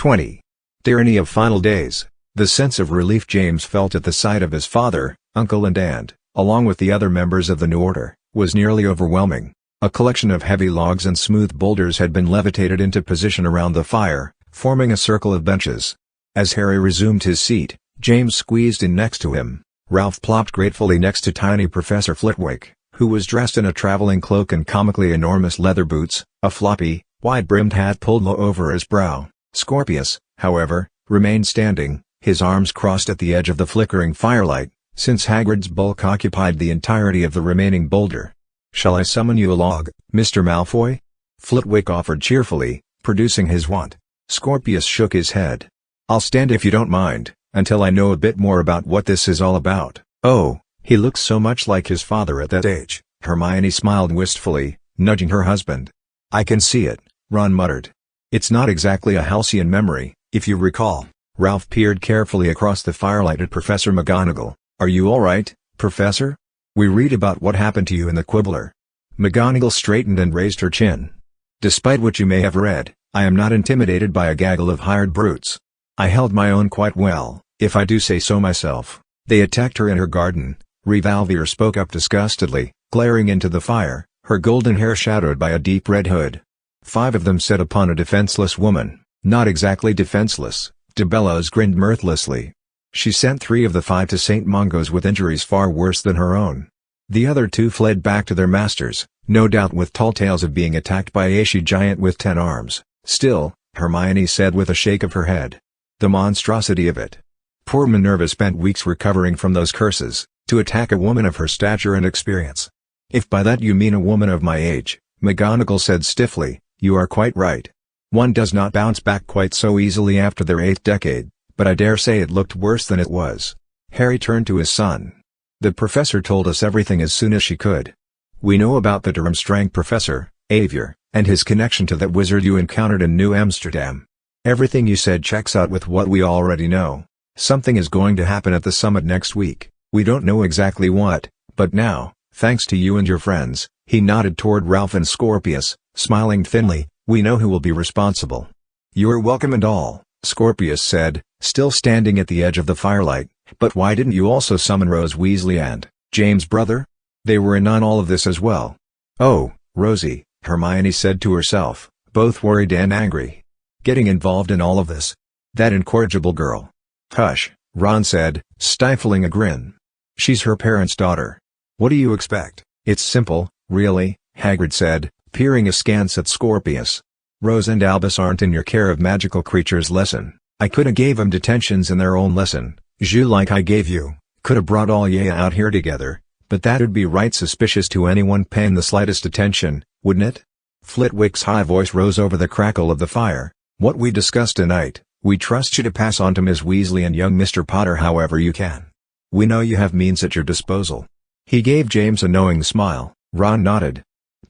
20. Tyranny of Final Days. The sense of relief James felt at the sight of his father, uncle and aunt, along with the other members of the new order, was nearly overwhelming. A collection of heavy logs and smooth boulders had been levitated into position around the fire, forming a circle of benches. As Harry resumed his seat, James squeezed in next to him. Ralph plopped gratefully next to tiny Professor Flitwick, who was dressed in a traveling cloak and comically enormous leather boots, a floppy, wide-brimmed hat pulled low over his brow. Scorpius, however, remained standing, his arms crossed at the edge of the flickering firelight, since Hagrid's bulk occupied the entirety of the remaining boulder. "Shall I summon you a log, Mr. Malfoy?" Flitwick offered cheerfully, producing his wand. Scorpius shook his head. "I'll stand if you don't mind, until I know a bit more about what this is all about." "Oh, he looks so much like his father at that age," Hermione smiled wistfully, nudging her husband. "I can see it," Ron muttered. "It's not exactly a halcyon memory, if you recall." Ralph peered carefully across the firelight at Professor McGonagall. "Are you all right, Professor? We read about what happened to you in the Quibbler." McGonagall straightened and raised her chin. "Despite what you may have read, I am not intimidated by a gaggle of hired brutes. I held my own quite well, if I do say so myself. They attacked her in her garden." Revolver spoke up disgustedly, glaring into the fire, her golden hair shadowed by a deep red hood. "5 of them set upon a defenseless woman." "Not exactly defenseless," de Bellows grinned mirthlessly. "She sent 3 of the 5 to St. Mungo's with injuries far worse than her own. The other 2 fled back to their masters, no doubt with tall tales of being attacked by a she-giant with 10 arms. Still," Hermione said with a shake of her head. "The monstrosity of it. Poor Minerva spent weeks recovering from those curses, to attack a woman of her stature and experience." "If by that you mean a woman of my age," McGonagall said stiffly, "you are quite right. One does not bounce back quite so easily after their 8th decade, but I dare say it looked worse than it was." Harry turned to his son. "The professor told us everything as soon as she could. We know about the Durmstrang professor, Avier, and his connection to that wizard you encountered in New Amsterdam. Everything you said checks out with what we already know. Something is going to happen at the summit next week. We don't know exactly what, but now, thanks to you and your friends," he nodded toward Ralph and Scorpius, smiling thinly, "we know who will be responsible." "You are welcome and all," Scorpius said, still standing at the edge of the firelight. "But why didn't you also summon Rose Weasley and James' brother? They were in on all of this as well." "Oh, Rosie," Hermione said to herself, both worried and angry. "Getting involved in all of this. That incorrigible girl." "Hush," Ron said, stifling a grin. "She's her parents' daughter. What do you expect?" "It's simple, really," Hagrid said, peering askance at Scorpius. "Rose and Albus aren't in your care of magical creatures lesson. I coulda gave 'em detentions in their own lesson, like I gave you, coulda brought all ya out here together, but that'd be right suspicious to anyone paying the slightest attention, wouldn't it?" Flitwick's high voice rose over the crackle of the fire. "What we discussed tonight, we trust you to pass on to Ms. Weasley and young Mr. Potter however you can. We know you have means at your disposal." He gave James a knowing smile. Ron nodded.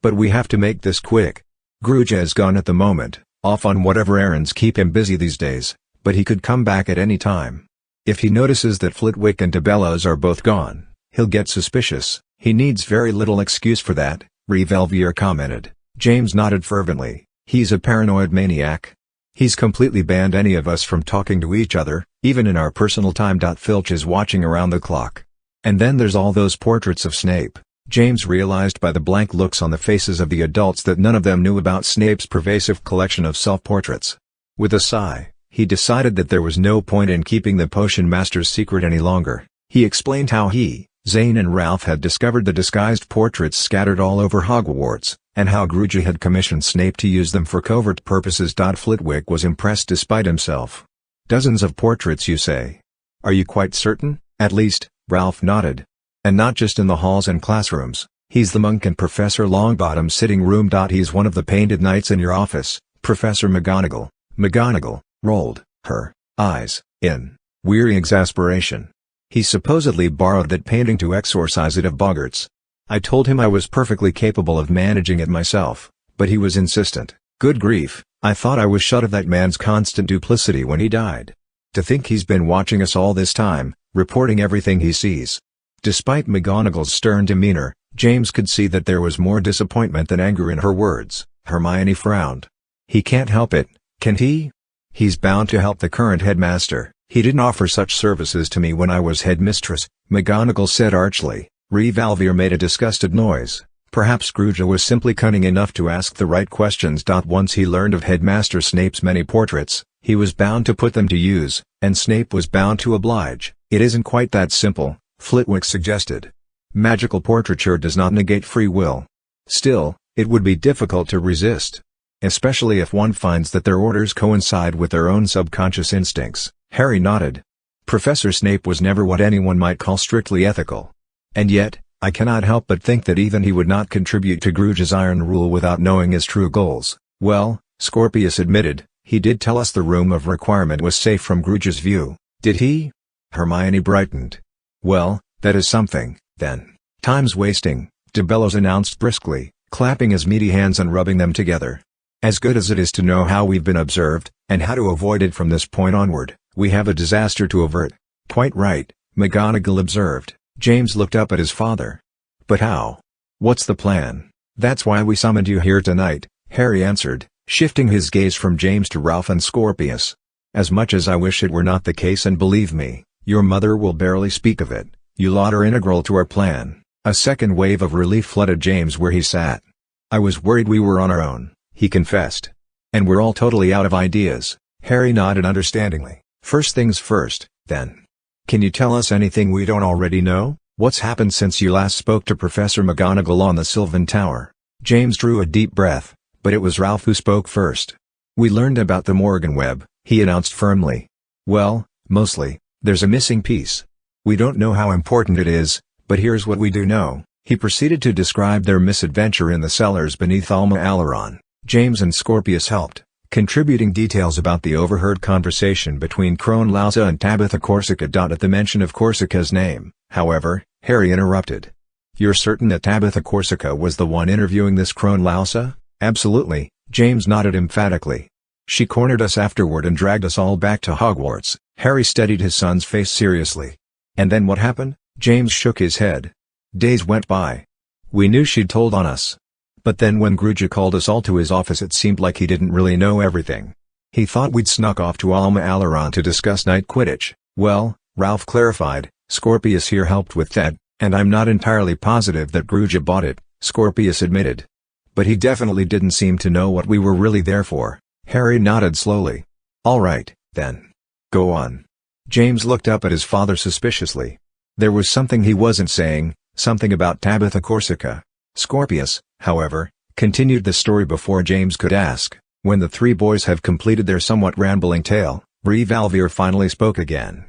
"But we have to make this quick. Grooja is gone at the moment, off on whatever errands keep him busy these days, but he could come back at any time. If he notices that Flitwick and de Bellows are both gone, he'll get suspicious." "He needs very little excuse for that," Revolver commented. James nodded fervently. "He's a paranoid maniac. He's completely banned any of us from talking to each other, even in our personal time. Filch is watching around the clock. And then there's all those portraits of Snape." James realized by the blank looks on the faces of the adults that none of them knew about Snape's pervasive collection of self-portraits. With a sigh, he decided that there was no point in keeping the Potion Master's secret any longer. He explained how he, Zane and Ralph had discovered the disguised portraits scattered all over Hogwarts, and how Grooja had commissioned Snape to use them for covert purposes. Flitwick was impressed despite himself. "Dozens of portraits you say? Are you quite certain?" "At least," Ralph nodded. "And not just in the halls and classrooms. He's the monk in Professor Longbottom's sitting room. He's one of the painted knights in your office, Professor McGonagall." McGonagall rolled her eyes in weary exasperation. "He supposedly borrowed that painting to exorcise it of boggarts. I told him I was perfectly capable of managing it myself, but he was insistent. Good grief, I thought I was shut of that man's constant duplicity when he died. To think he's been watching us all this time, reporting everything he sees." Despite McGonagall's stern demeanor, James could see that there was more disappointment than anger in her words. Hermione frowned. "He can't help it, can he? He's bound to help the current headmaster. He didn't offer such services to me when I was headmistress, McGonagall said archly. Revolver made a disgusted noise. Perhaps Scrooge was simply cunning enough to ask the right questions. Once he learned of Headmaster Snape's many portraits, he was bound to put them to use, and Snape was bound to oblige. It isn't quite that simple, Flitwick suggested. Magical portraiture does not negate free will. Still, it would be difficult to resist. Especially if one finds that their orders coincide with their own subconscious instincts. Harry nodded. Professor Snape was never what anyone might call strictly ethical. And yet, I cannot help but think that even he would not contribute to Scrooge's iron rule without knowing his true goals. Well, Scorpius admitted, he did tell us the room of requirement was safe from Scrooge's view. Did he? Hermione brightened. Well, that is something, then. Time's wasting, de Bellows announced briskly, clapping his meaty hands and rubbing them together. As good as it is to know how we've been observed, and how to avoid it from this point onward, we have a disaster to avert. Quite right, McGonagall observed. James looked up at his father. But how? What's the plan? That's why we summoned you here tonight, Harry answered, shifting his gaze from James to Ralph and Scorpius. As much as I wish it were not the case, and believe me, your mother will barely speak of it, you lot are integral to our plan. A second wave of relief flooded James where he sat. I was worried we were on our own, he confessed. And we're all totally out of ideas. Harry nodded understandingly. First things first, then. Can you tell us anything we don't already know? What's happened since you last spoke to Professor McGonagall on the Sylvan Tower? James drew a deep breath, but it was Ralph who spoke first. We learned about the Morrigan Web, he announced firmly. Well, mostly, there's a missing piece. We don't know how important it is, but here's what we do know. He proceeded to describe their misadventure in the cellars beneath Alma Alaron. James and Scorpius helped, contributing details about the overheard conversation between Crone Lausa and Tabitha Corsica. At the mention of Corsica's name, however, Harry interrupted. You're certain that Tabitha Corsica was the one interviewing this Crone Lausa? Absolutely, James nodded emphatically. She cornered us afterward and dragged us all back to Hogwarts. Harry steadied his son's face seriously. And then what happened? James shook his head. Days went by. We knew she'd told on us. But then when Scrooge called us all to his office, it seemed like he didn't really know everything. He thought we'd snuck off to Alma Alaron to discuss night Quidditch. Well, Ralph clarified, Scorpius here helped with that, and I'm not entirely positive that Scrooge bought it, Scorpius admitted. But he definitely didn't seem to know what we were really there for. Harry nodded slowly. All right, then. Go on. James looked up at his father suspiciously. There was something he wasn't saying, something about Tabitha Corsica. Scorpius, however, continued the story before James could ask. When the three boys have completed their somewhat rambling tale, Revolver finally spoke again.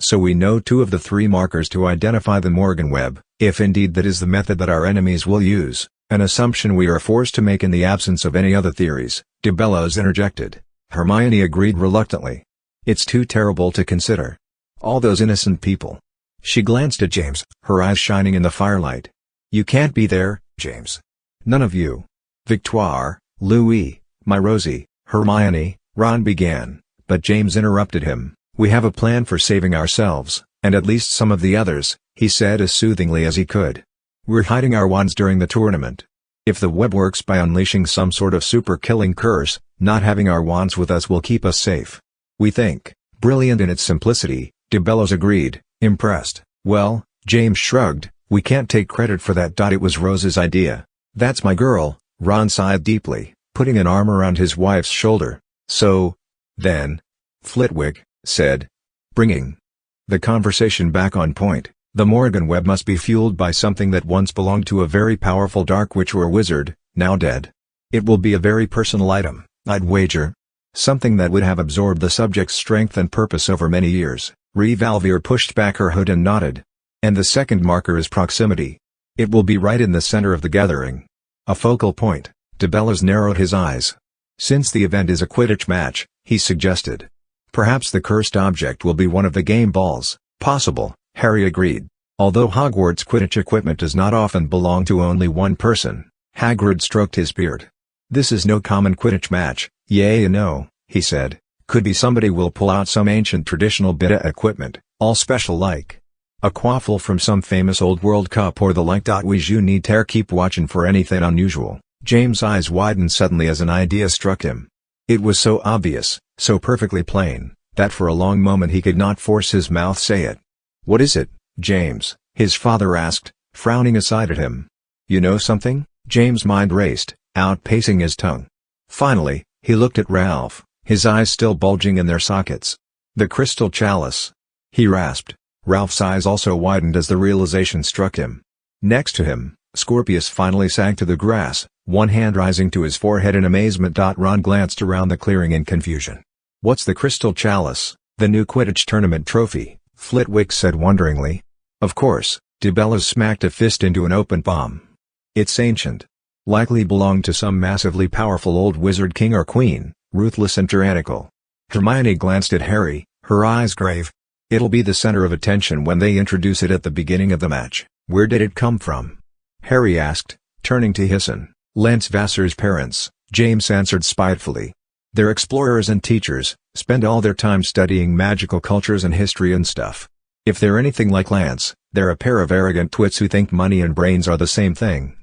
So we know two of the three markers to identify the Morrigan Web, if indeed that is the method that our enemies will use, an assumption we are forced to make in the absence of any other theories, de Bellows interjected. Hermione agreed reluctantly. It's too terrible to consider. All those innocent people. She glanced at James, her eyes shining in the firelight. You can't be there, James. None of you. Victoire, Louis, my Rosie, Hermione, Ron began, but James interrupted him. We have a plan for saving ourselves, and at least some of the others, he said as soothingly as he could. We're hiding our wands during the tournament. If the web works by unleashing some sort of super-killing curse, not having our wands with us will keep us safe. We think. Brilliant in its simplicity, de Bellows agreed, impressed. Well, James shrugged, we can't take credit for that. It was Rose's idea. That's my girl, Ron sighed deeply, putting an arm around his wife's shoulder. So, then, Flitwick said, bringing the conversation back on point, the Morrigan Web must be fueled by something that once belonged to a very powerful dark witch or wizard, now dead. It will be a very personal item, I'd wager. Something that would have absorbed the subject's strength and purpose over many years. Revolver pushed back her hood and nodded. And the second marker is proximity. It will be right in the center of the gathering. A focal point. De Bellows narrowed his eyes. Since the event is a Quidditch match, he suggested. Perhaps the cursed object will be one of the game balls. Possible, Harry agreed. Although Hogwarts Quidditch equipment does not often belong to only one person. Hagrid stroked his beard. This is no common Quidditch match, yea and no, he said. Could be somebody will pull out some ancient traditional bit of equipment, all special like a quaffle from some famous old World Cup or the like. We you need to keep watching for anything unusual. James' eyes widened suddenly as an idea struck him. It was so obvious, so perfectly plain, that for a long moment he could not force his mouth say it. "What is it, James?" his father asked, frowning aside at him. "You know something?" James' mind raced, outpacing his tongue. Finally, he looked at Ralph, his eyes still bulging in their sockets. "The crystal chalice," he rasped. Ralph's eyes also widened as the realization struck him. Next to him, Scorpius finally sank to the grass, one hand rising to his forehead in amazement. Ron glanced around the clearing in confusion. "What's the crystal chalice?" "The new Quidditch tournament trophy," Flitwick said wonderingly. "Of course," DeBellows smacked a fist into an open palm. "It's ancient. Likely belonged to some massively powerful old wizard king or queen, ruthless and tyrannical." Hermione glanced at Harry, her eyes grave. "It'll be the center of attention when they introduce it at the beginning of the match." "Where did it come from?" Harry asked, turning to Hisson. "Lance Vassar's parents," James answered spitefully. "They're explorers and teachers, spend all their time studying magical cultures and history and stuff. If they're anything like Lance, they're a pair of arrogant twits who think money and brains are the same thing."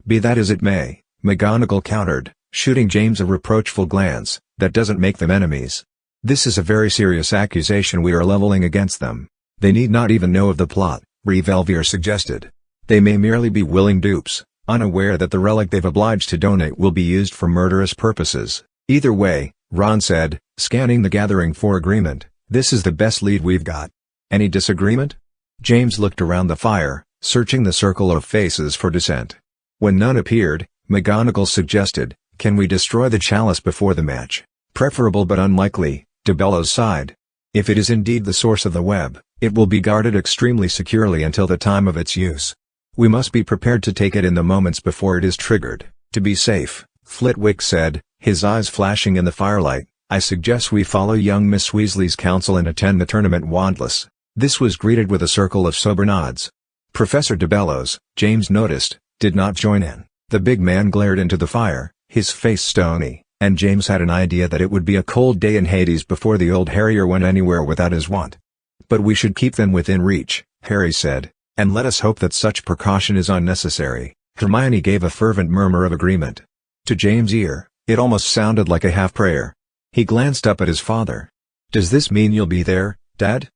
"Be that as it may," McGonagall countered, shooting James a reproachful glance, "that doesn't make them enemies. This is a very serious accusation we are leveling against them. They need not even know of the plot," Revelvier suggested. "They may merely be willing dupes, unaware that the relic they've obliged to donate will be used for murderous purposes." "Either way," Ron said, scanning the gathering for agreement, "this is the best lead we've got. Any disagreement?" James looked around the fire, searching the circle of faces for dissent. When none appeared, McGonagall suggested, "Can we destroy the chalice before the match?" "Preferable but unlikely," DeBellows sighed. "If it is indeed the source of the web, it will be guarded extremely securely until the time of its use. We must be prepared to take it in the moments before it is triggered, to be safe," Flitwick said, his eyes flashing in the firelight. "I suggest we follow young Miss Weasley's counsel and attend the tournament wandless." This was greeted with a circle of sober nods. Professor DeBellows, James noticed, did not join in. The big man glared into the fire, his face stony, and James had an idea that it would be a cold day in Hades before the old harrier went anywhere without his wand. "But we should keep them within reach," Harry said, "and let us hope that such precaution is unnecessary." Hermione gave a fervent murmur of agreement. To James' ear, it almost sounded like a half-prayer. He glanced up at his father. "Does this mean you'll be there, Dad?"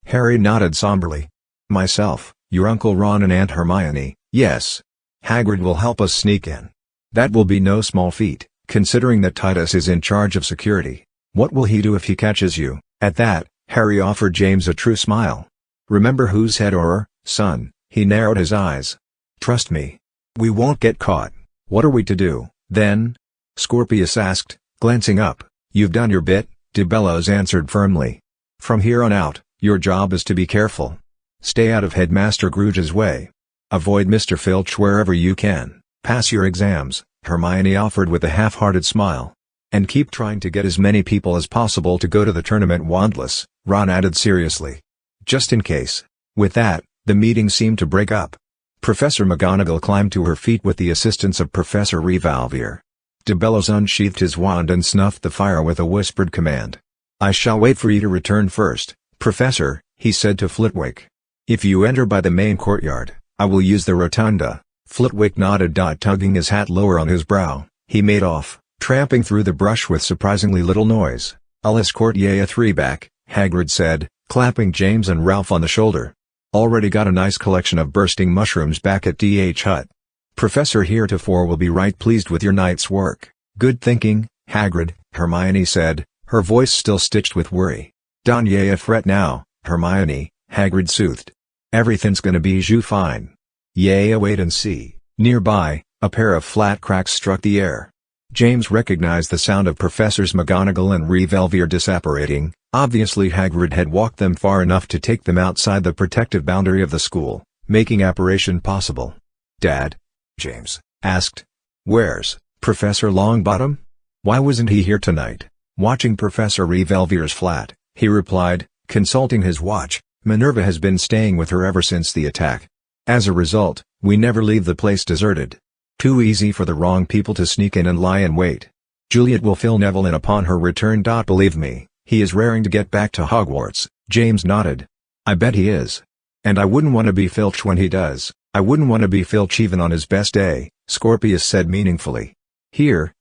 Harry nodded somberly. "Myself, your Uncle Ron and Aunt Hermione, yes. Hagrid will help us sneak in. That will be no small feat, considering that Titus is in charge of security. What will he do if he catches you?" At that, Harry offered James a true smile. "Remember whose head or, son?" He narrowed his eyes. "Trust me. We won't get caught." "What are we to do, then?" Scorpius asked, glancing up. "You've done your bit," DeBellows answered firmly. "From here on out, your job is to be careful. Stay out of Headmaster Grooge's way. Avoid Mr. Filch wherever you can. Pass your exams," Hermione offered with a half-hearted smile. "And keep trying to get as many people as possible to go to the tournament wandless," Ron added seriously. "Just in case." With that, the meeting seemed to break up. Professor McGonagall climbed to her feet with the assistance of Professor Revalvier. DeBellows unsheathed his wand and snuffed the fire with a whispered command. "I shall wait for you to return first, Professor," he said to Flitwick. "If you enter by the main courtyard, I will use the rotunda." Flitwick nodded. Tugging his hat lower on his brow, he made off, tramping through the brush with surprisingly little noise. "I'll escort ye a three back," Hagrid said, clapping James and Ralph on the shoulder. "Already got a nice collection of bursting mushrooms back at D.H. Hut. Professor Heretofore will be right pleased with your night's work." "Good thinking, Hagrid," Hermione said, her voice still stitched with worry. "Don't ye fret now, Hermione," Hagrid soothed. "Everything's gonna be just fine. Ye wait and see." Nearby, a pair of flat cracks struck the air. James recognized the sound of Professors McGonagall and Revelvier disapparating. Obviously Hagrid had walked them far enough to take them outside the protective boundary of the school, making apparition possible. "Dad?" James asked. "Where's Professor Longbottom? Why wasn't he here tonight?" "Watching Professor Revelvier's flat," he replied, consulting his watch. "Minerva has been staying with her ever since the attack. As a result, we never leave the place deserted. Too easy for the wrong people to sneak in and lie in wait. Juliet will fill Neville in upon her return. Believe me, he is raring to get back to Hogwarts." James nodded. "I bet he is. And I wouldn't want to be Filch when he does." "I wouldn't want to be Filch even on his best day," Scorpius said meaningfully. Here,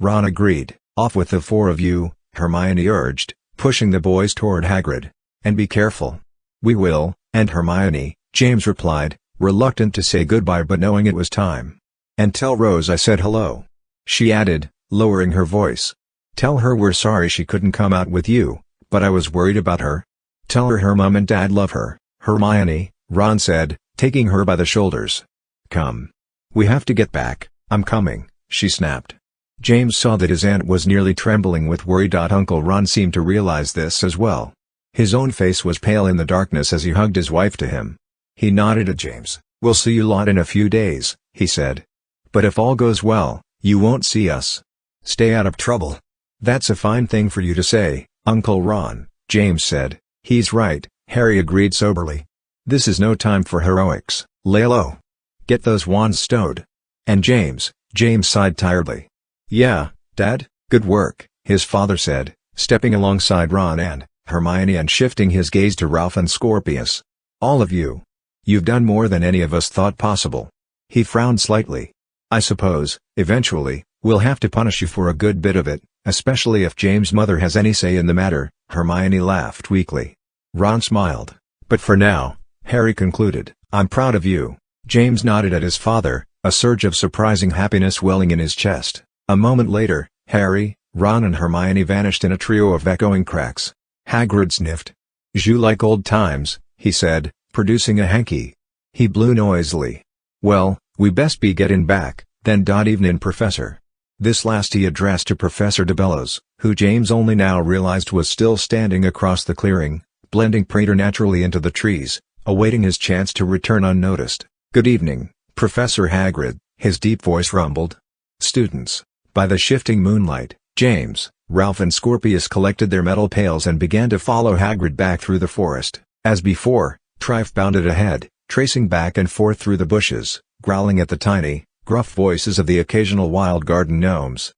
Ron agreed. "Off with the four of you," Hermione urged, pushing the boys toward Hagrid. "And be careful." "We will," and Hermione, James replied, reluctant to say goodbye but knowing it was time. "And tell Rose I said hello," she added, lowering her voice. "Tell her we're sorry she couldn't come out with you, but I was worried about her. Tell her mom and dad love her." "Hermione," Ron said, taking her by the shoulders. "Come. We have to get back." "I'm coming," she snapped. James saw that his aunt was nearly trembling with worry. Uncle Ron seemed to realize this as well. His own face was pale in the darkness as he hugged his wife to him. He nodded at James. "We'll see you lot in a few days," he said. "But if all goes well, you won't see us. Stay out of trouble." "That's a fine thing for you to say, Uncle Ron," James said. "He's right," Harry agreed soberly. "This is no time for heroics. Lay low. Get those wands stowed." "And James," James sighed tiredly. "Yeah, Dad, good work," his father said, stepping alongside Ron and Hermione and shifting his gaze to Ralph and Scorpius. "All of you. You've done more than any of us thought possible." He frowned slightly. "I suppose, eventually, we'll have to punish you for a good bit of it, especially if James' mother has any say in the matter," Hermione laughed weakly. Ron smiled. "But for now," Harry concluded, "I'm proud of you." James nodded at his father, a surge of surprising happiness welling in his chest. A moment later, Harry, Ron and Hermione vanished in a trio of echoing cracks. Hagrid sniffed. "You like old times," he said, producing a hanky. He blew noisily. "Well, we best be getting back, then. Evening, Professor." This last he addressed to Professor DeBellows, who James only now realized was still standing across the clearing, blending preternaturally into the trees, awaiting his chance to return unnoticed. "Good evening, Professor Hagrid," his deep voice rumbled. "Students." By the shifting moonlight, James, Ralph and Scorpius collected their metal pails and began to follow Hagrid back through the forest. As before, Trife bounded ahead, tracing back and forth through the bushes, growling at the tiny, gruff voices of the occasional wild garden gnomes.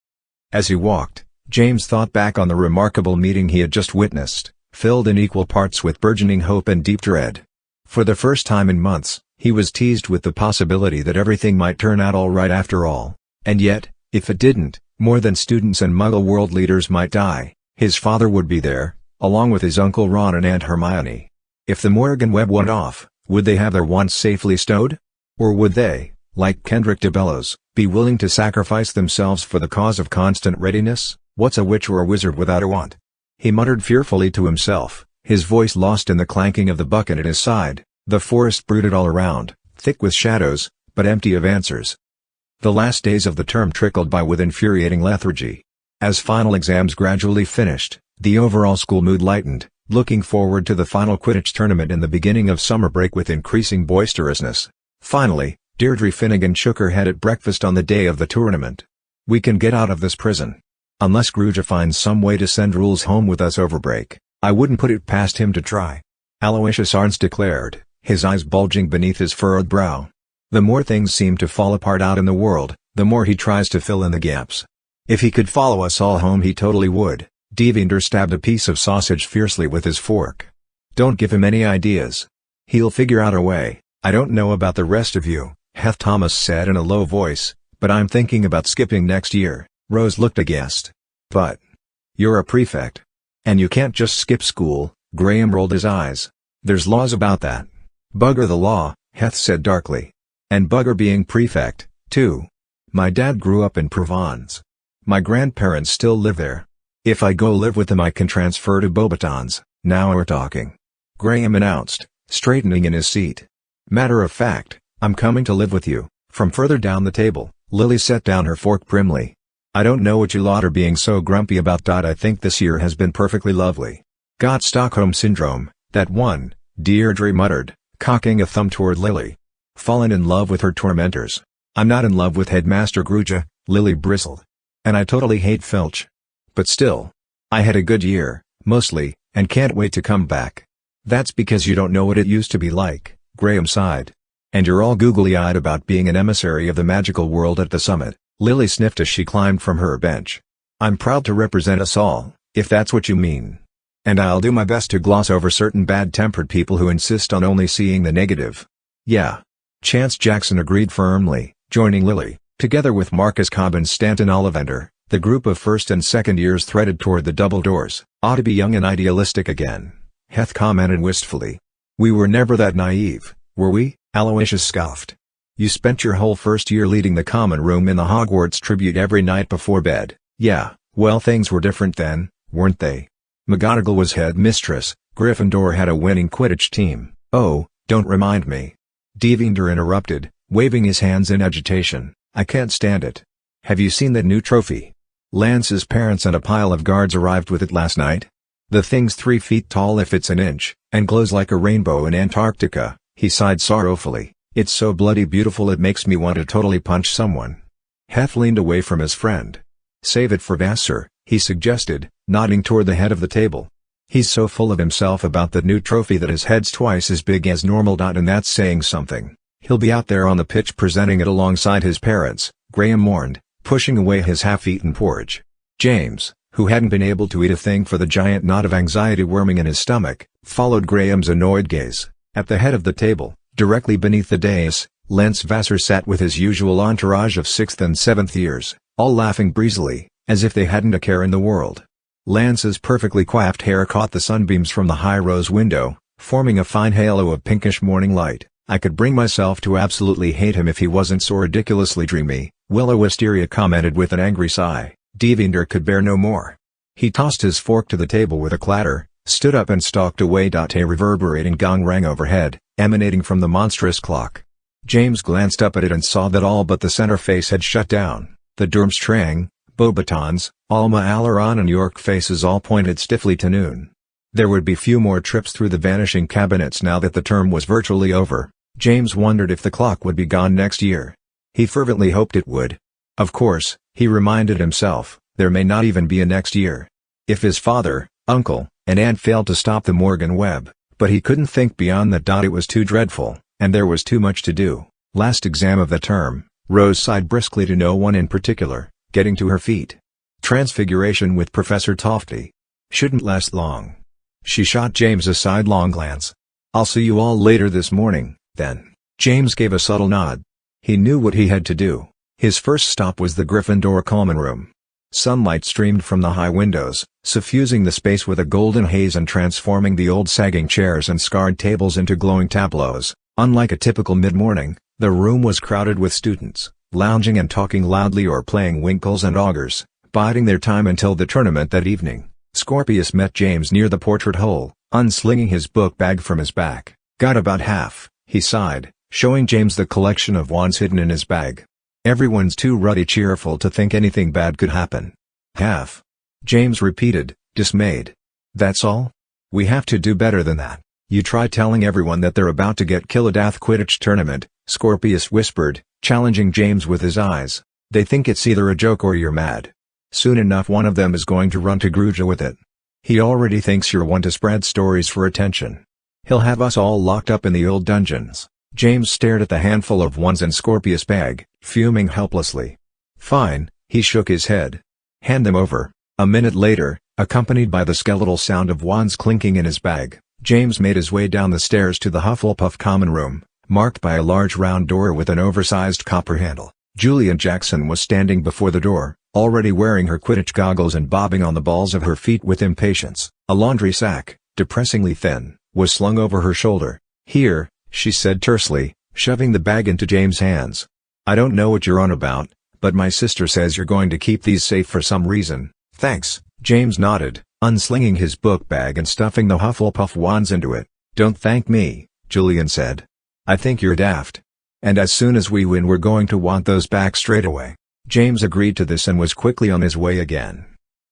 As he walked, James thought back on the remarkable meeting he had just witnessed, filled in equal parts with burgeoning hope and deep dread. For the first time in months, he was teased with the possibility that everything might turn out all right after all. And yet, if it didn't, more than students and Muggle world leaders might die, his father would be there, along with his Uncle Ron and Aunt Hermione. If the Morrigan Web went off, would they have their wands safely stowed? Or would they, like Kendrick DeBellows, be willing to sacrifice themselves for the cause of constant readiness? What's a witch or a wizard without a wand? He muttered fearfully to himself, his voice lost in the clanking of the bucket at his side. The forest brooded all around, thick with shadows, but empty of answers. The last days of the term trickled by with infuriating lethargy. As final exams gradually finished, the overall school mood lightened, looking forward to the final Quidditch tournament in the beginning of summer break with increasing boisterousness. Finally, Deirdre Finnegan shook her head at breakfast on the day of the tournament. "We can get out of this prison. Unless Gruja finds some way to send Rules home with us over break, I wouldn't put it past him to try," Aloysius Arns declared, his eyes bulging beneath his furrowed brow. "The more things seem to fall apart out in the world, the more he tries to fill in the gaps. If he could follow us all home he totally would." Devinder stabbed a piece of sausage fiercely with his fork. "Don't give him any ideas. He'll figure out a way." "I don't know about the rest of you," Heth Thomas said in a low voice, "but I'm thinking about skipping next year." Rose looked aghast. "But you're a prefect. And you can't just skip school." Graham rolled his eyes. "There's laws about that." "Bugger the law," Heth said darkly. "And bugger being prefect, too. My dad grew up in Provence. My grandparents still live there. If I go live with them I can transfer to Beauxbatons. Now we're talking," Graham announced, straightening in his seat. "Matter of fact, I'm coming to live with you." From further down the table, Lily set down her fork primly. "I don't know what you lot are being so grumpy about. I think this year has been perfectly lovely." "Got Stockholm Syndrome, that one," Deirdre muttered, cocking a thumb toward Lily. "Fallen in love with her tormentors." "I'm not in love with Headmaster Gruja," Lily bristled. "And I totally hate Filch. But still. I had a good year, mostly, and can't wait to come back." "That's because you don't know what it used to be like," Graham sighed. "And you're all googly-eyed about being an emissary of the magical world at the summit," Lily sniffed as she climbed from her bench. "I'm proud to represent us all, if that's what you mean. And I'll do my best to gloss over certain bad-tempered people who insist on only seeing the negative." "Yeah." Chance Jackson agreed firmly, joining Lily, together with Marcus Cobb and Stanton Ollivander. The group of first and second years threaded toward the double doors. "Ought to be young and idealistic again," Heth commented wistfully. "We were never that naive, were we?" Aloysius scoffed. "You spent your whole first year leading the common room in the Hogwarts tribute every night before bed." "Yeah, well, things were different then, weren't they? McGonagall was headmistress, Gryffindor had a winning Quidditch team." "Oh, don't remind me," Devinder interrupted, waving his hands in agitation. "I can't stand it. Have you seen that new trophy? Lance's parents and a pile of guards arrived with it last night. The thing's 3 feet tall if it's an inch, and glows like a rainbow in Antarctica." He sighed sorrowfully. "It's so bloody beautiful it makes me want to totally punch someone." Heth leaned away from his friend. "Save it for Vassar," he suggested, nodding toward the head of the table. "He's so full of himself about the new trophy that his head's twice as big as normal. And that's saying something. He'll be out there on the pitch presenting it alongside his parents," Graham mourned, pushing away his half-eaten porridge. James, who hadn't been able to eat a thing for the giant knot of anxiety worming in his stomach, followed Graham's annoyed gaze. At the head of the table, directly beneath the dais, Lance Vassar sat with his usual entourage of 6th and 7th years, all laughing breezily, as if they hadn't a care in the world. Lance's perfectly coiffed hair caught the sunbeams from the high rose window, forming a fine halo of pinkish morning light. "I could bring myself to absolutely hate him if he wasn't so ridiculously dreamy," Willow Wisteria commented with an angry sigh. Devinder could bear no more. He tossed his fork to the table with a clatter, stood up and stalked away. A reverberating gong rang overhead, emanating from the monstrous clock. James glanced up at it and saw that all but the center face had shut down. The Durmstrang, Beauxbatons, Alma Alaron and York faces all pointed stiffly to noon. There would be few more trips through the vanishing cabinets now that the term was virtually over. James wondered if the clock would be gone next year. He fervently hoped it would. Of course, he reminded himself, there may not even be a next year. If his father, uncle, and aunt failed to stop the Morrigan Web, but he couldn't think beyond that. It was too dreadful, and there was too much to do. Last exam of the term, Rose sighed briskly to no one in particular, getting to her feet. Transfiguration with Professor Tofty. Shouldn't last long. She shot James a sidelong glance. "I'll see you all later this morning, then." James gave a subtle nod. He knew what he had to do. His first stop was the Gryffindor common room. Sunlight streamed from the high windows, suffusing the space with a golden haze and transforming the old sagging chairs and scarred tables into glowing tableaus. Unlike a typical mid-morning, the room was crowded with students, lounging and talking loudly or playing winkles and augurs, biding their time until the tournament that evening. Scorpius met James near the portrait hole, unslinging his book bag from his back. "Got about half," he sighed, showing James the collection of wands hidden in his bag. "Everyone's too ruddy cheerful to think anything bad could happen." "Half," James repeated, dismayed. "That's all? We have to do better than that. You try telling everyone that they're about to get Killadath Quidditch tournament," Scorpius whispered, challenging James with his eyes. "They think it's either a joke or you're mad. Soon enough one of them is going to run to Gruja with it. He already thinks you're one to spread stories for attention. He'll have us all locked up in the old dungeons." James stared at the handful of wands in Scorpius' bag, fuming helplessly. "Fine," he shook his head. "Hand them over." A minute later, accompanied by the skeletal sound of wands clinking in his bag, James made his way down the stairs to the Hufflepuff common room, marked by a large round door with an oversized copper handle. Julian Jackson was standing before the door, already wearing her Quidditch goggles and bobbing on the balls of her feet with impatience. A laundry sack, depressingly thin, was slung over her shoulder. "Here," she said tersely, shoving the bag into James' hands. "I don't know what you're on about, but my sister says you're going to keep these safe for some reason." "Thanks," James nodded, unslinging his book bag and stuffing the Hufflepuff wands into it. "Don't thank me," Julian said. "I think you're daft. And as soon as we win we're going to want those back straight away." James agreed to this and was quickly on his way again.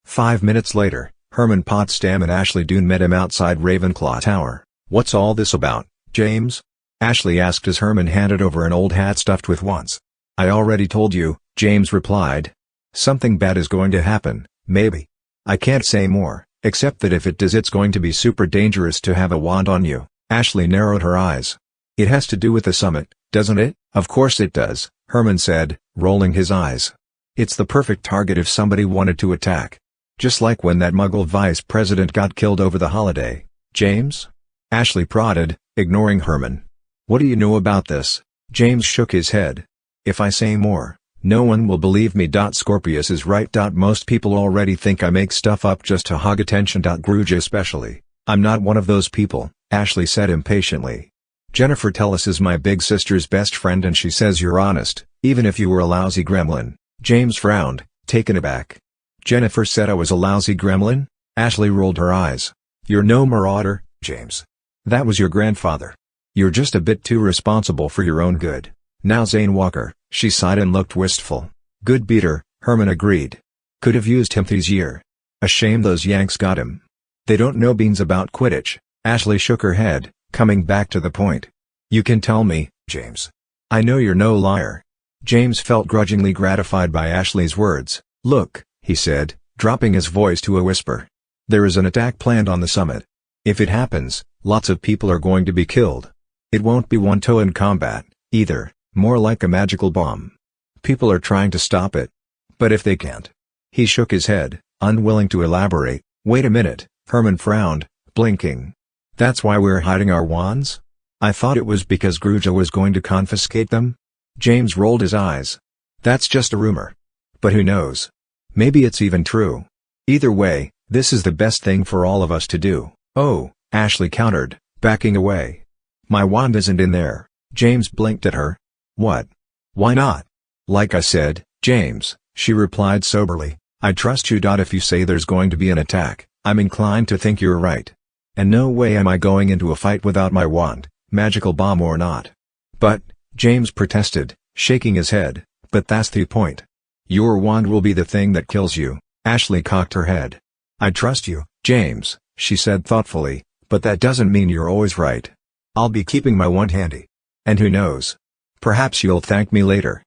5 minutes later, Herman Potsdam and Ashley Doon met him outside Ravenclaw Tower. "What's all this about, James?" Ashley asked as Herman handed over an old hat stuffed with wands. "I already told you," James replied. "Something bad is going to happen, maybe. I can't say more, except that if it does it's going to be super dangerous to have a wand on you." Ashley narrowed her eyes. "It has to do with the summit, doesn't it?" "Of course it does," Herman said, rolling his eyes. "It's the perfect target if somebody wanted to attack. Just like when that Muggle vice president got killed over the holiday." "James?" Ashley prodded, ignoring Herman. "What do you know about this?" James shook his head. "If I say more, No one will believe me. Scorpius is right. Most people already think I make stuff up just to hog attention. Gruja especially. I'm not one of those people, Ashley said impatiently. Jennifer Tellis is my big sister's best friend and she says you're honest, even if you were a lousy gremlin. James frowned, taken aback. Jennifer said I was a lousy gremlin? Ashley rolled her eyes. You're no marauder, James. That was your grandfather. You're just a bit too responsible for your own good. Now Zane Walker, she sighed and looked wistful. Good beater, Herman agreed. Could have used him this year. A shame those Yanks got him. They don't know beans about Quidditch. Ashley shook her head, coming back to the point. You can tell me, James. I know you're no liar. James felt grudgingly gratified by Ashley's words. Look, he said, dropping his voice to a whisper. There is an attack planned on the summit. If it happens, lots of people are going to be killed. It won't be one-to-one combat, either, more like a magical bomb. People are trying to stop it. But if they can't? He shook his head, unwilling to elaborate. Wait a minute, Herman frowned, blinking. That's why we're hiding our wands? I thought it was because Gruja was going to confiscate them? James rolled his eyes. That's just a rumor. But who knows? Maybe it's even true. Either way, this is the best thing for all of us to do. Oh, Ashley countered, backing away. My wand isn't in there. James blinked at her. What? Why not? Like I said, James, she replied soberly, I trust you. If you say there's going to be an attack, I'm inclined to think you're right. And no way am I going into a fight without my wand, magical bomb or not. But, James protested, shaking his head, but that's the point. Your wand will be the thing that kills you. Ashley cocked her head. I trust you, James, she said thoughtfully, but that doesn't mean you're always right. I'll be keeping my wand handy. And who knows? Perhaps you'll thank me later.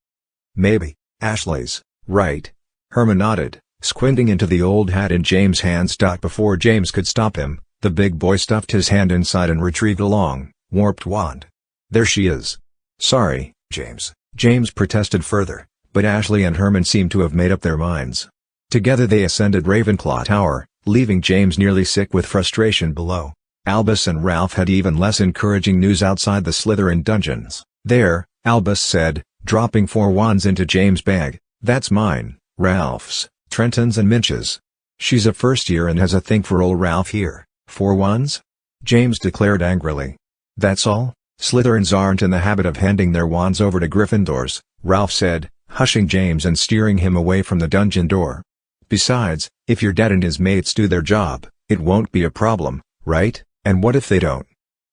Maybe, Ashley's right. Herman nodded, squinting into the old hat in James' hands. Before James could stop him, the big boy stuffed his hand inside and retrieved a long, warped wand. There she is. Sorry, James. James protested further, but Ashley and Herman seemed to have made up their minds. Together they ascended Ravenclaw Tower, leaving James nearly sick with frustration below. Albus and Ralph had even less encouraging news outside the Slytherin dungeons. There, Albus said, dropping 4 wands into James' bag. That's mine, Ralph's, Trenton's and Minch's. She's a first year and has a thing for old Ralph here. 4 wands? James declared angrily. That's all? Slytherins aren't in the habit of handing their wands over to Gryffindors, Ralph said, hushing James and steering him away from the dungeon door. Besides, if your dad and his mates do their job, it won't be a problem, right? And what if they don't?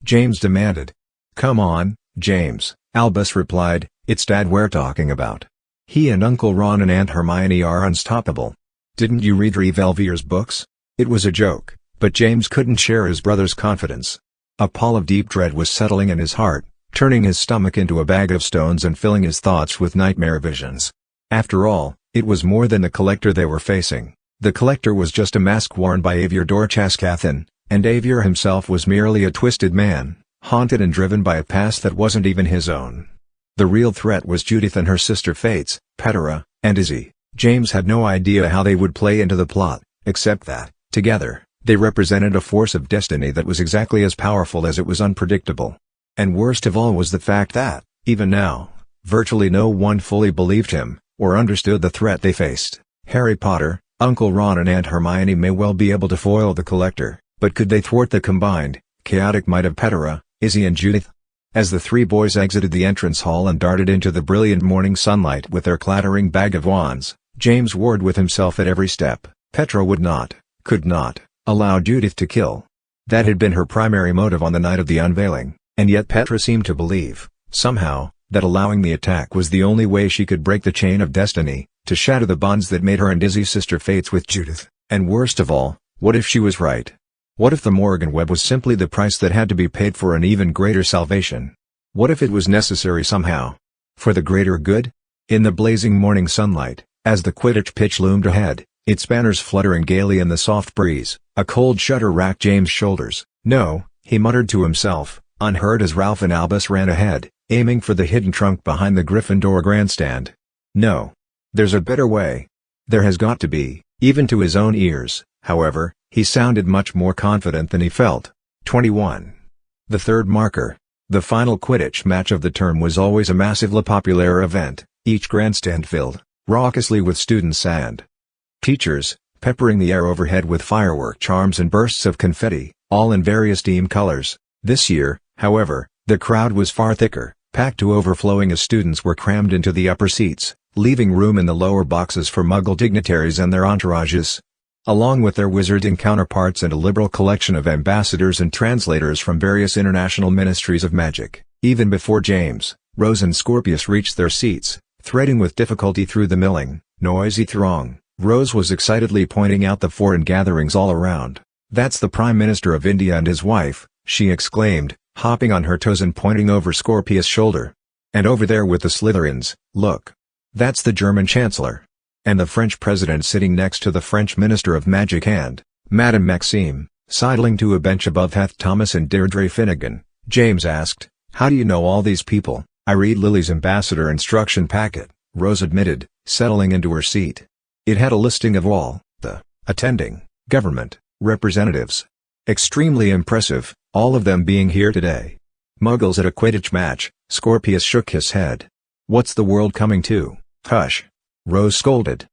James demanded. Come on, James, Albus replied, it's Dad we're talking about. He and Uncle Ron and Aunt Hermione are unstoppable. Didn't you read Revelvier's books? It was a joke, but James couldn't share his brother's confidence. A pall of deep dread was settling in his heart, turning his stomach into a bag of stones and filling his thoughts with nightmare visions. After all, it was more than the Collector they were facing. The Collector was just a mask worn by Avier Dorchascathan, and Avier himself was merely a twisted man, haunted and driven by a past that wasn't even his own. The real threat was Judith and her sister Fates, Petera, and Izzy. James had no idea how they would play into the plot, except that, together, they represented a force of destiny that was exactly as powerful as it was unpredictable. And worst of all was the fact that, even now, virtually no one fully believed him, or understood the threat they faced. Harry Potter, Uncle Ron and Aunt Hermione may well be able to foil the Collector, but could they thwart the combined, chaotic might of Petera, Izzy and Judith? As the 3 boys exited the entrance hall and darted into the brilliant morning sunlight with their clattering bag of wands, James warred with himself at every step. Petra would not, could not, allow Judith to kill. That had been her primary motive on the night of the unveiling, and yet Petra seemed to believe, somehow, that allowing the attack was the only way she could break the chain of destiny, to shatter the bonds that made her and Izzy's sister Fates with Judith. And worst of all, what if she was right? What if the Morrigan Web was simply the price that had to be paid for an even greater salvation? What if it was necessary somehow? For the greater good? In the blazing morning sunlight, as the Quidditch pitch loomed ahead, its banners fluttering gaily in the soft breeze, a cold shudder racked James' shoulders. No, he muttered to himself, unheard as Ralph and Albus ran ahead, aiming for the hidden trunk behind the Gryffindor grandstand. No. There's a better way. There has got to be. Even to his own ears, however, he sounded much more confident than he felt. 21. The third marker. The final Quidditch match of the term was always a massively popular event, each grandstand filled raucously with students and teachers, peppering the air overhead with firework charms and bursts of confetti, all in various team colors. This year, however, the crowd was far thicker, packed to overflowing as students were crammed into the upper seats, leaving room in the lower boxes for Muggle dignitaries and their entourages. Along with their wizarding counterparts and a liberal collection of ambassadors and translators from various international ministries of magic. Even before James, Rose and Scorpius reached their seats, threading with difficulty through the milling, noisy throng, Rose was excitedly pointing out the foreign gatherings all around. "That's the Prime Minister of India and his wife," she exclaimed, hopping on her toes and pointing over Scorpius' shoulder. "And over there with the Slytherins, look. That's the German Chancellor. And the French President sitting next to the French Minister of Magic and Madame Maxime, sidling to a bench above Heth Thomas and Deirdre Finnegan." James asked, "How do you know all these people?" "I read Lily's ambassador instruction packet," Rose admitted, settling into her seat. It had a listing of all the attending government representatives. Extremely impressive, all of them being here today. "Muggles at a Quidditch match," Scorpius shook his head. "What's the world coming to?" "Hush!" Rose scolded.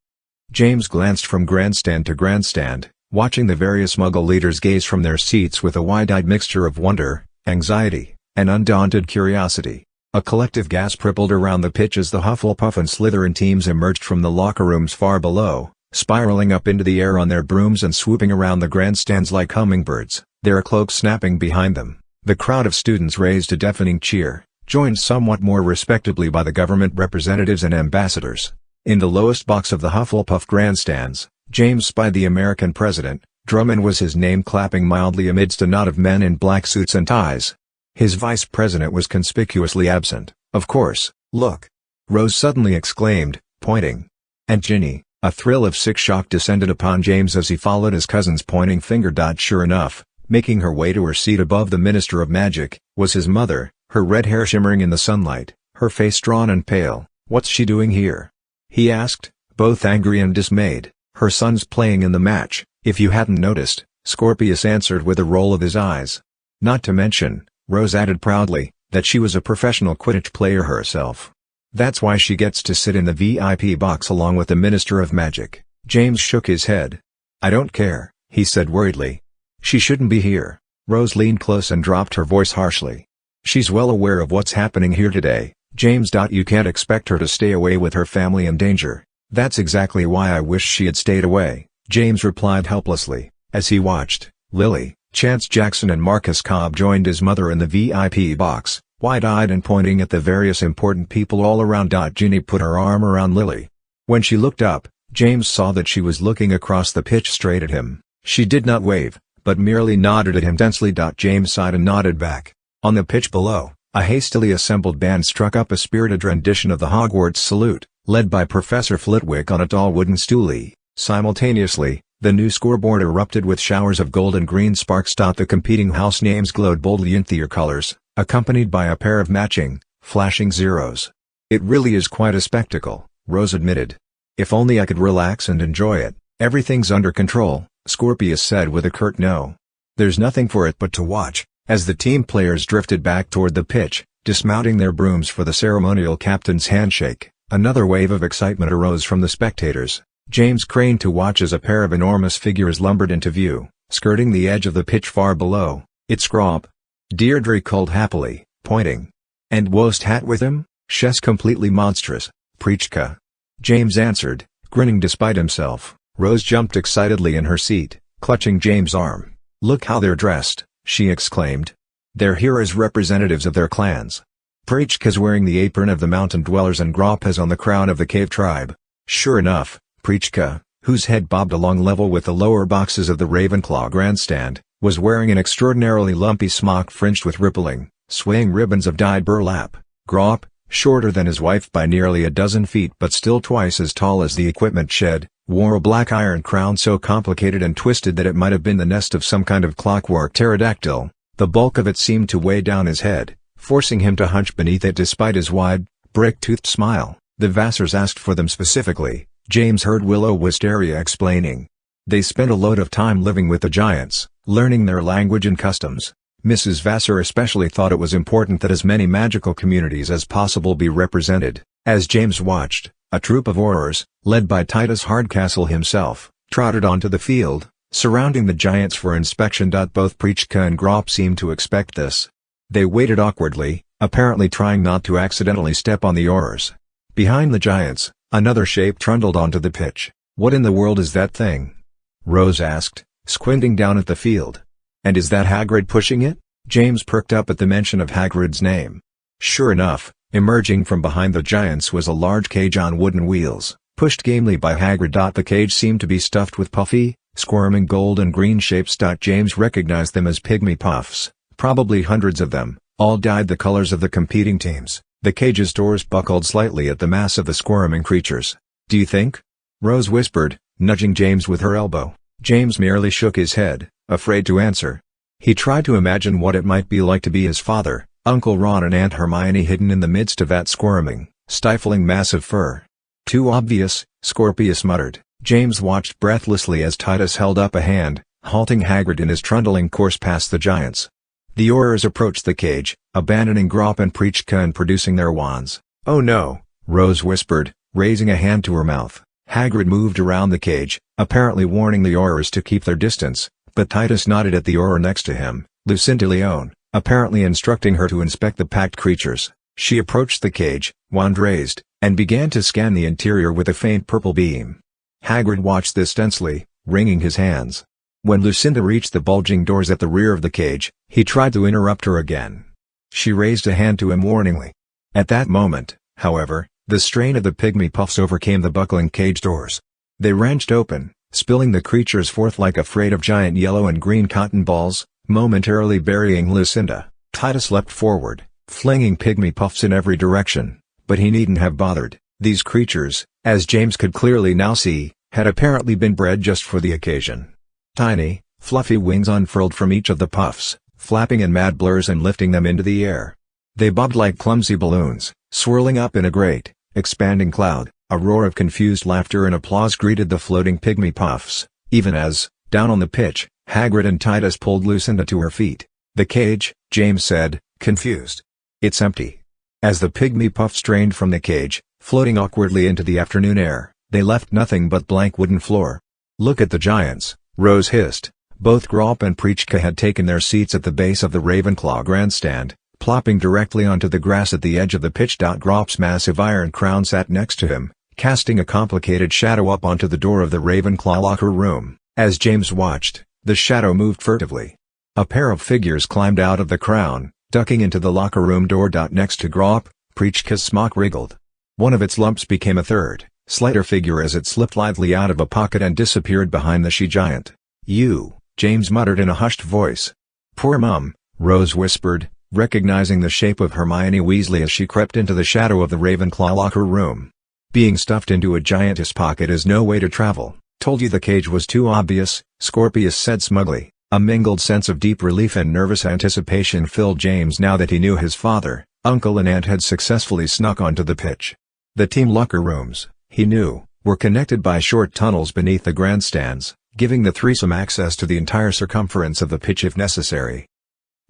James glanced from grandstand to grandstand, watching the various Muggle leaders gaze from their seats with a wide-eyed mixture of wonder, anxiety, and undaunted curiosity. A collective gasp rippled around the pitch as the Hufflepuff and Slytherin teams emerged from the locker rooms far below, spiraling up into the air on their brooms and swooping around the grandstands like hummingbirds, their cloaks snapping behind them. The crowd of students raised a deafening cheer, joined somewhat more respectably by the government representatives and ambassadors. In the lowest box of the Hufflepuff grandstands, James spied the American president. Drummond was his name, clapping mildly amidst a knot of men in black suits and ties. His vice president was conspicuously absent. "Of course, look!" Rose suddenly exclaimed, pointing. And Ginny, a thrill of sick shock descended upon James as he followed his cousin's pointing finger. Sure enough, making her way to her seat above the Minister of Magic, was his mother, her red hair shimmering in the sunlight, her face drawn and pale. "What's she doing here?" he asked, both angry and dismayed. "Her son's playing in the match, if you hadn't noticed," Scorpius answered with a roll of his eyes. "Not to mention," Rose added proudly, "that she was a professional Quidditch player herself. That's why she gets to sit in the VIP box along with the Minister of Magic." James shook his head. "I don't care," he said worriedly. "She shouldn't be here." Rose leaned close and dropped her voice harshly. "She's well aware of what's happening here today, James. You can't expect her to stay away with her family in danger." "That's exactly why I wish she had stayed away," James replied helplessly, as he watched. Lily, Chance Jackson and Marcus Cobb joined his mother in the VIP box, wide-eyed and pointing at the various important people all around. Ginny put her arm around Lily. When she looked up, James saw that she was looking across the pitch straight at him. She did not wave, but merely nodded at him tensely. James sighed and nodded back. On the pitch below, a hastily assembled band struck up a spirited rendition of the Hogwarts salute, led by Professor Flitwick on a tall wooden stoolie. Simultaneously, the new scoreboard erupted with showers of gold and green sparks. The competing house names glowed boldly in their colors, accompanied by a pair of matching, flashing zeros. "It really is quite a spectacle," Rose admitted. "If only I could relax and enjoy it." "Everything's under control," Scorpius said with a curt no. "There's nothing for it but to watch." As the team players drifted back toward the pitch, dismounting their brooms for the ceremonial captain's handshake, another wave of excitement arose from the spectators. James craned to watch as a pair of enormous figures lumbered into view, skirting the edge of the pitch far below. "It's Scrop," Deirdre called happily, pointing. "And Wost Hat with him? She's completely monstrous, Preachka," James answered, grinning despite himself. Rose jumped excitedly in her seat, clutching James' arm. "Look how they're dressed," she exclaimed. "They're here as representatives of their clans. Preachka's wearing the apron of the mountain dwellers and Grop has on the crown of the cave tribe." Sure enough, Preachka, whose head bobbed along level with the lower boxes of the Ravenclaw grandstand, was wearing an extraordinarily lumpy smock fringed with rippling, swaying ribbons of dyed burlap. Grop, shorter than his wife by nearly a dozen feet but still twice as tall as the equipment shed, wore a black iron crown so complicated and twisted that it might have been the nest of some kind of clockwork pterodactyl. The bulk of it seemed to weigh down his head, forcing him to hunch beneath it despite his wide, brick-toothed smile. "The Vassars asked for them specifically," James heard Willow Wisteria explaining. "They spent a load of time living with the giants, learning their language and customs. Mrs. Vassar especially thought it was important that as many magical communities as possible be represented. As James watched, a troop of Aurors, led by Titus Hardcastle himself, trotted onto the field, surrounding the giants for inspection. Both Prichka and Grop seemed to expect this. They waited awkwardly, apparently trying not to accidentally step on the Aurors. Behind the giants, another shape trundled onto the pitch. "What in the world is that thing?" Rose asked, squinting down at the field. "And is that Hagrid pushing it?" James perked up at the mention of Hagrid's name. Sure enough, emerging from behind the giants was a large cage on wooden wheels, pushed gamely by Hagrid. The cage seemed to be stuffed with puffy, squirming gold and green shapes. James recognized them as pygmy puffs, probably hundreds of them, all dyed the colors of the competing teams. The cage's doors buckled slightly at the mass of the squirming creatures. "Do you think?" Rose whispered, nudging James with her elbow. James merely shook his head, afraid to answer. He tried to imagine what it might be like to be his father, Uncle Ron and Aunt Hermione hidden in the midst of that squirming, stifling mass of fur. "Too obvious," Scorpius muttered. James watched breathlessly as Titus held up a hand, halting Hagrid in his trundling course past the giants. The Aurors approached the cage, abandoning Grop and Prichka and producing their wands. "Oh no," Rose whispered, raising a hand to her mouth. Hagrid moved around the cage, apparently warning the Aurors to keep their distance, but Titus nodded at the Auror next to him, Lucinda Leone, apparently instructing her to inspect the packed creatures. She approached the cage, wand raised, and began to scan the interior with a faint purple beam. Hagrid watched this tensely, wringing his hands. When Lucinda reached the bulging doors at the rear of the cage, he tried to interrupt her again. She raised a hand to him warningly. At that moment, however, the strain of the pygmy puffs overcame the buckling cage doors. They wrenched open, spilling the creatures forth like a freight of giant yellow and green cotton balls, momentarily burying Lucinda. Titus leapt forward, flinging pygmy puffs in every direction, but he needn't have bothered. These creatures, as James could clearly now see, had apparently been bred just for the occasion. Tiny, fluffy wings unfurled from each of the puffs, flapping in mad blurs and lifting them into the air. They bobbed like clumsy balloons, swirling up in a great, expanding cloud. A roar of confused laughter and applause greeted the floating pygmy puffs, even as, down on the pitch, Hagrid and Titus pulled Lucinda to her feet. "The cage," James said, confused. "It's empty." As the pygmy puff strained from the cage, floating awkwardly into the afternoon air, they left nothing but blank wooden floor. "Look at the giants," Rose hissed. Both Grop and Prichka had taken their seats at the base of the Ravenclaw grandstand, plopping directly onto the grass at the edge of the pitch. Grop's massive iron crown sat next to him, casting a complicated shadow up onto the door of the Ravenclaw locker room. As James watched, the shadow moved furtively. A pair of figures climbed out of the crown, ducking into the locker room door. Next to Grop, Prichka's smock wriggled. One of its lumps became a third, slighter figure as it slipped lithely out of a pocket and disappeared behind the she-giant. "You," James muttered in a hushed voice. "Poor Mum," Rose whispered, recognizing the shape of Hermione Weasley as she crept into the shadow of the Ravenclaw locker room. "Being stuffed into a giantess pocket is no way to travel." "Told you the cage was too obvious," Scorpius said smugly. A mingled sense of deep relief and nervous anticipation filled James now that he knew his father, uncle and aunt had successfully snuck onto the pitch. The team locker rooms, he knew, were connected by short tunnels beneath the grandstands, giving the threesome access to the entire circumference of the pitch if necessary.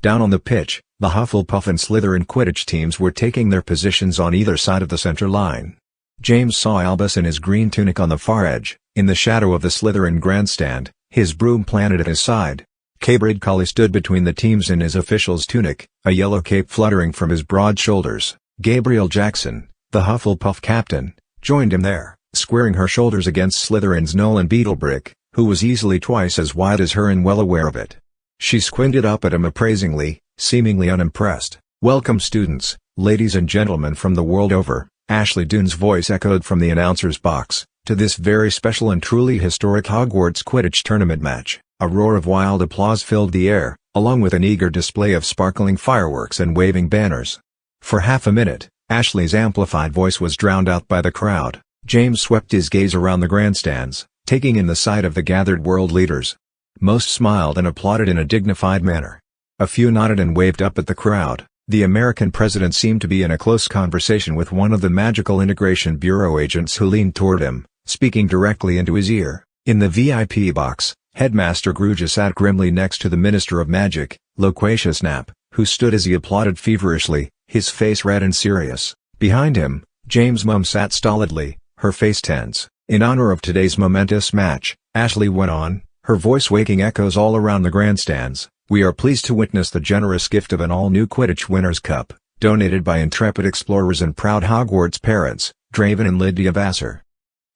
Down on the pitch, the Hufflepuff and Slytherin Quidditch teams were taking their positions on either side of the center line. James saw Albus in his green tunic on the far edge, in the shadow of the Slytherin grandstand, his broom planted at his side. Cambridge Cully stood between the teams in his official's tunic, a yellow cape fluttering from his broad shoulders. Gabriel Jackson, the Hufflepuff captain, joined him there, squaring her shoulders against Slytherin's Nolan Beetlebrick, who was easily twice as wide as her and well aware of it. She squinted up at him appraisingly, seemingly unimpressed. "Welcome students, ladies and gentlemen from the world over," Ashley Doone's voice echoed from the announcer's box, "to this very special and truly historic Hogwarts Quidditch tournament match." A roar of wild applause filled the air, along with an eager display of sparkling fireworks and waving banners. For half a minute, Ashley's amplified voice was drowned out by the crowd. James swept his gaze around the grandstands, taking in the sight of the gathered world leaders. Most smiled and applauded in a dignified manner. A few nodded and waved up at the crowd. The American president seemed to be in a close conversation with one of the Magical Integration Bureau agents who leaned toward him, speaking directly into his ear. In the VIP box, Headmaster Grugia sat grimly next to the Minister of Magic, Loquacious Nap, who stood as he applauded feverishly, his face red and serious. Behind him, James' mum sat stolidly, her face tense. In honor of today's momentous match, Ashley went on, her voice waking echoes all around the grandstands. We are pleased to witness the generous gift of an all-new Quidditch Winners' Cup, donated by intrepid explorers and proud Hogwarts parents, Draven and Lydia Vassar.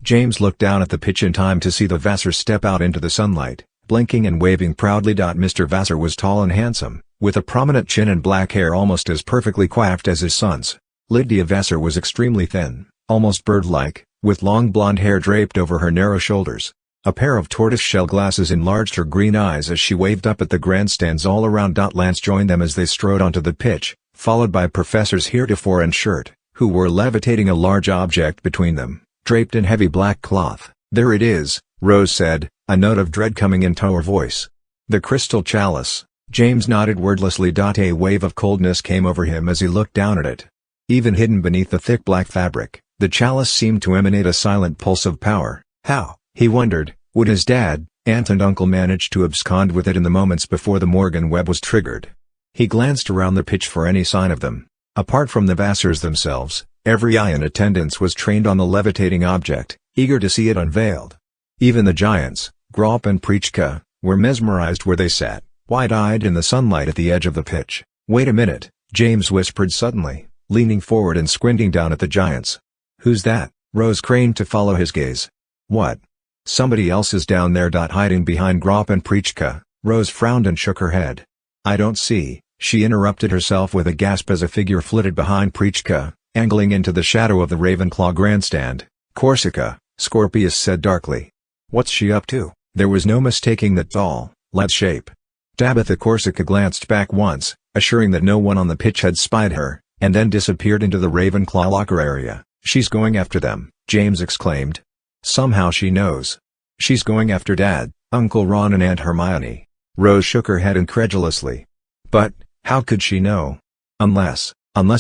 James looked down at the pitch in time to see the Vassars step out into the sunlight, blinking and waving proudly. Mr. Vassar was tall and handsome, with a prominent chin and black hair almost as perfectly coiffed as his son's. Lydia Vassar was extremely thin, almost bird-like, with long blonde hair draped over her narrow shoulders. A pair of tortoise-shell glasses enlarged her green eyes as she waved up at the grandstands all around. Lance joined them as they strode onto the pitch, followed by Professors Heretofore and Shirt, who were levitating a large object between them, draped in heavy black cloth. There it is, Rose said, a note of dread coming into her voice. The crystal chalice. James nodded wordlessly. A wave of coldness came over him as he looked down at it. Even hidden beneath the thick black fabric, the chalice seemed to emanate a silent pulse of power. How, he wondered, would his dad, aunt and uncle manage to abscond with it in the moments before the Morrigan Web was triggered? He glanced around the pitch for any sign of them. Apart from the Vassars themselves, every eye in attendance was trained on the levitating object, eager to see it unveiled. Even the giants, Grop and Prichka, were mesmerized where they sat, wide-eyed in the sunlight at the edge of the pitch. Wait a minute, James whispered suddenly, leaning forward and squinting down at the giants. Who's that? Rose craned to follow his gaze. What? Somebody else is down there. Hiding behind Grop and Prichka. Rose frowned and shook her head. I don't see, she interrupted herself with a gasp as a figure flitted behind Prichka, angling into the shadow of the Ravenclaw grandstand. Corsica, Scorpius said darkly. What's she up to? There was no mistaking that tall, lithe shape. Tabitha Corsica glanced back once, assuring that no one on the pitch had spied her, and then disappeared into the Ravenclaw locker area. She's going after them, James exclaimed. Somehow she knows. She's going after Dad, Uncle Ron and Aunt Hermione. Rose shook her head incredulously. But, how could she know? Unless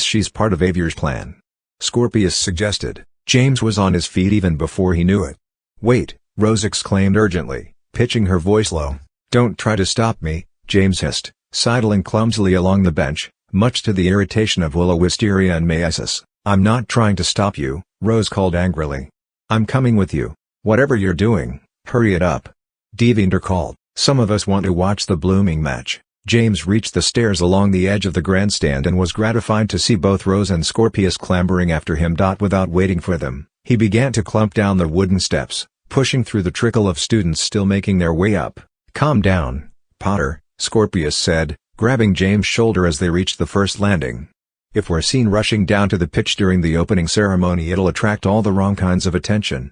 she's part of Avier's plan. Scorpius suggested. James was on his feet even before he knew it. Wait, Rose exclaimed urgently, pitching her voice low. Don't try to stop me, James hissed, sidling clumsily along the bench, much to the irritation of Willow, Wisteria and Maesis. I'm not trying to stop you, Rose called angrily. I'm coming with you. Whatever you're doing, hurry it up. Devinder called. Some of us want to watch the blooming match. James reached the stairs along the edge of the grandstand and was gratified to see both Rose and Scorpius clambering after him. Without waiting for them, he began to clump down the wooden steps, pushing through the trickle of students still making their way up. Calm down, Potter, Scorpius said, grabbing James' shoulder as they reached the first landing. If we're seen rushing down to the pitch during the opening ceremony, it'll attract all the wrong kinds of attention.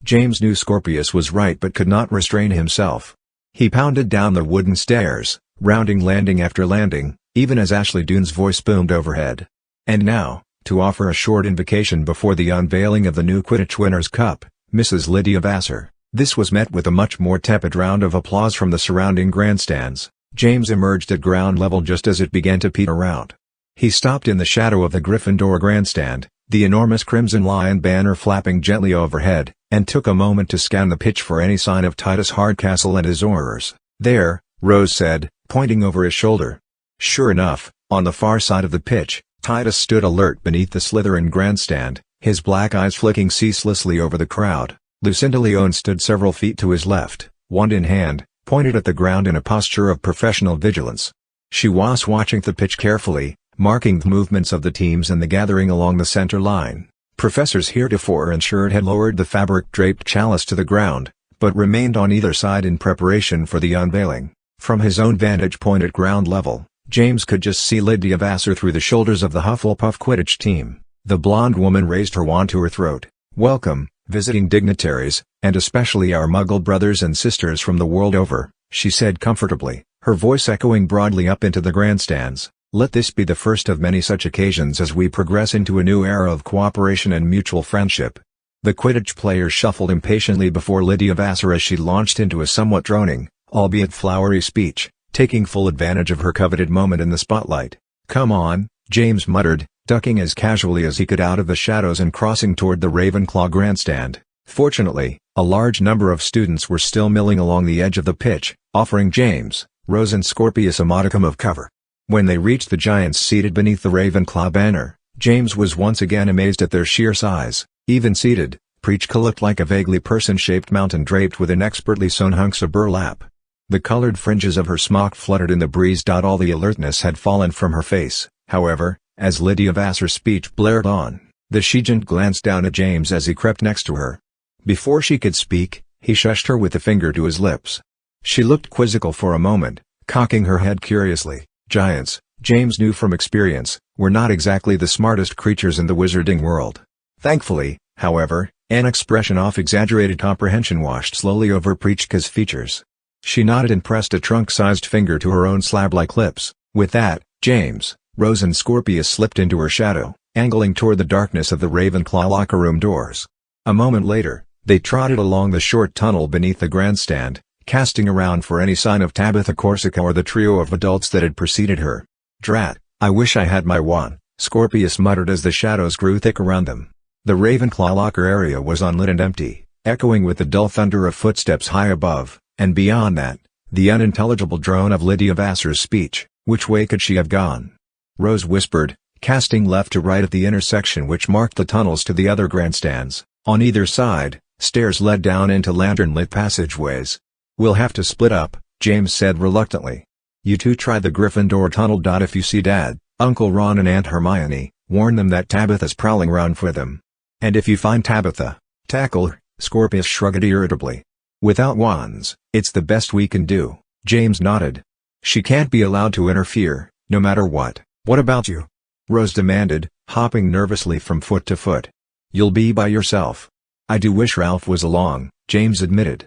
James knew Scorpius was right but could not restrain himself. He pounded down the wooden stairs, rounding landing after landing, even as Ashley Doone's voice boomed overhead. And now, to offer a short invocation before the unveiling of the new Quidditch Winners' Cup, Mrs. Lydia Vassar. This was met with a much more tepid round of applause from the surrounding grandstands. James emerged at ground level just as it began to peter out. He stopped in the shadow of the Gryffindor grandstand, the enormous Crimson Lion banner flapping gently overhead, and took a moment to scan the pitch for any sign of Titus Hardcastle and his Aurors. There, Rose said, pointing over his shoulder. Sure enough, on the far side of the pitch, Titus stood alert beneath the Slytherin grandstand, his black eyes flicking ceaselessly over the crowd. Lucinda Leone stood several feet to his left, wand in hand, pointed at the ground in a posture of professional vigilance. She was watching the pitch carefully, marking the movements of the teams and the gathering along the center line. Professors Heretofore and Shirt had lowered the fabric-draped chalice to the ground, but remained on either side in preparation for the unveiling. From his own vantage point at ground level, James could just see Lydia Vassar through the shoulders of the Hufflepuff Quidditch team. The blonde woman raised her wand to her throat. Welcome, visiting dignitaries, and especially our Muggle brothers and sisters from the world over, she said comfortably, her voice echoing broadly up into the grandstands. Let this be the first of many such occasions as we progress into a new era of cooperation and mutual friendship. The Quidditch players shuffled impatiently before Lydia Vassar as she launched into a somewhat droning, albeit flowery speech, taking full advantage of her coveted moment in the spotlight. Come on, James muttered, ducking as casually as he could out of the shadows and crossing toward the Ravenclaw grandstand. Fortunately, a large number of students were still milling along the edge of the pitch, offering James, Rose and Scorpius a modicum of cover. When they reached the giants seated beneath the Ravenclaw banner, James was once again amazed at their sheer size. Even seated, Preachka looked like a vaguely person-shaped mountain draped with inexpertly sewn hunks of burlap. The colored fringes of her smock fluttered in the breeze. All the alertness had fallen from her face, however, as Lydia Vassar's speech blared on. The Shejant glanced down at James as he crept next to her. Before she could speak, he shushed her with a finger to his lips. She looked quizzical for a moment, cocking her head curiously. Giants, James knew from experience, were not exactly the smartest creatures in the wizarding world. Thankfully, however, an expression of exaggerated comprehension washed slowly over Preachka's features. She nodded and pressed a trunk-sized finger to her own slab-like lips. With that, James, Rose and Scorpius slipped into her shadow, angling toward the darkness of the Ravenclaw locker room doors. A moment later, they trotted along the short tunnel beneath the grandstand, casting around for any sign of Tabitha Corsica or the trio of adults that had preceded her. "Drat, I wish I had my wand," Scorpius muttered as the shadows grew thick around them. The Ravenclaw locker area was unlit and empty, echoing with the dull thunder of footsteps high above, and beyond that, the unintelligible drone of Lydia Vassar's speech. Which way could she have gone? Rose whispered, casting left to right at the intersection which marked the tunnels to the other grandstands. On either side, stairs led down into lantern-lit passageways. "We'll have to split up," James said reluctantly. "You two try the Gryffindor tunnel. If you see Dad, Uncle Ron and Aunt Hermione, warn them that Tabitha's prowling round for them. And if you find Tabitha, tackle her." Scorpius shrugged irritably. "Without wands, it's the best we can do." James nodded. "She can't be allowed to interfere, no matter what." "What about you?" Rose demanded, hopping nervously from foot to foot. "You'll be by yourself." "I do wish Ralph was along," James admitted.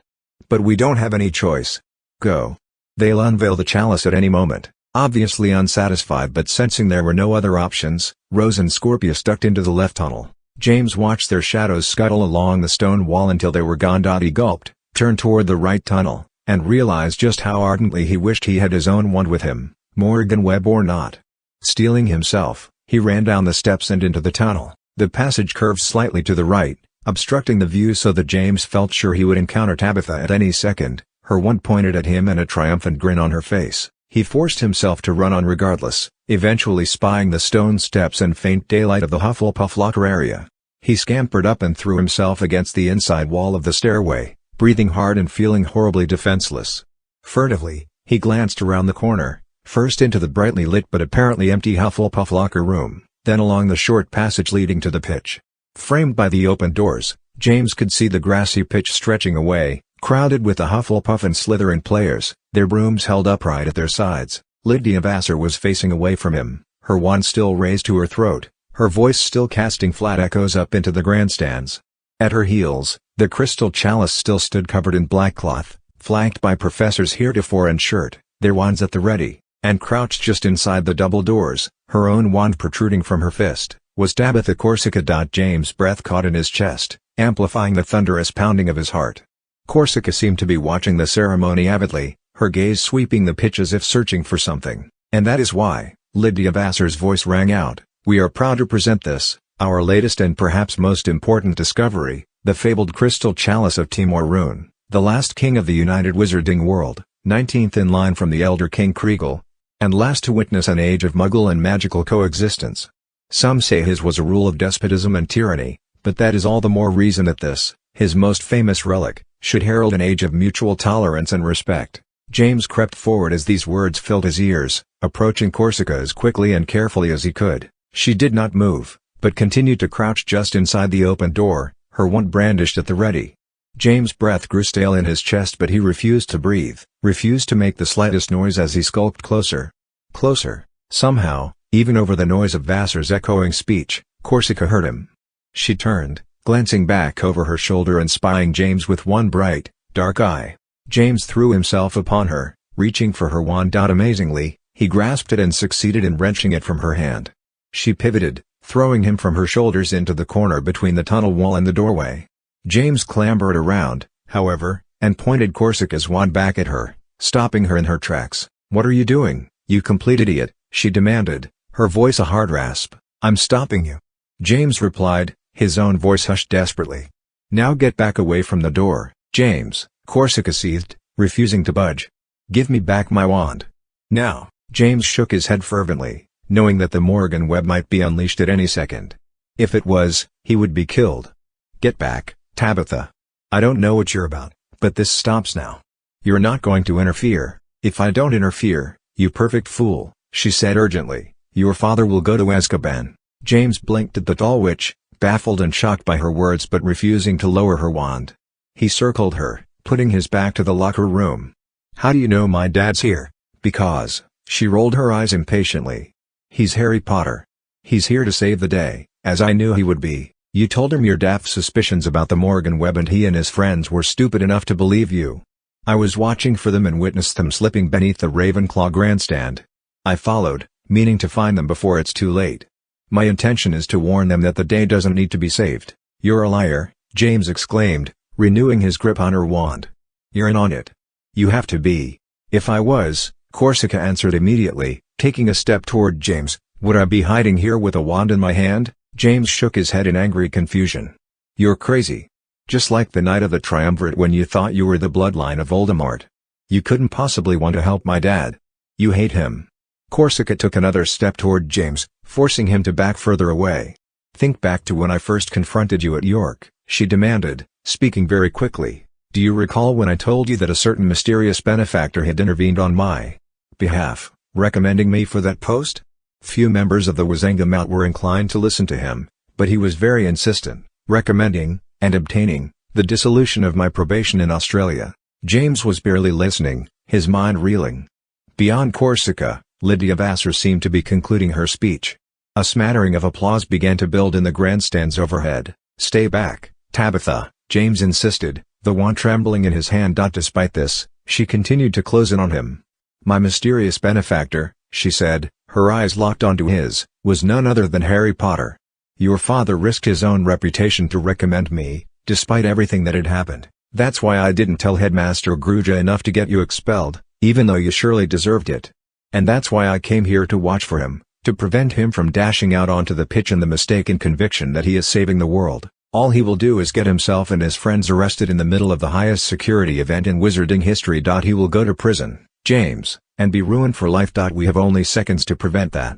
"But we don't have any choice. Go." "They'll unveil the chalice at any moment." Obviously unsatisfied but sensing there were no other options, Rose and Scorpius ducked into the left tunnel. James watched their shadows scuttle along the stone wall until they were gone. He gulped, turned toward the right tunnel, and realized just how ardently he wished he had his own wand with him, Morrigan Web or not. Steeling himself, he ran down the steps and into the tunnel. The passage curved slightly to the right, obstructing the view so that James felt sure he would encounter Tabitha at any second, her wand pointed at him and a triumphant grin on her face. He forced himself to run on regardless, eventually spying the stone steps and faint daylight of the Hufflepuff locker area. He scampered up and threw himself against the inside wall of the stairway, breathing hard and feeling horribly defenseless. Furtively, he glanced around the corner, first into the brightly lit but apparently empty Hufflepuff locker room, then along the short passage leading to the pitch. Framed by the open doors, James could see the grassy pitch stretching away, crowded with the Hufflepuff and Slytherin players, their brooms held upright at their sides. Lydia Vassar was facing away from him, her wand still raised to her throat, her voice still casting flat echoes up into the grandstands. At her heels, the crystal chalice still stood covered in black cloth, flanked by Professors Heretofore and Shirt, their wands at the ready, and crouched just inside the double doors, her own wand protruding from her fist, was Tabitha Corsica. James' breath caught in his chest, amplifying the thunderous pounding of his heart. Corsica seemed to be watching the ceremony avidly, her gaze sweeping the pitch as if searching for something. "And that is why," Lydia Vassar's voice rang out, "we are proud to present this, our latest and perhaps most important discovery, the fabled crystal chalice of Timor Rune, the last king of the United Wizarding World, 19th in line from the Elder King Kriegel, and last to witness an age of Muggle and magical coexistence. Some say his was a rule of despotism and tyranny, but that is all the more reason that this, his most famous relic, should herald an age of mutual tolerance and respect." James crept forward as these words filled his ears, approaching Corsica as quickly and carefully as he could. She did not move, but continued to crouch just inside the open door, her wand brandished at the ready. James' breath grew stale in his chest but he refused to breathe, refused to make the slightest noise as he skulked closer. Closer. Somehow, even over the noise of Vassar's echoing speech, Corsica heard him. She turned, glancing back over her shoulder and spying James with one bright, dark eye. James threw himself upon her, reaching for her wand. Amazingly, he grasped it and succeeded in wrenching it from her hand. She pivoted, throwing him from her shoulders into the corner between the tunnel wall and the doorway. James clambered around, however, and pointed Corsica's wand back at her, stopping her in her tracks. "What are you doing, you complete idiot?" she demanded, her voice a hard rasp. "I'm stopping you," James replied, his own voice hushed desperately. "Now get back away from the door, James," Corsica seethed, refusing to budge. "Give me back my wand. Now." James shook his head fervently, knowing that the Morrigan Web might be unleashed at any second. If it was, he would be killed. "Get back, Tabitha. I don't know what you're about, but this stops now. You're not going to interfere." "If I don't interfere, you perfect fool," she said urgently, "your father will go to Azkaban." James blinked at the tall witch, baffled and shocked by her words but refusing to lower her wand. He circled her, putting his back to the locker room. "How do you know my dad's here?" "Because," she rolled her eyes impatiently. "He's Harry Potter. He's here to save the day, as I knew he would be. You told him your daft suspicions about the Morrigan Web and he and his friends were stupid enough to believe you. I was watching for them and witnessed them slipping beneath the Ravenclaw grandstand. I followed, meaning to find them before it's too late. My intention is to warn them that the day doesn't need to be saved." "You're a liar," James exclaimed, renewing his grip on her wand. "You're in on it. You have to be." "If I was," Corsica answered immediately, taking a step toward James, "would I be hiding here with a wand in my hand?" James shook his head in angry confusion. "You're crazy. Just like the night of the triumvirate when you thought you were the bloodline of Voldemort. You couldn't possibly want to help my dad. You hate him." Corsica took another step toward James, forcing him to back further away. "Think back to when I first confronted you at York," she demanded, speaking very quickly. "Do you recall when I told you that a certain mysterious benefactor had intervened on my behalf, recommending me for that post?" Few members of the Wizengamot were inclined to listen to him, but he was very insistent, recommending, and obtaining, the dissolution of my probation in Australia. James was barely listening, his mind reeling. Beyond Corsica, Lydia Vassar seemed to be concluding her speech. A smattering of applause began to build in the grandstands overhead. "Stay back, Tabitha," James insisted, the wand trembling in his hand. Despite this, she continued to close in on him. "My mysterious benefactor," she said, her eyes locked onto his, "was none other than Harry Potter. Your father risked his own reputation to recommend me, despite everything that had happened. That's why I didn't tell Headmaster Gruja enough to get you expelled, even though you surely deserved it. And that's why I came here to watch for him, to prevent him from dashing out onto the pitch in the mistaken conviction that he is saving the world. All he will do is get himself and his friends arrested in the middle of the highest security event in wizarding history. He will go to prison, James, and be ruined for life. We have only seconds to prevent that."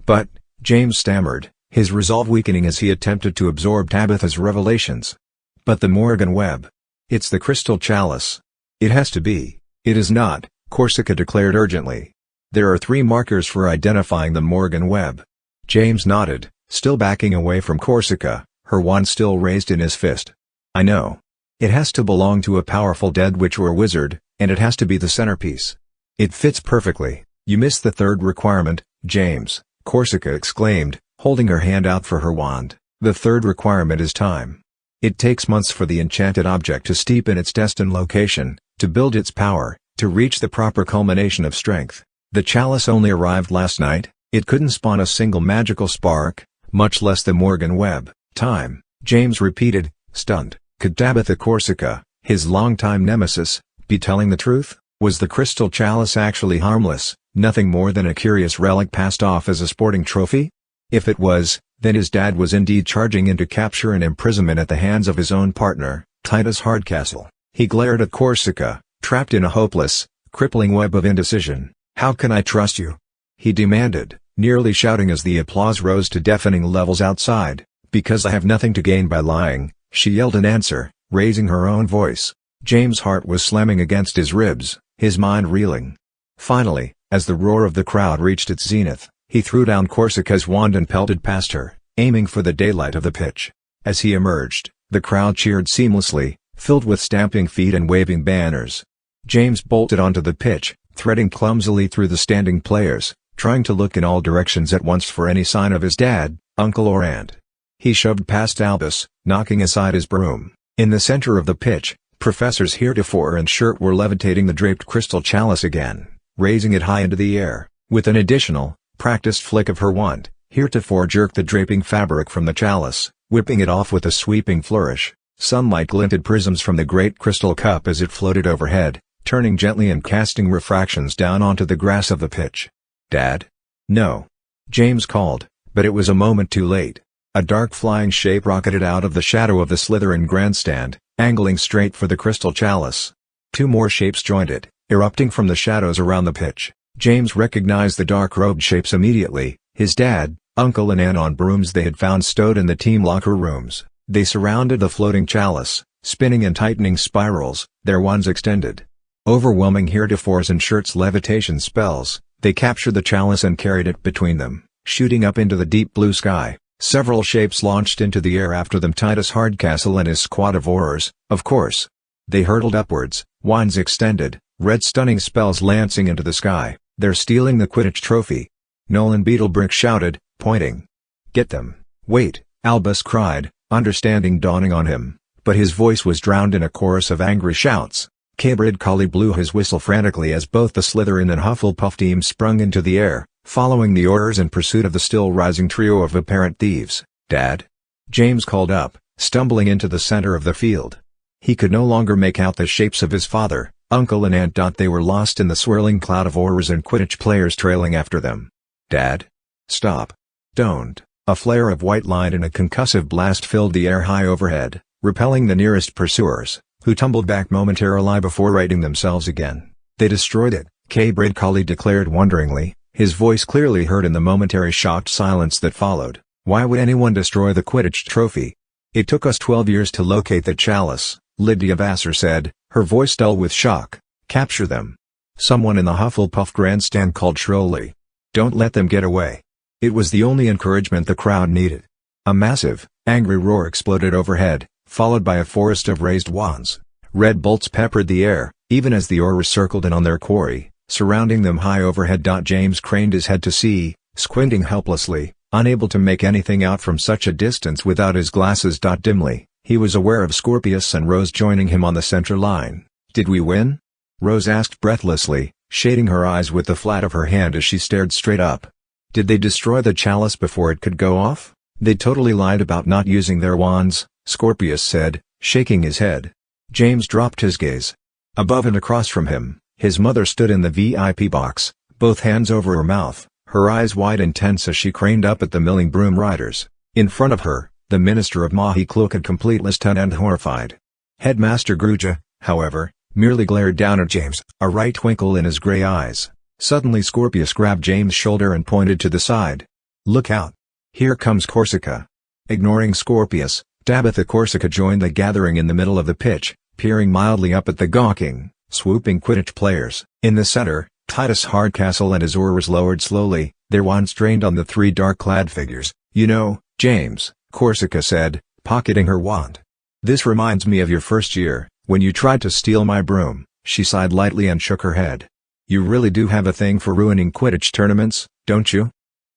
"But," James stammered, his resolve weakening as he attempted to absorb Tabitha's revelations. "But the Morrigan Web. It's the crystal chalice. It has to be." "It is not," Corsica declared urgently. "There are 3 markers for identifying the Morrigan Web." James nodded, still backing away from Corsica, her wand still raised in his fist. "I know. It has to belong to a powerful dead witch or wizard, and it has to be the centerpiece. It fits perfectly." "You missed the 3rd requirement, James," Corsica exclaimed, holding her hand out for her wand. "The 3rd requirement is time. It takes months for the enchanted object to steep in its destined location, to build its power, to reach the proper culmination of strength. The chalice only arrived last night. It couldn't spawn a single magical spark, much less the Morrigan Web." "Time," James repeated, stunned. Could Tabitha Corsica, his longtime nemesis, be telling the truth? Was the crystal chalice actually harmless, nothing more than a curious relic passed off as a sporting trophy? If it was, then his dad was indeed charging into capture and imprisonment at the hands of his own partner, Titus Hardcastle. He glared at Corsica, trapped in a hopeless, crippling web of indecision. "How can I trust you?" he demanded, nearly shouting as the applause rose to deafening levels outside. "Because I have nothing to gain by lying," she yelled in answer, raising her own voice. James' heart was slamming against his ribs, his mind reeling. Finally, as the roar of the crowd reached its zenith, he threw down Corsica's wand and pelted past her, aiming for the daylight of the pitch. As he emerged, the crowd cheered seamlessly, filled with stamping feet and waving banners. James bolted onto the pitch, threading clumsily through the standing players, trying to look in all directions at once for any sign of his dad, uncle or aunt. He shoved past Albus, knocking aside his broom. In the center of the pitch, Professors Heretofore and Shirt were levitating the draped crystal chalice again, raising it high into the air. With an additional, practiced flick of her wand, Heretofore jerked the draping fabric from the chalice, whipping it off with a sweeping flourish. Sunlight glinted prisms from the great crystal cup as it floated overhead, turning gently and casting refractions down onto the grass of the pitch. "Dad?" "No," James called, but it was a moment too late. A dark flying shape rocketed out of the shadow of the Slytherin grandstand, angling straight for the crystal chalice. 2 more shapes joined it, erupting from the shadows around the pitch. James recognized the dark-robed shapes immediately, his dad, uncle and aunt on brooms they had found stowed in the team locker rooms. They surrounded the floating chalice, spinning in tightening spirals, their wands extended. Overwhelming heretofores and shirts levitation spells, they captured the chalice and carried it between them, shooting up into the deep blue sky. Several shapes launched into the air after them, Titus Hardcastle and his squad of Aurors, of course. They hurtled upwards, wands extended, red stunning spells lancing into the sky. "They're stealing the Quidditch trophy!" Nolan Beetlebrick shouted, pointing. "Get them!" "Wait!" Albus cried, understanding dawning on him, but his voice was drowned in a chorus of angry shouts. Cabrid Collie blew his whistle frantically as both the Slytherin and Hufflepuff teams sprung into the air, following the Aurors in pursuit of the still-rising trio of apparent thieves. "Dad?" James called up, stumbling into the center of the field. He could no longer make out the shapes of his father, uncle and aunt. They were lost in the swirling cloud of Aurors and Quidditch players trailing after them. "Dad? Stop. Don't." A flare of white light and a concussive blast filled the air high overhead, repelling the nearest pursuers, who tumbled back momentarily before righting themselves again. "They destroyed it," Cabrid Collie declared wonderingly, his voice clearly heard in the momentary shocked silence that followed. "Why would anyone destroy the Quidditch trophy?" "It took us 12 years to locate the chalice," Lydia Vassar said, her voice dull with shock. "Capture them." Someone in the Hufflepuff grandstand called shrilly. "Don't let them get away." It was the only encouragement the crowd needed. A massive, angry roar exploded overhead, followed by a forest of raised wands. Red bolts peppered the air, even as the Aurors circled in on their quarry, surrounding them high overhead. James craned his head to see, squinting helplessly, unable to make anything out from such a distance without his glasses. Dimly, he was aware of Scorpius and Rose joining him on the center line. "Did we win?" Rose asked breathlessly, shading her eyes with the flat of her hand as she stared straight up. "Did they destroy the chalice before it could go off?" "They totally lied about not using their wands," Scorpius said, shaking his head. James dropped his gaze. Above and across from him, his mother stood in the VIP box, both hands over her mouth, her eyes wide and tense as she craned up at the milling broom riders. In front of her, the Minister of Mahi looked completely stunned and horrified. Headmaster Gruja, however, merely glared down at James, a wry twinkle in his gray eyes. Suddenly Scorpius grabbed James' shoulder and pointed to the side. "Look out! Here comes Corsica." Ignoring Scorpius, Tabitha Corsica joined the gathering in the middle of the pitch, peering mildly up at the gawking, swooping Quidditch players. In the center, Titus Hardcastle and his Aurors lowered slowly, their wands trained on the three dark-clad figures. "You know, James," Corsica said, pocketing her wand. "This reminds me of your first year, when you tried to steal my broom." She sighed lightly and shook her head. "You really do have a thing for ruining Quidditch tournaments, don't you?"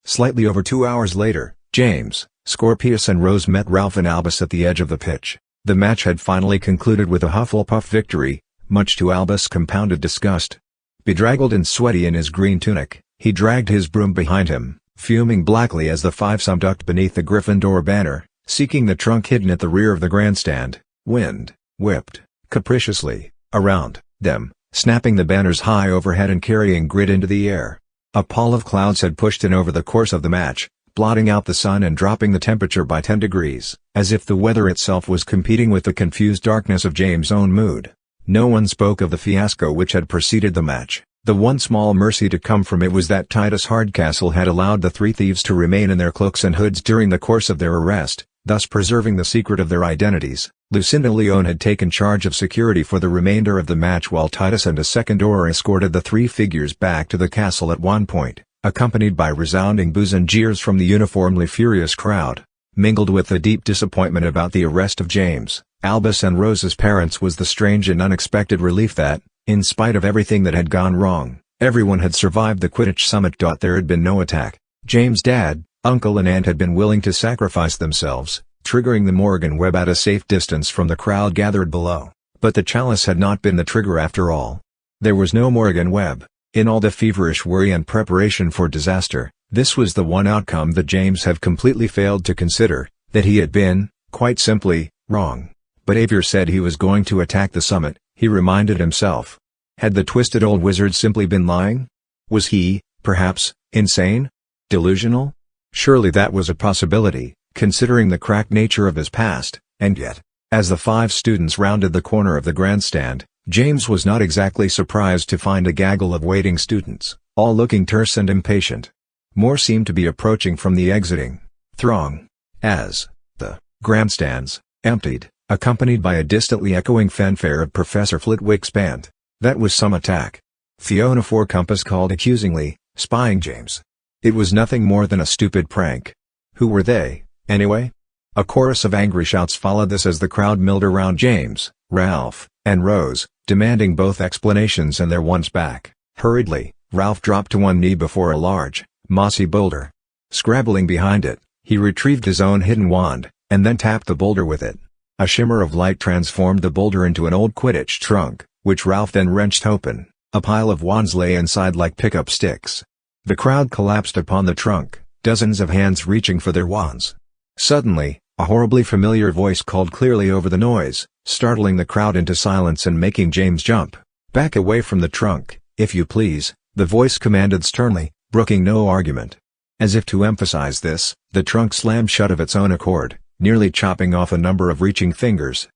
Slightly over 2 hours later, James, Scorpius and Rose met Ralph and Albus at the edge of the pitch. The match had finally concluded with a Hufflepuff victory, much to Albus' compounded disgust. Bedraggled and sweaty in his green tunic, he dragged his broom behind him, fuming blackly as the fivesome ducked beneath the Gryffindor banner, seeking the trunk hidden at the rear of the grandstand. Wind whipped, capriciously, around them, snapping the banners high overhead and carrying grit into the air. A pall of clouds had pushed in over the course of the match, blotting out the sun and dropping the temperature by 10 degrees, as if the weather itself was competing with the confused darkness of James' own mood. No one spoke of the fiasco which had preceded the match. The one small mercy to come from it was that Titus Hardcastle had allowed the three thieves to remain in their cloaks and hoods during the course of their arrest, thus preserving the secret of their identities. Lucinda Leone had taken charge of security for the remainder of the match while Titus and a second Auror escorted the three figures back to the castle at one point, accompanied by resounding boos and jeers from the uniformly furious crowd. Mingled with the deep disappointment about the arrest of James, Albus and Rose's parents was the strange and unexpected relief that, in spite of everything that had gone wrong, everyone had survived the Quidditch summit. There had been no attack. James' dad, uncle and aunt had been willing to sacrifice themselves, triggering the Morrigan Web at a safe distance from the crowd gathered below. But the chalice had not been the trigger after all. There was no Morrigan Web. In all the feverish worry and preparation for disaster, this was the one outcome that James had completely failed to consider, that he had been, quite simply, wrong. But Avier said he was going to attack the summit, he reminded himself. Had the twisted old wizard simply been lying? Was he, perhaps, insane? Delusional? Surely that was a possibility, considering the cracked nature of his past, and yet, as the five students rounded the corner of the grandstand, James was not exactly surprised to find a gaggle of waiting students. all looking terse and impatient. More seemed to be approaching from the exiting throng, as the grandstands emptied, accompanied by a distantly echoing fanfare of Professor Flitwick's band. That was some attack. Fiona Four Compass called accusingly, spying James. It was nothing more than a stupid prank. Who were they, anyway? A chorus of angry shouts followed this as the crowd milled around James, Ralph, and Rose, demanding both explanations and their wands back. Hurriedly, Ralph dropped to one knee before a large, mossy boulder. Scrabbling behind it, he retrieved his own hidden wand, and then tapped the boulder with it. A shimmer of light transformed the boulder into an old Quidditch trunk, which Ralph then wrenched open. A pile of wands lay inside like pickup sticks. The crowd collapsed upon the trunk, dozens of hands reaching for their wands. Suddenly, a horribly familiar voice called clearly over the noise, startling the crowd into silence and making James jump. "Back away from the trunk, if you please," the voice commanded sternly, brooking no argument. As if to emphasize this, the trunk slammed shut of its own accord, nearly chopping off a number of reaching fingers.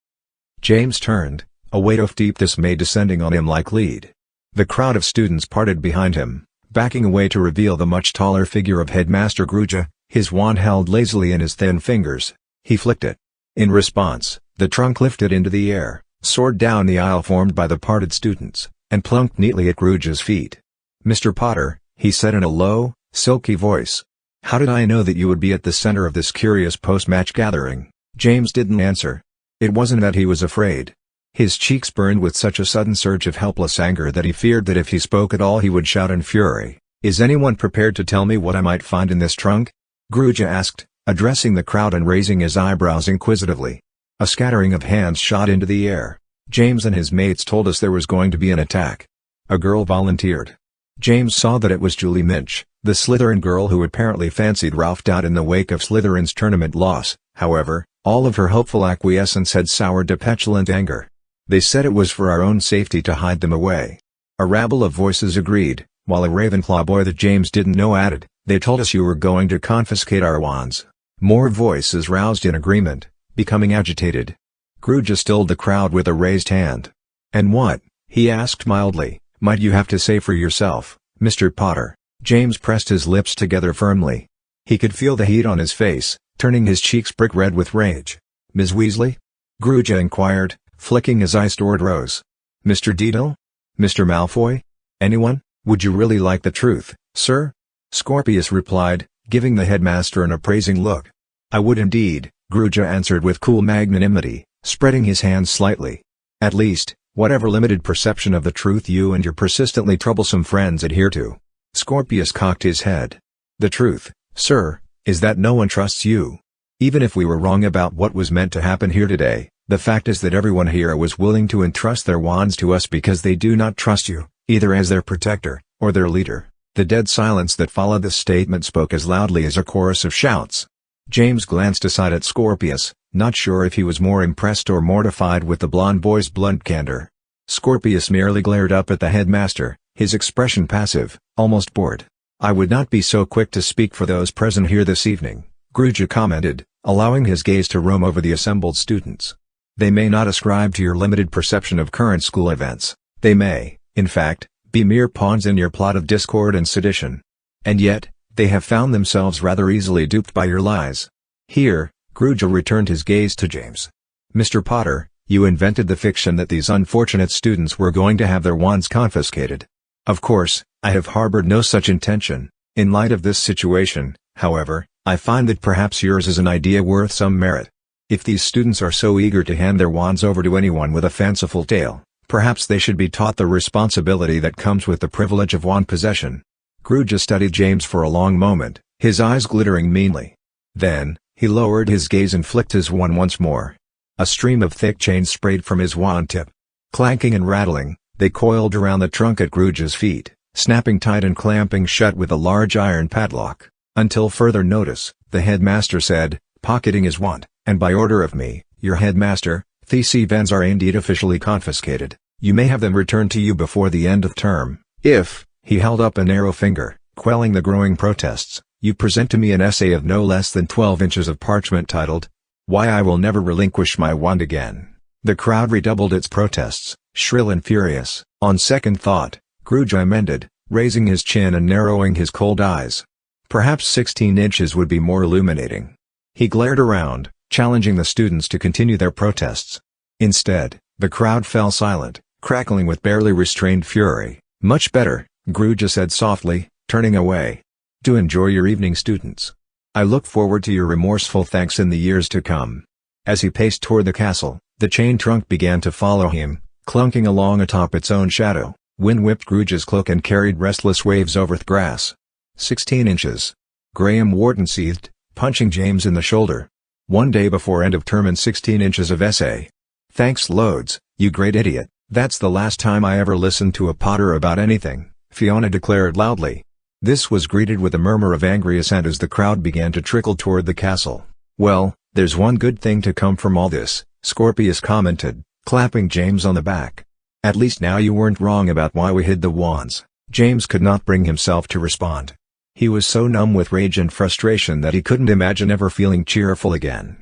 James turned, a weight of deep dismay descending on him like lead. The crowd of students parted behind him, backing away to reveal the much taller figure of Headmaster Grooja, his wand held lazily in his thin fingers. He flicked it. In response, the trunk lifted into the air, soared down the aisle formed by the parted students, and plunked neatly at Grooja's feet. "Mr. Potter," he said in a low, silky voice. "How did I know that you would be at the center of this curious post-match gathering?" James didn't answer. It wasn't that he was afraid. His cheeks burned with such a sudden surge of helpless anger that he feared that if he spoke at all he would shout in fury. "Is anyone prepared to tell me what I might find in this trunk?" Grooja asked, addressing the crowd and raising his eyebrows inquisitively. A scattering of hands shot into the air. "James and his mates told us there was going to be an attack." A girl volunteered. James saw that it was Julie Minch, the Slytherin girl who apparently fancied Ralph Dowd in the wake of Slytherin's tournament loss. However, all of her hopeful acquiescence had soured to petulant anger. "They said it was for our own safety to hide them away." A rabble of voices agreed, while a Ravenclaw boy that James didn't know added, "They told us you were going to confiscate our wands." More voices roused in agreement, becoming agitated. Grooja stilled the crowd with a raised hand. "And what," he asked mildly, "might you have to say for yourself, Mr. Potter?" James pressed his lips together firmly. He could feel the heat on his face, turning his cheeks brick red with rage. "Ms. Weasley?" Grooja inquired, flicking his eyes toward Rose. "Mr. Deedle? Mr. Malfoy? Anyone? Would you really like the truth, sir?" Scorpius replied, giving the headmaster an appraising look. "I would indeed," Grooja answered with cool magnanimity, spreading his hands slightly. "At least, whatever limited perception of the truth you and your persistently troublesome friends adhere to." Scorpius cocked his head. "The truth, sir, is that no one trusts you. Even if we were wrong about what was meant to happen here today, the fact is that everyone here was willing to entrust their wands to us because they do not trust you, either as their protector, or their leader." The dead silence that followed this statement spoke as loudly as a chorus of shouts. James glanced aside at Scorpius, not sure if he was more impressed or mortified with the blond boy's blunt candor. Scorpius merely glared up at the headmaster, his expression passive, almost bored. "I would not be so quick to speak for those present here this evening," Grooja commented, allowing his gaze to roam over the assembled students. "They may not ascribe to your limited perception of current school events. They may, in fact, be mere pawns in your plot of discord and sedition. And yet, they have found themselves rather easily duped by your lies." Here, Grooja returned his gaze to James. "Mr. Potter, you invented the fiction that these unfortunate students were going to have their wands confiscated. Of course, I have harbored no such intention. In light of this situation, however, I find that perhaps yours is an idea worth some merit. If these students are so eager to hand their wands over to anyone with a fanciful tale, perhaps they should be taught the responsibility that comes with the privilege of wand possession." Grooja studied James for a long moment, his eyes glittering meanly. Then, he lowered his gaze and flicked his wand once more. A stream of thick chains sprayed from his wand tip. Clanking and rattling, they coiled around the trunk at Grooja's feet, snapping tight and clamping shut with a large iron padlock. "Until further notice," the headmaster said, pocketing his wand, "and by order of me, your headmaster, these wands are indeed officially confiscated. You may have them returned to you before the end of term, if," he held up a narrow finger, quelling the growing protests, "you present to me an essay of no less than 12 inches of parchment titled, 'Why I Will Never Relinquish My Wand Again.'" The crowd redoubled its protests, shrill and furious. "On second thought," Grooja amended, raising his chin and narrowing his cold eyes. Perhaps 16 inches would be more illuminating. He glared around, challenging the students to continue their protests. Instead, the crowd fell silent, crackling with barely restrained fury. "Much better," Gruja said softly, turning away. "Do enjoy your evening, students. I look forward to your remorseful thanks in the years to come." As he paced toward the castle, the chain trunk began to follow him, clunking along atop its own shadow. Wind whipped Gruja's cloak and carried restless waves over the grass. 16 inches. Graham Wharton seethed, punching James in the shoulder. "One day before end of term and 16 inches of essay. Thanks loads, you great idiot." "That's the last time I ever listened to a Potter about anything," Fiona declared loudly. This was greeted with a murmur of angry assent as the crowd began to trickle toward the castle. "Well, there's one good thing to come from all this," Scorpius commented, clapping James on the back. "At least now you weren't wrong about why we hid the wands." James could not bring himself to respond. He was so numb with rage and frustration that he couldn't imagine ever feeling cheerful again.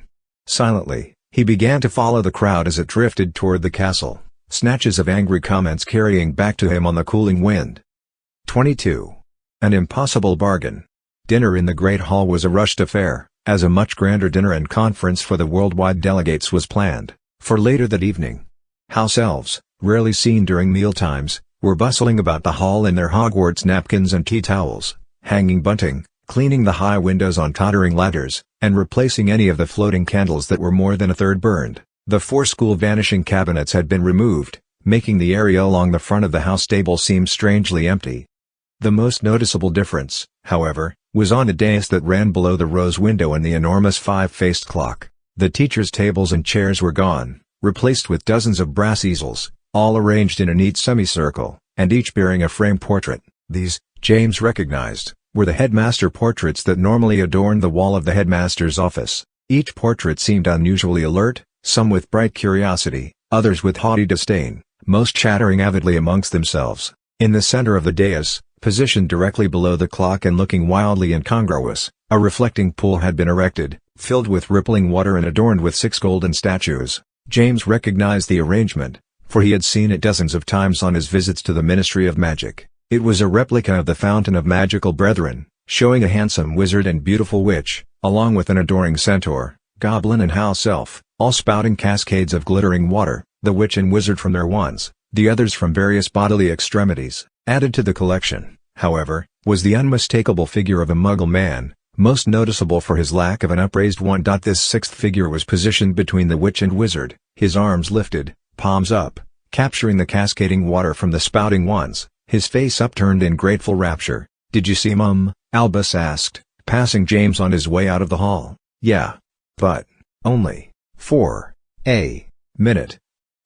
Silently, he began to follow the crowd as it drifted toward the castle, snatches of angry comments carrying back to him on the cooling wind. 22. An impossible bargain. Dinner in the Great Hall was a rushed affair, as a much grander dinner and conference for the worldwide delegates was planned for later that evening. House elves, rarely seen during mealtimes, were bustling about the hall in their Hogwarts napkins and tea towels, hanging bunting, cleaning the high windows on tottering ladders, and replacing any of the floating candles that were more than a third burned. The 4 school vanishing cabinets had been removed, making the area along the front of the house table seem strangely empty. The most noticeable difference, however, was on the dais that ran below the rose window and the enormous 5-faced clock. The teachers' tables and chairs were gone, replaced with dozens of brass easels, all arranged in a neat semicircle, and each bearing a framed portrait. These, James recognized, were the headmaster portraits that normally adorned the wall of the headmaster's office. Each portrait seemed unusually alert, some with bright curiosity, others with haughty disdain, most chattering avidly amongst themselves. In the center of the dais, positioned directly below the clock and looking wildly incongruous, a reflecting pool had been erected, filled with rippling water and adorned with 6 golden statues. James recognized the arrangement, for he had seen it dozens of times on his visits to the Ministry of Magic. It was a replica of the Fountain of Magical Brethren, showing a handsome wizard and beautiful witch, along with an adoring centaur, goblin and house elf, all spouting cascades of glittering water, the witch and wizard from their wands, the others from various bodily extremities. Added to the collection, however, was the unmistakable figure of a Muggle man, most noticeable for his lack of an upraised wand. This 6th figure was positioned between the witch and wizard, his arms lifted, palms up, capturing the cascading water from the spouting wands, his face upturned in grateful rapture. "Did you see Mum?" Albus asked, passing James on his way out of the hall. "Yeah. But only for a minute,"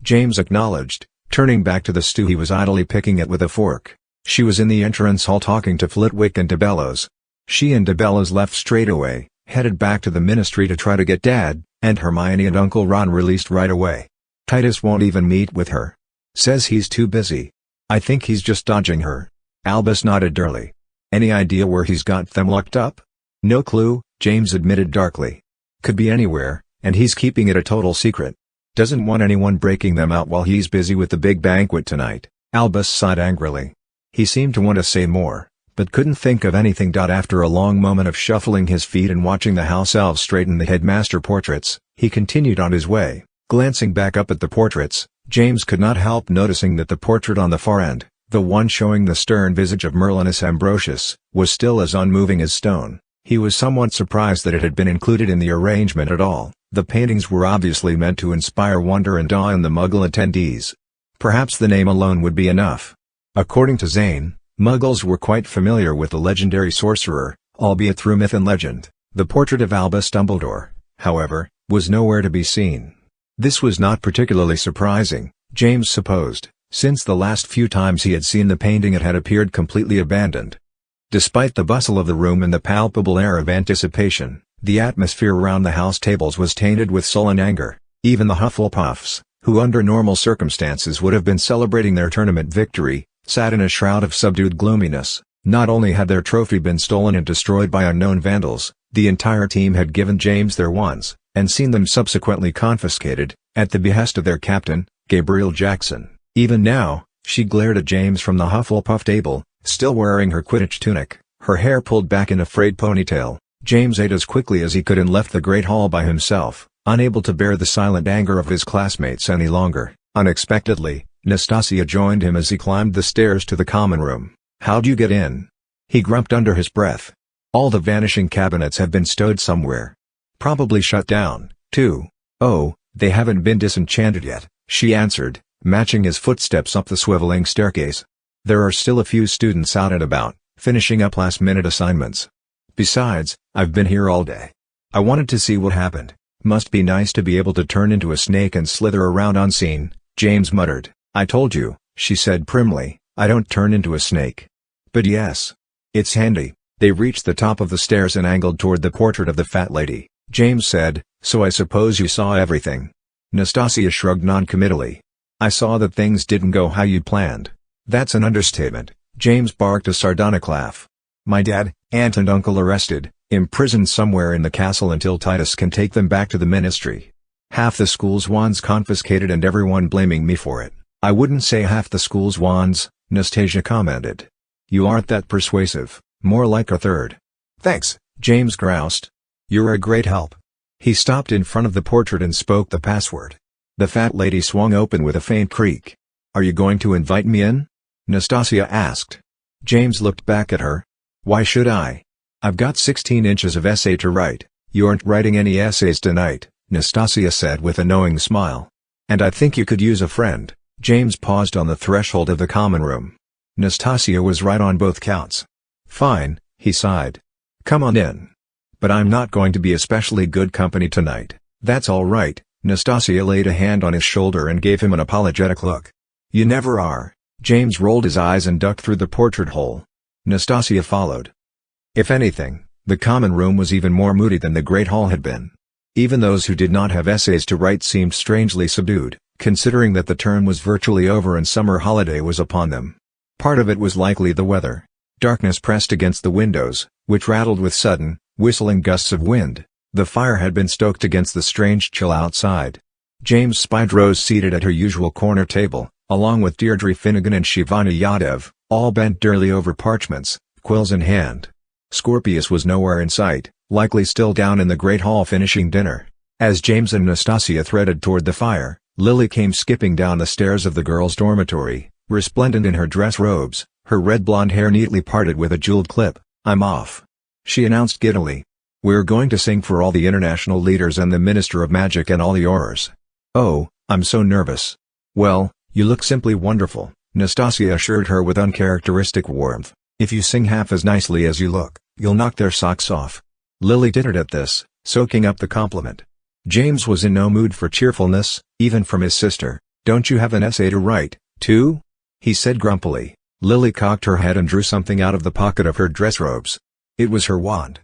James acknowledged, turning back to the stew he was idly picking at with a fork. She was in the entrance hall talking to Flitwick and DeBellows. She and DeBellows left straight away, headed back to the ministry to try to get Dad, and Hermione and Uncle Ron released right away. "Titus won't even meet with her. Says he's too busy. I think he's just dodging her." Albus nodded dully. "Any idea where he's got them locked up?" "No clue," James admitted darkly. "Could be anywhere, and he's keeping it a total secret. Doesn't want anyone breaking them out while he's busy with the big banquet tonight." Albus sighed angrily. He seemed to want to say more, but couldn't think of anything. After a long moment of shuffling his feet and watching the house elves straighten the headmaster portraits, he continued on his way. Glancing back up at the portraits, James could not help noticing that the portrait on the far end, the one showing the stern visage of Merlinus Ambrosius, was still as unmoving as stone. He was somewhat surprised that it had been included in the arrangement at all. The paintings were obviously meant to inspire wonder and awe in the Muggle attendees. Perhaps the name alone would be enough. According to Zane, Muggles were quite familiar with the legendary sorcerer, albeit through myth and legend. The portrait of Albus Dumbledore, however, was nowhere to be seen. This was not particularly surprising, James supposed, since the last few times he had seen the painting it had appeared completely abandoned. Despite the bustle of the room and the palpable air of anticipation, the atmosphere around the house tables was tainted with sullen anger. Even the Hufflepuffs, who under normal circumstances would have been celebrating their tournament victory, sat in a shroud of subdued gloominess. Not only had their trophy been stolen and destroyed by unknown vandals, the entire team had given James their wands, and seen them subsequently confiscated, at the behest of their captain, Gabriel Jackson. Even now, she glared at James from the Hufflepuff table, Still wearing her Quidditch tunic, her hair pulled back in a frayed ponytail, James ate as quickly as he could and left the Great Hall by himself, unable to bear the silent anger of his classmates any longer. Unexpectedly, Nastasia joined him as he climbed the stairs to the common room. "How'd you get in?" he grumped under his breath. "All the vanishing cabinets have been stowed somewhere. Probably shut down, too." "Oh, they haven't been disenchanted yet," she answered, matching his footsteps up the swiveling staircase. "There are still a few students out and about, finishing up last-minute assignments. Besides, I've been here all day. I wanted to see what happened. Must be nice to be able to turn into a snake and slither around unseen," James muttered. "I told you," she said primly, "I don't turn into a snake." "But yes. It's handy." They reached the top of the stairs and angled toward the portrait of the fat lady. James said, "So I suppose you saw everything?" Nastasia shrugged non-committally. "I saw that things didn't go how you planned." "That's an understatement." James barked a sardonic laugh. "My dad, aunt and uncle arrested, imprisoned somewhere in the castle until Titus can take them back to the ministry. Half the school's wands confiscated and everyone blaming me for it." "I wouldn't say half the school's wands," Nastasia commented. "You aren't that persuasive, more like a third." "Thanks," James groused. "You're a great help." He stopped in front of the portrait and spoke the password. The fat lady swung open with a faint creak. "Are you going to invite me in?" Nastasia asked. James looked back at her. "Why should I? I've got 16 inches of essay to write." "You aren't writing any essays tonight," Nastasia said with a knowing smile. "And I think you could use a friend." James paused on the threshold of the common room. Nastasia was right on both counts. "Fine," he sighed. "Come on in. But I'm not going to be especially good company tonight." "That's all right." Nastasia laid a hand on his shoulder and gave him an apologetic look. "You never are." James rolled his eyes and ducked through the portrait hole. Nastasia followed. If anything, the common room was even more moody than the Great Hall had been. Even those who did not have essays to write seemed strangely subdued, considering that the term was virtually over and summer holiday was upon them. Part of it was likely the weather. Darkness pressed against the windows, which rattled with sudden, whistling gusts of wind. The fire had been stoked against the strange chill outside. James spied Rose seated at her usual corner table, along with Deirdre Finnegan and Shivani Yadav, all bent direly over parchments, quills in hand. Scorpius was nowhere in sight, likely still down in the Great Hall finishing dinner. As James and Nastasia threaded toward the fire, Lily came skipping down the stairs of the girls' dormitory, resplendent in her dress robes, her red blonde hair neatly parted with a jeweled clip. "I'm off," she announced giddily. "We're going to sing for all the international leaders and the Minister of Magic and all the Aurors." "Oh, I'm so nervous." "Well, you look simply wonderful," Nastasia assured her with uncharacteristic warmth. "If you sing half as nicely as you look, you'll knock their socks off." Lily tittered at this, soaking up the compliment. James was in no mood for cheerfulness, even from his sister. "Don't you have an essay to write, too?" he said grumpily. Lily cocked her head and drew something out of the pocket of her dress robes. It was her wand.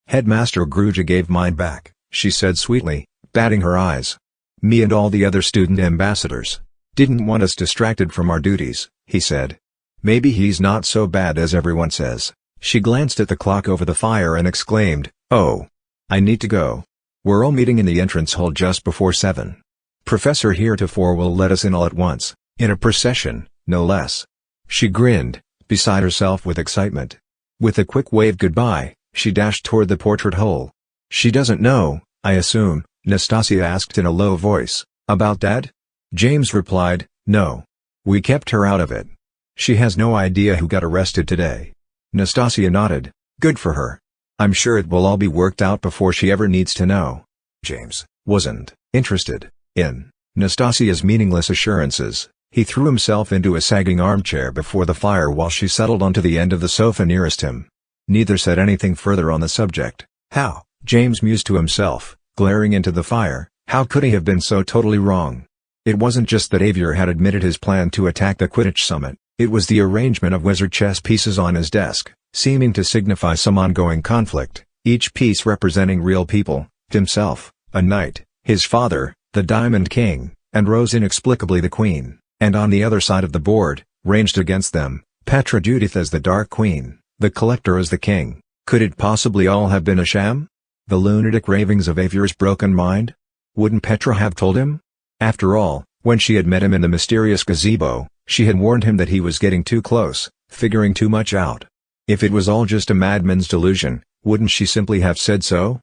"Headmaster Gruja gave mine back," she said sweetly, batting her eyes. "Me and all the other student ambassadors. Didn't want us distracted from our duties," he said. "Maybe he's not so bad as everyone says." She glanced at the clock over the fire and exclaimed, "Oh, I need to go. We're all meeting in the entrance hall just before 7. Professor Heretofore will let us in all at once, in a procession, no less." She grinned, beside herself with excitement. With a quick wave goodbye, she dashed toward the portrait hole. "She doesn't know, I assume?" Nastasia asked in a low voice. "About Dad?" James replied, "No. We kept her out of it. She has no idea who got arrested today." Nastasia nodded. "Good for her. I'm sure it will all be worked out before she ever needs to know." James wasn't interested in Nastasia's meaningless assurances. He threw himself into a sagging armchair before the fire while she settled onto the end of the sofa nearest him. Neither said anything further on the subject. How, James mused to himself, glaring into the fire, how could he have been so totally wrong? It wasn't just that Avier had admitted his plan to attack the Quidditch Summit, it was the arrangement of wizard chess pieces on his desk, seeming to signify some ongoing conflict, each piece representing real people, himself, a knight, his father, the Diamond King, and Rose inexplicably the Queen, and on the other side of the board, ranged against them, Petra Judith as the Dark Queen, the Collector as the King. Could it possibly all have been a sham? The lunatic ravings of Avier's broken mind? Wouldn't Petra have told him? After all, when she had met him in the mysterious gazebo, she had warned him that he was getting too close, Figuring too much out. If it was all just a madman's delusion, wouldn't she simply have said so?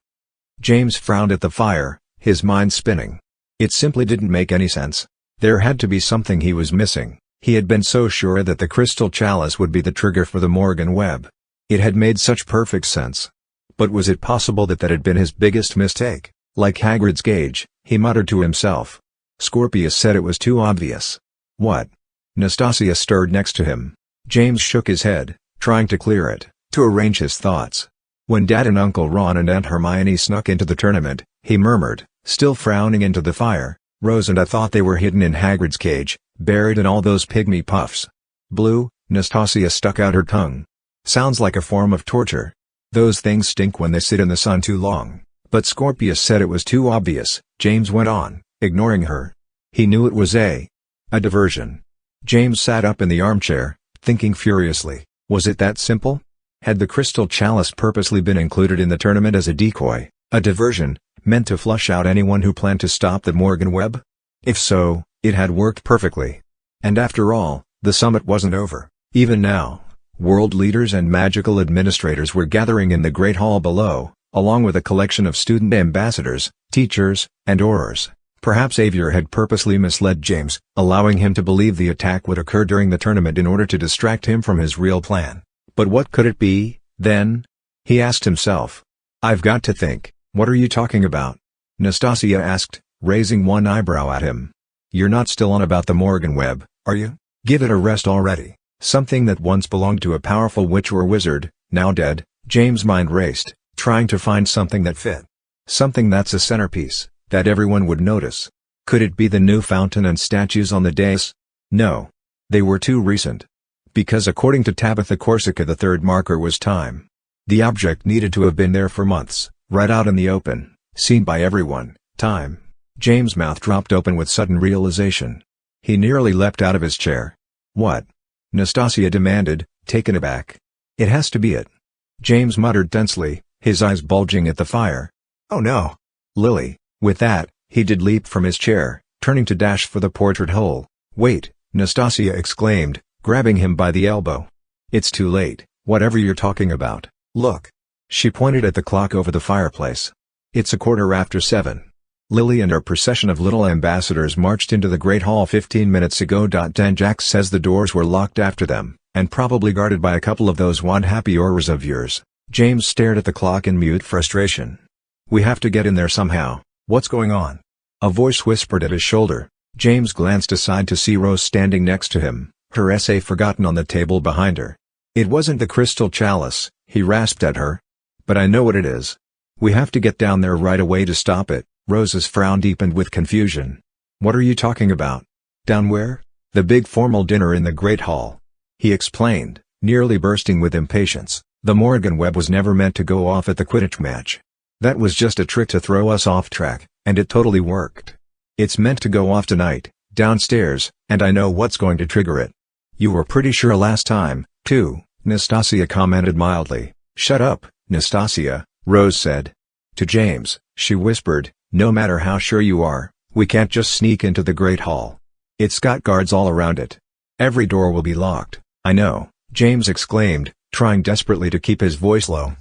James frowned at the fire, his mind spinning. It simply didn't make any sense. There had to be something he was missing. He had been so sure that the crystal chalice would be the trigger for the Morrigan Web. It had made such perfect sense. But was it possible that that had been his biggest mistake? Like Hagrid's gauge, he muttered to himself. Scorpius said it was too obvious. What? Nastasia stirred next to him. James shook his head, trying to clear it, to arrange his thoughts. When Dad and Uncle Ron and Aunt Hermione snuck into the tournament, he murmured, still frowning into the fire, Rose and I thought they were hidden in Hagrid's cage, buried in all those pygmy puffs. Blue, Nastasia stuck out her tongue. Sounds like a form of torture. Those things stink when they sit in the sun too long. But Scorpius said it was too obvious, James went on, ignoring her. He knew it was a diversion. James sat up in the armchair, thinking furiously, was it that simple? Had the crystal chalice purposely been included in the tournament as a decoy, a diversion, meant to flush out anyone who planned to stop the Morrigan Web? If so, it had worked perfectly. And after all, the summit wasn't over. Even now, world leaders and magical administrators were gathering in the Great Hall below, along with a collection of student ambassadors, teachers, and aurors. Perhaps Xavier had purposely misled James, allowing him to believe the attack would occur during the tournament in order to distract him from his real plan. But what could it be, then? He asked himself. I've got to think. What are you talking about? Nastasia asked, raising one eyebrow at him. You're not still on about the Morrigan Web, are you? Give it a rest already. Something that once belonged to a powerful witch or wizard, now dead. James' mind raced, trying to find something that fit. Something that's a centerpiece, that everyone would notice. Could it be the new fountain and statues on the dais? No. They were too recent. Because according to Tabitha Corsica the third marker was time. The object needed to have been there for months, right out in the open, seen by everyone. Time. James' mouth dropped open with sudden realization. He nearly leapt out of his chair. What? Nastasia demanded, taken aback. It has to be it. James muttered tensely, his eyes bulging at the fire. Oh no. Lily. With that, he did leap from his chair, turning to dash for the portrait hole. Wait, Nastasia exclaimed, grabbing him by the elbow. It's too late, whatever you're talking about. Look. She pointed at the clock over the fireplace. It's 7:15. Lily and her procession of little ambassadors marched into the Great Hall 15 minutes ago. Dan Jack says the doors were locked after them, and probably guarded by a couple of those one-happy aurors of yours. James stared at the clock in mute frustration. We have to get in there somehow. What's going on? A voice whispered at his shoulder. James glanced aside to see Rose standing next to him, her essay forgotten on the table behind her. It wasn't the crystal chalice, he rasped at her. But I know what it is. We have to get down there right away to stop it. Rose's frown deepened with confusion. What are you talking about? Down where? The big formal dinner in the Great Hall. He explained, nearly bursting with impatience. The Morrigan Web was never meant to go off at the Quidditch match. That was just a trick to throw us off track, and it totally worked. It's meant to go off tonight, downstairs, and I know what's going to trigger it. You were pretty sure last time, too, Nastasia commented mildly. Shut up, Nastasia, Rose said. To James, she whispered, no matter how sure you are, we can't just sneak into the Great Hall. It's got guards all around it. Every door will be locked. I know, James exclaimed, trying desperately to keep his voice low.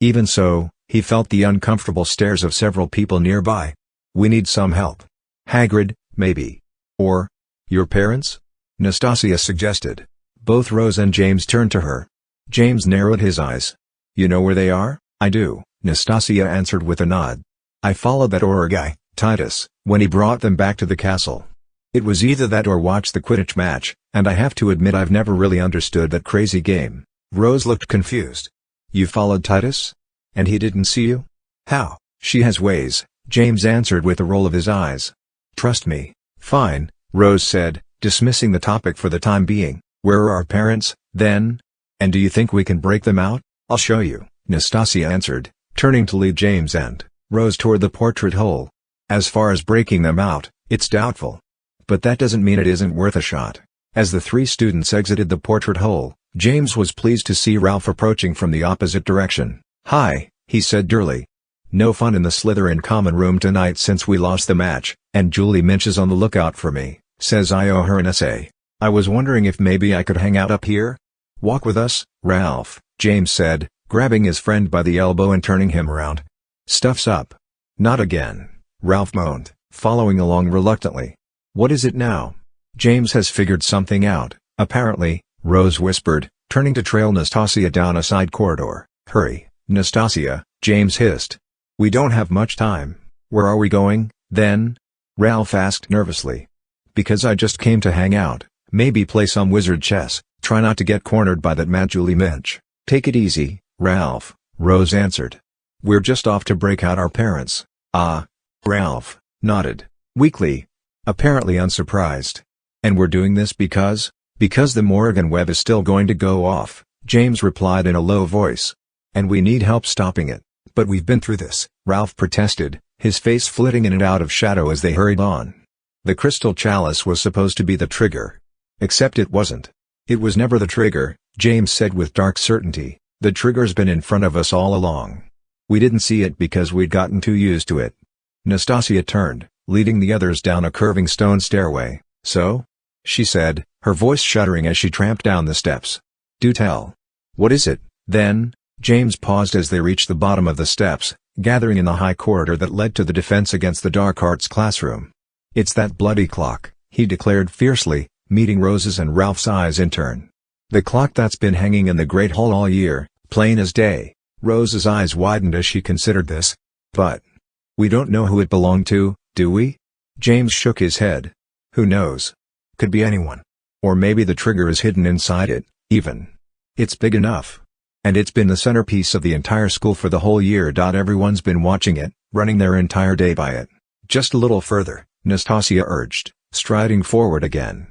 Even so, he felt the uncomfortable stares of several people nearby. We need some help. Hagrid, maybe. Or your parents? Nastasia suggested. Both Rose and James turned to her. James narrowed his eyes. You know where they are? I do, Nastasia answered with a nod. I followed that Auror guy, Titus, when he brought them back to the castle. It was either that or watch the Quidditch match, and I have to admit I've never really understood that crazy game. Rose looked confused. You followed Titus? And he didn't see you? How? She has ways, James answered with a roll of his eyes. Trust me. Fine, Rose said, dismissing the topic for the time being. Where are our parents, then? And do you think we can break them out? I'll show you, Nastasia answered, turning to lead James and Rose toward the portrait hole. As far as breaking them out, it's doubtful. But that doesn't mean it isn't worth a shot. As the three students exited the portrait hole, James was pleased to see Ralph approaching from the opposite direction. Hi, he said dully. No fun in the Slytherin common room tonight since we lost the match, and Julie Minch is on the lookout for me, says I owe her an essay. I was wondering if maybe I could hang out up here? "Walk with us, Ralph," James said, grabbing his friend by the elbow and turning him around. "Stuff's up." "Not again," Ralph moaned, following along reluctantly. "What is it now?" "James has figured something out, apparently," Rose whispered, turning to trail Nastasia down a side corridor. "Hurry, Nastasia," James hissed. "We don't have much time." "Where are we going, then?" Ralph asked nervously. "Because I just came to hang out, maybe play some wizard chess, try not to get cornered by that mad Julie Minch." "Take it easy, Ralph," Rose answered. "We're just off to break out our parents." "Ah." Ralph nodded, weakly, apparently unsurprised. "And we're doing this because?" "Because the Morrigan Web is still going to go off," James replied in a low voice. "And we need help stopping it." "But we've been through this," Ralph protested, his face flitting in and out of shadow as they hurried on. The crystal chalice was supposed to be the trigger. Except it wasn't. "It was never the trigger," James said with dark certainty. "The trigger's been in front of us all along. We didn't see it because we'd gotten too used to it." Nastasia turned, leading the others down a curving stone stairway. "So?" she said, her voice shuddering as she tramped down the steps. "Do tell." "What is it, then?" James paused as they reached the bottom of the steps, gathering in the high corridor that led to the Defense Against the Dark Arts classroom. "It's that bloody clock," he declared fiercely, meeting Rose's and Ralph's eyes in turn. "The clock that's been hanging in the Great Hall all year, plain as day." Rose's eyes widened as she considered this. "But we don't know who it belonged to, do we?" James shook his head. "Who knows? Could be anyone. Or maybe the trigger is hidden inside it, even. It's big enough. And it's been the centerpiece of the entire school for the whole year. Everyone's been watching it, running their entire day by it." "Just a little further," Nastasia urged, striding forward again.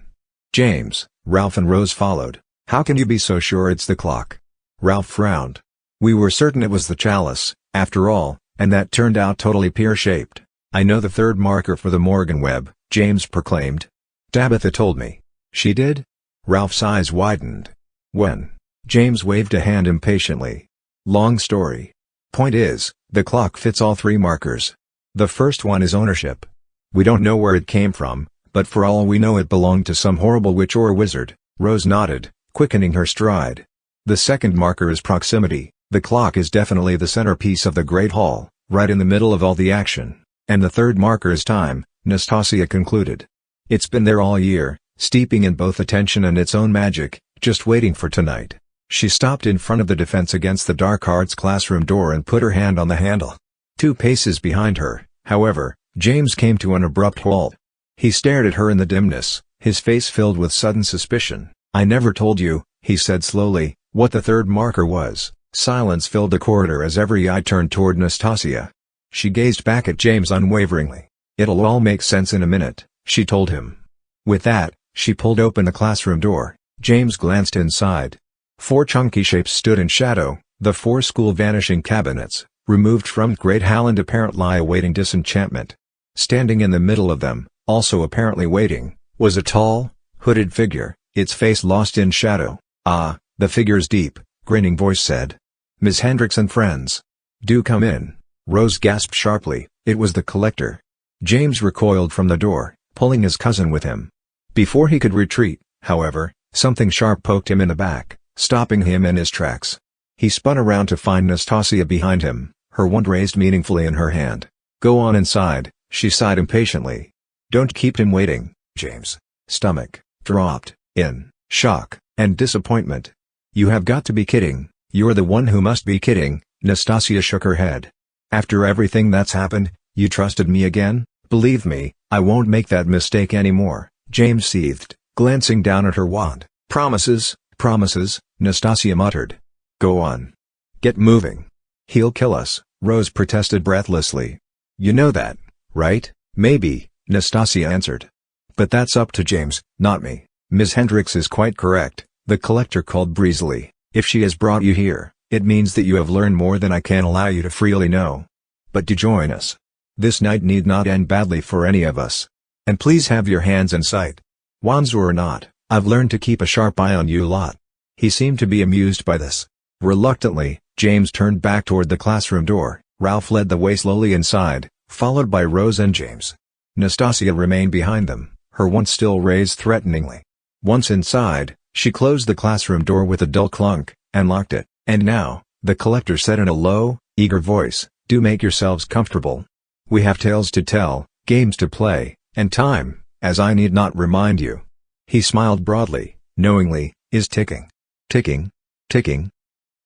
James, Ralph and Rose followed. "How can you be so sure it's the clock?" Ralph frowned. "We were certain it was the chalice, after all, and that turned out totally pear-shaped." "I know the third marker for the Morrigan Web," James proclaimed. "Tabitha told me." "She did?" Ralph's eyes widened. "When?" James waved a hand impatiently. "Long story. Point is, the clock fits all three markers. The first one is ownership. We don't know where it came from, but for all we know it belonged to some horrible witch or wizard." Rose nodded, quickening her stride. "The second marker is proximity. The clock is definitely the centerpiece of the Great Hall, right in the middle of all the action. And the third marker is time," Nastasia concluded. "It's been there all year, steeping in both attention and its own magic, just waiting for tonight." She stopped in front of the Defense Against the Dark Arts classroom door and put her hand on the handle. 2 paces behind her, however, James came to an abrupt halt. He stared at her in the dimness, his face filled with sudden suspicion. "I never told you," he said slowly, "what the third marker was." Silence filled the corridor as every eye turned toward Nastasia. She gazed back at James unwaveringly. "It'll all make sense in a minute," she told him. With that, she pulled open the classroom door. James glanced inside. 4 chunky shapes stood in shadow, the 4 school vanishing cabinets, removed from Great Hall and apparently awaiting disenchantment. Standing in the middle of them, also apparently waiting, was a tall, hooded figure, its face lost in shadow. "Ah, the figure's deep," grinning voice said. "Miss Hendricks and friends. Do come in." Rose gasped sharply. It was the collector. James recoiled from the door, pulling his cousin with him. Before he could retreat, however, something sharp poked him in the back, stopping him in his tracks. He spun around to find Nastasia behind him, her wand raised meaningfully in her hand. "Go on inside," she sighed impatiently. "Don't keep him waiting." James' stomach dropped, in shock and disappointment. "You have got to be kidding." "You're the one who must be kidding," Nastasia shook her head. "After everything that's happened, you trusted me again?" "Believe me, I won't make that mistake anymore," James seethed, glancing down at her wand. "Promises, promises," Nastasia muttered. "Go on. Get moving." "He'll kill us," Rose protested breathlessly. "You know that, right?" "Maybe," Nastasia answered. "But that's up to James, not me." "Miss Hendricks is quite correct," the collector called breezily. "If she has brought you here, it means that you have learned more than I can allow you to freely know. But do join us. This night need not end badly for any of us. And please have your hands in sight. Wands or not, I've learned to keep a sharp eye on you lot." He seemed to be amused by this. Reluctantly, James turned back toward the classroom door. Ralph led the way slowly inside, followed by Rose and James. Nastasia remained behind them, her wand still raised threateningly. Once inside, She closed the classroom door with a dull clunk, and locked it. "And now," the collector said in a low, eager voice, "do make yourselves comfortable. We have tales to tell, games to play, and time, as I need not remind you." He smiled broadly, knowingly, "is ticking. Ticking. Ticking."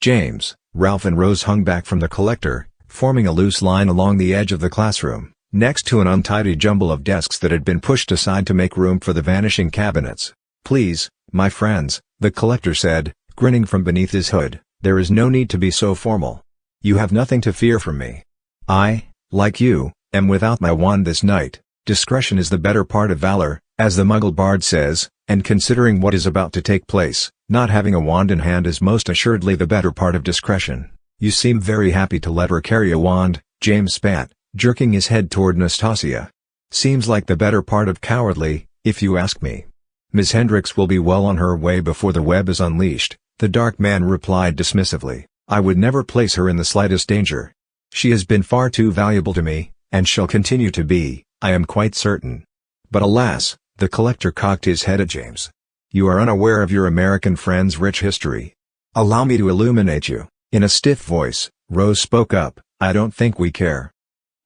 James, Ralph and Rose hung back from the collector, forming a loose line along the edge of the classroom, next to an untidy jumble of desks that had been pushed aside to make room for the vanishing cabinets. "Please, my friends," the collector said, grinning from beneath his hood, "there is no need to be so formal. You have nothing to fear from me. I, like you, am without my wand this night. Discretion is the better part of valor, as the Muggle bard says, and considering what is about to take place, not having a wand in hand is most assuredly the better part of discretion." "You seem very happy to let her carry a wand," James spat, jerking his head toward Nastasia. "Seems like the better part of cowardly, if you ask me." "Miss Hendricks will be well on her way before the web is unleashed," the dark man replied dismissively. "I would never place her in the slightest danger. She has been far too valuable to me, and shall continue to be, I am quite certain." "But alas," the collector cocked his head at James. "You are unaware of your American friend's rich history. Allow me to illuminate you." In a stiff voice, Rose spoke up, "I don't think we care."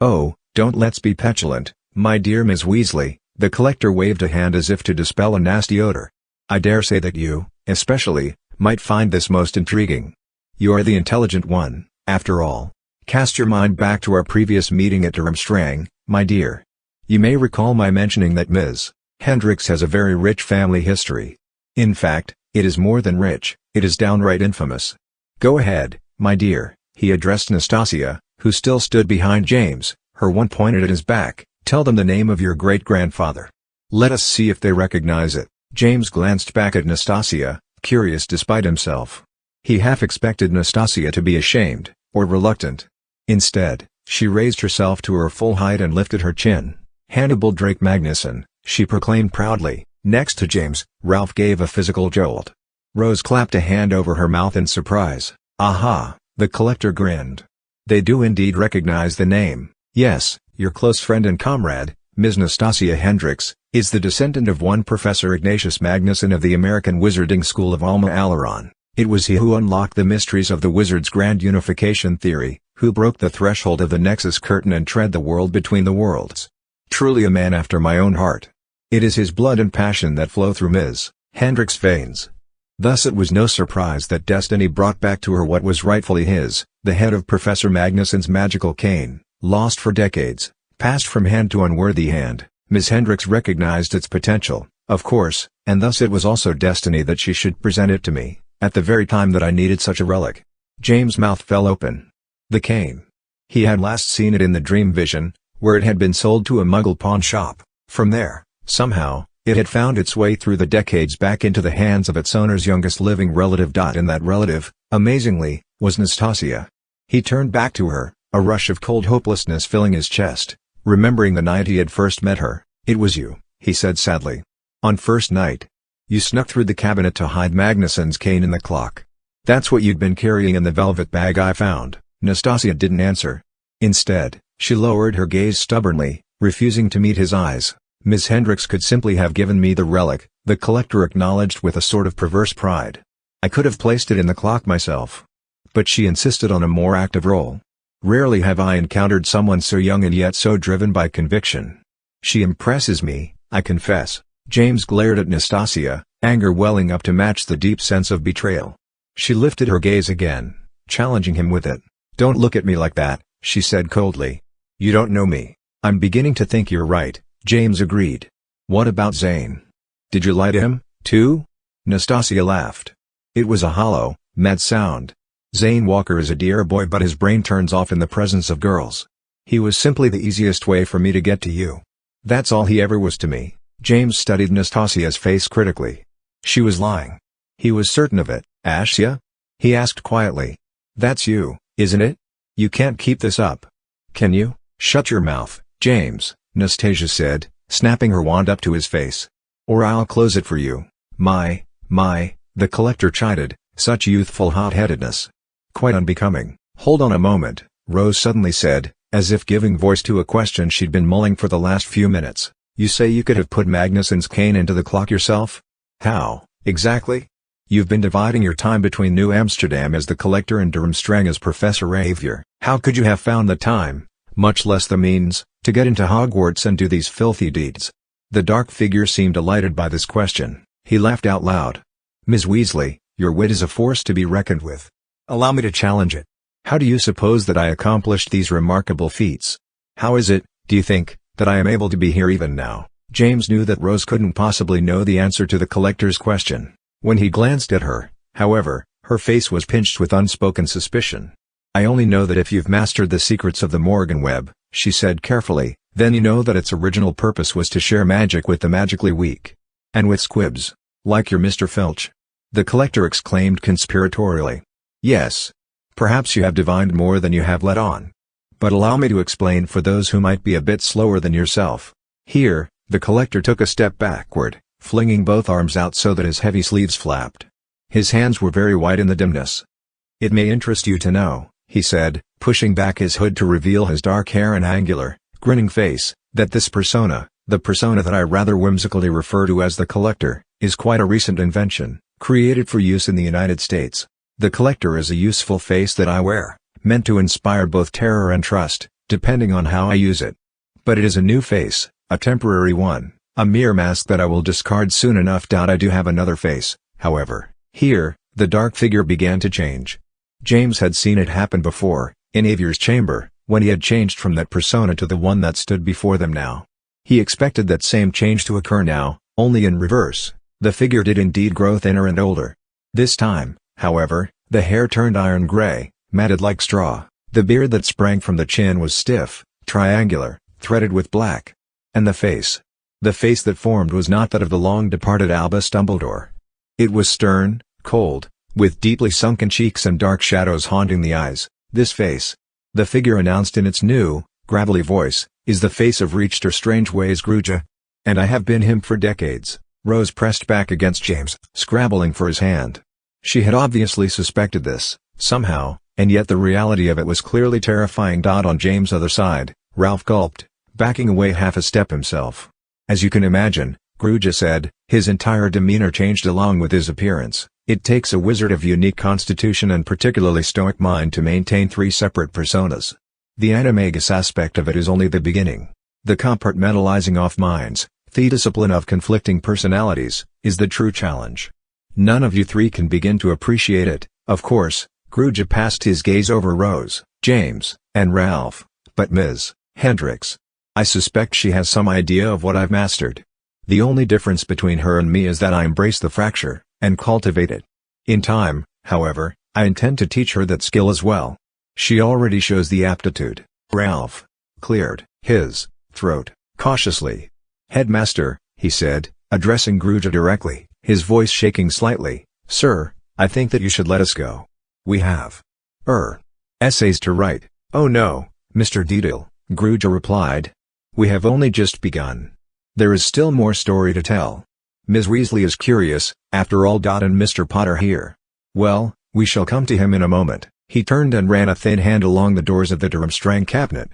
"Oh, don't let's be petulant, my dear Miss Weasley," the collector waved a hand as if to dispel a nasty odor. "I dare say that you, especially, might find this most intriguing. You are the intelligent one, after all. Cast your mind back to our previous meeting at Durmstrang, my dear. You may recall my mentioning that Ms. Hendricks has a very rich family history. In fact, it is more than rich, it is downright infamous. Go ahead, my dear," he addressed Nastasia, who still stood behind James, her wand pointed at his back, "tell them the name of your great-grandfather. Let us see if they recognize it." James glanced back at Nastasia, curious despite himself. He half expected Nastasia to be ashamed, or reluctant. Instead, she raised herself to her full height and lifted her chin. "Hannibal Drake Magnuson," she proclaimed proudly. Next to James, Ralph gave a physical jolt. Rose clapped a hand over her mouth in surprise. "Aha," the collector grinned. "They do indeed recognize the name. Yes, your close friend and comrade, Ms. Nastasia Hendricks, is the descendant of one Professor Ignatius Magnuson of the American Wizarding School of Alma Alaron. It was he who unlocked the mysteries of the wizard's grand unification theory, who broke the threshold of the Nexus curtain and tread the world between the worlds. Truly a man after my own heart. It is his blood and passion that flow through Ms. Hendricks' veins." Thus it was no surprise that destiny brought back to her what was rightfully his, the head of Professor Magnuson's magical cane, lost for decades, passed from hand to unworthy hand. Miss Hendricks recognized its potential, of course, and thus it was also destiny that she should present it to me, at the very time that I needed such a relic. James' mouth fell open. The cane. He had last seen it in the dream vision, where it had been sold to a Muggle pawn shop. From there, somehow, it had found its way through the decades back into the hands of its owner's youngest living relative. And that relative, amazingly, was Nastasia. He turned back to her, a rush of cold hopelessness filling his chest, remembering the night he had first met her. "It was you," he said sadly. "On first night. You snuck through the cabinet to hide Magnuson's cane in the clock. That's what you'd been carrying in the velvet bag I found." Nastasia didn't answer. Instead, she lowered her gaze stubbornly, refusing to meet his eyes. "Miss Hendricks could simply have given me the relic," the collector acknowledged with a sort of perverse pride. "I could have placed it in the clock myself. But she insisted on a more active role. Rarely have I encountered someone so young and yet so driven by conviction. She impresses me, I confess." James glared at Nastasia, anger welling up to match the deep sense of betrayal. She lifted her gaze again, challenging him with it. "Don't look at me like that," she said coldly. "You don't know me." "I'm beginning to think you're right," James agreed. "What about Zane? Did you lie to him, too?" Nastasia laughed. It was a hollow, mad sound. "Zane Walker is a dear boy, but his brain turns off in the presence of girls. He was simply the easiest way for me to get to you. That's all he ever was to me." James studied Nastasia's face critically. She was lying. He was certain of it. "Ashia?" he asked quietly. "That's you, isn't it? You can't keep this up. Can you?" "Shut your mouth, James," Nastasia said, snapping her wand up to his face. "Or I'll close it for you." My, the collector chided, such youthful hot-headedness. Quite unbecoming. "Hold on a moment," Rose suddenly said, as if giving voice to a question she'd been mulling for the last few minutes. "You say you could have put Magnuson's cane into the clock yourself? How, Exactly. You've been dividing your time between New Amsterdam as the Collector and Durmstrang as Professor Xavier. How could you have found the time, much less the means, to get into Hogwarts and do these filthy deeds? The dark figure seemed delighted by this question. He laughed out loud. Ms. Weasley, your wit is a force to be reckoned with. Allow me to challenge it. How do you suppose that I accomplished these remarkable feats? How is it, do you think, that I am able to be here even now? James knew that Rose couldn't possibly know the answer to the Collector's question. When he glanced at her, however, her face was pinched with unspoken suspicion. I only know that if you've mastered the secrets of the Morrigan Web, she said carefully, then you know that its original purpose was to share magic with the magically weak. And with squibs, like your Mr. Filch. The Collector exclaimed conspiratorially. Yes. Perhaps you have divined more than you have let on. But allow me to explain for those who might be a bit slower than yourself. Here, the Collector took a step backward, flinging both arms out so that his heavy sleeves flapped. His hands were very white in the dimness. It may interest you to know, he said, pushing back his hood to reveal his dark hair and angular, grinning face, that this persona, the persona that I rather whimsically refer to as the Collector, is quite a recent invention, created for use in the United States. The Collector is a useful face that I wear, meant to inspire both terror and trust, depending on how I use it. But it is a new face, a temporary one. A mere mask that I will discard soon enough. I do have another face, however. Here, the dark figure began to change. James had seen it happen before, in Xavier's chamber, when he had changed from that persona to the one that stood before them now. He expected that same change to occur now, only in reverse. The figure did indeed grow thinner and older. This time, however, the hair turned iron gray, matted like straw. The beard that sprang from the chin was stiff, triangular, threaded with black. And the face that formed was not that of the long-departed Albus Dumbledore. It was stern, cold, with deeply sunken cheeks and dark shadows haunting the eyes. This face, the figure announced in its new, gravelly voice, is the face of Rechter Strangeways Grooja. And I have been him for decades. Rose pressed back against James, scrabbling for his hand. She had obviously suspected this, somehow, and yet the reality of it was clearly terrifying. On James' other side, Ralph gulped, backing away half a step himself. As you can imagine, Grooja said, his entire demeanor changed along with his appearance. It takes a wizard of unique constitution and particularly stoic mind to maintain three separate personas. The animagus aspect of it is only the beginning. The compartmentalizing off minds, the discipline of conflicting personalities, is the true challenge. None of you three can begin to appreciate it, of course. Grooja passed his gaze over Rose, James, and Ralph, but Ms. Hendricks. I suspect she has some idea of what I've mastered. The only difference between her and me is that I embrace the fracture, and cultivate it. In time, however, I intend to teach her that skill as well. She already shows the aptitude. Ralph cleared his throat cautiously. Headmaster, he said, addressing Grooja directly, his voice shaking slightly, Sir, I think that you should let us go. We have essays to write. Oh no, Mr. Deedle, Grooja replied. We have only just begun. There is still more story to tell. Ms. Weasley is curious, after all. And Mr. Potter here. Well, we shall come to him in a moment. He turned and ran a thin hand along the doors of the Durmstrang cabinet.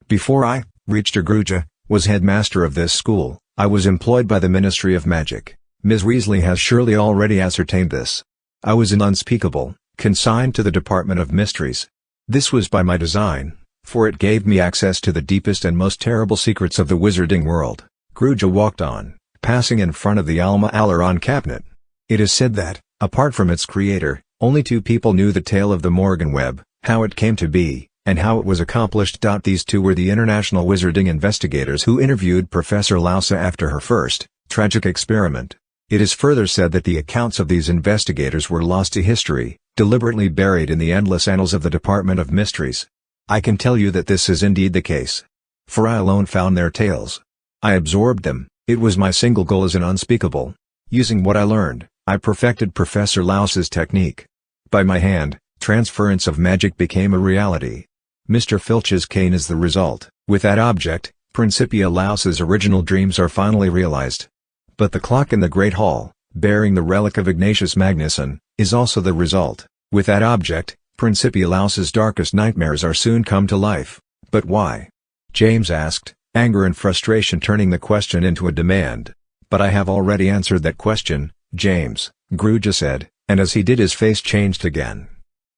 Before I, Rechter Grooja, was headmaster of this school, I was employed by the Ministry of Magic. Ms. Weasley has surely already ascertained this. I was an unspeakable, consigned to the Department of Mysteries. This was by my design, for it gave me access to the deepest and most terrible secrets of the wizarding world. Grooja walked on, passing in front of the Alma Alaron cabinet. It is said that, apart from its creator, only two people knew the tale of the Morrigan Web, how it came to be, and how it was accomplished. These two were the international wizarding investigators who interviewed Professor Lousa after her first, tragic experiment. It is further said that the accounts of these investigators were lost to history, deliberately buried in the endless annals of the Department of Mysteries. I can tell you that this is indeed the case. For I alone found their tales. I absorbed them. It was my single goal as an unspeakable. Using what I learned, I perfected Professor Lousa's technique. By my hand, transference of magic became a reality. Mr. Filch's cane is the result. With that object, Principia Lousa's original dreams are finally realized. But the clock in the Great Hall, bearing the relic of Ignatius Magnuson, is also the result. With that object, Principia Lousa's darkest nightmares are soon come to life. But why? James asked, anger and frustration turning the question into a demand. But I have already answered that question, James, Gruja said, and as he did his face changed again.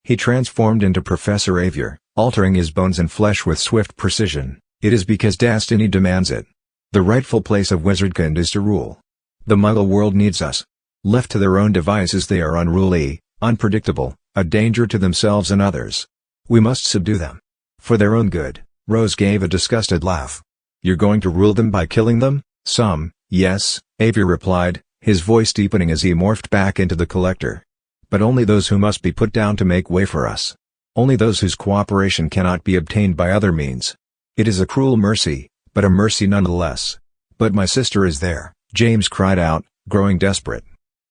He transformed into Professor Xavier, altering his bones and flesh with swift precision. It is because destiny demands it. The rightful place of wizardkind is to rule. The Muggle world needs us. Left to their own devices they are unruly, unpredictable, a danger to themselves and others. We must subdue them. For their own good. Rose gave a disgusted laugh. You're going to rule them by killing them? Some, yes, Xavier replied, his voice deepening as he morphed back into the Collector. But only those who must be put down to make way for us. Only those whose cooperation cannot be obtained by other means. It is a cruel mercy, but a mercy nonetheless. But my sister is there, James cried out, growing desperate.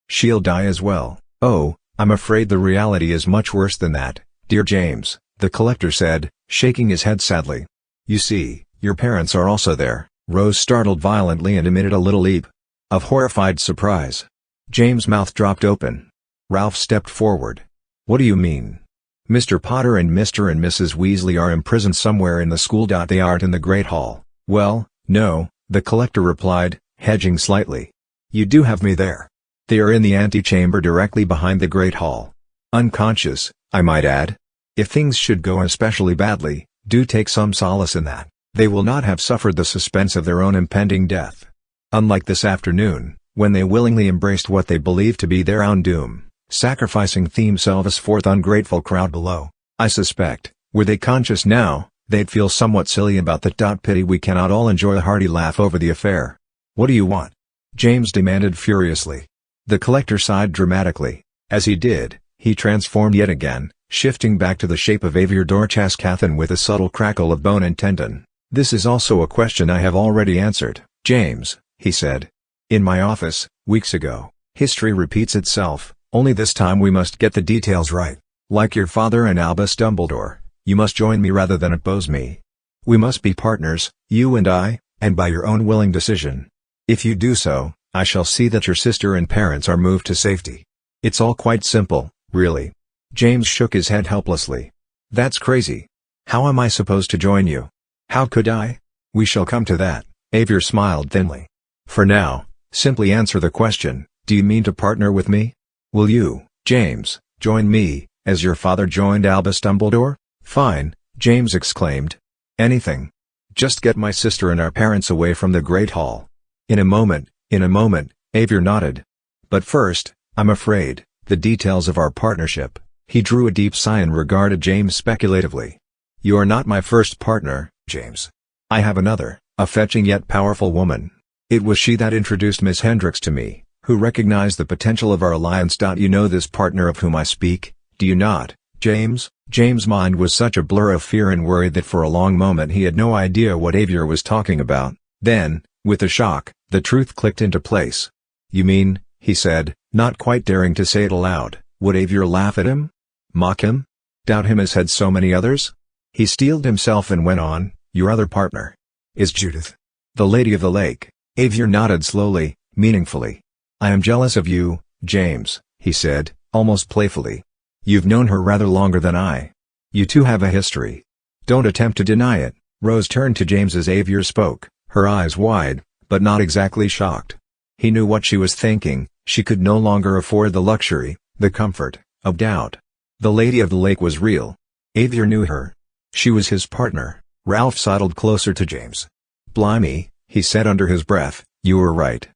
She'll die as well. Oh, I'm afraid the reality is much worse than that, dear James, the Collector said, shaking his head sadly. You see, your parents are also there. Rose startled violently and emitted a little leap of horrified surprise. James' mouth dropped open. Ralph stepped forward. What do you mean? Mr. Potter and Mr. and Mrs. Weasley are imprisoned somewhere in the school. They aren't in the Great Hall. Well, no, the Collector replied, hedging slightly. You do have me there. They are in the antechamber directly behind the Great Hall. Unconscious, I might add. If things should go especially badly, do take some solace in that. They will not have suffered the suspense of their own impending death. Unlike this afternoon, when they willingly embraced what they believed to be their own doom, sacrificing themselves for the ungrateful crowd below. I suspect, were they conscious now, they'd feel somewhat silly about that. Pity we cannot all enjoy a hearty laugh over the affair. What do you want? James demanded furiously. The Collector sighed dramatically. As he did, he transformed yet again, shifting back to the shape of Xavier Dorchascathan with a subtle crackle of bone and tendon. This is also a question I have already answered, James, he said. In my office, weeks ago. History repeats itself, only this time we must get the details right. Like your father and Albus Dumbledore, you must join me rather than oppose me. We must be partners, you and I, and by your own willing decision. If you do so, I shall see that your sister and parents are moved to safety. It's all quite simple, really. James shook his head helplessly. That's crazy. How am I supposed to join you? How could I? We shall come to that, Xavier smiled thinly. For now, simply answer the question, do you mean to partner with me? Will you, James, join me, as your father joined Albus Dumbledore? Fine, James exclaimed. Anything. Just get my sister and our parents away from the Great Hall. In a moment, Xavier nodded. But first, I'm afraid, the details of our partnership. He drew a deep sigh and regarded James speculatively. You are not my first partner, James. I have another, a fetching yet powerful woman. It was she that introduced Miss Hendricks to me, who recognized the potential of our alliance. You know this partner of whom I speak, do you not, James? James' mind was such a blur of fear and worry that for a long moment he had no idea what Xavier was talking about. Then, with a shock, the truth clicked into place. You mean, he said, not quite daring to say it aloud, would Xavier laugh at him? Mock him? Doubt him as had so many others? He steeled himself and went on, your other partner is Judith, the Lady of the Lake. Xavier nodded slowly, meaningfully. I am jealous of you, James, he said, almost playfully. You've known her rather longer than I. You two have a history. Don't attempt to deny it. Rose turned to James as Xavier spoke, her eyes wide, but not exactly shocked. He knew what she was thinking. She could no longer afford the luxury, the comfort, of doubt. The Lady of the Lake was real. Xavier knew her. She was his partner. Ralph sidled closer to James. Blimey, he said under his breath, you were right.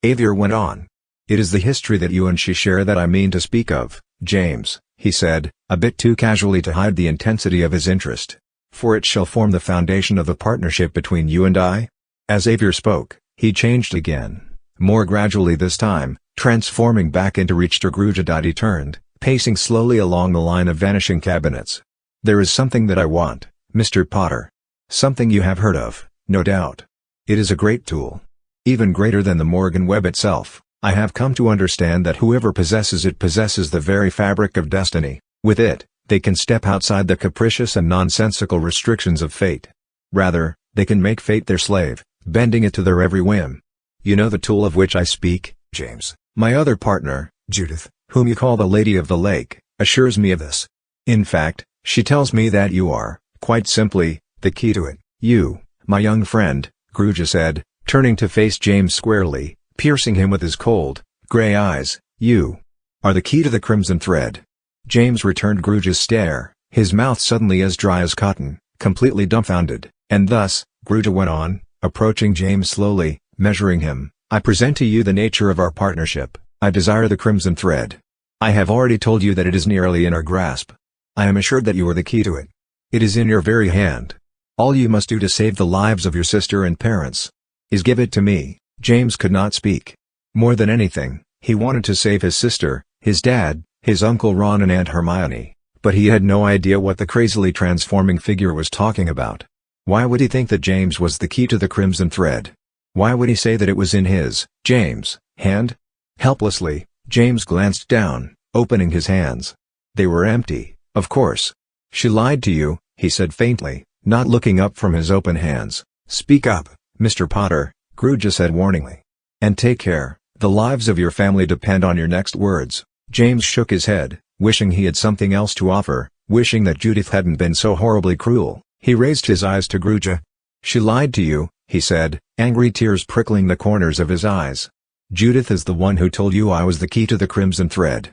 Xavier went on. It is the history that you and she share that I mean to speak of, James, he said, a bit too casually to hide the intensity of his interest. For it shall form the foundation of the partnership between you and I. As Xavier spoke, he changed again, more gradually this time, transforming back into Richter Gruja. He turned, pacing slowly along the line of vanishing cabinets. There is something that I want, Mr. Potter. Something you have heard of, no doubt. It is a great tool. Even greater than the Morrigan Web itself. I have come to understand that whoever possesses it possesses the very fabric of destiny. With it, they can step outside the capricious and nonsensical restrictions of fate. Rather, they can make fate their slave, bending it to their every whim. You know the tool of which I speak, James. My other partner, Judith, whom you call the Lady of the Lake, assures me of this. In fact, she tells me that you are, quite simply, the key to it. You, my young friend, Gruja said, turning to face James squarely, piercing him with his cold, gray eyes. You are the key to the crimson thread. James returned Gruja's stare, his mouth suddenly as dry as cotton, completely dumbfounded, and thus, Gruja went on, approaching James slowly, measuring him. I present to you the nature of our partnership. I desire the crimson thread. I have already told you that it is nearly in our grasp. I am assured that you are the key to it. It is in your very hand. All you must do to save the lives of your sister and parents is give it to me. James could not speak. More than anything, he wanted to save his sister, his dad, his Uncle Ron and Aunt Hermione, but he had no idea what the crazily transforming figure was talking about. Why would he think that James was the key to the crimson thread? Why would he say that it was in his, James, hand? Helplessly, James glanced down, opening his hands. They were empty, of course. She lied to you, he said faintly, not looking up from his open hands. Speak up, Mr. Potter, Gruja said warningly. And take care, the lives of your family depend on your next words. James shook his head, wishing he had something else to offer, wishing that Judith hadn't been so horribly cruel. He raised his eyes to Gruja. She lied to you, he said, angry tears prickling the corners of his eyes. Judith is the one who told you I was the key to the crimson thread.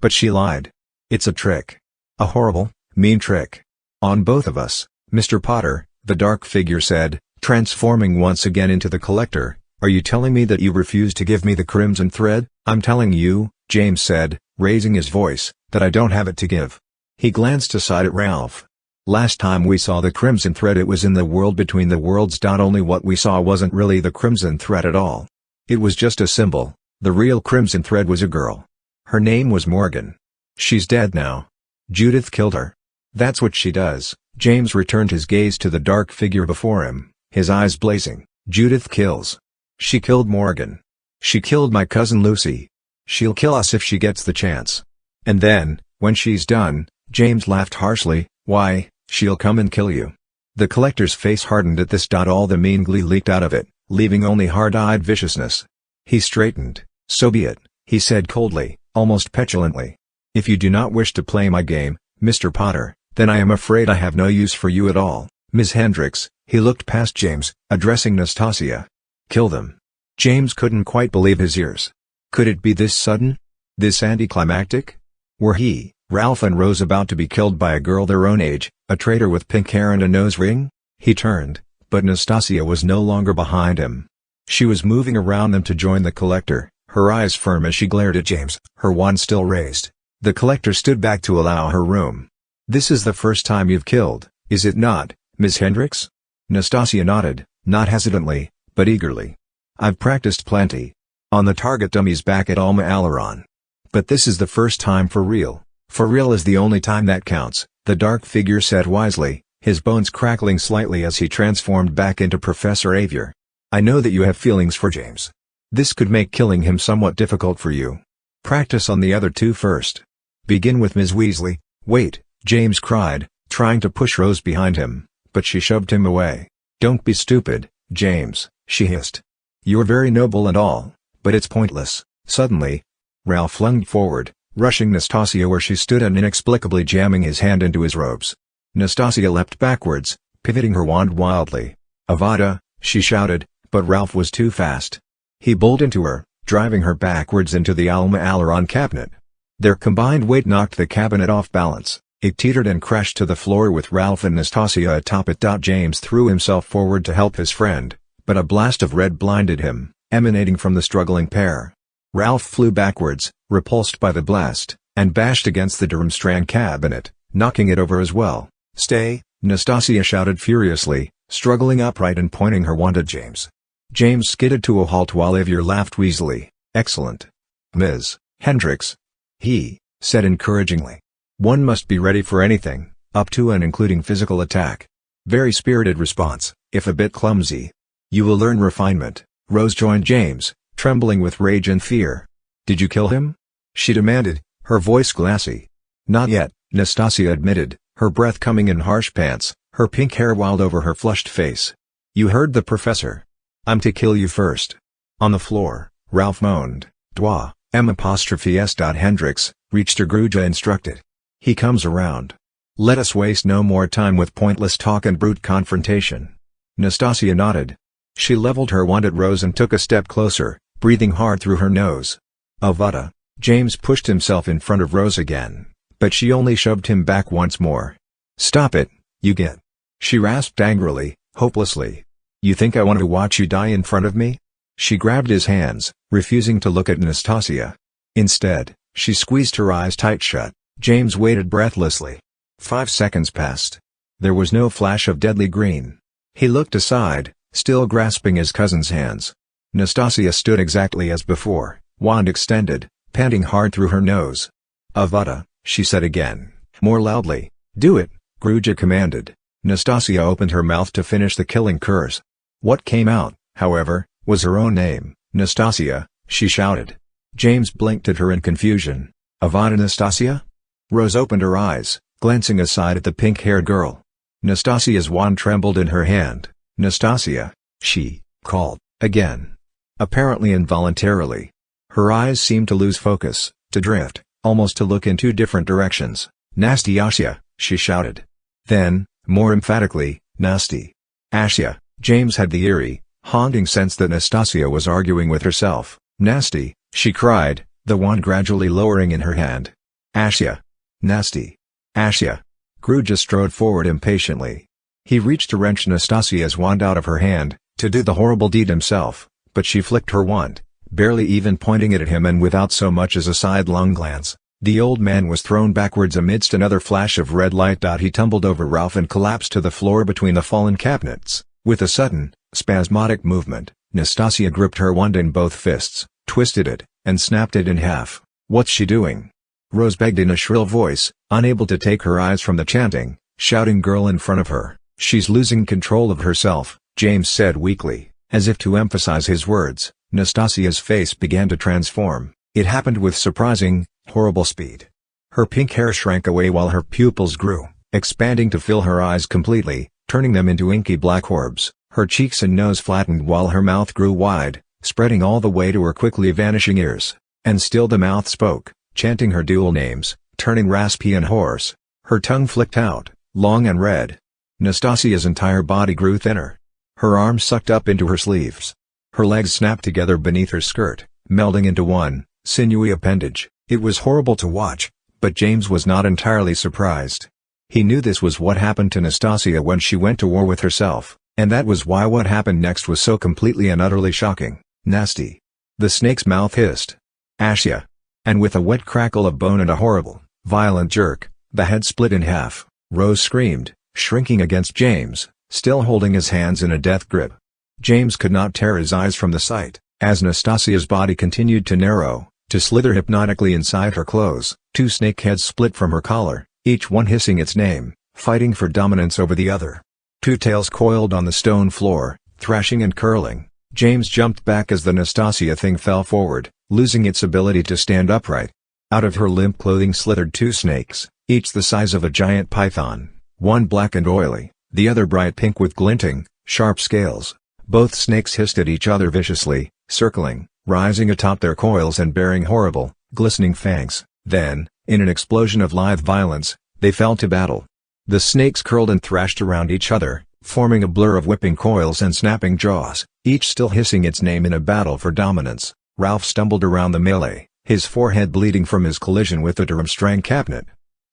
But she lied. It's a trick. A horrible, mean trick. On both of us, Mr. Potter, the dark figure said, transforming once again into the collector. Are you telling me that you refuse to give me the crimson thread? I'm telling you, James said, raising his voice, that I don't have it to give. He glanced aside at Ralph. Last time we saw the crimson thread it was in the world between the worlds. Only what we saw wasn't really the crimson thread at all. It was just a symbol. The real crimson thread was a girl. Her name was Morgan. She's dead now. Judith killed her. That's what she does. James returned his gaze to the dark figure before him, his eyes blazing. Judith kills. She killed Morgan. She killed my cousin Lucy. She'll kill us if she gets the chance. And then, when she's done, James laughed harshly, why, she'll come and kill you. The collector's face hardened at this. All the mean glee leaked out of it, leaving only hard-eyed viciousness. He straightened. So be it, he said coldly, almost petulantly. If you do not wish to play my game, Mr. Potter, then I am afraid I have no use for you at all. Ms. Hendricks, he looked past James, addressing Nastasia. Kill them. James couldn't quite believe his ears. Could it be this sudden? This anticlimactic? Were he, Ralph and Rose about to be killed by a girl their own age, a traitor with pink hair and a nose ring? He turned, but Nastasia was no longer behind him. She was moving around them to join the collector, her eyes firm as she glared at James, her wand still raised. The collector stood back to allow her room. This is the first time you've killed, is it not, Ms. Hendricks? Nastasia nodded, not hesitantly, but eagerly. I've practiced plenty. On the target dummies back at Alma Alaron. But this is the first time for real. For real is the only time that counts, the dark figure said wisely, his bones crackling slightly as he transformed back into Professor Avier. I know that you have feelings for James. This could make killing him somewhat difficult for you. Practice on the other two first. Begin with Ms. Weasley. Wait, James cried, trying to push Rose behind him, but she shoved him away. Don't be stupid, James, she hissed. You're very noble and all, but it's pointless. Suddenly, Ralph lunged forward, rushing Nastasia where she stood and inexplicably jamming his hand into his robes. Nastasia leapt backwards, pivoting her wand wildly. Avada, she shouted, but Ralph was too fast. He bowled into her, driving her backwards into the Alma Alaron cabinet. Their combined weight knocked the cabinet off balance. It teetered and crashed to the floor with Ralph and Nastasia atop it. James threw himself forward to help his friend, but a blast of red blinded him, emanating from the struggling pair. Ralph flew backwards, repulsed by the blast, and bashed against the Durmstrang cabinet, knocking it over as well. Stay, Nastasia shouted furiously, struggling upright and pointing her wand at James. James skidded to a halt while Avier laughed wheezily. Excellent. Ms. Hendricks. He said encouragingly. One must be ready for anything, up to and including physical attack. Very spirited response, if a bit clumsy. You will learn refinement. Rose joined James, trembling with rage and fear. Did you kill him? She demanded, her voice glassy. Not yet, Nastasia admitted, her breath coming in harsh pants, her pink hair wild over her flushed face. You heard the professor. I'm to kill you first. On the floor, Ralph moaned. Dwa, M''S. Hendricks, reached her Gruja instructed. He comes around. Let us waste no more time with pointless talk and brute confrontation. Nastasia nodded. She leveled her wand at Rose and took a step closer, breathing hard through her nose. Avada. James pushed himself in front of Rose again, but she only shoved him back once more. "Stop it, you git!" she rasped angrily, hopelessly. "You think I want to watch you die in front of me?" She grabbed his hands, refusing to look at Nastasia. Instead, she squeezed her eyes tight shut. James waited breathlessly. 5 seconds passed. There was no flash of deadly green. He looked aside, still grasping his cousin's hands. Nastasia stood exactly as before, wand extended, panting hard through her nose. "Avada," she said again, more loudly. "Do it," Gruja commanded. Nastasia opened her mouth to finish the killing curse. What came out, however, was her own name. "Nastasia," she shouted. James blinked at her in confusion. "Avada Nastasia?" Rose opened her eyes, glancing aside at the pink-haired girl. Nastasia's wand trembled in her hand. "Nastasia," she called again. Apparently involuntarily. Her eyes seemed to lose focus, to drift, almost to look in two different directions. "Nastasia," she shouted. Then, more emphatically, "Nasty. Asya." James had the eerie, haunting sense that Nastasia was arguing with herself. "Nasty," she cried, the wand gradually lowering in her hand. "Asya. Nasty. Asya." Gruja strode forward impatiently. He reached to wrench Nastasia's wand out of her hand, to do the horrible deed himself, but she flicked her wand, barely even pointing it at him, and without so much as a sidelong glance. The old man was thrown backwards amidst another flash of red light. He tumbled over Ralph and collapsed to the floor between the fallen cabinets. With a sudden, spasmodic movement, Nastasia gripped her wand in both fists, twisted it, and snapped it in half. "What's she doing?" Rose begged in a shrill voice, unable to take her eyes from the chanting, shouting girl in front of her. "She's losing control of herself," James said weakly, as if to emphasize his words. Nastasia's face began to transform. It happened with surprising, horrible speed. Her pink hair shrank away while her pupils grew, expanding to fill her eyes completely, turning them into inky black orbs. Her cheeks and nose flattened while her mouth grew wide, spreading all the way to her quickly vanishing ears. And still the mouth spoke, chanting her dual names, turning raspy and hoarse. Her tongue flicked out, long and red. Nastasia's entire body grew thinner. Her arms sucked up into her sleeves. Her legs snapped together beneath her skirt, melding into one sinewy appendage. It was horrible to watch, but James was not entirely surprised. He knew this was what happened to Nastasia when she went to war with herself, and that was why what happened next was so completely and utterly shocking. "Nasty." The snake's mouth hissed. "Asya." And with a wet crackle of bone and a horrible, violent jerk, the head split in half. Rose screamed, shrinking against James, still holding his hands in a death grip. James could not tear his eyes from the sight, as Nastasia's body continued to narrow, to slither hypnotically inside her clothes. Two snake heads split from her collar, each one hissing its name, fighting for dominance over the other. Two tails coiled on the stone floor, thrashing and curling. James jumped back as the Nastasia thing fell forward, losing its ability to stand upright. Out of her limp clothing slithered two snakes, each the size of a giant python, one black and oily, the other bright pink with glinting, sharp scales. Both snakes hissed at each other viciously, circling, rising atop their coils and bearing horrible, glistening fangs. Then, in an explosion of lithe violence, they fell to battle. The snakes curled and thrashed around each other, forming a blur of whipping coils and snapping jaws, each still hissing its name in a battle for dominance. Ralph stumbled around the melee, his forehead bleeding from his collision with the Durmstrang cabinet.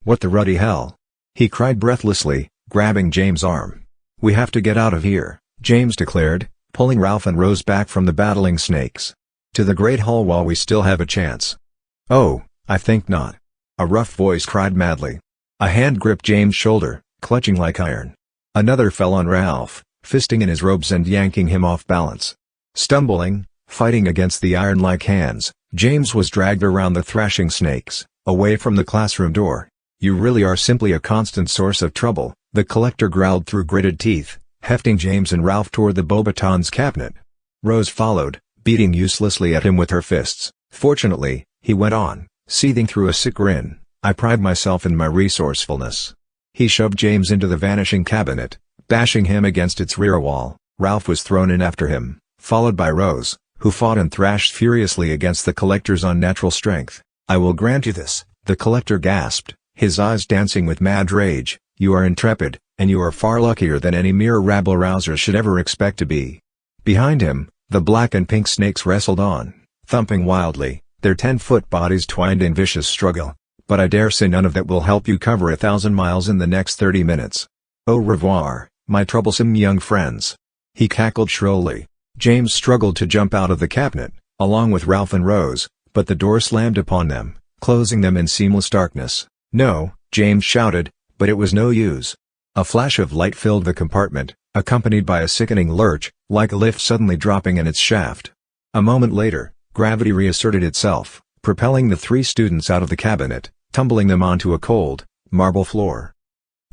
"What the ruddy hell?" he cried breathlessly, grabbing James' arm. "We have to get out of here," James declared, pulling Ralph and Rose back from the battling snakes. "To the Great Hall while we still have a chance." "Oh, I think not," a rough voice cried madly. A hand gripped James' shoulder, clutching like iron. Another fell on Ralph, fisting in his robes and yanking him off balance. Stumbling, fighting against the iron-like hands, James was dragged around the thrashing snakes, away from the classroom door. "You really are simply a constant source of trouble," the collector growled through gritted teeth, hefting James and Ralph toward the Beauxbatons cabinet. Rose followed, beating uselessly at him with her fists. "Fortunately," he went on, seething through a sick grin, "I pride myself in my resourcefulness." He shoved James into the vanishing cabinet, bashing him against its rear wall. Ralph was thrown in after him, followed by Rose, who fought and thrashed furiously against the collector's unnatural strength. "I will grant you this," the collector gasped, his eyes dancing with mad rage. "You are intrepid, and you are far luckier than any mere rabble-rouser should ever expect to be." Behind him, the black and pink snakes wrestled on, thumping wildly, their 10-foot bodies twined in vicious struggle. But I dare say none of that will help you cover 1,000 miles in the next 30 minutes. Au revoir, my troublesome young friends. He cackled shrilly. James struggled to jump out of the cabinet, along with Ralph and Rose, but the door slammed upon them, closing them in seamless darkness. No, James shouted, but it was no use. A flash of light filled the compartment, accompanied by a sickening lurch, like a lift suddenly dropping in its shaft. A moment later, gravity reasserted itself, propelling the 3 students out of the cabinet, tumbling them onto a cold, marble floor.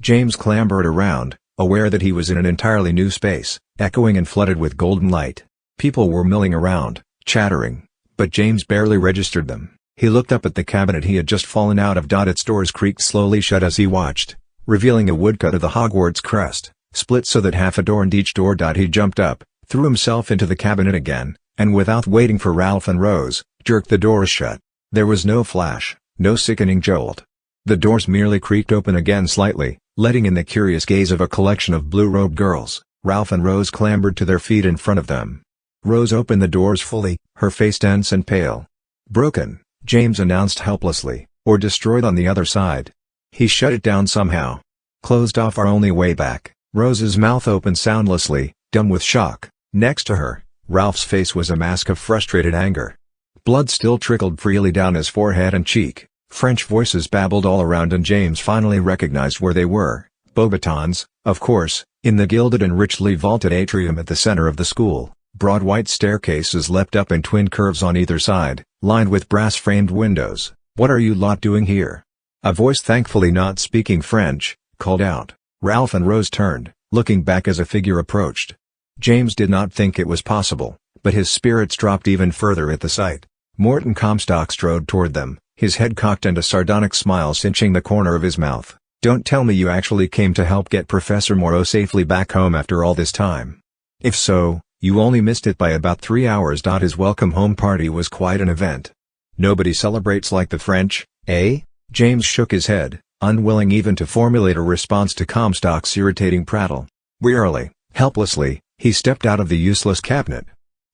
James clambered around, aware that he was in an entirely new space, echoing and flooded with golden light. People were milling around, chattering, but James barely registered them. He looked up at the cabinet he had just fallen out of. Its doors creaked slowly shut as he watched, revealing a woodcut of the Hogwarts crest, split so that half adorned each door. He jumped up, threw himself into the cabinet again, and without waiting for Ralph and Rose, jerked the doors shut. There was no flash, no sickening jolt. The doors merely creaked open again slightly, letting in the curious gaze of a collection of blue-robed girls. Ralph and Rose clambered to their feet in front of them. Rose opened the doors fully, her face tense and pale. "Broken," James announced helplessly, "or destroyed on the other side. He shut it down somehow. Closed off our only way back." Rose's mouth opened soundlessly, dumb with shock. Next to her, Ralph's face was a mask of frustrated anger. Blood still trickled freely down his forehead and cheek. French voices babbled all around and James finally recognized where they were. Beauxbatons, of course, in the gilded and richly vaulted atrium at the center of the school. Broad white staircases leapt up in twin curves on either side, lined with brass-framed windows. "What are you lot doing here?" A voice, thankfully not speaking French, called out. Ralph and Rose turned, looking back as a figure approached. James did not think it was possible, but his spirits dropped even further at the sight. Morton Comstock strode toward them, his head cocked and a sardonic smile cinching the corner of his mouth. "Don't tell me you actually came to help get Professor Moreau safely back home after all this time. If so, you only missed it by about 3 hours." His welcome home party was quite an event. "Nobody celebrates like the French, eh?" James shook his head, unwilling even to formulate a response to Comstock's irritating prattle. Wearily, helplessly, he stepped out of the useless cabinet.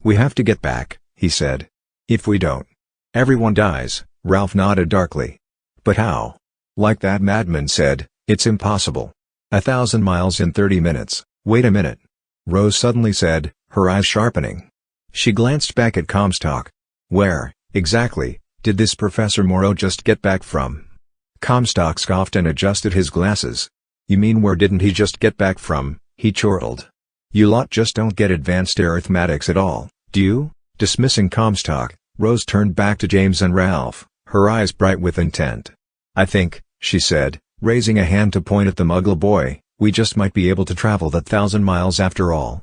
"We have to get back," he said. "If we don't, everyone dies." Ralph nodded darkly. "But how?" "Like that madman said, it's impossible. 1,000 miles in 30 minutes. Wait a minute," Rose suddenly said, her eyes sharpening. She glanced back at Comstock. "Where, exactly, did this Professor Moreau just get back from?" Comstock scoffed and adjusted his glasses. "You mean where didn't he just get back from?" he chortled. "You lot just don't get advanced arithmetics at all, do you?" Dismissing Comstock, Rose turned back to James and Ralph, her eyes bright with intent. "I think," she said, raising a hand to point at the Muggle boy, "we just might be able to travel that 1,000 miles after all."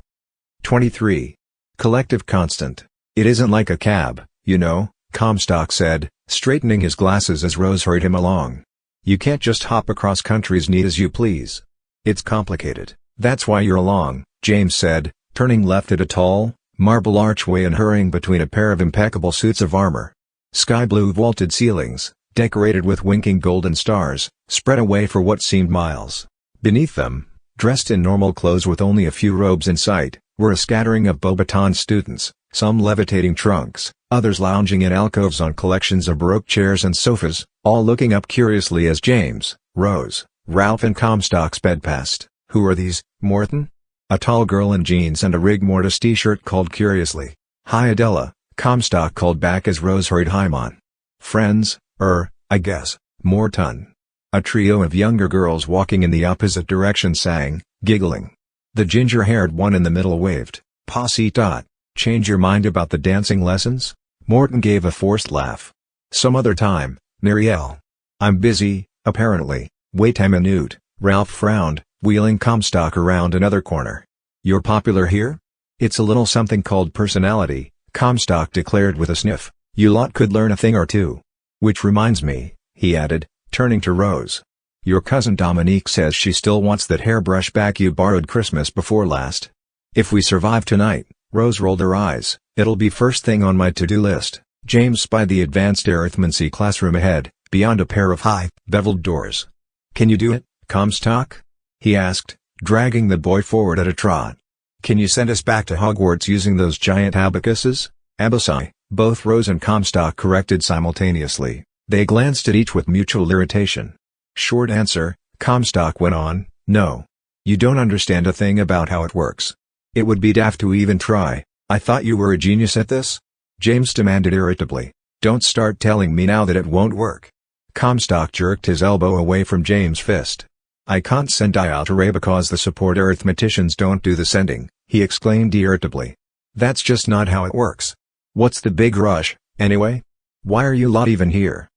23. Collective constant. "It isn't like a cab, you know," Comstock said, straightening his glasses as Rose hurried him along. "You can't just hop across countries neat as you please. It's complicated." "That's why you're along," James said, turning left at a tall, marble archway and hurrying between a pair of impeccable suits of armor. Sky-blue vaulted ceilings, decorated with winking golden stars, spread away for what seemed miles. Beneath them, dressed in normal clothes with only a few robes in sight, were a scattering of Beauxbaton students, some levitating trunks, others lounging in alcoves on collections of Baroque chairs and sofas, all looking up curiously as James, Rose, Ralph and Comstock sped past. "Who are these, Morton?" A tall girl in jeans and a Rigor Mortis t-shirt called curiously. "Hi Adela," Comstock called back as Rose hurried home on. "Friends, I guess, Morton." A trio of younger girls walking in the opposite direction sang, giggling. The ginger-haired one in the middle waved, "Posse dot, change your mind about the dancing lessons?" Morton gave a forced laugh. "Some other time, Marielle. I'm busy, apparently." "Wait a minute," Ralph frowned, wheeling Comstock around another corner. "You're popular here?" "It's a little something called personality," Comstock declared with a sniff. "You lot could learn a thing or two. Which reminds me," he added, turning to Rose. "Your cousin Dominique says she still wants that hairbrush back you borrowed Christmas before last. If we survive tonight," Rose rolled her eyes, "it'll be first thing on my to-do list." James spied the advanced arithmancy classroom ahead, beyond a pair of high, beveled doors. "Can you do it, Comstock?" he asked, dragging the boy forward at a trot. "Can you send us back to Hogwarts using those giant abacuses?" "Abacai," Both Rose and Comstock corrected simultaneously. They glanced at each with mutual irritation. Short answer, Comstock went on, no. You don't understand a thing about how it works. It would be daft to even try. I thought you were a genius at this? James demanded irritably. Don't start telling me now that it won't work. Comstock jerked his elbow away from James' fist. I can't send I out array because the support arithmeticians don't do the sending, he exclaimed irritably. That's just not how it works. What's the big rush, anyway? Why are you lot even here?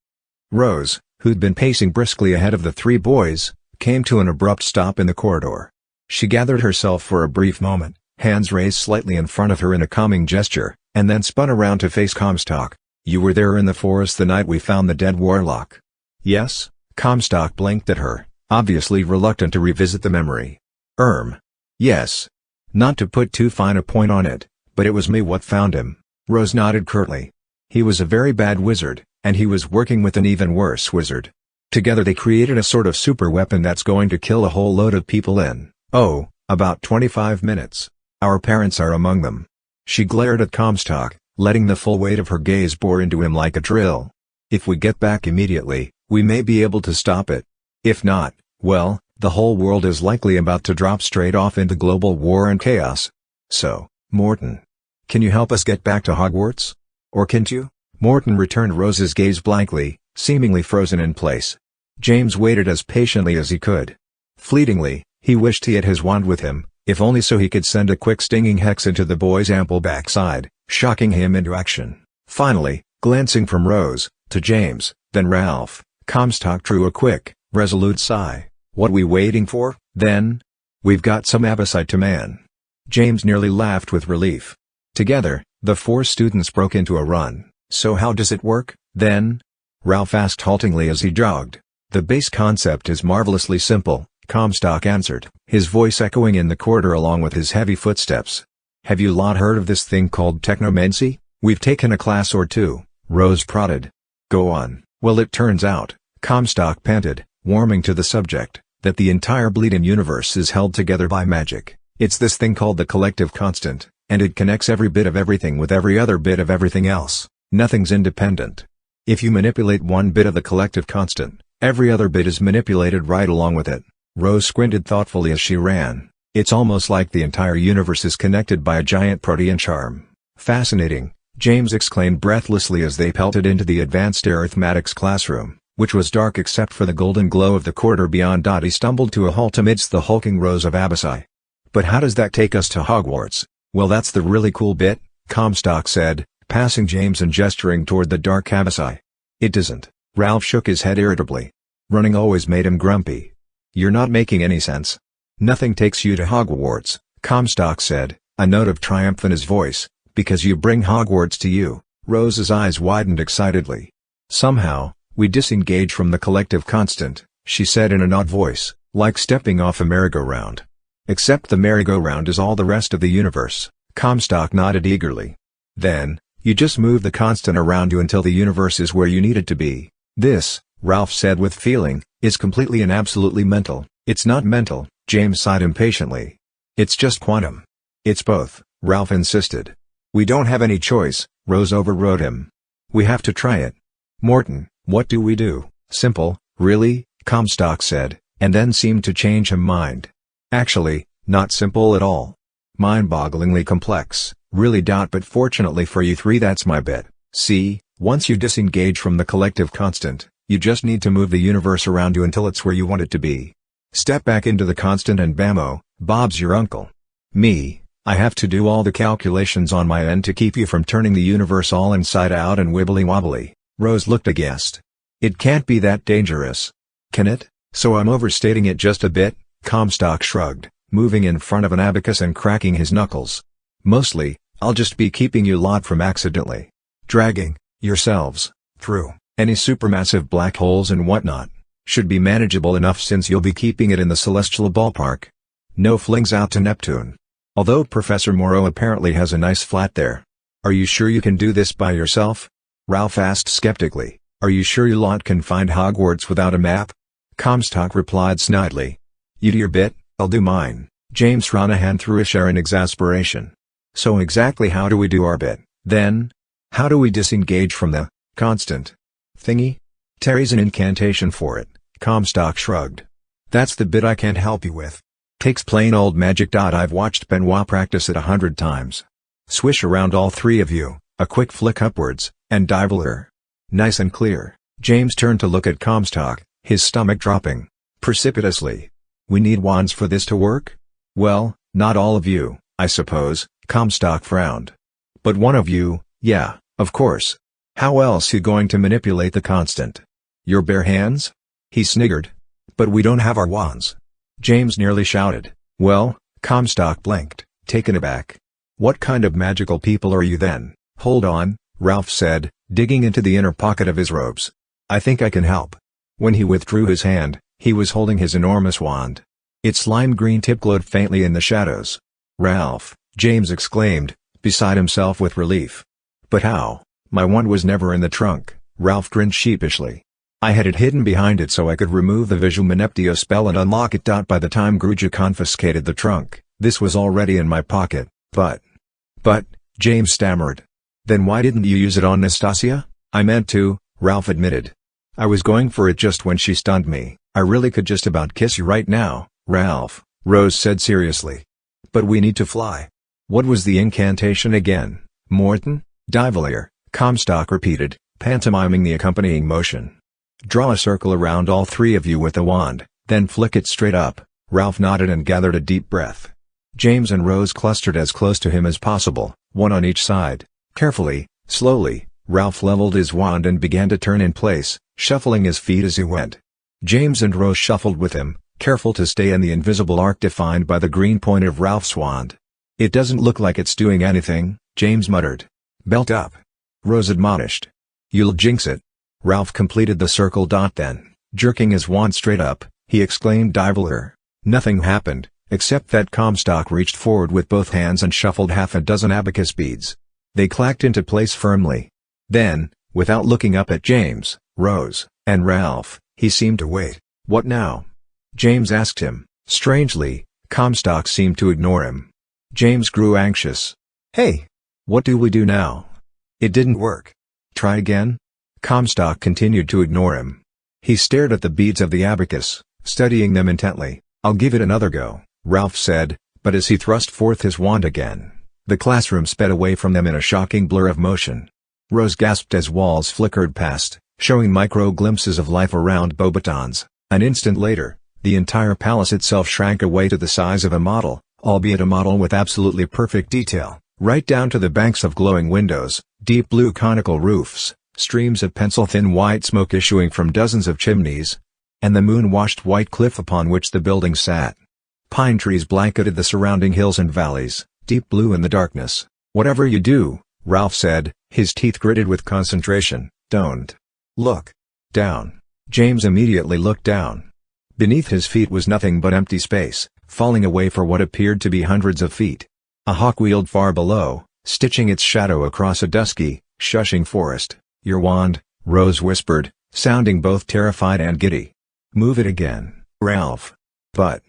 Rose, who'd been pacing briskly ahead of the three boys, came to an abrupt stop in the corridor. She gathered herself for a brief moment, hands raised slightly in front of her in a calming gesture, and then spun around to face Comstock. You were there in the forest the night we found the dead warlock. Yes? Comstock blinked at her, obviously reluctant to revisit the memory. Yes. Not to put too fine a point on it, but it was me what found him. Rose nodded curtly. He was a very bad wizard, and he was working with an even worse wizard. Together they created a sort of super weapon that's going to kill a whole load of people in, about 25 minutes. Our parents are among them. She glared at Comstock, letting the full weight of her gaze bore into him like a drill. If we get back immediately, we may be able to stop it. If not, well, the whole world is likely about to drop straight off into global war and chaos. So, Morton, can you help us get back to Hogwarts? Or can't you? Morton returned Rose's gaze blankly, seemingly frozen in place. James waited as patiently as he could. Fleetingly, he wished he had his wand with him, if only so he could send a quick stinging hex into the boy's ample backside, shocking him into action. Finally, glancing from Rose, to James, then Ralph, Comstock drew a quick, resolute sigh. What we waiting for, then? We've got some abysite to man. James nearly laughed with relief. Together, the four students broke into a run. So how does it work, then? Ralph asked haltingly as he jogged. The base concept is marvelously simple, Comstock answered, his voice echoing in the corridor along with his heavy footsteps. Have you lot heard of this thing called technomancy? We've taken a class or two, Rose prodded. Go on. Well, it turns out, Comstock panted, warming to the subject, that the entire bleeding universe is held together by magic. It's this thing called the collective constant, and it connects every bit of everything with every other bit of everything else. Nothing's independent. If you manipulate one bit of the collective constant, every other bit is manipulated right along with it. Rose squinted thoughtfully as she ran. It's almost like the entire universe is connected by a giant protean charm. Fascinating, James exclaimed breathlessly as they pelted into the advanced arithmetics classroom, which was dark except for the golden glow of the corridor beyond. He stumbled to a halt amidst the hulking rows of abaci. But how does that take us to Hogwarts? Well, that's the really cool bit, Comstock said, passing James and gesturing toward the dark abaci. It doesn't. Ralph shook his head irritably. Running always made him grumpy. You're not making any sense. Nothing takes you to Hogwarts, Comstock said, a note of triumph in his voice, because you bring Hogwarts to you. Rose's eyes widened excitedly. Somehow, we disengage from the collective constant, she said in an odd voice, like stepping off a merry-go-round. Except the merry-go-round is all the rest of the universe, Comstock nodded eagerly. Then, you just move the constant around you until the universe is where you need it to be. This, Ralph said with feeling, is completely and absolutely mental. It's not mental, James sighed impatiently. It's just quantum. It's both, Ralph insisted. We don't have any choice, Rose overrode him. We have to try it. Morton, what do we do? Simple, really, Comstock said, and then seemed to change his mind. Actually, not simple at all. Mind-bogglingly complex, really. But fortunately for you three that's my bit. See, once you disengage from the collective constant, you just need to move the universe around you until it's where you want it to be. Step back into the constant and bammo, Bob's your uncle. Me, I have to do all the calculations on my end to keep you from turning the universe all inside out and wibbly-wobbly. Rose looked aghast. It can't be that dangerous. Can it? So I'm overstating it just a bit, Comstock shrugged, moving in front of an abacus and cracking his knuckles. Mostly, I'll just be keeping you lot from accidentally dragging yourselves through any supermassive black holes and whatnot. Should be manageable enough since you'll be keeping it in the celestial ballpark. No flings out to Neptune. Although Professor Morrow apparently has a nice flat there. Are you sure you can do this by yourself? Ralph asked skeptically. Are you sure you lot can find Hogwarts without a map? Comstock replied snidely. You do your bit, I'll do mine. James ran a hand through his hair in exasperation. So exactly how do we do our bit, then? How do we disengage from the constant thingy? Terry's an incantation for it, Comstock shrugged. That's the bit I can't help you with. Takes plain old magic. I've watched Benoit practice it 100 times. Swish around all three of you, a quick flick upwards, and dive. Nice and clear. James turned to look at Comstock, his stomach dropping precipitously. We need wands for this to work? Well, not all of you, I suppose, Comstock frowned. But one of you, yeah, of course. How else you going to manipulate the constant? Your bare hands? He sniggered. But we don't have our wands. James nearly shouted. Well, Comstock blinked, taken aback. What kind of magical people are you then? Hold on, Ralph said, digging into the inner pocket of his robes. I think I can help. When he withdrew his hand, he was holding his enormous wand. Its lime green tip glowed faintly in the shadows. Ralph, James exclaimed, beside himself with relief. But how? My wand was never in the trunk, Ralph grinned sheepishly. I had it hidden behind it so I could remove the visual manipulation spell and unlock it. By the time Gruja confiscated the trunk, this was already in my pocket, but, James stammered. Then why didn't you use it on Nastasia? I meant to, Ralph admitted. I was going for it just when she stunned me. I really could just about kiss you right now, Ralph, Rose said seriously. But we need to fly. What was the incantation again, Morton? Divalier, Comstock repeated, pantomiming the accompanying motion. Draw a circle around all three of you with the wand, then flick it straight up. Ralph nodded and gathered a deep breath. James and Rose clustered as close to him as possible, one on each side. Carefully, slowly, Ralph leveled his wand and began to turn in place, shuffling his feet as he went. James and Rose shuffled with him, careful to stay in the invisible arc defined by the green point of Ralph's wand. It doesn't look like it's doing anything, James muttered. Belt up. Rose admonished. You'll jinx it. Ralph completed the circle. Then, jerking his wand straight up, he exclaimed Divalier. Nothing happened, except that Comstock reached forward with both hands and shuffled half a dozen abacus beads. They clacked into place firmly. Then, without looking up at James, Rose, and Ralph, he seemed to wait. What now? James asked him. Strangely, Comstock seemed to ignore him. James grew anxious. Hey! What do we do now? It didn't work. Try again? Comstock continued to ignore him. He stared at the beads of the abacus, studying them intently. I'll give it another go, Ralph said, but as he thrust forth his wand again, the classroom sped away from them in a shocking blur of motion. Rose gasped as walls flickered past, showing micro-glimpses of life around Beauxbatons. An instant later, the entire palace itself shrank away to the size of a model, albeit a model with absolutely perfect detail, right down to the banks of glowing windows, deep blue conical roofs, streams of pencil-thin white smoke issuing from dozens of chimneys, and the moon-washed white cliff upon which the building sat. Pine trees blanketed the surrounding hills and valleys, deep blue in the darkness. Whatever you do, Ralph said, his teeth gritted with concentration, don't look down. James immediately looked down. Beneath his feet was nothing but empty space, falling away for what appeared to be hundreds of feet. A hawk wheeled far below, stitching its shadow across a dusky, shushing forest. Your wand, Rose whispered, sounding both terrified and giddy. Move it again, Ralph. But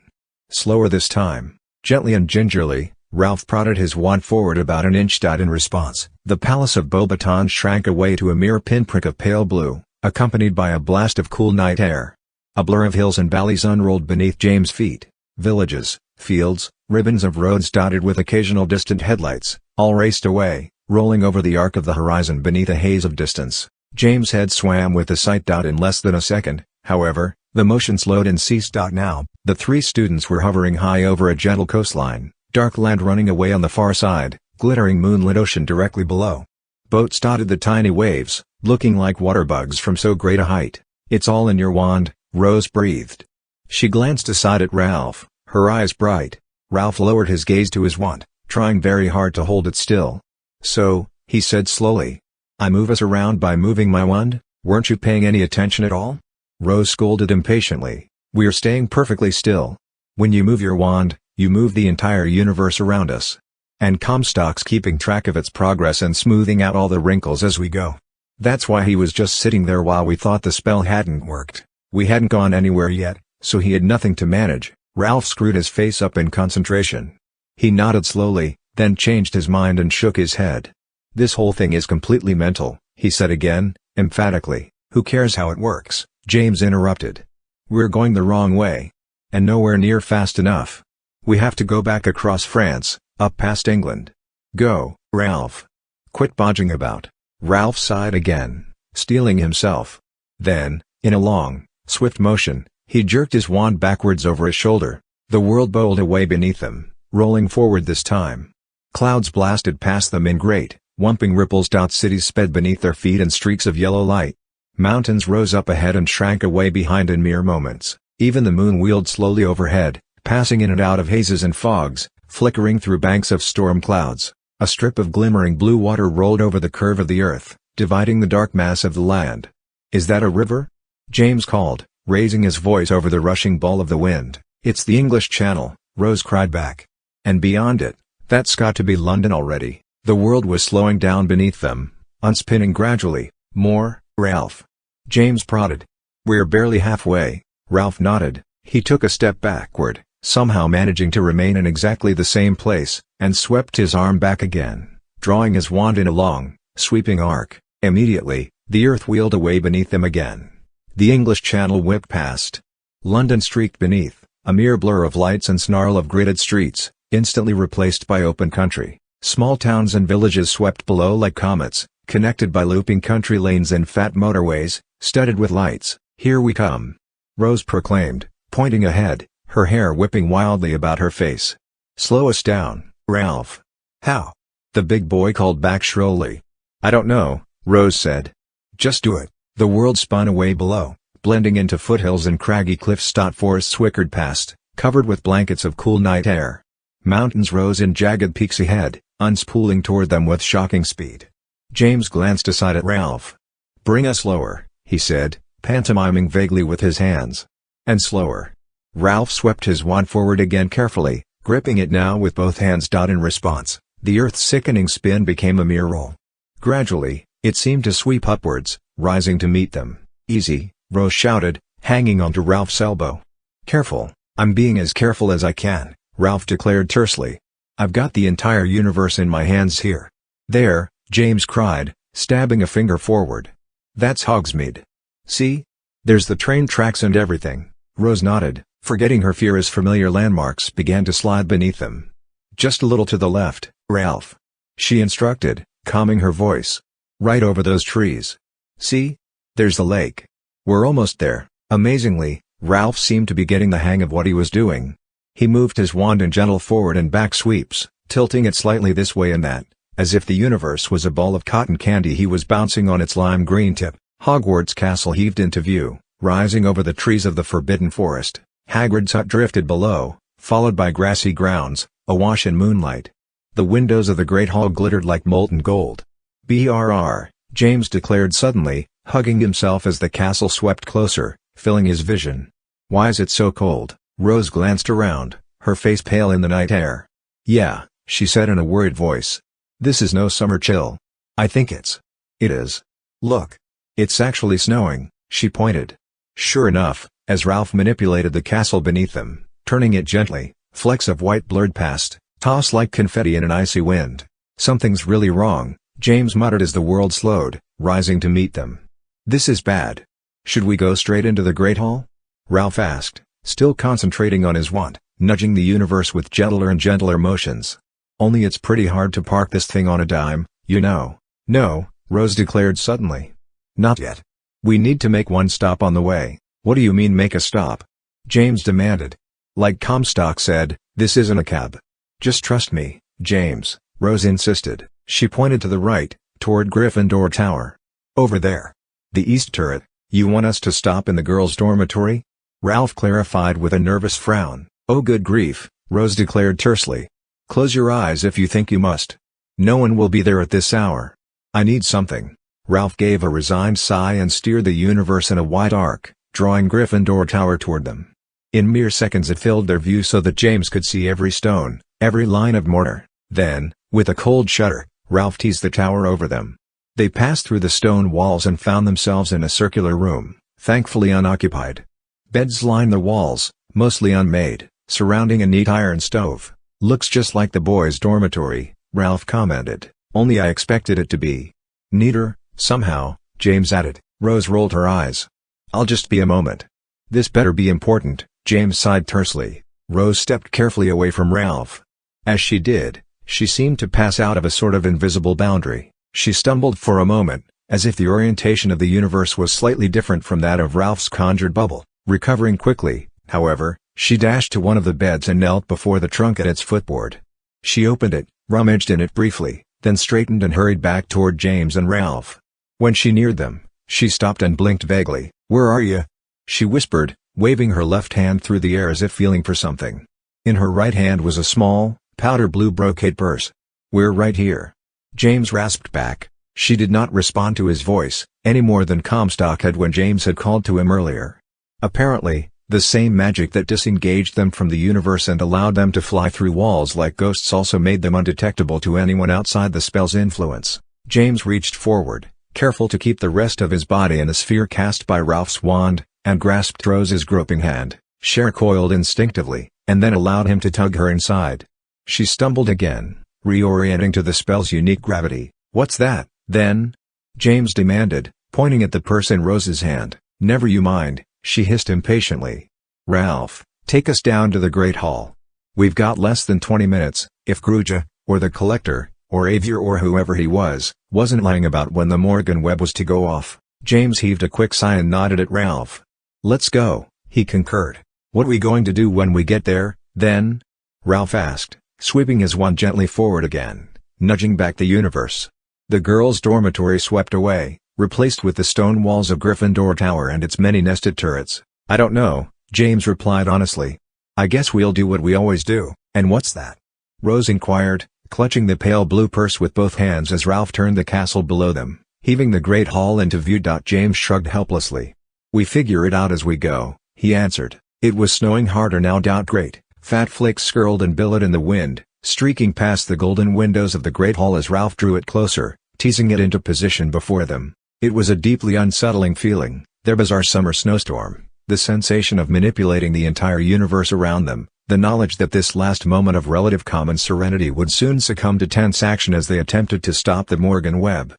slower this time. Gently and gingerly, Ralph prodded his wand forward about an inch. In response, the palace of Beauxbatons shrank away to a mere pinprick of pale blue, accompanied by a blast of cool night air. A blur of hills and valleys unrolled beneath James' feet. Villages, fields, ribbons of roads dotted with occasional distant headlights, all raced away, rolling over the arc of the horizon beneath a haze of distance. James' head swam with the sight. In less than a second, however, the motion slowed and ceased. Now, the three students were hovering high over a gentle coastline, dark land running away on the far side, glittering moonlit ocean directly below. Boats dotted the tiny waves, looking like water bugs from so great a height. It's all in your wand, Rose breathed. She glanced aside at Ralph, her eyes bright. Ralph lowered his gaze to his wand, trying very hard to hold it still. So, he said slowly. I move us around by moving my wand? Weren't you paying any attention at all? Rose scolded impatiently. We're staying perfectly still. When you move your wand, you move the entire universe around us. And Comstock's keeping track of its progress and smoothing out all the wrinkles as we go. That's why he was just sitting there while we thought the spell hadn't worked. We hadn't gone anywhere yet, so he had nothing to manage. Ralph screwed his face up in concentration. He nodded slowly, then changed his mind and shook his head. "This whole thing is completely mental," he said again, emphatically. "Who cares how it works?" James interrupted. "We're going the wrong way. And nowhere near fast enough. We have to go back across France, up past England. Go, Ralph. Quit bodging about." Ralph sighed again, steeling himself. Then, in a long, swift motion, he jerked his wand backwards over his shoulder. The world bowled away beneath them, rolling forward this time. Clouds blasted past them in great, whumping ripples. Cities sped beneath their feet in streaks of yellow light. Mountains rose up ahead and shrank away behind in mere moments. Even the moon wheeled slowly overhead, passing in and out of hazes and fogs, flickering through banks of storm clouds. A strip of glimmering blue water rolled over the curve of the earth, dividing the dark mass of the land. "Is that a river?" James called, raising his voice over the rushing ball of the wind. "It's the English Channel," Rose cried back. "And beyond it, that's got to be London already." The world was slowing down beneath them, unspinning gradually. "More, Ralph?" James prodded. "We're barely halfway." Ralph nodded. He took a step backward, somehow managing to remain in exactly the same place, and swept his arm back again, drawing his wand in a long, sweeping arc. Immediately, the earth wheeled away beneath them again. The English Channel whipped past. London streaked beneath, a mere blur of lights and snarl of gridded streets, instantly replaced by open country. Small towns and villages swept below like comets, connected by looping country lanes and fat motorways, studded with lights. "Here we come," Rose proclaimed, pointing ahead, her hair whipping wildly about her face. "Slow us down, Ralph." "How?" the big boy called back shrilly. "I don't know," Rose said. "Just do it." The world spun away below, blending into foothills and craggy cliffs. Forests swickered past, covered with blankets of cool night air. Mountains rose in jagged peaks ahead, unspooling toward them with shocking speed. James glanced aside at Ralph. "Bring us lower," he said, pantomiming vaguely with his hands. "And slower." Ralph swept his wand forward again carefully, gripping it now with both hands. In response, the earth's sickening spin became a mere roll. Gradually, it seemed to sweep upwards, rising to meet them. "Easy," Rose shouted, hanging onto Ralph's elbow. "Careful." "I'm being as careful as I can," Ralph declared tersely. "I've got the entire universe in my hands here." "There," James cried, stabbing a finger forward. "That's Hogsmeade. See? There's the train tracks and everything." Rose nodded, forgetting her fear as familiar landmarks began to slide beneath them. "Just a little to the left, Ralph," she instructed, calming her voice. "Right over those trees. See? There's the lake. We're almost there." Amazingly, Ralph seemed to be getting the hang of what he was doing. He moved his wand in gentle forward and back sweeps, tilting it slightly this way and that, as if the universe was a ball of cotton candy he was bouncing on its lime green tip. Hogwarts Castle heaved into view, rising over the trees of the Forbidden Forest. Hagrid's hut drifted below, followed by grassy grounds, awash in moonlight. The windows of the Great Hall glittered like molten gold. "BRR," James declared suddenly, hugging himself as the castle swept closer, filling his vision. "Why is it so cold?" Rose glanced around, her face pale in the night air. "Yeah," she said in a worried voice. "This is no summer chill. I think it is. Look. It's actually snowing," she pointed. Sure enough, as Ralph manipulated the castle beneath them, turning it gently, flecks of white blurred past, tossed like confetti in an icy wind. "Something's really wrong," James muttered as the world slowed, rising to meet them. "This is bad. Should we go straight into the Great Hall?" Ralph asked, still concentrating on his wand, nudging the universe with gentler and gentler motions. "Only it's pretty hard to park this thing on a dime, you know." "No," Rose declared suddenly. "Not yet. We need to make one stop on the way." "What do you mean make a stop?" James demanded. "Like Comstock said, this isn't a cab. Just trust me, James," Rose insisted. She pointed to the right, toward Gryffindor Tower. "Over there. The east turret." "You want us to stop in the girls' dormitory?" Ralph clarified with a nervous frown. "Oh good grief," Rose declared tersely. "Close your eyes if you think you must. No one will be there at this hour. I need something." Ralph gave a resigned sigh and steered the universe in a wide arc, drawing Gryffindor Tower toward them. In mere seconds it filled their view so that James could see every stone, every line of mortar. Then, with a cold shudder, Ralph teased the tower over them. They passed through the stone walls and found themselves in a circular room, thankfully unoccupied. Beds lined the walls, mostly unmade, surrounding a neat iron stove. "Looks just like the boys' dormitory," Ralph commented, Only I expected it to be neater, somehow," James added. Rose rolled her eyes. "I'll just be a moment." "This better be important," James sighed tersely. Rose stepped carefully away from Ralph. As she did, she seemed to pass out of a sort of invisible boundary. She stumbled for a moment, as if the orientation of the universe was slightly different from that of Ralph's conjured bubble. Recovering quickly, however, she dashed to one of the beds and knelt before the trunk at its footboard. She opened it, rummaged in it briefly, then straightened and hurried back toward James and Ralph. When she neared them, she stopped and blinked vaguely. "Where are you?" she whispered, waving her left hand through the air as if feeling for something. In her right hand was a small, powder blue brocade purse. "We're right here," James rasped back. She did not respond to his voice, any more than Comstock had when James had called to him earlier. Apparently, the same magic that disengaged them from the universe and allowed them to fly through walls like ghosts also made them undetectable to anyone outside the spell's influence. James reached forward, careful to keep the rest of his body in the sphere cast by Ralph's wand, and grasped Rose's groping hand. She recoiled instinctively, and then allowed him to tug her inside. She stumbled again, reorienting to the spell's unique gravity. "What's that, then?" James demanded, pointing at the purse in Rose's hand. "Never you mind," she hissed impatiently. "Ralph, take us down to the Great Hall. We've got less than 20 minutes, if Gruja, or the Collector, or Avier or whoever he was, wasn't lying about when the Morrigan Web was to go off." James heaved a quick sigh and nodded at Ralph. "Let's go," he concurred. "What are we going to do when we get there, then?" Ralph asked, sweeping his wand gently forward again, nudging back the universe. The girls' dormitory swept away, replaced with the stone walls of Gryffindor Tower and its many nested turrets. "I don't know," James replied honestly. "I guess we'll do what we always do." "And what's that?" Rose inquired, clutching the pale blue purse with both hands as Ralph turned the castle below them, heaving the Great Hall into view. James shrugged helplessly. "We figure it out as we go," he answered. It was snowing harder now. Great, fat flakes skirled and billowed in the wind, streaking past the golden windows of the Great Hall as Ralph drew it closer, teasing it into position before them. It was a deeply unsettling feeling, their bizarre summer snowstorm, the sensation of manipulating the entire universe around them, the knowledge that this last moment of relative common serenity would soon succumb to tense action as they attempted to stop the Morrigan Web.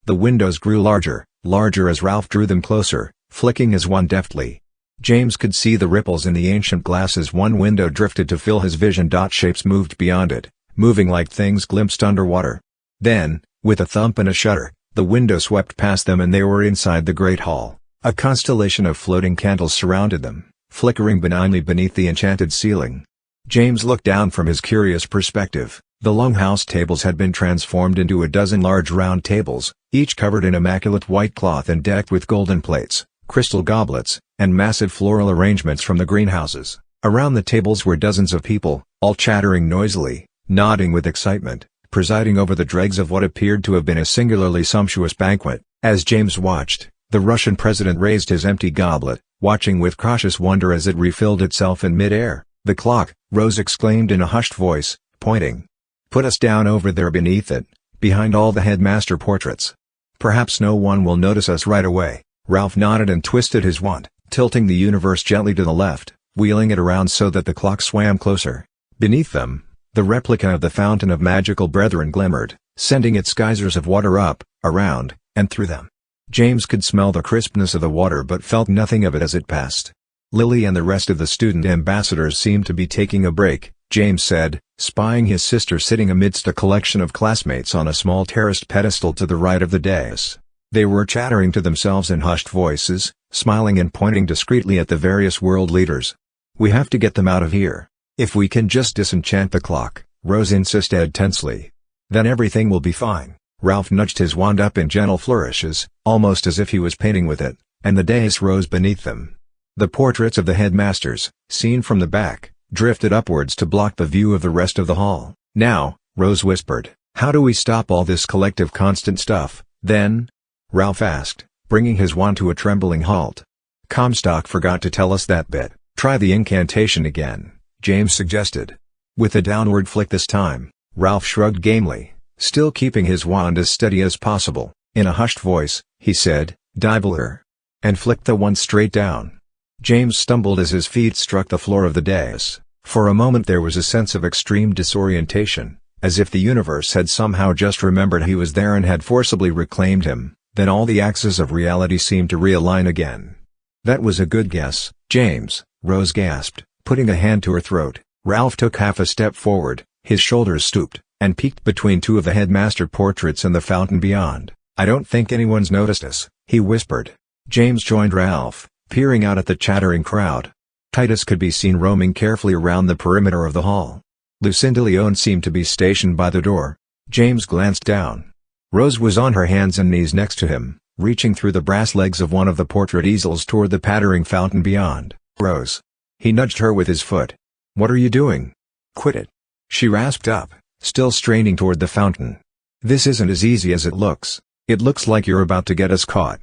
The windows grew larger, larger as Ralph drew them closer, flicking his wand deftly. James could see the ripples in the ancient glass as one window drifted to fill his vision. Shapes moved beyond it, moving like things glimpsed underwater. Then, with a thump and a shudder, the window swept past them and they were inside the Great Hall. A constellation of floating candles surrounded them, flickering benignly beneath the enchanted ceiling. James looked down from his curious perspective. The longhouse tables had been transformed into a dozen large round tables, each covered in immaculate white cloth and decked with golden plates, crystal goblets, and massive floral arrangements from the greenhouses. Around the tables were dozens of people, all chattering noisily, nodding with excitement, presiding over the dregs of what appeared to have been a singularly sumptuous banquet. As James watched, the Russian president raised his empty goblet, watching with cautious wonder as it refilled itself in mid-air. "The clock," Rose exclaimed in a hushed voice, pointing. "Put us down over there beneath it, behind all the headmaster portraits. Perhaps no one will notice us right away." Ralph nodded and twisted his wand, tilting the universe gently to the left, wheeling it around so that the clock swam closer. Beneath them, the replica of the Fountain of Magical Brethren glimmered, sending its geysers of water up, around, and through them. James could smell the crispness of the water but felt nothing of it as it passed. "Lily and the rest of the student ambassadors seem to be taking a break," James said, spying his sister sitting amidst a collection of classmates on a small terraced pedestal to the right of the dais. They were chattering to themselves in hushed voices, smiling and pointing discreetly at the various world leaders. "We have to get them out of here. If we can just disenchant the clock," Rose insisted tensely. "Then everything will be fine." Ralph nudged his wand up in gentle flourishes, almost as if he was painting with it, and the dais rose beneath them. The portraits of the headmasters, seen from the back, drifted upwards to block the view of the rest of the hall. "Now," Rose whispered, "how do we stop all this collective constant stuff, then?" Ralph asked, bringing his wand to a trembling halt. "Comstock forgot to tell us that bit." "Try the incantation again," James suggested. With a downward flick this time, Ralph shrugged gamely, still keeping his wand as steady as possible. In a hushed voice, he said, "Diveler," and flicked the wand straight down. James stumbled as his feet struck the floor of the dais. For a moment there was a sense of extreme disorientation, As if the universe had somehow just remembered he was there and had forcibly reclaimed him, then all the axes of reality seemed to realign again. "That was a good guess, James," Rose gasped, putting a hand to her throat. Ralph took half a step forward, his shoulders stooped, and peeked between two of the headmaster portraits and the fountain beyond. "I don't think anyone's noticed us," he whispered. James joined Ralph, peering out at the chattering crowd. Titus could be seen roaming carefully around the perimeter of the hall. Lucinda Leone seemed to be stationed by the door. James glanced down. Rose was on her hands and knees next to him, reaching through the brass legs of one of the portrait easels toward the pattering fountain beyond. "Rose." He nudged her with his foot. "What are you doing?" "Quit it," she rasped up, still straining toward the fountain. "This isn't as easy as it looks. It looks like you're about to get us caught."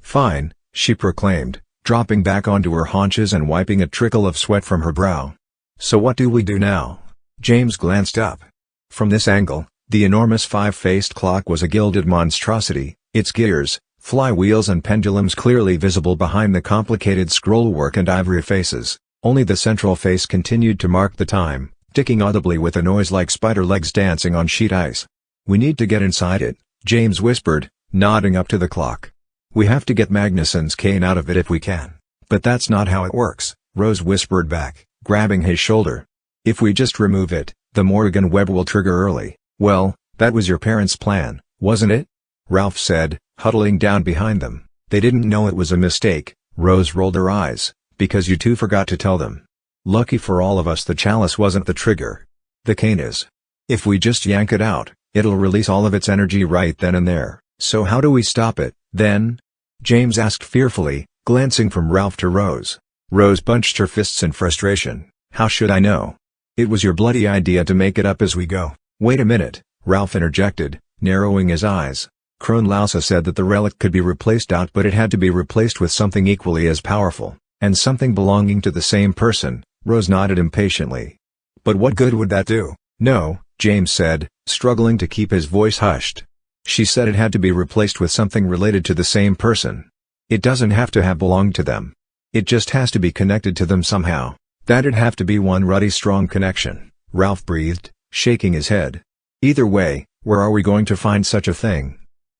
"Fine," she proclaimed, dropping back onto her haunches and wiping a trickle of sweat from her brow. "So what do we do now?" James glanced up. From this angle, the enormous five-faced clock was a gilded monstrosity, its gears, flywheels and pendulums clearly visible behind the complicated scrollwork and ivory faces. Only the central face continued to mark the time, ticking audibly with a noise like spider legs dancing on sheet ice. "We need to get inside it," James whispered, nodding up to the clock. "We have to get Magnuson's cane out of it if we can." "But that's not how it works," Rose whispered back, grabbing his shoulder. "If we just remove it, the Morrigan Web will trigger early." "Well, that was your parents' plan, wasn't it?" Ralph said, huddling down behind them. "They didn't know it was a mistake," Rose rolled her eyes, "because you two forgot to tell them. Lucky for all of us the chalice wasn't the trigger. The cane is. If we just yank it out, it'll release all of its energy right then and there." "So how do we stop it, then?" James asked fearfully, glancing from Ralph to Rose. Rose bunched her fists in frustration. "How should I know? It was your bloody idea to make it up as we go." "Wait a minute," Ralph interjected, narrowing his eyes. "Kronlausa said that the relic could be replaced out, but it had to be replaced with something equally as powerful, and something belonging to the same person." Rose nodded impatiently. "But what good would that do?" "No," James said, struggling to keep his voice hushed. "She said it had to be replaced with something related to the same person. It doesn't have to have belonged to them. It just has to be connected to them somehow. That'd have to be one ruddy strong connection," Ralph breathed, shaking his head. "Either way, where are we going to find such a thing?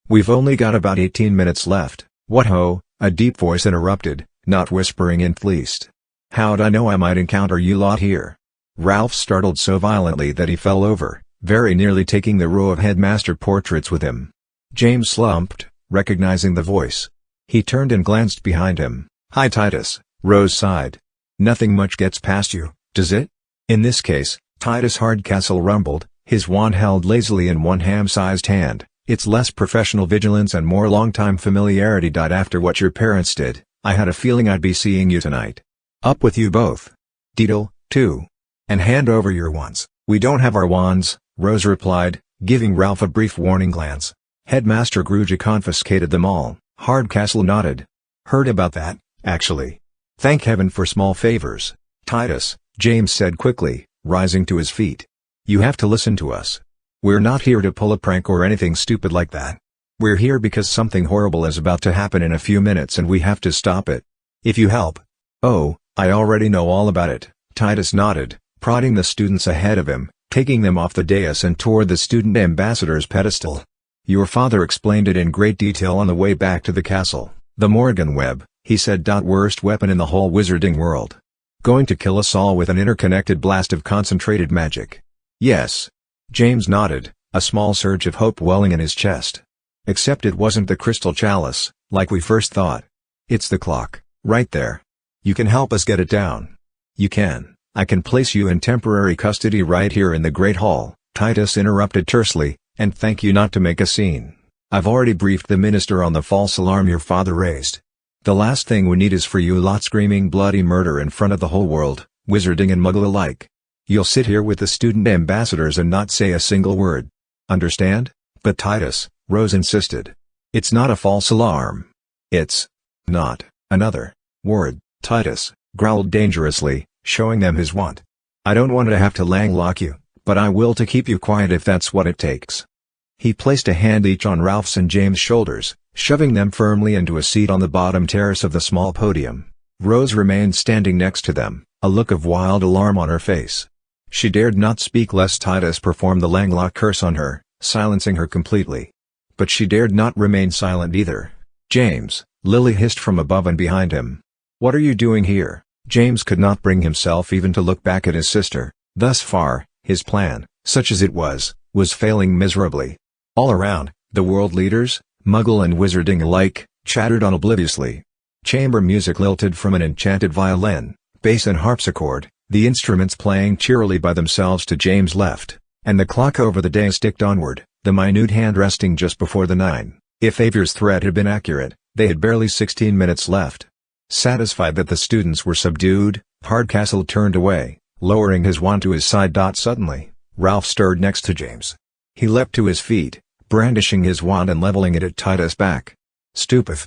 We've only got about 18 minutes left." "What ho," a deep voice interrupted, not whispering in least. "How'd I know I might encounter you lot here?" Ralph startled so violently that he fell over, very nearly taking the row of headmaster portraits with him. James slumped, recognizing the voice. He turned and glanced behind him. "Hi Titus," Rose sighed. "Nothing much gets past you, does it?" "In this case," Titus Hardcastle rumbled, his wand held lazily in one ham-sized hand, "it's less professional vigilance and more long-time familiarity. After what your parents did, I had a feeling I'd be seeing you tonight. Up with you both. Deedle, too. And hand over your wands." "We don't have our wands," Rose replied, giving Ralph a brief warning glance. "Headmaster Gruja confiscated them all." Hardcastle nodded. "Heard about that, actually. Thank heaven for small favors." "Titus," James said quickly, rising to his feet. "You have to listen to us. We're not here to pull a prank or anything stupid like that. We're here because something horrible is about to happen in a few minutes and we have to stop it. If you help." "Oh, I already know all about it," Titus nodded, prodding the students ahead of him, taking them off the dais and toward the student ambassador's pedestal. "Your father explained it in great detail on the way back to the castle. The Morrigan Web," he said. "Worst weapon in the whole wizarding world. Going to kill us all with an interconnected blast of concentrated magic." "Yes." James nodded, a small surge of hope welling in his chest. "Except it wasn't the crystal chalice, like we first thought. It's the clock, right there. You can help us get it down." "You can. I can place you in temporary custody right here in the Great Hall," Titus interrupted tersely, "and thank you not to make a scene. I've already briefed the minister on the false alarm your father raised. The last thing we need is for you lot screaming bloody murder in front of the whole world, wizarding and muggle alike. You'll sit here with the student ambassadors and not say a single word. Understand?" "But Titus," Rose insisted. "It's not a false alarm. It's not another word," Titus growled dangerously, showing them his wand. "I don't want to have to lock you, but I will to keep you quiet if that's what it takes." He placed a hand each on Ralph's and James' shoulders, shoving them firmly into a seat on the bottom terrace of the small podium. Rose remained standing next to them, a look of wild alarm on her face. She dared not speak lest Titus perform the Langlock curse on her, silencing her completely. But she dared not remain silent either. "James," Lily hissed from above and behind him. "What are you doing here?" James could not bring himself even to look back at his sister. Thus far, his plan, such as it was failing miserably. All around, the world leaders, Muggle and wizarding alike, chattered on obliviously. Chamber music lilted from an enchanted violin, bass and harpsichord, the instruments playing cheerily by themselves to James' left, and the clock over the dais ticked onward, the minute hand resting just before the 9. If Aver's threat had been accurate, they had barely 16 minutes left. Satisfied that the students were subdued, Hardcastle turned away, lowering his wand to his side. Suddenly, Ralph stirred next to James. He leapt to his feet, brandishing his wand and leveling it at Titus' back. "Stupid!"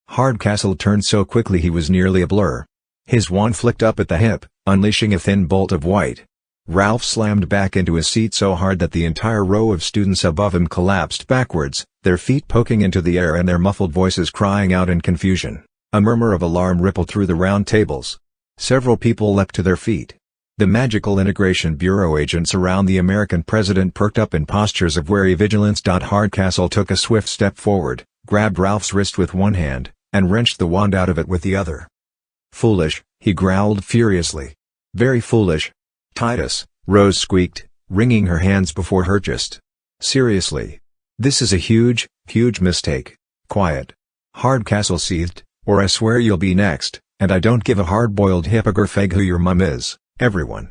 Hardcastle turned so quickly he was nearly a blur. His wand flicked up at the hip, unleashing a thin bolt of white. Ralph slammed back into his seat so hard that the entire row of students above him collapsed backwards, their feet poking into the air and their muffled voices crying out in confusion. A murmur of alarm rippled through the round tables. Several people leapt to their feet. The Magical Integration Bureau agents around the American president perked up in postures of wary vigilance. Hardcastle took a swift step forward, grabbed Ralph's wrist with one hand, and wrenched the wand out of it with the other. "Foolish," he growled furiously. "Very foolish." "Titus," Rose squeaked, wringing her hands before her. "Just seriously. This is a huge, huge mistake." "Quiet," Hardcastle seethed, "or I swear you'll be next, and I don't give a hard-boiled hippogriff egg who your mum is, everyone,"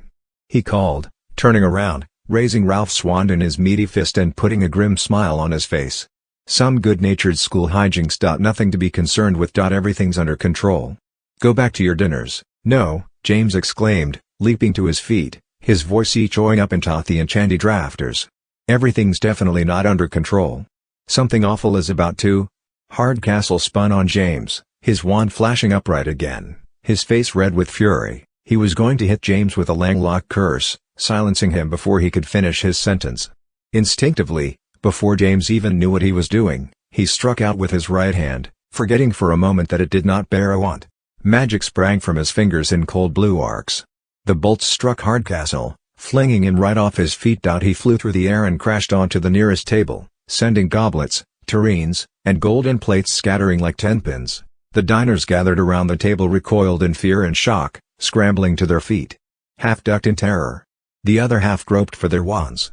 he called, turning around, raising Ralph's wand in his meaty fist and putting a grim smile on his face. "Some good-natured school hijinks. Nothing to be concerned with. Everything's under control. Go back to your dinners." "No," James exclaimed, leaping to his feet, his voice echoing up into the enchanted rafters. "Everything's definitely not under control. Something awful is about to." Hardcastle spun on James, his wand flashing upright again, his face red with fury. He was going to hit James with a Langlock curse, silencing him before he could finish his sentence. Instinctively, before James even knew what he was doing, he struck out with his right hand, forgetting for a moment that it did not bear a wand. Magic sprang from his fingers in cold blue arcs. The bolts struck Hardcastle, flinging him right off his feet. He flew through the air and crashed onto the nearest table, sending goblets, tureens, and golden plates scattering like tenpins. The diners gathered around the table recoiled in fear and shock, scrambling to their feet. Half ducked in terror. The other half groped for their wands.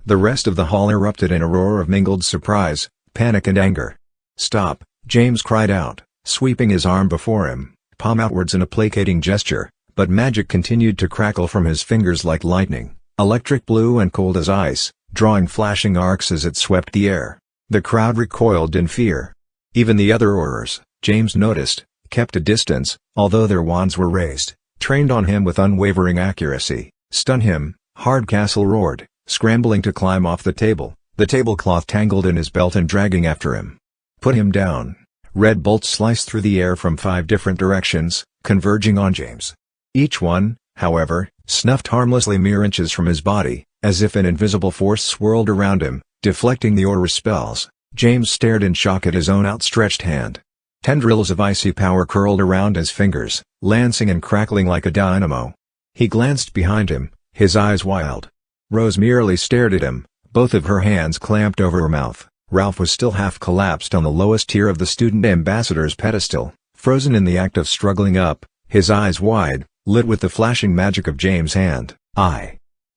The rest of the hall erupted in a roar of mingled surprise, panic and anger. "Stop," James cried out, sweeping his arm before him, palm outwards in a placating gesture, but magic continued to crackle from his fingers like lightning, electric blue and cold as ice, drawing flashing arcs as it swept the air. The crowd recoiled in fear. Even the other Aurors, James noticed, kept a distance, although their wands were raised, trained on him with unwavering accuracy. "Stun him," Hardcastle roared, scrambling to climb off the table, the tablecloth tangled in his belt and dragging after him. "Put him down." Red bolts sliced through the air from 5 different directions, converging on James. Each one, however, snuffed harmlessly mere inches from his body, as if an invisible force swirled around him, deflecting the Auror spells. James stared in shock at his own outstretched hand. Tendrils of icy power curled around his fingers, lancing and crackling like a dynamo. He glanced behind him, his eyes wild. Rose merely stared at him, both of her hands clamped over her mouth. Ralph was still half collapsed on the lowest tier of the student ambassador's pedestal, frozen in the act of struggling up, his eyes wide, lit with the flashing magic of James' hand.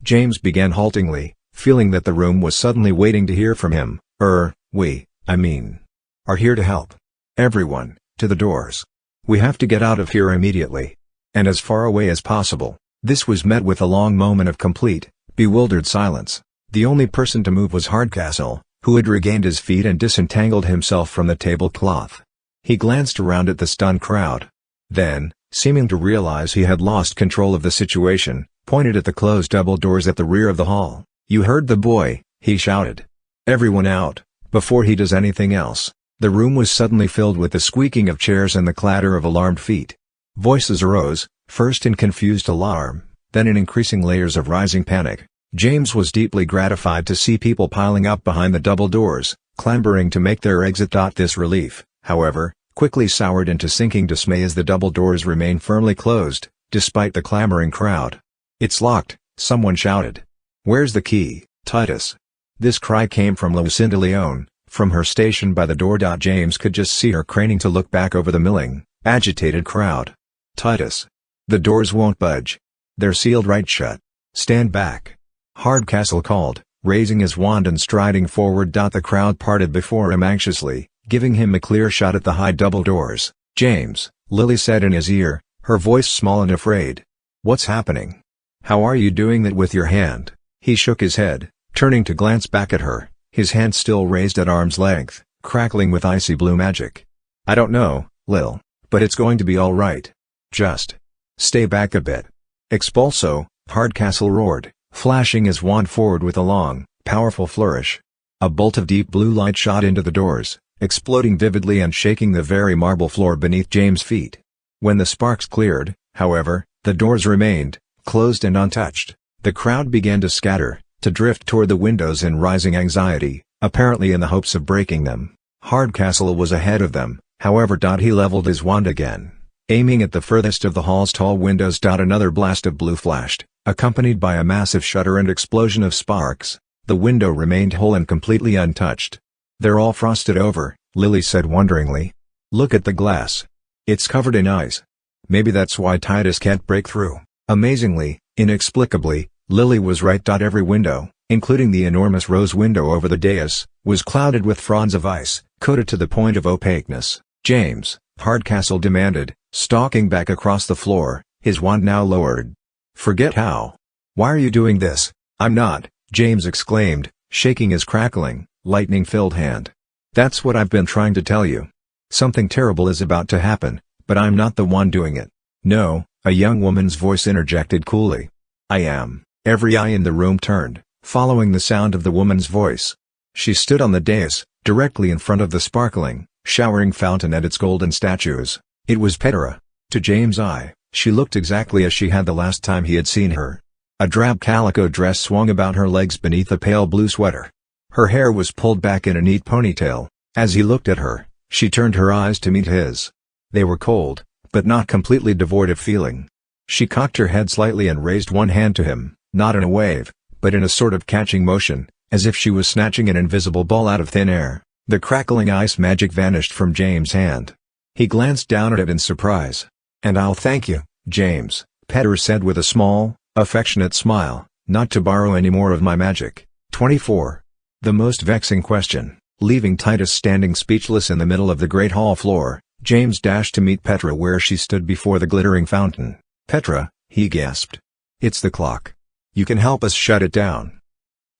James began haltingly, feeling that the room was suddenly waiting to hear from him. We are here to help. Everyone, to the doors. We have to get out of here immediately. And as far away as possible." This was met with a long moment of complete, bewildered silence. The only person to move was Hardcastle, who had regained his feet and disentangled himself from the tablecloth. He glanced around at the stunned crowd. Then, seeming to realize he had lost control of the situation, pointed at the closed double doors at the rear of the hall. "You heard the boy," he shouted. "Everyone out, before he does anything else." The room was suddenly filled with the squeaking of chairs and the clatter of alarmed feet. Voices arose, first in confused alarm, then in increasing layers of rising panic. James was deeply gratified to see people piling up behind the double doors, clambering to make their exit. This relief, however, quickly soured into sinking dismay as the double doors remained firmly closed, despite the clamoring crowd. "It's locked," Someone shouted. "Where's the key, Titus?" This cry came from Lucinda Leone, from her station by the door. James could just see her craning to look back over the milling, agitated crowd. "Titus. The doors won't budge. They're sealed right shut. Stand back," Hardcastle called, raising his wand and striding forward. The crowd parted before him anxiously, giving him a clear shot at the high double doors. "James," Lily said in his ear, her voice small and afraid. "What's happening? How are you doing that with your hand?" He shook his head, turning to glance back at her, his hand still raised at arm's length, crackling with icy blue magic. "I don't know, Lil, but it's going to be all right. Just stay back a bit." "Expulso," Hardcastle roared, flashing his wand forward with a long, powerful flourish. A bolt of deep blue light shot into the doors, exploding vividly and shaking the very marble floor beneath James' feet. When the sparks cleared, however, the doors remained, closed and untouched. The crowd began to scatter, to drift toward the windows in rising anxiety, apparently in the hopes of breaking them. Hardcastle was ahead of them, however. He leveled his wand again, aiming at the furthest of the hall's tall windows. Another blast of blue flashed, accompanied by a massive shudder and explosion of sparks. The window remained whole and completely untouched. "They're all frosted over," Lily said wonderingly. "Look at the glass. It's covered in ice. Maybe that's why Titus can't break through." Amazingly, inexplicably, Lily was right. Every window, including the enormous rose window over the dais, was clouded with fronds of ice, coated to the point of opaqueness. "James," Hardcastle demanded, stalking back across the floor, his wand now lowered. "Forget how. Why are you doing this?" "I'm not," James exclaimed, shaking his crackling, lightning-filled hand. "That's what I've been trying to tell you. Something terrible is about to happen, but I'm not the one doing it." "No," a young woman's voice interjected coolly. "I am." Every eye in the room turned, following the sound of the woman's voice. She stood on the dais, directly in front of the sparkling, showering fountain and its golden statues. It was Petra. To James' eye, she looked exactly as she had the last time he had seen her. A drab calico dress swung about her legs beneath a pale blue sweater. Her hair was pulled back in a neat ponytail. As he looked at her, she turned her eyes to meet his. They were cold, but not completely devoid of feeling. She cocked her head slightly and raised one hand to him, not in a wave, but in a sort of catching motion, as if she was snatching an invisible ball out of thin air. The crackling ice magic vanished from James' hand. He glanced down at it in surprise. "And I'll thank you, James," Petra said with a small, affectionate smile, "not to borrow any more of my magic." 24. The most vexing question. Leaving Titus standing speechless in the middle of the great hall floor, James dashed to meet Petra where she stood before the glittering fountain. "Petra," he gasped. "It's the clock. You can help us shut it down."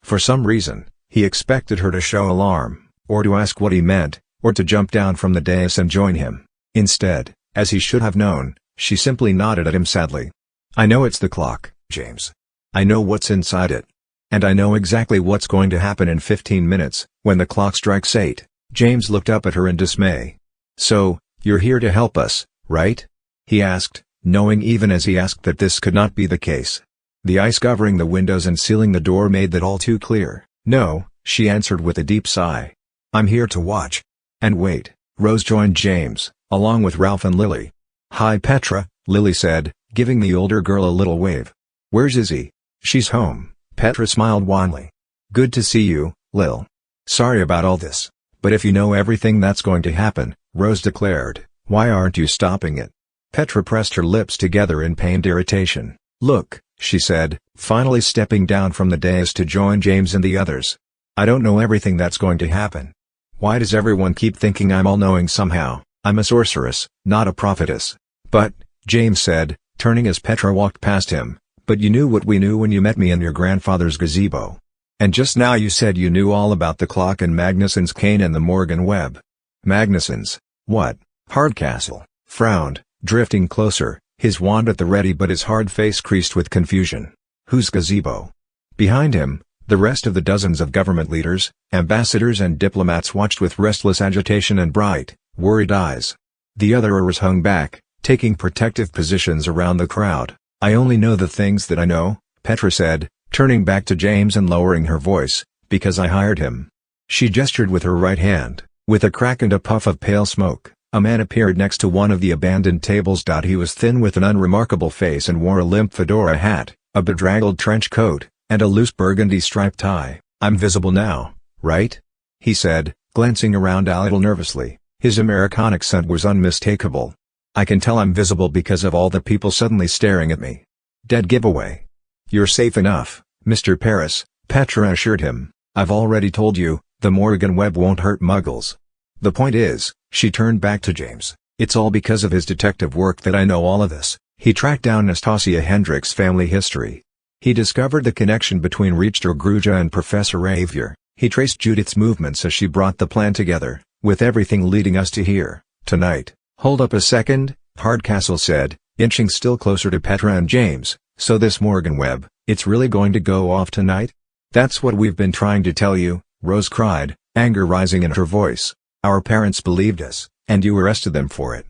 For some reason, he expected her to show alarm, or to ask what he meant, or to jump down from the dais and join him. Instead, as he should have known, she simply nodded at him sadly. "I know it's the clock, James. I know what's inside it. And I know exactly what's going to happen in 15 minutes, when the clock strikes 8. James looked up at her in dismay. "So, you're here to help us, right?" he asked, knowing even as he asked that this could not be the case. The ice covering the windows and sealing the door made that all too clear. "No," she answered with a deep sigh. "I'm here to watch. And wait." Rose joined James, along with Ralph and Lily. "Hi Petra," Lily said, giving the older girl a little wave. "Where's Izzy?" "She's home," Petra smiled wanly. "Good to see you, Lil. Sorry about all this, but if you know everything that's going to happen," Rose declared, "why aren't you stopping it?" Petra pressed her lips together in pained irritation. "Look," she said, finally stepping down from the dais to join James and the others. "I don't know everything that's going to happen. Why does everyone keep thinking I'm all-knowing somehow? I'm a sorceress, not a prophetess." "But," James said, turning as Petra walked past him, "but you knew what we knew when you met me in your grandfather's gazebo. And just now you said you knew all about the clock and Magnuson's cane and the Morrigan Web." "Magnuson's? What?" Hardcastle frowned, drifting closer, his wand at the ready but his hard face creased with confusion. "Whose gazebo?" Behind him, the rest of the dozens of government leaders, ambassadors and diplomats watched with restless agitation and bright, worried eyes. The otherers hung back, taking protective positions around the crowd. "I only know the things that I know," Petra said, turning back to James and lowering her voice, "because I hired him." She gestured with her right hand. With a crack and a puff of pale smoke, a man appeared next to one of the abandoned tables. He was thin with an unremarkable face and wore a limp fedora hat, a bedraggled trench coat, and a loose burgundy striped tie. "I'm visible now, right?" he said, glancing around a little nervously. His American accent was unmistakable. "I can tell I'm visible because of all the people suddenly staring at me." "Dead giveaway." "You're safe enough, Mr. Paris," Petra assured him. "I've already told you, the Morrigan Web won't hurt muggles. The point is," she turned back to James, "it's all because of his detective work that I know all of this." He tracked down Nastasia Hendricks' family history. He discovered the connection between Richter Gruja and Professor Ravier. He traced Judith's movements as she brought the plan together, with everything leading us to here, tonight. "Hold up a second," Hardcastle said, inching still closer to Petra and James. "So this Morrigan Web, it's really going to go off tonight?" "That's what we've been trying to tell you," Rose cried, anger rising in her voice. "Our parents believed us, and you arrested them for it."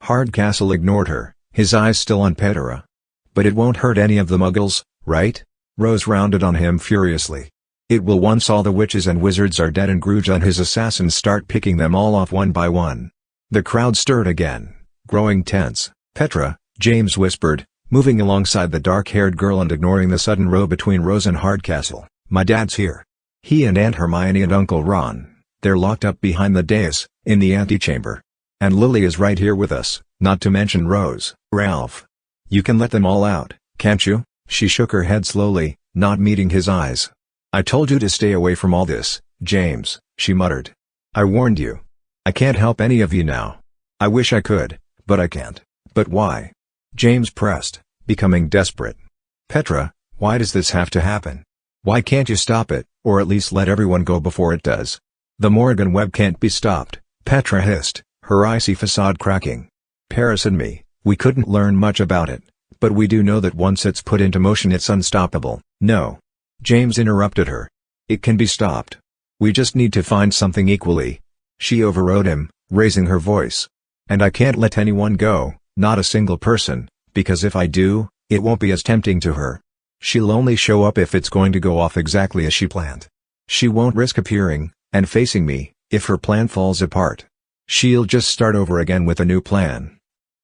Hardcastle ignored her, his eyes still on Petra. "But it won't hurt any of the muggles, right?" Rose rounded on him furiously. "It will once all the witches and wizards are dead and Gruja and his assassins start picking them all off one by one." The crowd stirred again, growing tense. "Petra," James whispered, moving alongside the dark-haired girl and ignoring the sudden row between Rose and Hardcastle. "My dad's here. He and Aunt Hermione and Uncle Ron, they're locked up behind the dais, in the antechamber. And Lily is right here with us, not to mention Rose, Ralph. You can let them all out, can't you?" She shook her head slowly, not meeting his eyes. "I told you to stay away from all this, James," she muttered. "I warned you. I can't help any of you now. I wish I could, but I can't." "But why?" James pressed, becoming desperate. "Petra, why does this have to happen? Why can't you stop it, or at least let everyone go before it does?" "The Morrigan Web can't be stopped," Petra hissed, her icy facade cracking. "Paris and me, we couldn't learn much about it, but we do know that once it's put into motion it's unstoppable." "No." James interrupted her. "It can be stopped. We just need to find something equally." She overrode him, raising her voice. "And I can't let anyone go, not a single person, because if I do, it won't be as tempting to her. She'll only show up if it's going to go off exactly as she planned. She won't risk appearing, and facing me, if her plan falls apart. She'll just start over again with a new plan.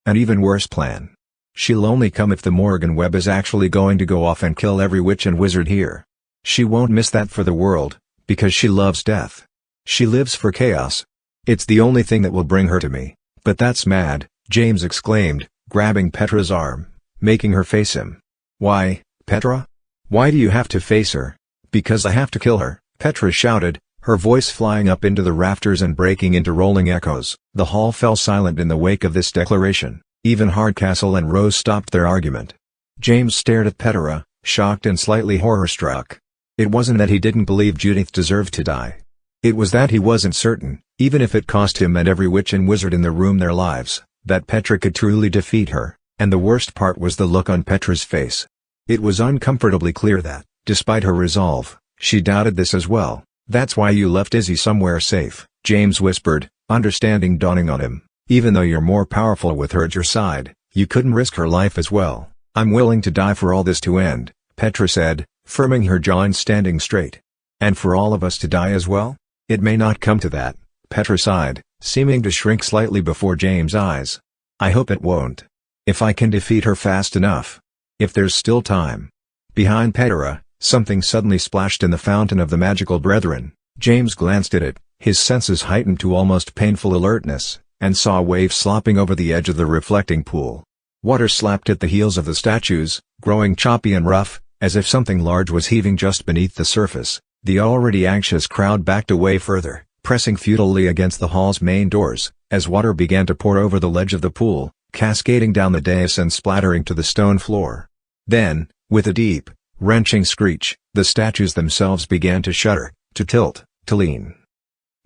An even worse plan. She'll only come if the Morrigan Web is actually going to go off and kill every witch and wizard here. She won't miss that for the world, because she loves death. She lives for chaos. It's the only thing that will bring her to me." "But that's mad," James exclaimed, grabbing Petra's arm, making her face him. "Why, Petra? Why do you have to face her?" "Because I have to kill her," Petra shouted, her voice flying up into the rafters and breaking into rolling echoes. The hall fell silent in the wake of this declaration. Even Hardcastle and Rose stopped their argument. James stared at Petra, shocked and slightly horror-struck. It wasn't that he didn't believe Judith deserved to die. It was that he wasn't certain, even if it cost him and every witch and wizard in the room their lives, that Petra could truly defeat her, and the worst part was the look on Petra's face. It was uncomfortably clear that, despite her resolve, she doubted this as well. "That's why you left Izzy somewhere safe," James whispered, understanding dawning on him. "Even though you're more powerful with her at your side, you couldn't risk her life as well." "I'm willing to die for all this to end," Petra said, firming her jaw and standing straight. "And for all of us to die as well?" "It may not come to that," Petra sighed, seeming to shrink slightly before James' eyes. "I hope it won't. If I can defeat her fast enough. If there's still time." Behind Petra, something suddenly splashed in the fountain of the magical brethren. James glanced at it, his senses heightened to almost painful alertness, and saw a wave slopping over the edge of the reflecting pool. Water slapped at the heels of the statues, growing choppy and rough, as if something large was heaving just beneath the surface. The already anxious crowd backed away further, pressing futilely against the hall's main doors, as water began to pour over the ledge of the pool, cascading down the dais and splattering to the stone floor. Then, with a deep, wrenching screech, the statues themselves began to shudder, to tilt, to lean.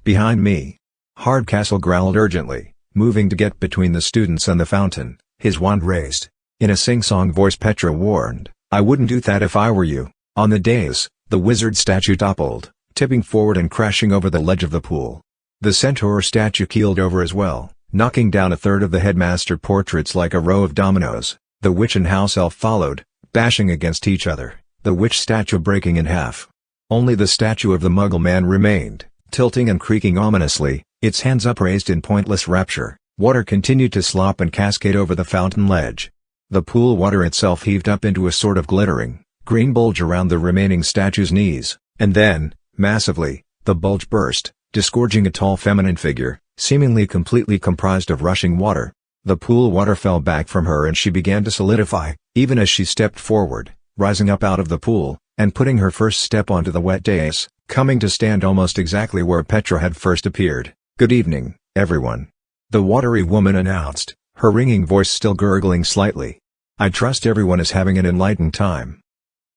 "Behind me!" Hardcastle growled urgently, moving to get between the students and the fountain, his wand raised. In a sing-song voice Petra warned, "I wouldn't do that if I were you." On the dais, the wizard statue toppled, tipping forward and crashing over the ledge of the pool. The centaur statue keeled over as well, knocking down a third of the headmaster portraits like a row of dominoes. The witch and house elf followed, bashing against each other, the witch statue breaking in half. Only the statue of the Muggle man remained, tilting and creaking ominously, its hands upraised in pointless rapture. Water continued to slop and cascade over the fountain ledge. The pool water itself heaved up into a sort of glittering, green bulge around the remaining statue's knees, and then, massively, the bulge burst, disgorging a tall feminine figure, seemingly completely comprised of rushing water. The pool water fell back from her and she began to solidify, even as she stepped forward, rising up out of the pool, and putting her first step onto the wet dais, coming to stand almost exactly where Petra had first appeared. "Good evening, everyone," the watery woman announced, her ringing voice still gurgling slightly. "I trust everyone is having an enlightened time."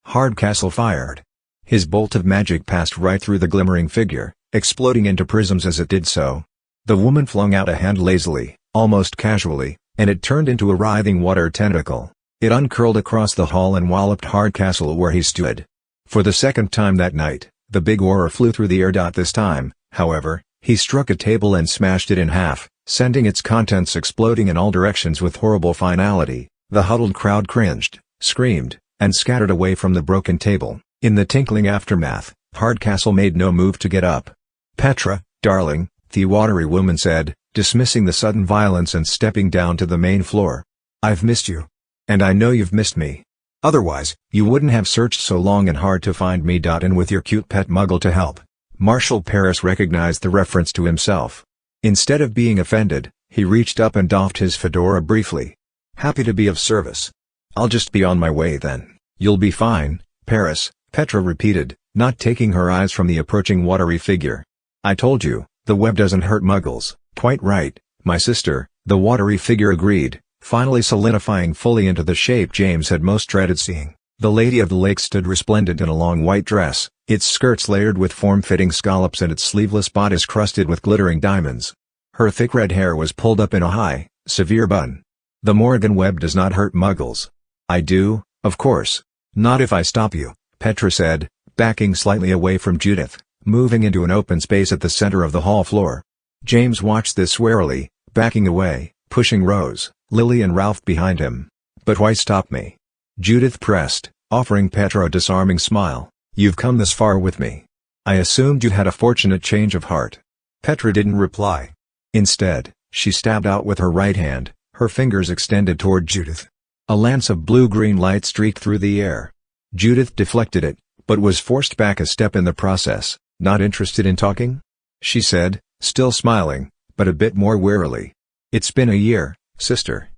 Hardcastle fired. His bolt of magic passed right through the glimmering figure, exploding into prisms as it did so. The woman flung out a hand lazily, almost casually, and it turned into a writhing water tentacle. It uncurled across the hall and walloped Hardcastle where he stood. For the second time that night, the big aura flew through the air. This time, however, he struck a table and smashed it in half, sending its contents exploding in all directions with horrible finality. The huddled crowd cringed, screamed, and scattered away from the broken table. In the tinkling aftermath, Hardcastle made no move to get up. "Petra, darling," the watery woman said, dismissing the sudden violence and stepping down to the main floor. "I've missed you. And I know you've missed me. Otherwise, you wouldn't have searched so long and hard to find me. And with your cute pet muggle to help." Marshal Paris recognized the reference to himself. Instead of being offended, he reached up and doffed his fedora briefly. "Happy to be of service. I'll just be on my way then." "You'll be fine, Paris," Petra repeated, not taking her eyes from the approaching watery figure. "I told you, the web doesn't hurt muggles." "Quite right, my sister," the watery figure agreed, finally solidifying fully into the shape James had most dreaded seeing. The Lady of the Lake stood resplendent in a long white dress, its skirts layered with form-fitting scallops and its sleeveless bodice crusted with glittering diamonds. Her thick red hair was pulled up in a high, severe bun. "The Morrigan Web does not hurt muggles." "I do, of course. Not if I stop you," Petra said, backing slightly away from Judith, moving into an open space at the center of the hall floor. James watched this warily, backing away, pushing Rose, Lily and Ralph behind him. "But why stop me?" Judith pressed, offering Petra a disarming smile. "You've come this far with me. I assumed you had a fortunate change of heart." Petra didn't reply. Instead, she stabbed out with her right hand, her fingers extended toward Judith. A lance of blue-green light streaked through the air. Judith deflected it, but was forced back a step in the process. "Not interested in talking?" she said, still smiling, but a bit more wearily. "It's been a year, sister.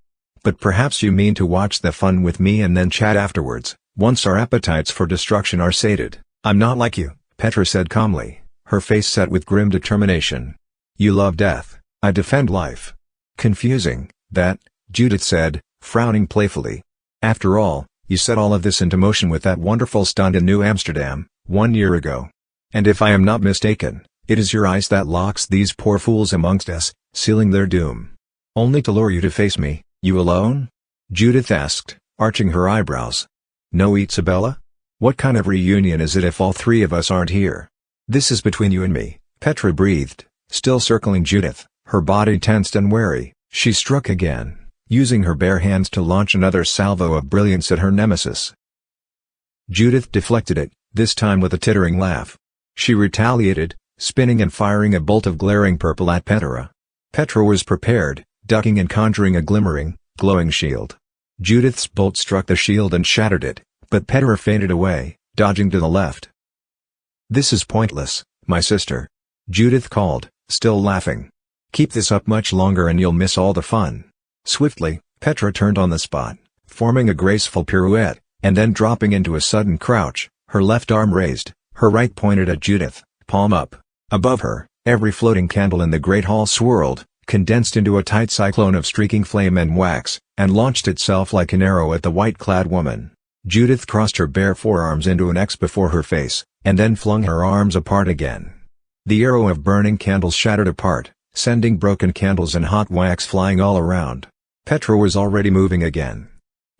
But perhaps you mean to watch the fun with me and then chat afterwards, once our appetites for destruction are sated." "I'm not like you," Petra said calmly, her face set with grim determination. "You love death, I defend life." "Confusing, that," Judith said, frowning playfully. "After all, you set all of this into motion with that wonderful stunt in New Amsterdam, 1 year ago. And if I am not mistaken, it is your ice that locks these poor fools amongst us, sealing their doom. Only to lure you to face me, you alone?" Judith asked, arching her eyebrows. "No, Isabella? What kind of reunion is it if all three of us aren't here?" "This is between you and me," Petra breathed, still circling Judith, her body tensed and wary. She struck again, using her bare hands to launch another salvo of brilliance at her nemesis. Judith deflected it, this time with a tittering laugh. She retaliated, spinning and firing a bolt of glaring purple at Petra. Petra was prepared, ducking and conjuring a glimmering, glowing shield. Judith's bolt struck the shield and shattered it, but Petra fainted away, dodging to the left. "This is pointless, my sister," Judith called, still laughing. "Keep this up much longer and you'll miss all the fun." Swiftly, Petra turned on the spot, forming a graceful pirouette, and then dropping into a sudden crouch, her left arm raised, her right pointed at Judith, palm up. Above her, every floating candle in the great hall swirled, condensed into a tight cyclone of streaking flame and wax, and launched itself like an arrow at the white-clad woman. Judith crossed her bare forearms into an X before her face, and then flung her arms apart again. The arrow of burning candles shattered apart, sending broken candles and hot wax flying all around. Petra was already moving again.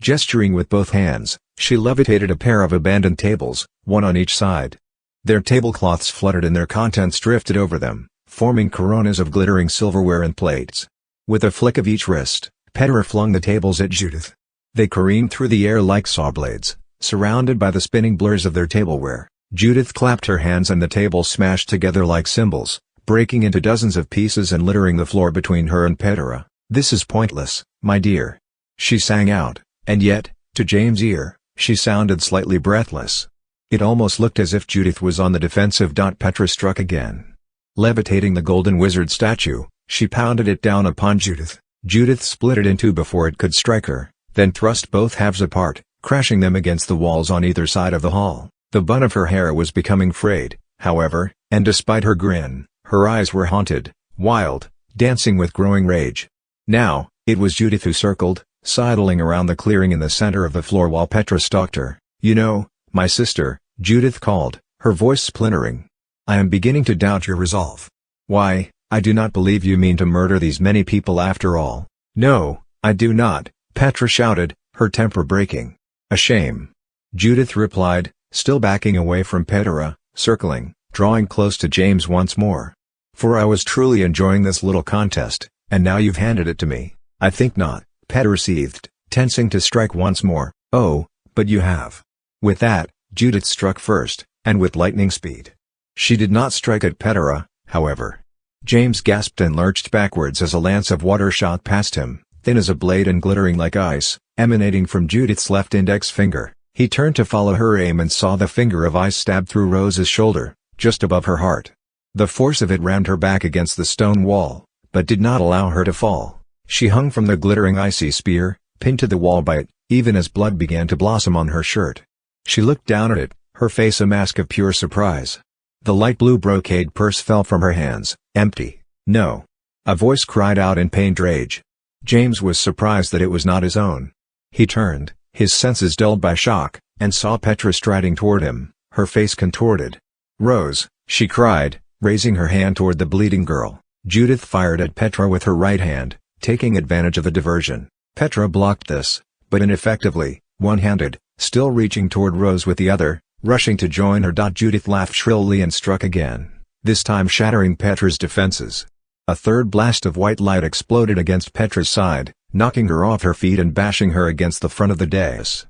Gesturing with both hands, she levitated a pair of abandoned tables, one on each side. Their tablecloths fluttered and their contents drifted over them, forming coronas of glittering silverware and plates. With a flick of each wrist, Petra flung the tables at Judith. They careened through the air like saw blades, surrounded by the spinning blurs of their tableware. Judith clapped her hands and the tables smashed together like cymbals, breaking into dozens of pieces and littering the floor between her and Petra. "This is pointless, my dear," she sang out, And yet, to James' ear, she sounded slightly breathless. It almost looked as if Judith was on the defensive. Petra struck again. Levitating the golden wizard statue, she pounded it down upon Judith. Judith split it in two before it could strike her, then thrust both halves apart, crashing them against the walls on either side of the hall. The bun of her hair was becoming frayed, however, and despite her grin, her eyes were haunted, wild, dancing with growing rage. Now, it was Judith who circled, sidling around the clearing in the center of the floor while Petra stalked her. "You know, my sister," Judith called, her voice splintering. "I am beginning to doubt your resolve. Why, I do not believe you mean to murder these many people after all." "No, I do not," Petra shouted, her temper breaking. "A shame," Judith replied, still backing away from Petra, circling, drawing close to James once more. "For I was truly enjoying this little contest, and now you've handed it to me." "I think not," Petra seethed, tensing to strike once more. "Oh, but you have." With that, Judith struck first, and with lightning speed. She did not strike at Petra, however. James gasped and lurched backwards as a lance of water shot past him, thin as a blade and glittering like ice, emanating from Judith's left index finger. He turned to follow her aim and saw the finger of ice stab through Rose's shoulder, just above her heart. The force of it rammed her back against the stone wall, but did not allow her to fall. She hung from the glittering icy spear, pinned to the wall by it, even as blood began to blossom on her shirt. She looked down at it, her face a mask of pure surprise. The light blue brocade purse fell from her hands, empty. "No!" a voice cried out in pained rage. James was surprised that it was not his own. He turned, his senses dulled by shock, and saw Petra striding toward him, her face contorted. "Rose!" she cried, raising her hand toward the bleeding girl. Judith fired at Petra with her right hand, taking advantage of the diversion. Petra blocked this, but ineffectively, one-handed, still reaching toward Rose with the other, rushing to join her. Judith laughed shrilly and struck again, this time shattering Petra's defenses. A third blast of white light exploded against Petra's side, knocking her off her feet and bashing her against the front of the dais.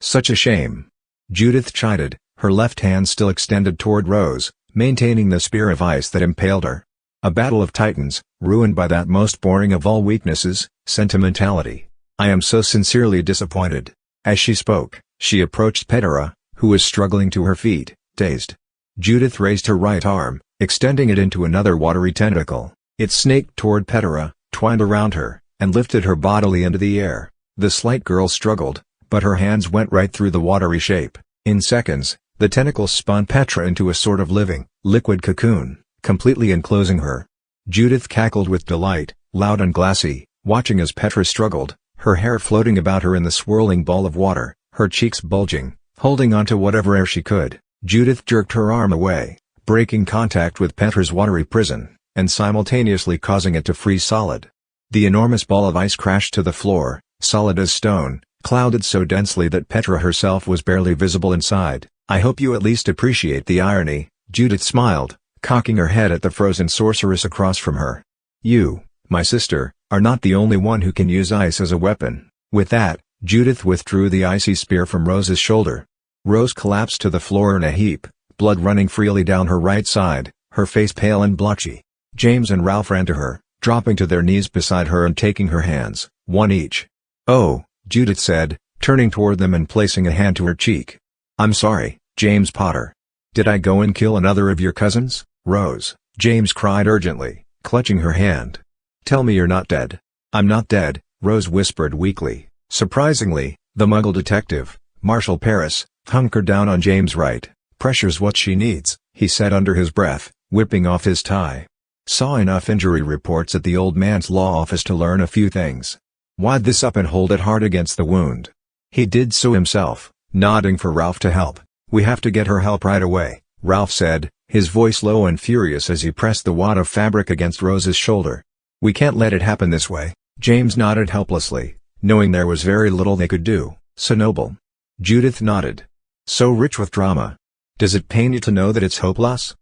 "Such a shame," Judith chided, her left hand still extended toward Rose, maintaining the spear of ice that impaled her. A battle of titans, ruined by that most boring of all weaknesses, sentimentality. "I am so sincerely disappointed." As she spoke, she approached Petra, who was struggling to her feet, dazed. Judith raised her right arm, extending it into another watery tentacle. It snaked toward Petra, twined around her, and lifted her bodily into the air. The slight girl struggled, but her hands went right through the watery shape. In seconds, the tentacles spun Petra into a sort of living, liquid cocoon, completely enclosing her. Judith cackled with delight, loud and glassy, watching as Petra struggled, her hair floating about her in the swirling ball of water, her cheeks bulging, holding onto whatever air she could. Judith jerked her arm away, breaking contact with Petra's watery prison, and simultaneously causing it to freeze solid. The enormous ball of ice crashed to the floor, solid as stone, clouded so densely that Petra herself was barely visible inside. "I hope you at least appreciate the irony," Judith smiled, cocking her head at the frozen sorceress across from her. "You, my sister, are not the only one who can use ice as a weapon." With that, Judith withdrew the icy spear from Rose's shoulder. Rose collapsed to the floor in a heap, blood running freely down her right side, her face pale and blotchy. James and Ralph ran to her, dropping to their knees beside her and taking her hands, one each. "Oh," Judith said, turning toward them and placing a hand to her cheek. "I'm sorry, James Potter. Did I go and kill another of your cousins?" "Rose," James cried urgently, clutching her hand. "Tell me you're not dead." "I'm not dead," Rose whispered weakly. Surprisingly, the Muggle detective, Marshal Paris, hunkered down on James' right. "Pressure's what she needs," he said under his breath, whipping off his tie. Saw enough injury reports at the old man's law office to learn a few things. Wad this up and hold it hard against the wound. He did so himself, nodding for Ralph to help. "We have to get her help right away," Ralph said, his voice low and furious as he pressed the wad of fabric against Rose's shoulder. "We can't let it happen this way." James nodded helplessly, knowing there was very little they could do. "So noble." Judith nodded. "So rich with drama. Does it pain you to know that it's hopeless?"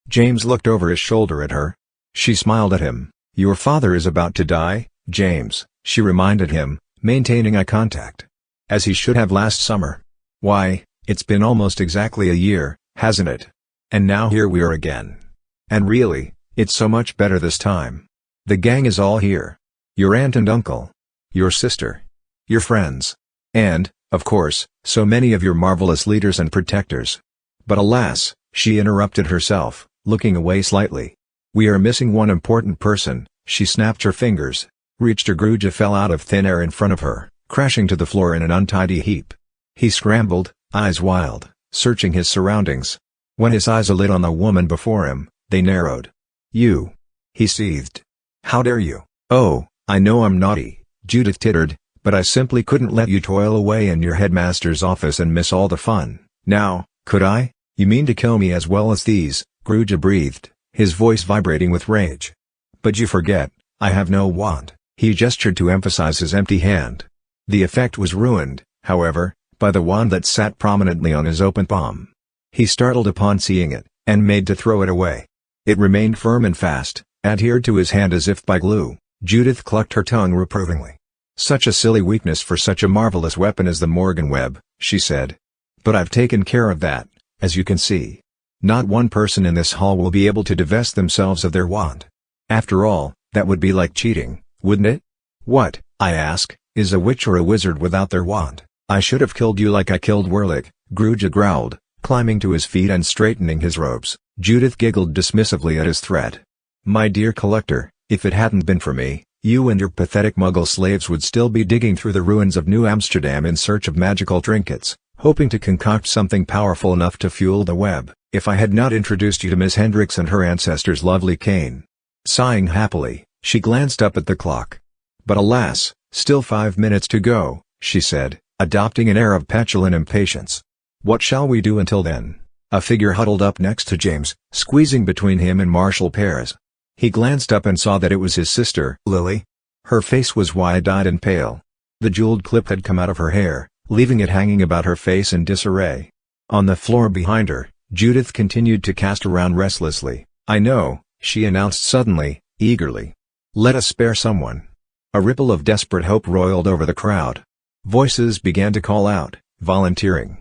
James looked over his shoulder at her. She smiled at him. "Your father is about to die, James," she reminded him, maintaining eye contact. "As he should have last summer. Why, it's been almost exactly a year, hasn't it? And now here we are again. And really, it's so much better this time. The gang is all here. Your aunt and uncle. Your sister. your friends. And, of course, so many of your marvelous leaders and protectors. But alas, she interrupted herself, looking away slightly. We are missing one important person. She snapped her fingers. Reached her. Gruja fell out of thin air in front of her, crashing to the floor in an untidy heap. He scrambled, eyes wild, searching his surroundings. When his eyes lit on the woman before him, they narrowed. You. He seethed. How dare you? Oh, I know I'm naughty, Judith tittered, but I simply couldn't let you toil away in your headmaster's office and miss all the fun. Now, could I? You mean to kill me as well as these? Gruja breathed, his voice vibrating with rage. But you forget, I have no wand. He gestured to emphasize his empty hand. The effect was ruined, however, by the wand that sat prominently on his open palm. He startled upon seeing it, and made to throw it away. It remained firm and fast, adhered to his hand as if by glue. Judith clucked her tongue reprovingly. Such a silly weakness for such a marvelous weapon as the Morrigan Web, she said. But I've taken care of that, as you can see. Not one person in this hall will be able to divest themselves of their wand. After all, that would be like cheating, wouldn't it? What, I ask, is a witch or a wizard without their wand? I should have killed you like I killed Werlich, Gruja growled, climbing to his feet and straightening his robes. Judith giggled dismissively at his threat. My dear collector, if it hadn't been for me, you and your pathetic Muggle slaves would still be digging through the ruins of New Amsterdam in search of magical trinkets, hoping to concoct something powerful enough to fuel the web, if I had not introduced you to Miss Hendricks and her ancestor's lovely cane. Sighing happily, she glanced up at the clock. But alas, still 5 minutes to go, she said, adopting an air of petulant impatience. What shall we do until then? A figure huddled up next to James, squeezing between him and Marshal Pears. He glanced up and saw that it was his sister, Lily. Her face was wide-eyed and pale. The jeweled clip had come out of her hair, leaving it hanging about her face in disarray. On the floor behind her, Judith continued to cast around restlessly. I know, she announced suddenly, eagerly. Let us spare someone. A ripple of desperate hope roiled over the crowd. Voices began to call out, volunteering.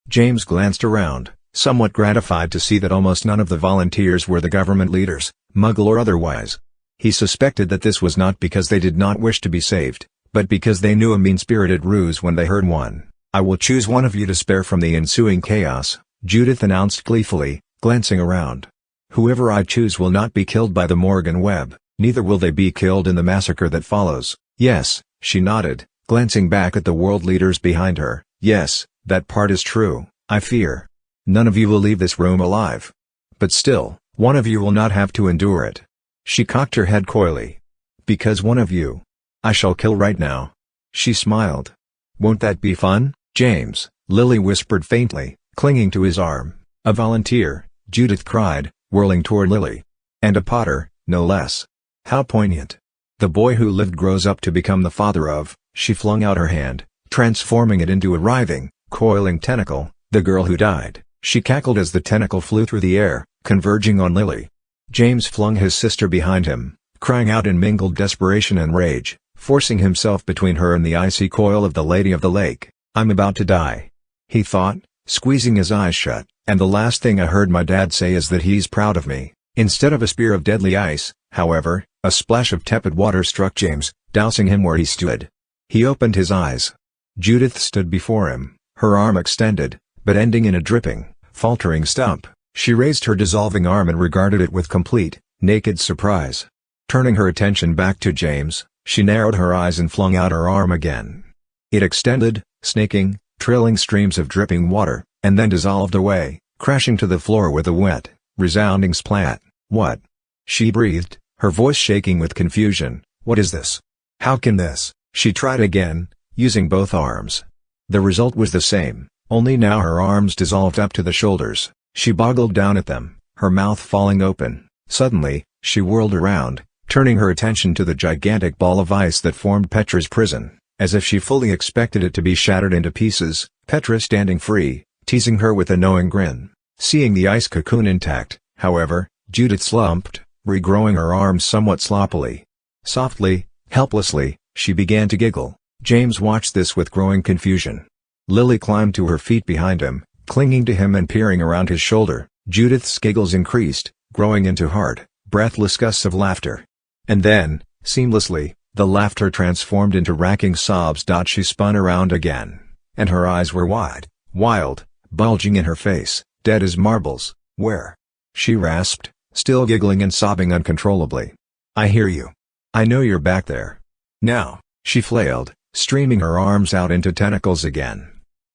James glanced around, somewhat gratified to see that almost none of the volunteers were the government leaders, Muggle or otherwise. He suspected that this was not because they did not wish to be saved, but because they knew a mean-spirited ruse when they heard one. I will choose one of you to spare from the ensuing chaos, Judith announced gleefully, glancing around. Whoever I choose will not be killed by the Morrigan Web, neither will they be killed in the massacre that follows. Yes, she nodded, glancing back at the world leaders behind her. Yes, that part is true, I fear. None of you will leave this room alive. But still, one of you will not have to endure it. She cocked her head coyly. Because one of you. I shall kill right now. She smiled. Won't that be fun, James? Lily whispered faintly, clinging to his arm. A volunteer, Judith cried, whirling toward Lily. And a Potter, no less. How poignant. The boy who lived grows up to become the father of, she flung out her hand, transforming it into a writhing, coiling tentacle, the girl who died. She cackled as the tentacle flew through the air, converging on Lily. James flung his sister behind him, crying out in mingled desperation and rage, forcing himself between her and the icy coil of the Lady of the Lake. I'm about to die, he thought, squeezing his eyes shut, and the last thing I heard my dad say is that he's proud of me. Instead of a spear of deadly ice, however, a splash of tepid water struck James, dousing him where he stood. He opened his eyes. Judith stood before him, her arm extended, but ending in a dripping, faltering stump. She raised her dissolving arm and regarded it with complete, naked surprise. Turning her attention back to James, she narrowed her eyes and flung out her arm again. It extended, snaking, trailing streams of dripping water, and then dissolved away, crashing to the floor with a wet, resounding splat. What? She breathed, her voice shaking with confusion. What is this? How can this? She tried again, using both arms. The result was the same, only now her arms dissolved up to the shoulders. She boggled down at them, her mouth falling open. Suddenly, she whirled around, turning her attention to the gigantic ball of ice that formed Petra's prison, as if she fully expected it to be shattered into pieces, Petra standing free, teasing her with a knowing grin. Seeing the ice cocoon intact, however, Judith slumped, regrowing her arms somewhat sloppily. Softly, helplessly, she began to giggle. James watched this with growing confusion. Lily climbed to her feet behind him, clinging to him and peering around his shoulder. Judith's giggles increased, growing into hard, breathless gusts of laughter. And then, seamlessly, The laughter transformed into racking sobs. She spun around again, and her eyes were wide, wild, bulging in her face, dead as marbles. "Where?" she rasped, still giggling and sobbing uncontrollably. "I hear you. I know you're back there. Now," she flailed, streaming her arms out into tentacles again.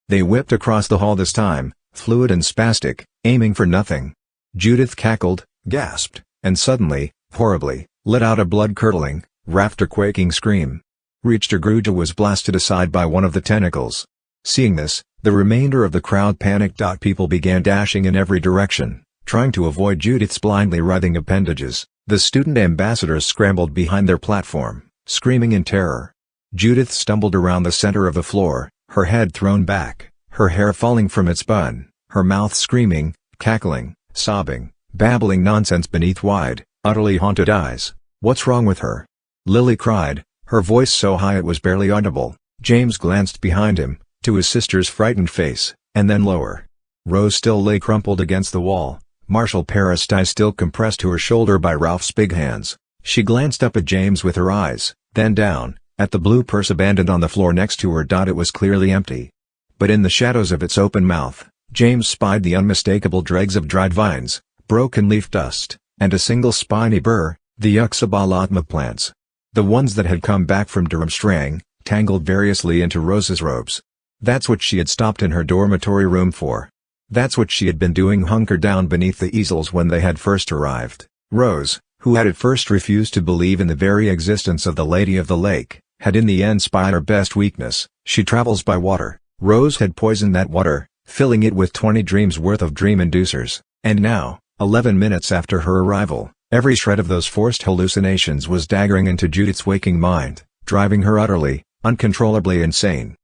They whipped across the hall this time, fluid and spastic, aiming for nothing. Judith cackled, gasped, and suddenly, horribly, let out a blood-curdling, rafter-quaking scream. Reached her Gruja was blasted aside by one of the tentacles. Seeing this, the remainder of the crowd panicked. People began dashing in every direction, trying to avoid Judith's blindly writhing appendages. The student ambassadors scrambled behind their platform, screaming in terror. Judith stumbled around the center of the floor, her head thrown back, her hair falling from its bun, her mouth screaming, cackling, sobbing, babbling nonsense beneath wide, utterly haunted eyes. "What's wrong with her?" Lily cried, her voice so high it was barely audible. James glanced behind him, to his sister's frightened face, and then lower. Rose still lay crumpled against the wall, Marshall Paris' tie still compressed to her shoulder by Ralph's big hands. She glanced up at James with her eyes, then down, at the blue purse abandoned on the floor next to her. It was clearly empty. But in the shadows of its open mouth, James spied the unmistakable dregs of dried vines, broken leaf dust, and a single spiny burr, the Yuxabalatma plants. The ones that had come back from Durmstrang, tangled variously into Rose's robes. That's what she had stopped in her dormitory room for. That's what she had been doing hunkered down beneath the easels when they had first arrived. Rose, who had at first refused to believe in the very existence of the Lady of the Lake, had in the end spied her best weakness. She travels by water. Rose had poisoned that water, filling it with 20 dreams worth of dream inducers, and now, 11 minutes after her arrival, every shred of those forced hallucinations was daggering into Judith's waking mind, driving her utterly, uncontrollably insane.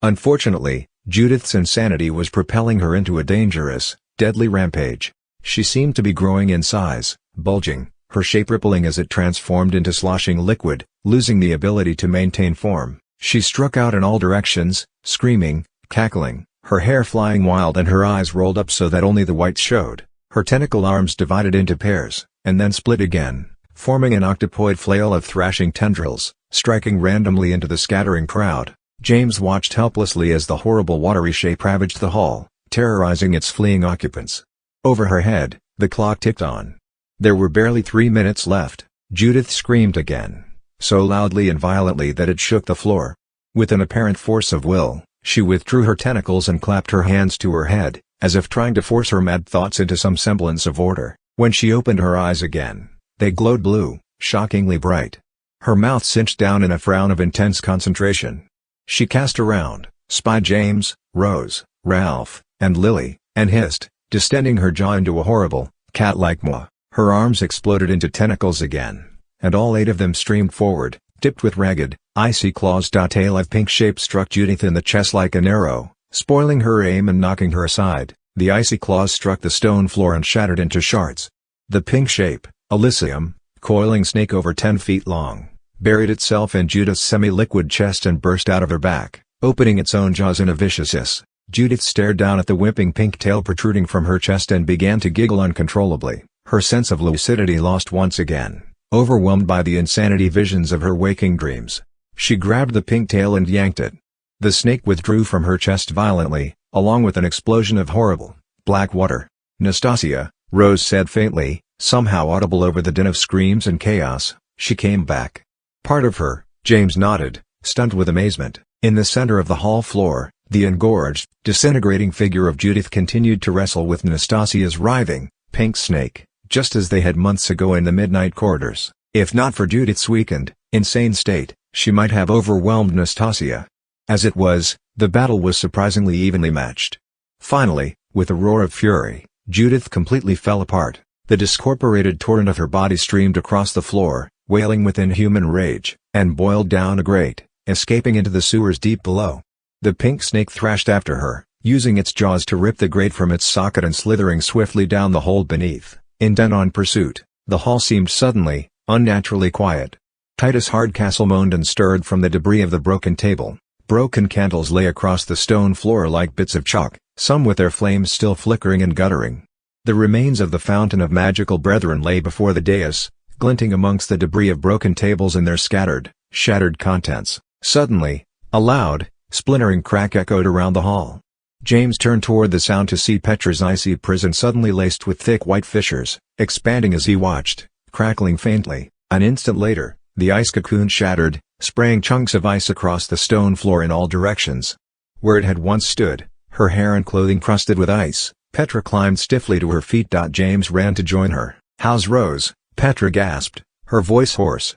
Unfortunately, Judith's insanity was propelling her into a dangerous, deadly rampage. She seemed to be growing in size, bulging, her shape rippling as it transformed into sloshing liquid, losing the ability to maintain form. She struck out in all directions, screaming, cackling, her hair flying wild and her eyes rolled up so that only the whites showed. Her tentacle arms divided into pairs, and then split again, forming an octopoid flail of thrashing tendrils, striking randomly into the scattering crowd. James watched helplessly as the horrible watery shape ravaged the hall, terrorizing its fleeing occupants. Over her head, the clock ticked on. There were barely 3 minutes left. Judith screamed again, so loudly and violently that it shook the floor. With an apparent force of will, she withdrew her tentacles and clapped her hands to her head, as if trying to force her mad thoughts into some semblance of order. When she opened her eyes again, they glowed blue, shockingly bright. Her mouth cinched down in a frown of intense concentration. She cast around, spied James, Rose, Ralph, and Lily, and hissed, distending her jaw into a horrible, cat-like moa. Her arms exploded into tentacles again, and all 8 of them streamed forward, tipped with ragged, icy claws. A live pink shape struck Judith in the chest like an arrow, spoiling her aim and knocking her aside. The icy claws struck the stone floor and shattered into shards. The pink shape, Elysium, coiling snake over 10 feet long, buried itself in Judith's semi-liquid chest and burst out of her back, opening its own jaws in a vicious hiss. Judith stared down at the whipping pink tail protruding from her chest and began to giggle uncontrollably, her sense of lucidity lost once again, overwhelmed by the insanity visions of her waking dreams. She grabbed the pink tail and yanked it. The snake withdrew from her chest violently, along with an explosion of horrible, black water. "Nastasia," Rose said faintly, somehow audible over the din of screams and chaos. "She came back." "Part of her," James nodded, stunned with amazement. In the center of the hall floor, the engorged, disintegrating figure of Judith continued to wrestle with Nastasia's writhing, pink snake, just as they had months ago in the midnight corridors. If not for Judith's weakened, insane state, she might have overwhelmed Nastasia. As it was, the battle was surprisingly evenly matched. Finally, with a roar of fury, Judith completely fell apart. The discorporated torrent of her body streamed across the floor, wailing with inhuman rage, and boiled down a grate, escaping into the sewers deep below. The pink snake thrashed after her, using its jaws to rip the grate from its socket and slithering swiftly down the hole beneath, intent on pursuit. The hall seemed suddenly, unnaturally quiet. Titus Hardcastle moaned and stirred from the debris of the broken table. Broken candles lay across the stone floor like bits of chalk, some with their flames still flickering and guttering. The remains of the Fountain of Magical Brethren lay before the dais, glinting amongst the debris of broken tables and their scattered, shattered contents. Suddenly, a loud, splintering crack echoed around the hall. James turned toward the sound to see Petra's icy prison suddenly laced with thick white fissures, expanding as he watched, crackling faintly. An instant later, the ice cocoon shattered, spraying chunks of ice across the stone floor in all directions. Where it had once stood, her hair and clothing crusted with ice, Petra climbed stiffly to her feet. James ran to join her. "How's Rose?" Petra gasped, her voice hoarse.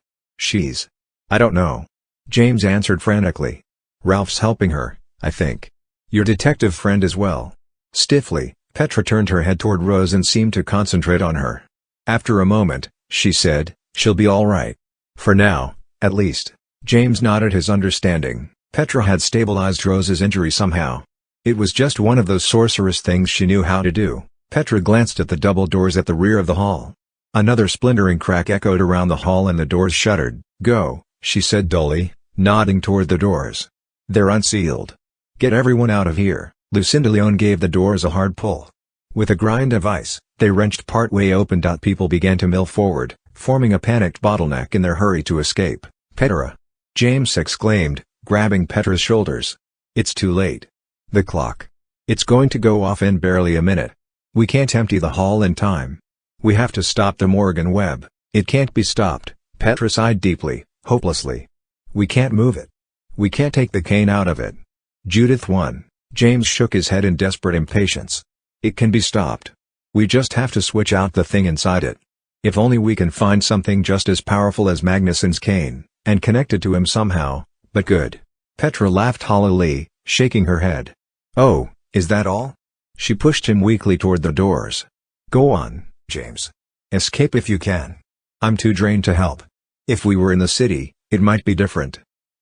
I don't know." James answered frantically. "Ralph's helping her, I think. Your detective friend as well." Stiffly, Petra turned her head toward Rose and seemed to concentrate on her. After a moment, she said, "She'll be all right. For now, at least." James nodded his understanding. Petra had stabilized Rose's injury somehow. It was just one of those sorceress things she knew how to do. Petra glanced at the double doors at the rear of the hall. Another splintering crack echoed around the hall and the doors shuddered. "Go," she said dully, nodding toward the doors. "They're unsealed. Get everyone out of here." Lucinda Leone gave the doors a hard pull. With a grind of ice, they wrenched partway open. People began to mill forward, forming a panicked bottleneck in their hurry to escape. "Petra!" James exclaimed, grabbing Petra's shoulders. "It's too late. The clock. It's going to go off in barely a minute. We can't empty the hall in time. We have to stop the Morrigan Web." "It can't be stopped." Petra sighed deeply, hopelessly. "We can't move it. We can't take the cane out of it." Judith won. James shook his head in desperate impatience. "It can be stopped. We just have to switch out the thing inside it. If only we can find something just as powerful as Magnuson's cane, and connect it to him somehow, but good." Petra laughed hollowly, shaking her head. "Oh, is that all?" She pushed him weakly toward the doors. "Go on, James. Escape if you can. I'm too drained to help. If we were in the city, it might be different.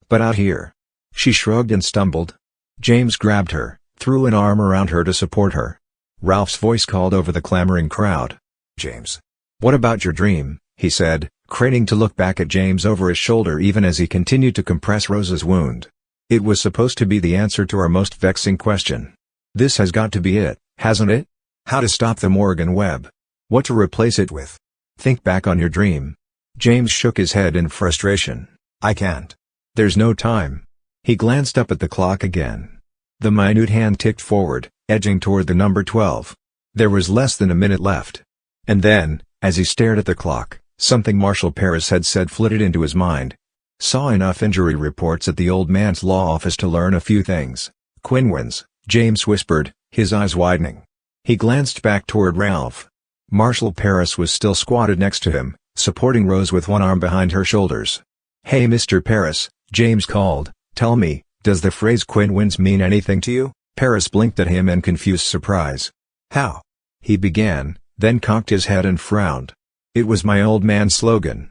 But out here." She shrugged and stumbled. James grabbed her, threw an arm around her to support her. Ralph's voice called over the clamoring crowd. "James. What about your dream?" he said, craning to look back at James over his shoulder even as he continued to compress Rose's wound. "It was supposed to be the answer to our most vexing question. This has got to be it, hasn't it? How to stop the Morrigan Web. What to replace it with. Think back on your dream." James shook his head in frustration. "I can't. There's no time." He glanced up at the clock again. The minute hand ticked forward, edging toward the number 12. There was less than a minute left. And then, as he stared at the clock, something Marshal Paris had said flitted into his mind. Saw enough injury reports at the old man's law office to learn a few things. "Quinwins," James whispered, his eyes widening. He glanced back toward Ralph. Marshal Paris was still squatted next to him, supporting Rose with one arm behind her shoulders. "Hey Mr. Paris," James called, "tell me, does the phrase Quinwins mean anything to you?" Paris blinked at him in confused surprise. "How?" he began, then cocked his head and frowned. "It was my old man's slogan.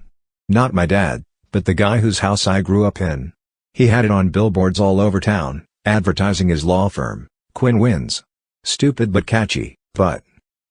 Not my dad, but the guy whose house I grew up in. He had it on billboards all over town, advertising his law firm, Quinwins. Stupid but catchy, but..."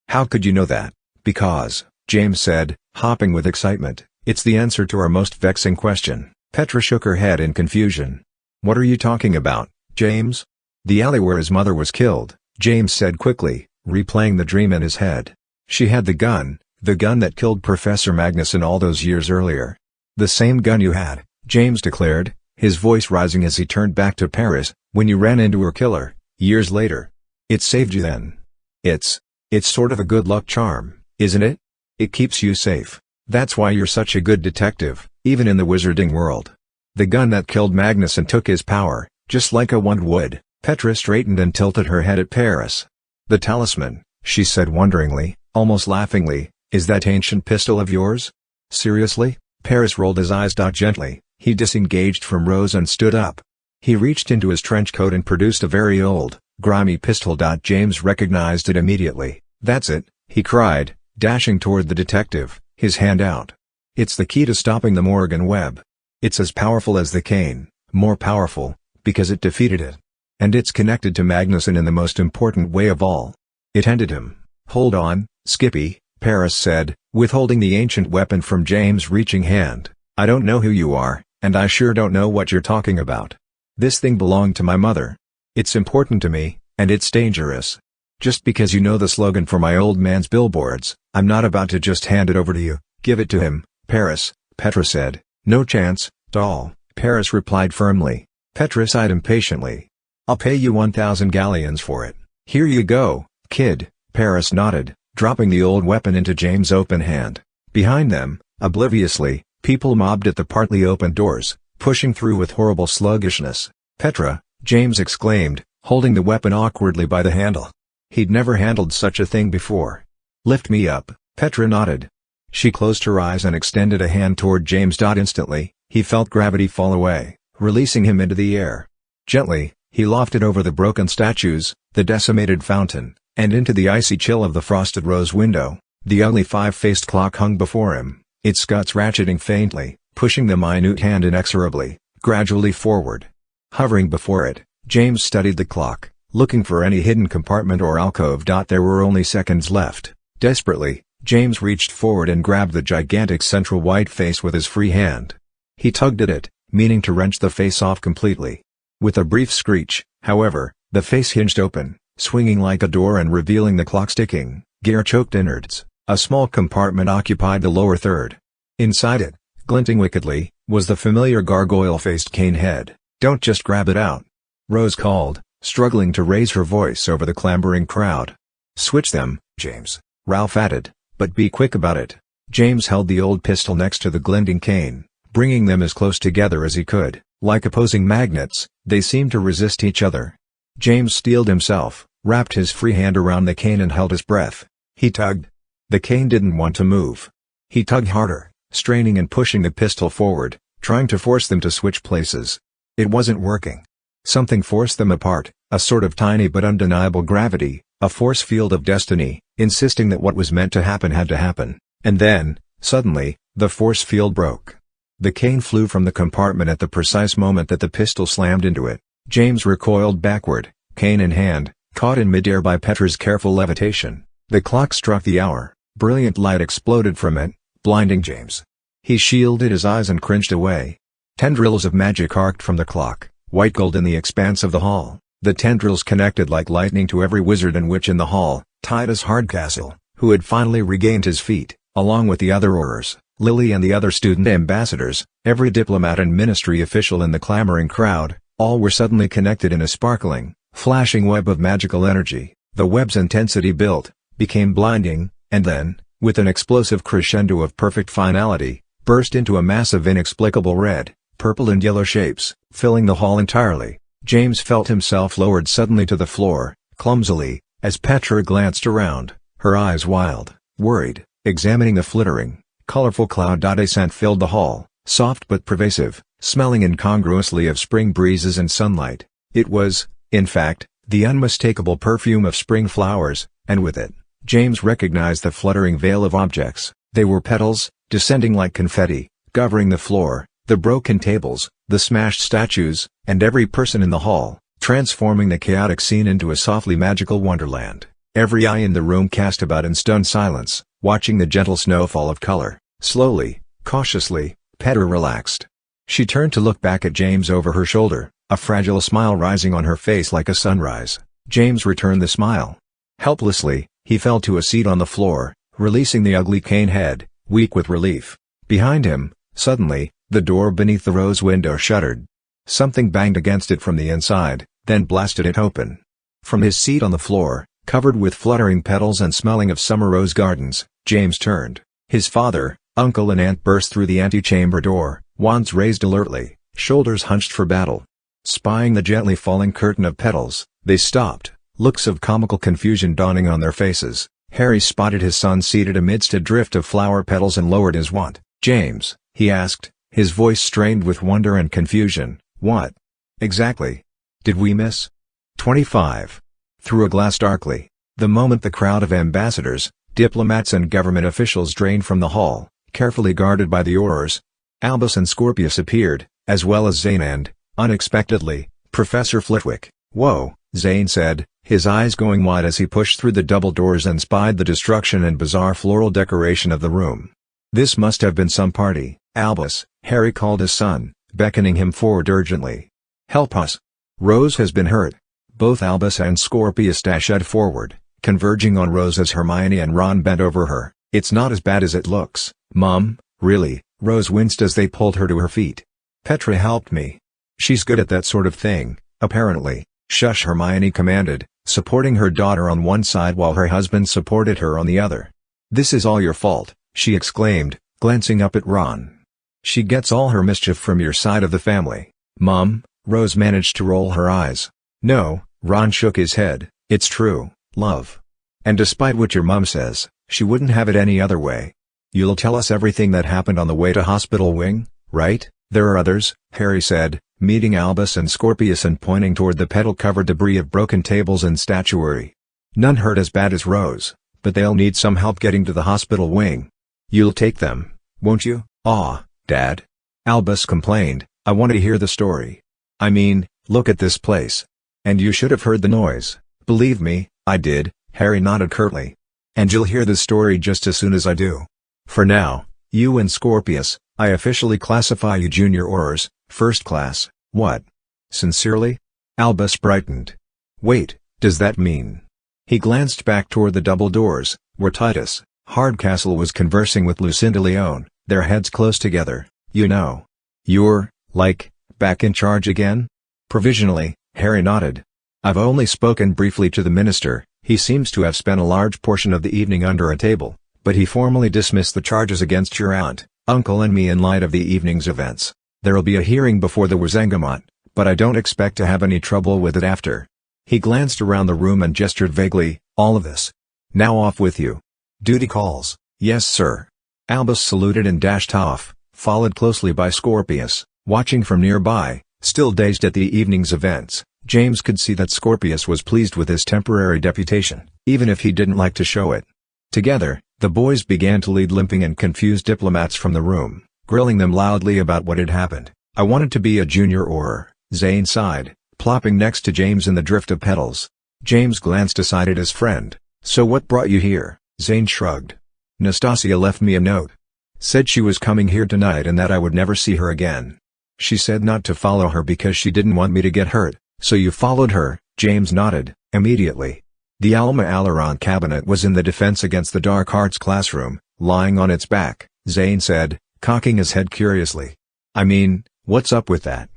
"How could you know that?" "Because," James said, hopping with excitement, "it's the answer to our most vexing question." Petra shook her head in confusion. "What are you talking about, James?" "The alley where his mother was killed," James said quickly, replaying the dream in his head. "She had the gun that killed Professor Magnuson all those years earlier." "The same gun you had," James declared, his voice rising as he turned back to Paris, "when you ran into her killer, years later. It saved you then. It's sort of a good luck charm, isn't it? It keeps you safe. That's why you're such a good detective, even in the wizarding world. The gun that killed Magnuson took his power, just like a wand would." Petra straightened and tilted her head at Paris. "The talisman," she said wonderingly, almost laughingly, "is that ancient pistol of yours? Seriously?" Paris rolled his eyes. Gently, he disengaged from Rose and stood up. He reached into his trench coat and produced a very old, grimy pistol. James recognized it immediately. "That's it," he cried, dashing toward the detective, his hand out. "It's the key to stopping the Morrigan Web. It's as powerful as the cane, more powerful, because it defeated it. And it's connected to Magnuson in the most important way of all. It ended him." "Hold on, Skippy," Paris said, withholding the ancient weapon from James' reaching hand. "I don't know who you are, and I sure don't know what you're talking about. This thing belonged to my mother. It's important to me, and it's dangerous. Just because you know the slogan for my old man's billboards, I'm not about to just hand it over to you." "Give it to him, Paris," Petra said. "No chance, doll. Paris replied firmly. Petra sighed impatiently. "I'll pay you 1,000 galleons for it. Here you go, kid," Paris nodded, dropping the old weapon into James' open hand. Behind them, obliviously, people mobbed at the partly opened doors, pushing through with horrible sluggishness. "Petra," James exclaimed, holding the weapon awkwardly by the handle. He'd never handled such a thing before. "Lift me up," Petra nodded. She closed her eyes and extended a hand toward James. Instantly, he felt gravity fall away, releasing him into the air. Gently, he lofted over the broken statues, the decimated fountain, and into the icy chill of the frosted rose window. The ugly five-faced clock hung before him, its guts ratcheting faintly, pushing the minute hand inexorably, gradually forward. Hovering before it, James studied the clock, looking for any hidden compartment or alcove. There were only seconds left. Desperately, James reached forward and grabbed the gigantic central white face with his free hand. He tugged at it, meaning to wrench the face off completely. With a brief screech, however, the face hinged open, swinging like a door and revealing the clock's ticking, gear-choked innards. A small compartment occupied the lower third. Inside it, glinting wickedly, was the familiar gargoyle-faced cane head. "Don't just grab it out," Rose called, struggling to raise her voice over the clambering crowd. "Switch them, James," Ralph added, "but be quick about it." James held the old pistol next to the glinting cane, bringing them as close together as he could. Like opposing magnets, they seemed to resist each other. James steeled himself, wrapped his free hand around the cane and held his breath. He tugged. The cane didn't want to move. He tugged harder, straining and pushing the pistol forward, trying to force them to switch places. It wasn't working. Something forced them apart, a sort of tiny but undeniable gravity, a force field of destiny, insisting that what was meant to happen had to happen. And then, suddenly, the force field broke. The cane flew from the compartment at the precise moment that the pistol slammed into it. James recoiled backward, cane in hand, caught in midair by Petra's careful levitation. The clock struck the hour. Brilliant light exploded from it, blinding James. He shielded his eyes and cringed away. Tendrils of magic arced from the clock, white gold in the expanse of the hall. The tendrils connected like lightning to every wizard and witch in the hall. Titus Hardcastle, who had finally regained his feet, along with the other Aurors, Lily and the other student ambassadors, every diplomat and ministry official in the clamoring crowd, all were suddenly connected in a sparkling, flashing web of magical energy. The web's intensity built, became blinding, and then, with an explosive crescendo of perfect finality, burst into a mass of inexplicable red, purple and yellow shapes, filling the hall entirely. James felt himself lowered suddenly to the floor, clumsily, as Petra glanced around, her eyes wild, worried, examining the flittering, colorful cloud. A scent filled the hall, soft but pervasive, smelling incongruously of spring breezes and sunlight. It was, in fact, the unmistakable perfume of spring flowers, and with it, James recognized the fluttering veil of objects. They were petals, descending like confetti, covering the floor, the broken tables, the smashed statues, and every person in the hall, transforming the chaotic scene into a softly magical wonderland. Every eye in the room cast about in stunned silence, watching the gentle snowfall of color. Slowly, cautiously, Petra relaxed. She turned to look back at James over her shoulder, a fragile smile rising on her face like a sunrise. James returned the smile. Helplessly, he fell to a seat on the floor, releasing the ugly cane head, weak with relief. Behind him, suddenly, the door beneath the rose window shuddered. Something banged against it from the inside, then blasted it open. From his seat on the floor, covered with fluttering petals and smelling of summer rose gardens, James turned. His father, uncle and aunt burst through the antechamber door, wands raised alertly, shoulders hunched for battle. Spying the gently falling curtain of petals, they stopped, looks of comical confusion dawning on their faces. Harry spotted his son seated amidst a drift of flower petals and lowered his wand. "James," he asked, his voice strained with wonder and confusion, "what exactly did we miss?" 25. Through a glass darkly. The moment the crowd of ambassadors, diplomats and government officials drained from the hall, carefully guarded by the Aurors, Albus and Scorpius appeared, as well as Zane and, unexpectedly, Professor Flitwick. "Whoa," Zane said, his eyes going wide as he pushed through the double doors and spied the destruction and bizarre floral decoration of the room. "This must have been some party." "Albus," Harry called his son, beckoning him forward urgently. "Help us. Rose has been hurt." Both Albus and Scorpius dashed forward, converging on Rose as Hermione and Ron bent over her. "It's not as bad as it looks, Mom, really." Rose winced as they pulled her to her feet. Petra helped me. She's good at that sort of thing, apparently. Shush, Hermione commanded, supporting her daughter on one side while her husband supported her on the other. This is all your fault, she exclaimed, glancing up at Ron. She gets all her mischief from your side of the family. Mom, Rose managed to roll her eyes. No, Ron shook his head, it's true, love. And despite what your mom says, she wouldn't have it any other way. You'll tell us everything that happened on the way to Hospital Wing, right? There are others, Harry said, meeting Albus and Scorpius and pointing toward the petal-covered debris of broken tables and statuary. None hurt as bad as Rose, but they'll need some help getting to the Hospital Wing. You'll take them, won't you? Aw, Dad. Albus complained, I want to hear the story. I mean, look at this place. And you should have heard the noise. Believe me, I did, Harry nodded curtly. And you'll hear the story just as soon as I do. For now, you and Scorpius, I officially classify you junior Aurors, first class. What? Sincerely? Albus brightened. Wait, does that mean? He glanced back toward the double doors, where Titus Hardcastle was conversing with Lucinda Leone, their heads close together. You know. You're, like, back in charge again? Provisionally, Harry nodded. I've only spoken briefly to the minister. He seems to have spent a large portion of the evening under a table, but he formally dismissed the charges against your aunt, uncle and me in light of the evening's events. There'll be a hearing before the Wizengamot, but I don't expect to have any trouble with it after. He glanced around the room and gestured vaguely, all of this. Now off with you. Duty calls. Yes sir. Albus saluted and dashed off, followed closely by Scorpius, watching from nearby. Still dazed at the evening's events, James could see that Scorpius was pleased with his temporary deputation, even if he didn't like to show it. Together, the boys began to lead limping and confused diplomats from the room, grilling them loudly about what had happened. I wanted to be a junior Auror, Zane sighed, plopping next to James in the drift of petals. James glanced aside at his friend. So what brought you here? Zane shrugged. Nastasia left me a note. Said she was coming here tonight and that I would never see her again. She said not to follow her because she didn't want me to get hurt. So you followed her? James nodded, immediately. The Alma Alaron cabinet was in the Defense Against the Dark Arts classroom, lying on its back, Zane said, cocking his head curiously. I mean, what's up with that?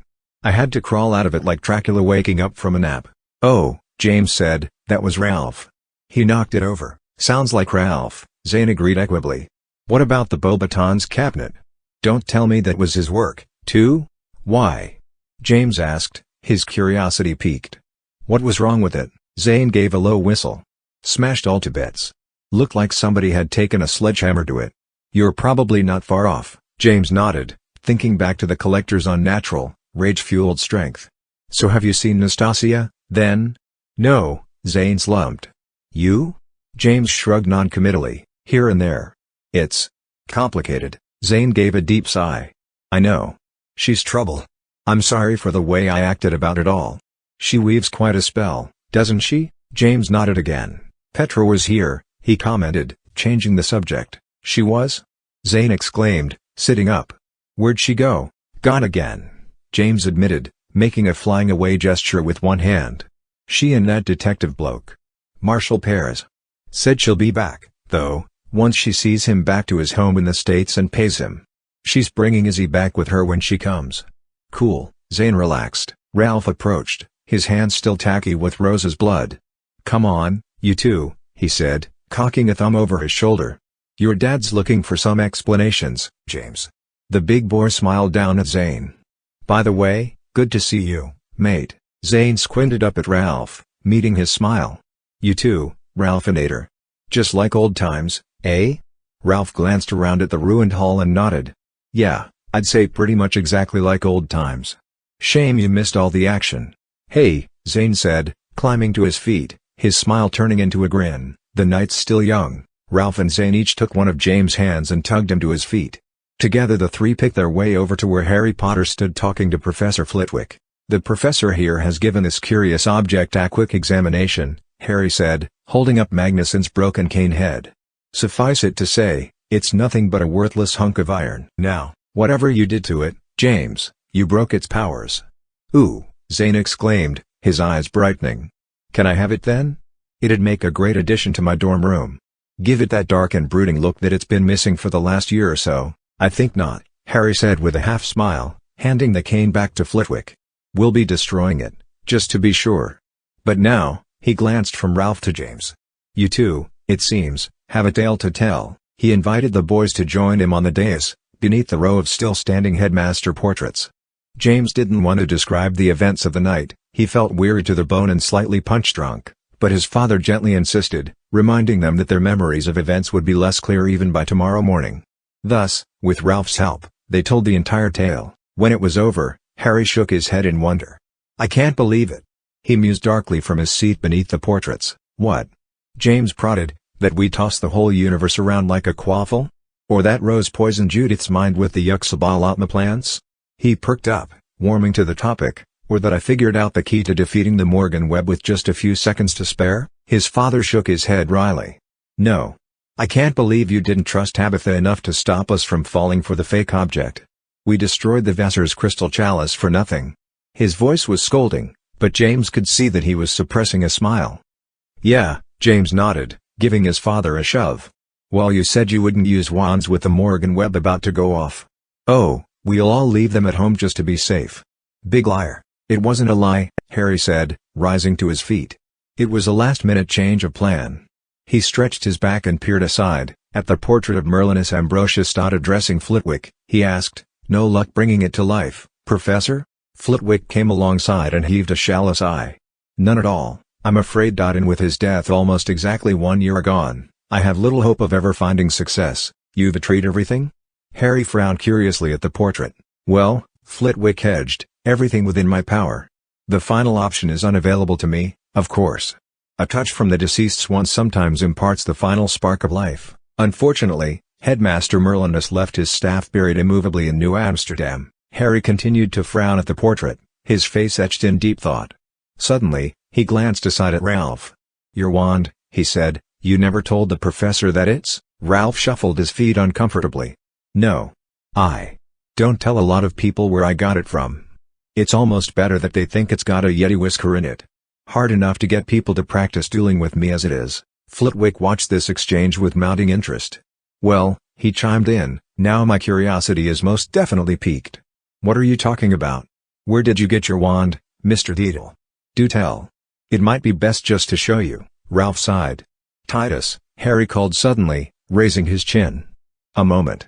I had to crawl out of it like Dracula waking up from a nap. Oh, James said, that was Ralph. He knocked it over. Sounds like Ralph, Zane agreed equably. What about the Beauxbatons cabinet? Don't tell me that was his work, too? Why? James asked, his curiosity piqued. What was wrong with it? Zane gave a low whistle. Smashed all to bits. Looked like somebody had taken a sledgehammer to it. You're probably not far off, James nodded, thinking back to the collector's unnatural, rage-fueled strength. So have you seen Nastasia, then? No, Zane slumped. You? James shrugged non-committally, here and there. It's complicated. Zane gave a deep sigh. I know. She's trouble. I'm sorry for the way I acted about it all. She weaves quite a spell, doesn't she? James nodded again. Petra was here, he commented, changing the subject. She was? Zane exclaimed, sitting up. Where'd she go? Gone again, James admitted, making a flying away gesture with one hand. She and that detective bloke. Marshal Peres. Said she'll be back, though, once she sees him back to his home in the States and pays him. She's bringing Izzy back with her when she comes. Cool, Zane relaxed. Ralph approached, his hands still tacky with Rose's blood. Come on, you two, he said, cocking a thumb over his shoulder. Your dad's looking for some explanations, James. The big boy smiled down at Zane. By the way, good to see you, mate. Zane squinted up at Ralph, meeting his smile. You too, Ralphinator. Just like old times, eh? Ralph glanced around at the ruined hall and nodded. Yeah, I'd say pretty much exactly like old times. Shame you missed all the action. Hey, Zane said, climbing to his feet, his smile turning into a grin. The night's still young. Ralph and Zane each took one of James' hands and tugged him to his feet. Together the three picked their way over to where Harry Potter stood talking to Professor Flitwick. The professor here has given this curious object a quick examination, Harry said, holding up Magnuson's broken cane head. Suffice it to say, it's nothing but a worthless hunk of iron. Now, whatever you did to it, James, you broke its powers. Ooh, Zane exclaimed, his eyes brightening. Can I have it then? It'd make a great addition to my dorm room. Give it that dark and brooding look that it's been missing for the last year or so. I think not, Harry said with a half smile, handing the cane back to Flitwick. "We'll be destroying it, just to be sure." But now, he glanced from Ralph to James. "You two, it seems, have a tale to tell." He invited the boys to join him on the dais, beneath the row of still-standing headmaster portraits. James didn't want to describe the events of the night. He felt weary to the bone and slightly punch-drunk, but his father gently insisted, reminding them that their memories of events would be less clear even by tomorrow morning. Thus, with Ralph's help, they told the entire tale. When it was over, Harry shook his head in wonder. "I can't believe it." He mused darkly from his seat beneath the portraits. "What?" James prodded. "That we tossed the whole universe around like a quaffle? Or that Rose poisoned Judith's mind with the Yuxabalatma plants?" He perked up, warming to the topic. "Or that I figured out the key to defeating the Morrigan Web with just a few seconds to spare?" His father shook his head wryly. "No. I can't believe you didn't trust Tabitha enough to stop us from falling for the fake object. We destroyed the Vassar's crystal chalice for nothing." His voice was scolding, but James could see that he was suppressing a smile. "Yeah," James nodded, giving his father a shove. "Well, you said you wouldn't use wands with the Morrigan Web about to go off." "Oh, we'll all leave them at home just to be safe." "Big liar." "It wasn't a lie," Harry said, rising to his feet. "It was a last-minute change of plan." He stretched his back and peered aside, at the portrait of Merlinus Ambrosius. Addressing Flitwick, he asked, "No luck bringing it to life, Professor?" Flitwick came alongside and heaved a shallow sigh. "None at all, I'm afraid. And with his death almost exactly 1 year gone, I have little hope of ever finding success." "You've betrayed everything?" Harry frowned curiously at the portrait. "Well," Flitwick hedged, "everything within my power. The final option is unavailable to me, of course. A touch from the deceased's wand sometimes imparts the final spark of life. Unfortunately, Headmaster Merlinus left his staff buried immovably in New Amsterdam." Harry continued to frown at the portrait, his face etched in deep thought. Suddenly, he glanced aside at Ralph. "Your wand," he said, "you never told the professor that it's—" Ralph shuffled his feet uncomfortably. "No. I don't tell a lot of people where I got it from. It's almost better that they think it's got a Yeti whisker in it. Hard enough to get people to practice dueling with me as it is." Flitwick watched this exchange with mounting interest. "Well," he chimed in, "now my curiosity is most definitely piqued. What are you talking about? Where did you get your wand, Mr. Deedle? Do tell. It might be best just to show you." Ralph sighed. "Titus," Harry called suddenly, raising his chin. "A moment."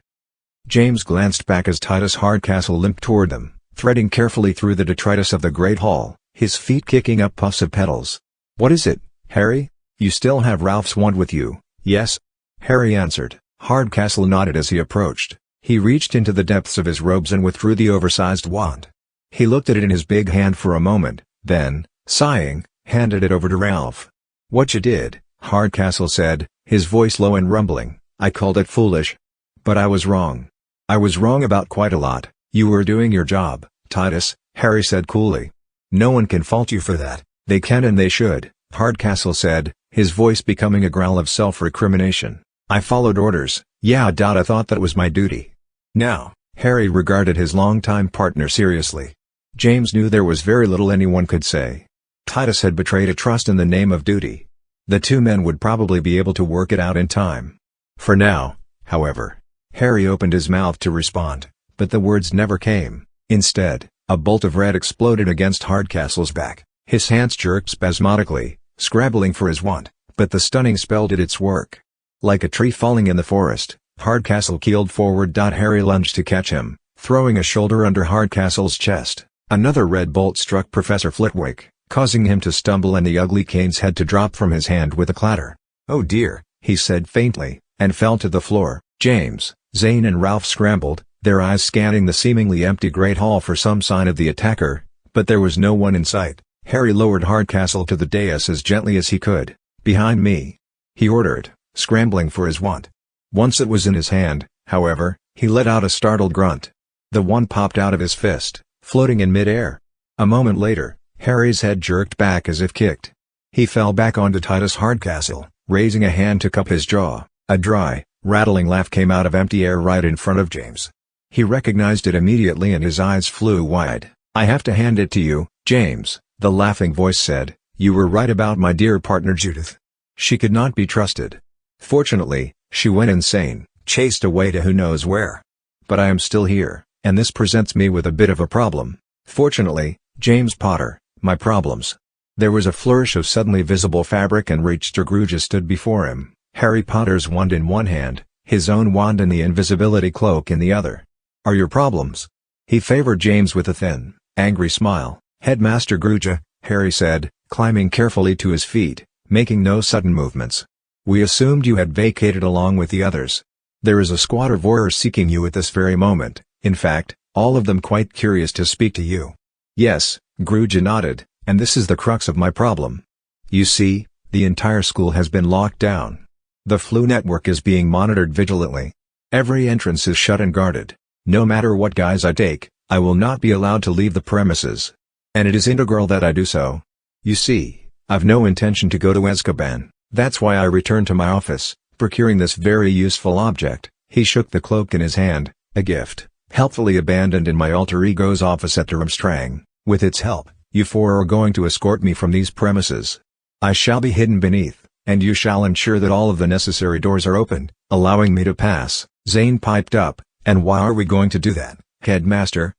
James glanced back as Titus Hardcastle limped toward them, threading carefully through the detritus of the great hall, his feet kicking up puffs of petals. "What is it, Harry? You still have Ralph's wand with you?" "Yes," Harry answered. Hardcastle nodded as he approached. He reached into the depths of his robes and withdrew the oversized wand. He looked at it in his big hand for a moment, then, sighing, handed it over to Ralph. "What you did," Hardcastle said, his voice low and rumbling, "I called it foolish. But I was wrong. I was wrong about quite a lot." "You were doing your job, Titus," Harry said coolly. "No one can fault you for that." "They can and they should," Hardcastle said, his voice becoming a growl of self-recrimination. "I followed orders." "Yeah, I thought that was my duty." Now, Harry regarded his longtime partner seriously. James knew there was very little anyone could say. Titus had betrayed a trust in the name of duty. The two men would probably be able to work it out in time. For now, however, Harry opened his mouth to respond, but the words never came. Instead, a bolt of red exploded against Hardcastle's back. His hands jerked spasmodically, scrabbling for his wand, but the stunning spell did its work. Like a tree falling in the forest, Hardcastle keeled forward. Harry lunged to catch him, throwing a shoulder under Hardcastle's chest. Another red bolt struck Professor Flitwick, causing him to stumble and the ugly cane's head to drop from his hand with a clatter. "Oh dear," he said faintly, and fell to the floor. James, Zane and Ralph scrambled, their eyes scanning the seemingly empty great hall for some sign of the attacker, but there was no one in sight. Harry lowered Hardcastle to the dais as gently as he could. "Behind me," he ordered, scrambling for his wand. Once it was in his hand, however, he let out a startled grunt. The wand popped out of his fist, floating in mid-air. A moment later, Harry's head jerked back as if kicked. He fell back onto Titus Hardcastle, raising a hand to cup his jaw. A dry, rattling laugh came out of empty air right in front of James. He recognized it immediately and his eyes flew wide. "I have to hand it to you, James," the laughing voice said. "You were right about my dear partner Judith. She could not be trusted. Fortunately, she went insane, chased away to who knows where. But I am still here, and this presents me with a bit of a problem. Fortunately, James Potter, my problems. There was a flourish of suddenly visible fabric and Rechter Grooge stood before him, Harry Potter's wand in one hand, his own wand and the invisibility cloak in the other. Are your problems? He favored James with a thin, angry smile. Headmaster Grooge, Harry said, climbing carefully to his feet, making no sudden movements. We assumed you had vacated along with the others. There is a squad of voyeurs seeking you at this very moment, in fact, all of them quite curious to speak to you. Yes, Grooge nodded, and this is the crux of my problem. You see, the entire school has been locked down. The flu network is being monitored vigilantly. Every entrance is shut and guarded. No matter what guise I take, I will not be allowed to leave the premises. And it is integral that I do so. You see, I've no intention to go to Azkaban, that's why I returned to my office, procuring this very useful object. He shook the cloak in his hand, a gift, helpfully abandoned in my alter ego's office at Durmstrang. With its help, you four are going to escort me from these premises. I shall be hidden beneath, and you shall ensure that all of the necessary doors are opened, allowing me to pass. Zane piped up, and why are we going to do that, Headmaster?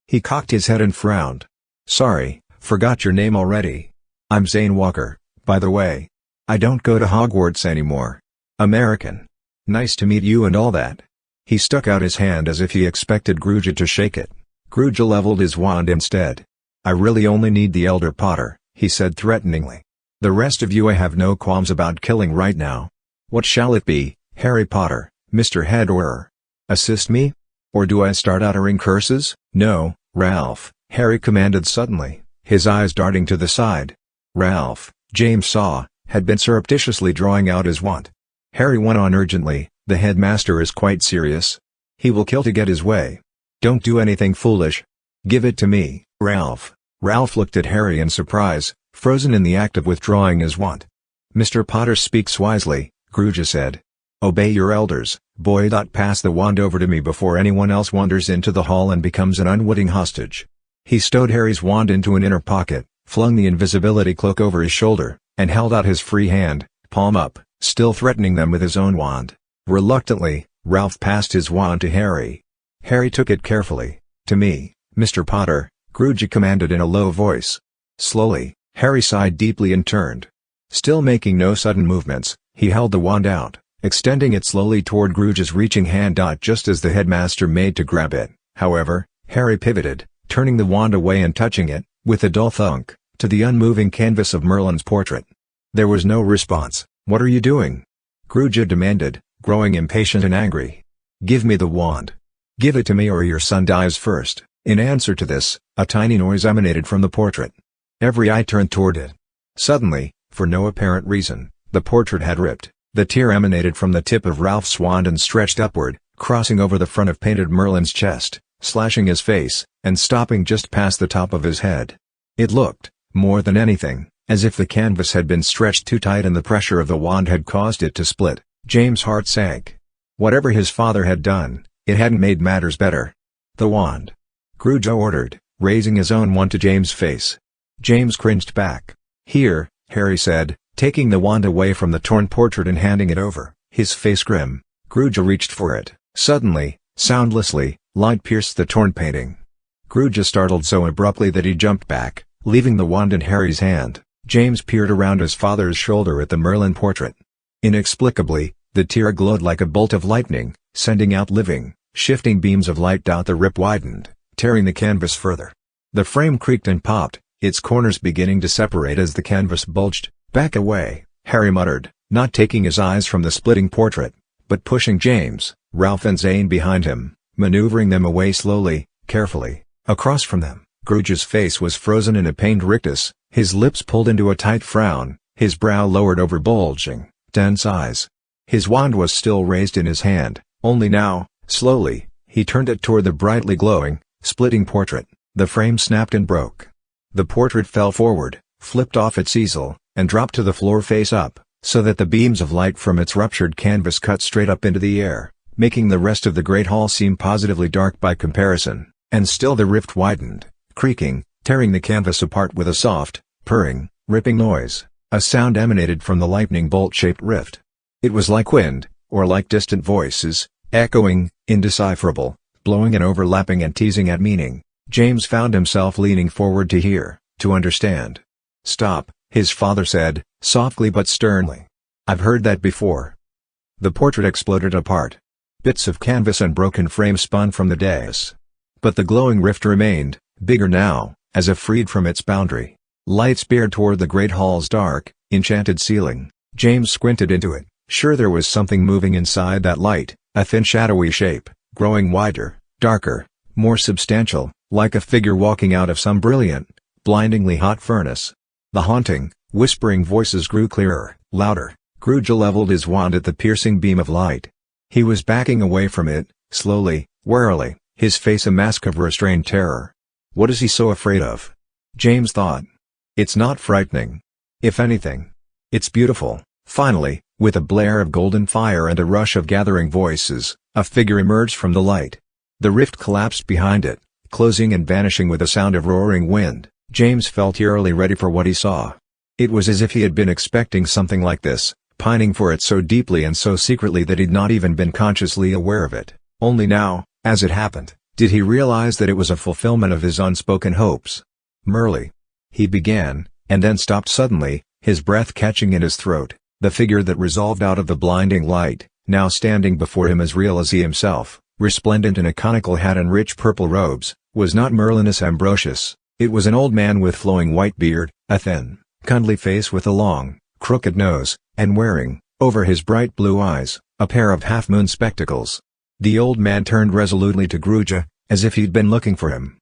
He cocked his head and frowned. Sorry, forgot your name already. I'm Zane Walker, by the way. I don't go to Hogwarts anymore. American. Nice to meet you and all that. He stuck out his hand as if he expected Grooge to shake it. Grooge leveled his wand instead. I really only need the Elder Potter, he said threateningly. The rest of you I have no qualms about killing right now. What shall it be, Harry Potter, Mr. Head or? Assist me? Or do I start uttering curses? No, Ralph, Harry commanded suddenly, his eyes darting to the side. Ralph, James saw, had been surreptitiously drawing out his wand. Harry went on urgently, the headmaster is quite serious. He will kill to get his way. Don't do anything foolish. Give it to me, Ralph. Ralph looked at Harry in surprise, frozen in the act of withdrawing his wand. Mr. Potter speaks wisely, Grooge said. Obey your elders, boy. Pass the wand over to me before anyone else wanders into the hall and becomes an unwitting hostage. He stowed Harry's wand into an inner pocket, flung the invisibility cloak over his shoulder, and held out his free hand, palm up, still threatening them with his own wand. Reluctantly, Ralph passed his wand to Harry. Harry took it carefully. To me, Mr. Potter, Grooge commanded in a low voice. Slowly, Harry sighed deeply and turned. Still making no sudden movements, he held the wand out, extending it slowly toward Grooge's reaching hand. Just as the headmaster made to grab it, however, Harry pivoted, turning the wand away and touching it, with a dull thunk, to the unmoving canvas of Merlin's portrait. There was no response. What are you doing? Grooge demanded, growing impatient and angry. Give me the wand. Give it to me or your son dies first. In answer to this, a tiny noise emanated from the portrait. Every eye turned toward it. Suddenly, for no apparent reason, the portrait had ripped. The tear emanated from the tip of Ralph's wand and stretched upward, crossing over the front of painted Merlin's chest, slashing his face, and stopping just past the top of his head. It looked, more than anything, as if the canvas had been stretched too tight and the pressure of the wand had caused it to split. James' heart sank. Whatever his father had done, it hadn't made matters better. The wand. Grooge ordered, raising his own wand to James' face. James cringed back. Here, Harry said, taking the wand away from the torn portrait and handing it over, his face grim. Grooge reached for it. Suddenly, soundlessly, light pierced the torn painting. Grooge startled so abruptly that he jumped back, leaving the wand in Harry's hand. James peered around his father's shoulder at the Merlin portrait. Inexplicably, the tear glowed like a bolt of lightning, sending out living, shifting beams of light. The rip widened, tearing the canvas further. The frame creaked and popped, its corners beginning to separate as the canvas bulged. Back away, Harry muttered, not taking his eyes from the splitting portrait, but pushing James, Ralph and Zane behind him, maneuvering them away slowly, carefully. Across from them, Grooge's face was frozen in a pained rictus, his lips pulled into a tight frown, his brow lowered over bulging, tense eyes. His wand was still raised in his hand, only now, slowly, he turned it toward the brightly glowing, splitting portrait. The frame snapped and broke. The portrait fell forward, flipped off its easel, and dropped to the floor face up, so that the beams of light from its ruptured canvas cut straight up into the air, making the rest of the great hall seem positively dark by comparison. And still the rift widened, creaking, tearing the canvas apart with a soft, purring, ripping noise. A sound emanated from the lightning bolt-shaped rift. It was like wind, or like distant voices, echoing, indecipherable, blowing and overlapping and teasing at meaning. James found himself leaning forward to hear, to understand. "Stop," his father said, softly but sternly. "I've heard that before." The portrait exploded apart. Bits of canvas and broken frame spun from the dais. But the glowing rift remained, bigger now, as if freed from its boundary. Light speared toward the great hall's dark, enchanted ceiling. James squinted into it, sure there was something moving inside that light, a thin shadowy shape, growing wider, darker, more substantial, like a figure walking out of some brilliant, blindingly hot furnace. The haunting, whispering voices grew clearer, louder. Grudge leveled his wand at the piercing beam of light. He was backing away from it, slowly, warily, his face a mask of restrained terror. What is he so afraid of? James thought. It's not frightening. If anything, it's beautiful. Finally, with a blare of golden fire and a rush of gathering voices, a figure emerged from the light. The rift collapsed behind it, closing and vanishing with a sound of roaring wind. James felt eerily ready for what he saw. It was as if he had been expecting something like this, pining for it so deeply and so secretly that he'd not even been consciously aware of it. Only now, as it happened, did he realize that it was a fulfillment of his unspoken hopes. "Merle," he began, and then stopped suddenly, his breath catching in his throat. The figure that resolved out of the blinding light, now standing before him as real as he himself, resplendent in a conical hat and rich purple robes, was not Merlinus Ambrosius. It was an old man with flowing white beard, a thin, kindly face with a long, crooked nose, and wearing, over his bright blue eyes, a pair of half-moon spectacles. The old man turned resolutely to Grudge, as if he'd been looking for him.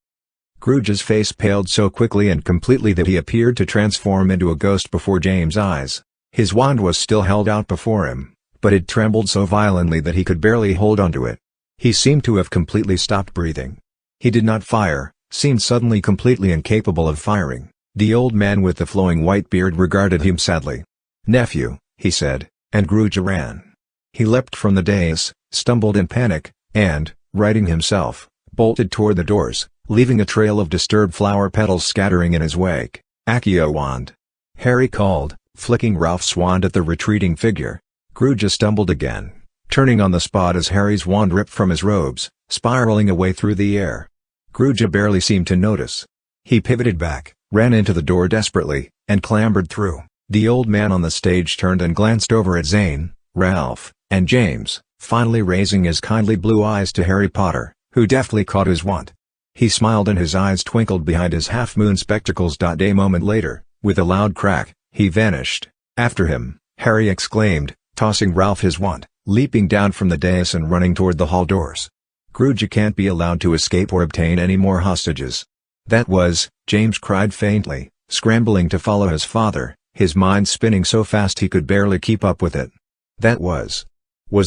Grudge's face paled so quickly and completely that he appeared to transform into a ghost before James' eyes. His wand was still held out before him, but it trembled so violently that he could barely hold onto it. He seemed to have completely stopped breathing. He did not fire, seemed suddenly completely incapable of firing. The old man with the flowing white beard regarded him sadly. "Nephew," he said, and Grudge ran. He leapt from the dais, stumbled in panic, and, righting himself, bolted toward the doors, leaving a trail of disturbed flower petals scattering in his wake. "Accio wand!" Harry called, flicking Ralph's wand at the retreating figure. Grudge stumbled again, turning on the spot as Harry's wand ripped from his robes, spiraling away through the air. Grudge barely seemed to notice. He pivoted back, ran into the door desperately, and clambered through. The old man on the stage turned and glanced over at Zane, Ralph, and James, finally raising his kindly blue eyes to Harry Potter, who deftly caught his wand. He smiled and his eyes twinkled behind his half-moon spectacles. A moment later, with a loud crack, he vanished. After him, Harry exclaimed, tossing Ralph his wand, leaping down from the dais and running toward the hall doors. Grudge can't be allowed to escape or obtain any more hostages. That was, James cried faintly, scrambling to follow his father, his mind spinning so fast he could barely keep up with it. That was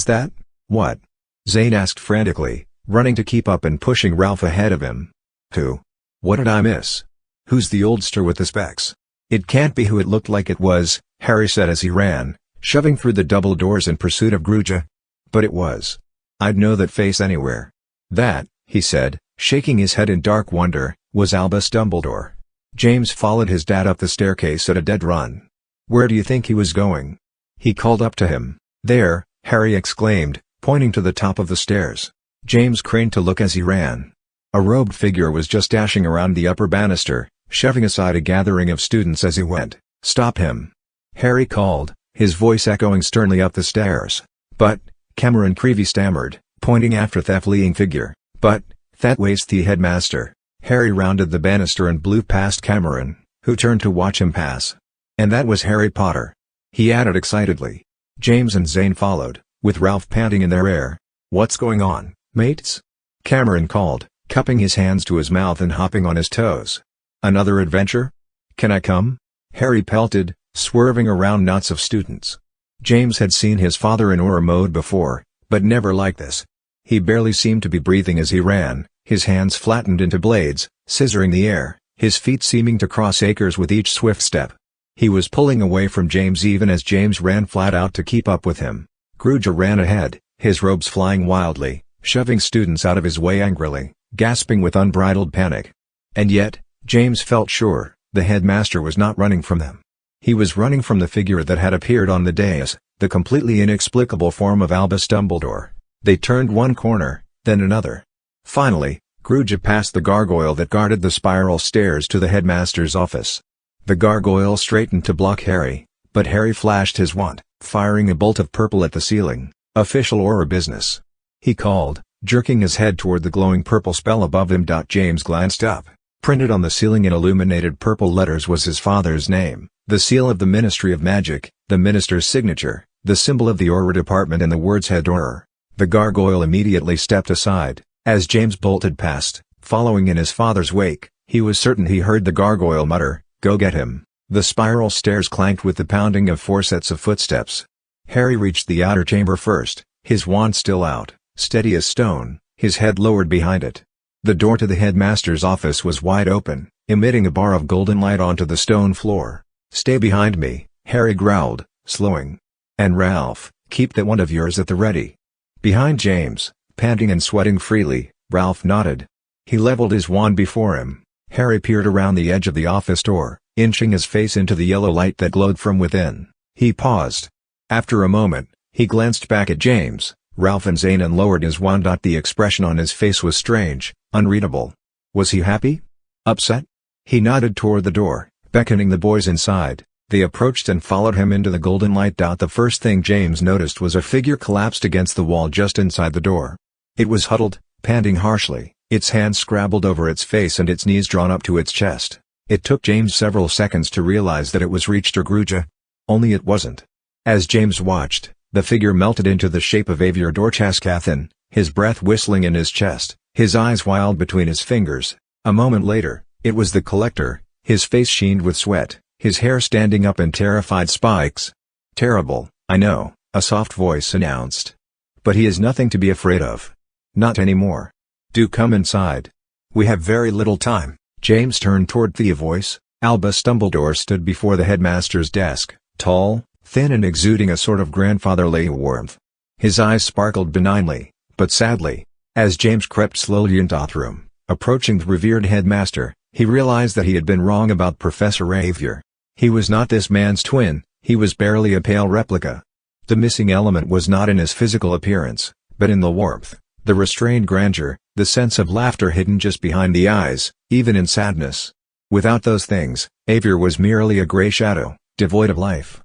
that? What? Zane asked frantically, running to keep up and pushing Ralph ahead of him. Who? What did I miss? Who's the oldster with the specs? It can't be who it looked like it was, Harry said as he ran, shoving through the double doors in pursuit of Grudge. But it was. I'd know that face anywhere. That, he said, shaking his head in dark wonder, was Albus Dumbledore. James followed his dad up the staircase at a dead run. Where do you think he was going? He called up to him. There, Harry exclaimed, pointing to the top of the stairs. James craned to look as he ran. A robed figure was just dashing around the upper banister, shoving aside a gathering of students as he went. Stop him! Harry called, his voice echoing sternly up the stairs. But, Cameron Creevy stammered, pointing after the fleeing figure. But, that wastes the headmaster. Harry rounded the banister and blew past Cameron, who turned to watch him pass. And that was Harry Potter. He added excitedly. James and Zane followed, with Ralph panting in their rear. What's going on, mates? Cameron called, cupping his hands to his mouth and hopping on his toes. Another adventure? Can I come? Harry pelted, swerving around knots of students. James had seen his father in aura mode before, but never like this. He barely seemed to be breathing as he ran, his hands flattened into blades, scissoring the air, his feet seeming to cross acres with each swift step. He was pulling away from James even as James ran flat out to keep up with him. Grudge ran ahead, his robes flying wildly, shoving students out of his way angrily, gasping with unbridled panic. And yet, James felt sure, the headmaster was not running from them. He was running from the figure that had appeared on the dais, the completely inexplicable form of Albus Dumbledore. They turned one corner, then another. Finally, Gruja passed the gargoyle that guarded the spiral stairs to the headmaster's office. The gargoyle straightened to block Harry, but Harry flashed his wand, firing a bolt of purple at the ceiling. "Official aura business," he called, jerking his head toward the glowing purple spell above him. James glanced up. Printed on the ceiling in illuminated purple letters was his father's name, the seal of the Ministry of Magic, the minister's signature, the symbol of the aura department, and the words "Head Aura." The gargoyle immediately stepped aside. As James bolted past, following in his father's wake, he was certain he heard the gargoyle mutter, "Go get him." The spiral stairs clanked with the pounding of 4 sets of footsteps. Harry reached the outer chamber first, his wand still out, steady as stone, his head lowered behind it. The door to the headmaster's office was wide open, emitting a bar of golden light onto the stone floor. "Stay behind me," Harry growled, slowing. "And Ralph, keep that wand of yours at the ready." Behind James, panting and sweating freely, Ralph nodded. He leveled his wand before him. Harry peered around the edge of the office door, inching his face into the yellow light that glowed from within. He paused. After a moment, he glanced back at James, Ralph and Zane and lowered his wand. The expression on his face was strange, unreadable. Was he happy? Upset? He nodded toward the door, beckoning the boys inside. They approached and followed him into the golden light. The first thing James noticed was a figure collapsed against the wall just inside the door. It was huddled, panting harshly, its hands scrabbled over its face and its knees drawn up to its chest. It took James several seconds to realize that it was Richter Gruja. Only it wasn't. As James watched, the figure melted into the shape of Avier Dorchaskathan, his breath whistling in his chest, his eyes wild between his fingers. A moment later, it was the collector, his face sheened with sweat, his hair standing up in terrified spikes. "Terrible, I know," a soft voice announced. "But he is nothing to be afraid of. Not anymore. Do come inside. We have very little time." James turned toward the voice. Albus Dumbledore stood before the headmaster's desk, tall, thin and exuding a sort of grandfatherly warmth. His eyes sparkled benignly, but sadly. As James crept slowly into the room, approaching the revered headmaster, he realized that he had been wrong about Professor Avier. He was not this man's twin, he was barely a pale replica. The missing element was not in his physical appearance, but in the warmth, the restrained grandeur, the sense of laughter hidden just behind the eyes, even in sadness. Without those things, Avier was merely a gray shadow, devoid of life.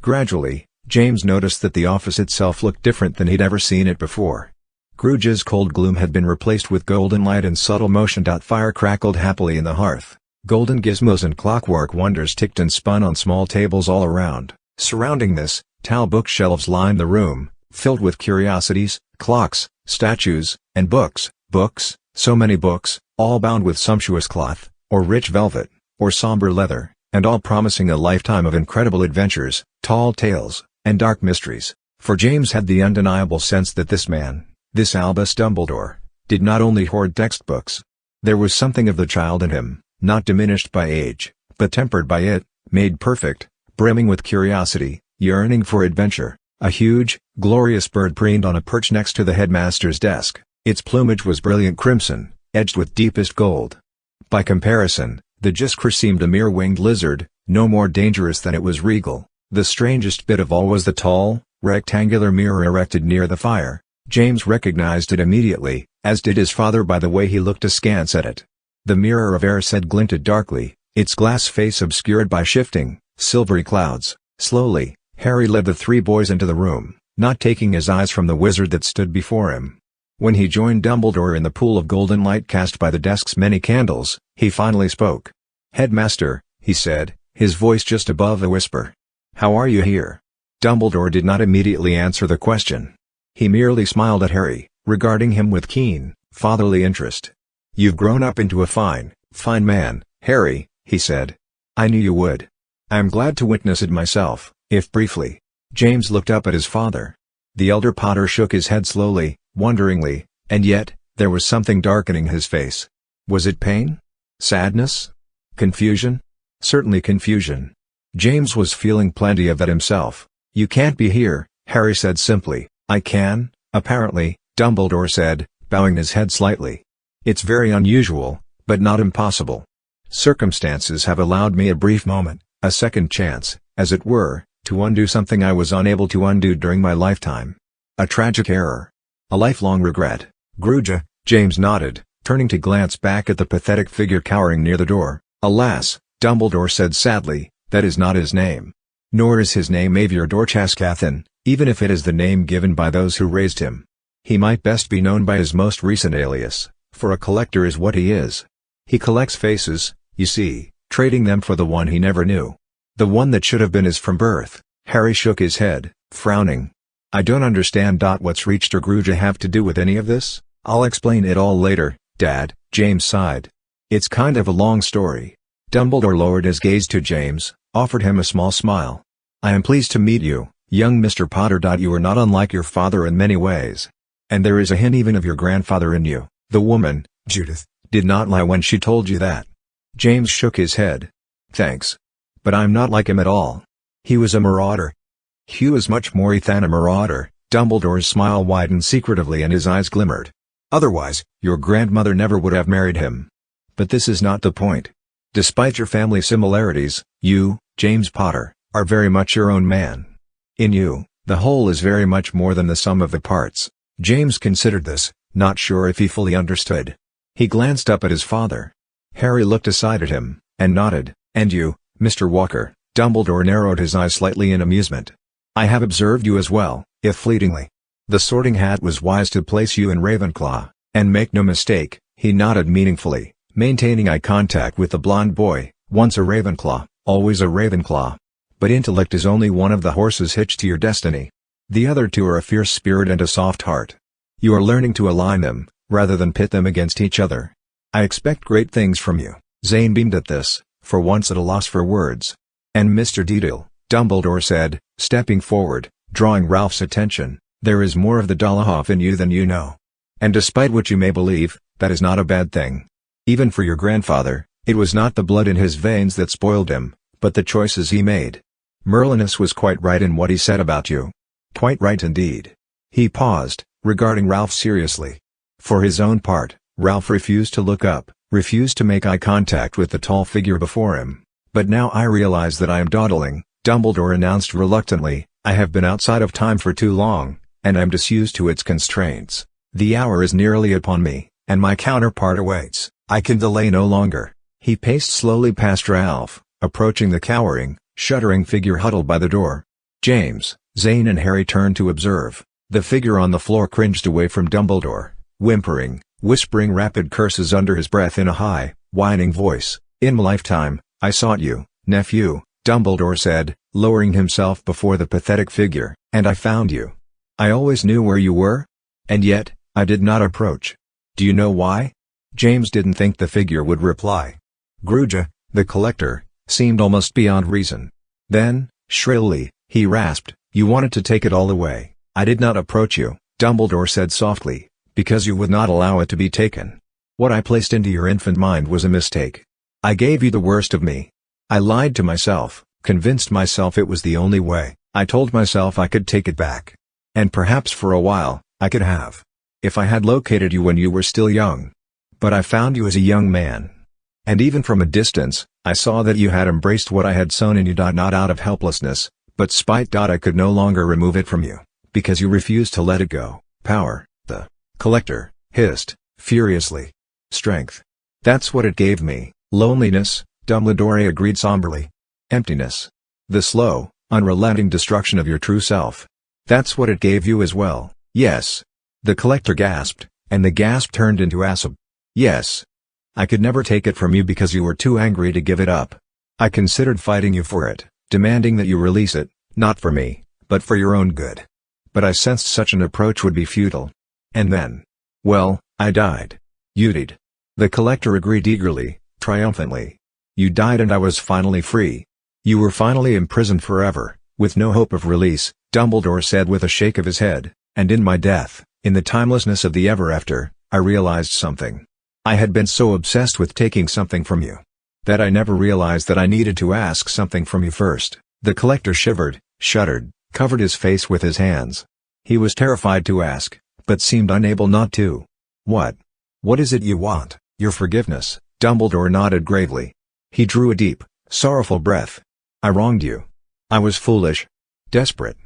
Gradually, James noticed that the office itself looked different than he'd ever seen it before. Gruja's cold gloom had been replaced with golden light and subtle motion. Fire crackled happily in the hearth. Golden gizmos and clockwork wonders ticked and spun on small tables all around. Surrounding this, tall bookshelves lined the room, filled with curiosities, clocks, statues, and books. Books, so many books, all bound with sumptuous cloth, or rich velvet, or somber leather, and all promising a lifetime of incredible adventures, tall tales, and dark mysteries. For James had the undeniable sense that this man, this Albus Dumbledore, did not only hoard textbooks. There was something of the child in him, not diminished by age, but tempered by it, made perfect, brimming with curiosity, yearning for adventure. A huge, glorious bird preened on a perch next to the headmaster's desk. Its plumage was brilliant crimson, edged with deepest gold. By comparison, the Jiskr seemed a mere winged lizard, no more dangerous than it was regal. The strangest bit of all was the tall, rectangular mirror erected near the fire. James recognized it immediately, as did his father by the way he looked askance at it. The mirror of Erised glinted darkly, its glass face obscured by shifting, silvery clouds. Slowly, Harry led the 3 boys into the room, not taking his eyes from the wizard that stood before him. When he joined Dumbledore in the pool of golden light cast by the desk's many candles, he finally spoke. "Headmaster," he said, his voice just above a whisper. "How are you here?" Dumbledore did not immediately answer the question. He merely smiled at Harry, regarding him with keen, fatherly interest. "You've grown up into a fine man, Harry," he said. "I knew you would. I am glad to witness it myself, if briefly." James looked up at his father. The elder Potter shook his head slowly, wonderingly, and yet, there was something darkening his face. Was it pain? Sadness? Confusion? Certainly confusion. James was feeling plenty of that himself. "You can't be here," Harry said simply. "I can, apparently," Dumbledore said, bowing his head slightly. "It's very unusual, but not impossible. Circumstances have allowed me a brief moment, a second chance, as it were, to undo something I was unable to undo during my lifetime. A tragic error. A lifelong regret." Gruja, James nodded, turning to glance back at the pathetic figure cowering near the door. "Alas," Dumbledore said sadly, "that is not his name. Nor is his name Avior Dorchascathan, even if it is the name given by those who raised him. He might best be known by his most recent alias, for a collector is what he is. He collects faces, you see, trading them for the one he never knew. The one that should have been his from birth." Harry shook his head, frowning. "I don't understand. What's Reached or Gruja have to do with any of this?" "I'll explain it all later, Dad," James sighed. "It's kind of a long story." Dumbledore lowered his gaze to James, offered him a small smile. "I am pleased to meet you, young Mr. Potter. You are not unlike your father in many ways. And there is a hint even of your grandfather in you." "The woman, Judith, did not lie when she told you that." James shook his head. "Thanks. But I'm not like him at all. He was a marauder." "Hugh is much more than a marauder." Dumbledore's smile widened secretively and his eyes glimmered. "Otherwise, your grandmother never would have married him. But this is not the point. Despite your family similarities, you, James Potter, are very much your own man. In you, the whole is very much more than the sum of the parts." James considered this, not sure if he fully understood. He glanced up at his father. Harry looked aside at him, and nodded. "And you, Mr. Walker?" Dumbledore narrowed his eyes slightly in amusement. "I have observed you as well, if fleetingly. The Sorting Hat was wise to place you in Ravenclaw, and make no mistake," he nodded meaningfully, maintaining eye contact with the blond boy, "once a Ravenclaw, always a Ravenclaw. But intellect is only one of the horses hitched to your destiny. The other two are a fierce spirit and a soft heart. You are learning to align them, rather than pit them against each other. I expect great things from you." Zane beamed at this, for once at a loss for words. "And Mr. Deedle," Dumbledore said, stepping forward, drawing Ralph's attention, "there is more of the Dolohov in you than you know. And despite what you may believe, that is not a bad thing. Even for your grandfather, it was not the blood in his veins that spoiled him, but the choices he made. Merlinus was quite right in what he said about you. Quite right indeed." He paused, regarding Ralph seriously. For his own part, Ralph refused to look up, refused to make eye contact with the tall figure before him. "But now I realize that I am dawdling," Dumbledore announced reluctantly. "I have been outside of time for too long, and I'm disused to its constraints. The hour is nearly upon me, and my counterpart awaits. I can delay no longer." He paced slowly past Ralph, approaching the cowering, shuddering figure huddled by the door. James, Zane and Harry turned to observe. The figure on the floor cringed away from Dumbledore, whimpering, whispering rapid curses under his breath in a high, whining voice. "In my lifetime, I sought you, nephew," Dumbledore said, lowering himself before the pathetic figure, "and I found you. I always knew where you were. And yet, I did not approach. Do you know why?" James didn't think the figure would reply. Gruja, the collector, seemed almost beyond reason. Then, shrilly, he rasped, "You wanted to take it all away." "I did not approach you," Dumbledore said softly, "because you would not allow it to be taken. What I placed into your infant mind was a mistake. I gave you the worst of me. I lied to myself, convinced myself it was the only way. I told myself I could take it back. And perhaps for a while, I could have. If I had located you when you were still young. But I found you as a young man. And even from a distance, I saw that you had embraced what I had sown in you. Not out of helplessness, but spite. I could no longer remove it from you, because you refused to let it go. Power," the collector hissed, furiously. "Strength. That's what it gave me." "Loneliness," Dumbledore agreed somberly. "Emptiness. The slow, unrelenting destruction of your true self. That's what it gave you as well." "Yes." The collector gasped, and the gasp turned into a sob. "Yes. I could never take it from you because you were too angry to give it up. I considered fighting you for it, demanding that you release it, not for me, but for your own good. But I sensed such an approach would be futile. And then, well, I died." "You did." The collector agreed eagerly, triumphantly. "You died and I was finally free. You were finally imprisoned forever, with no hope of release," Dumbledore said with a shake of his head. "And in my death, in the timelessness of the ever after, I realized something. I had been so obsessed with taking something from you, that I never realized that I needed to ask something from you first." The collector shivered, shuddered, covered his face with his hands. He was terrified to ask, but seemed unable not to. "What? What is it you want?" "Your forgiveness," Dumbledore nodded gravely. He drew a deep, sorrowful breath. "I wronged you. I was foolish, desperate,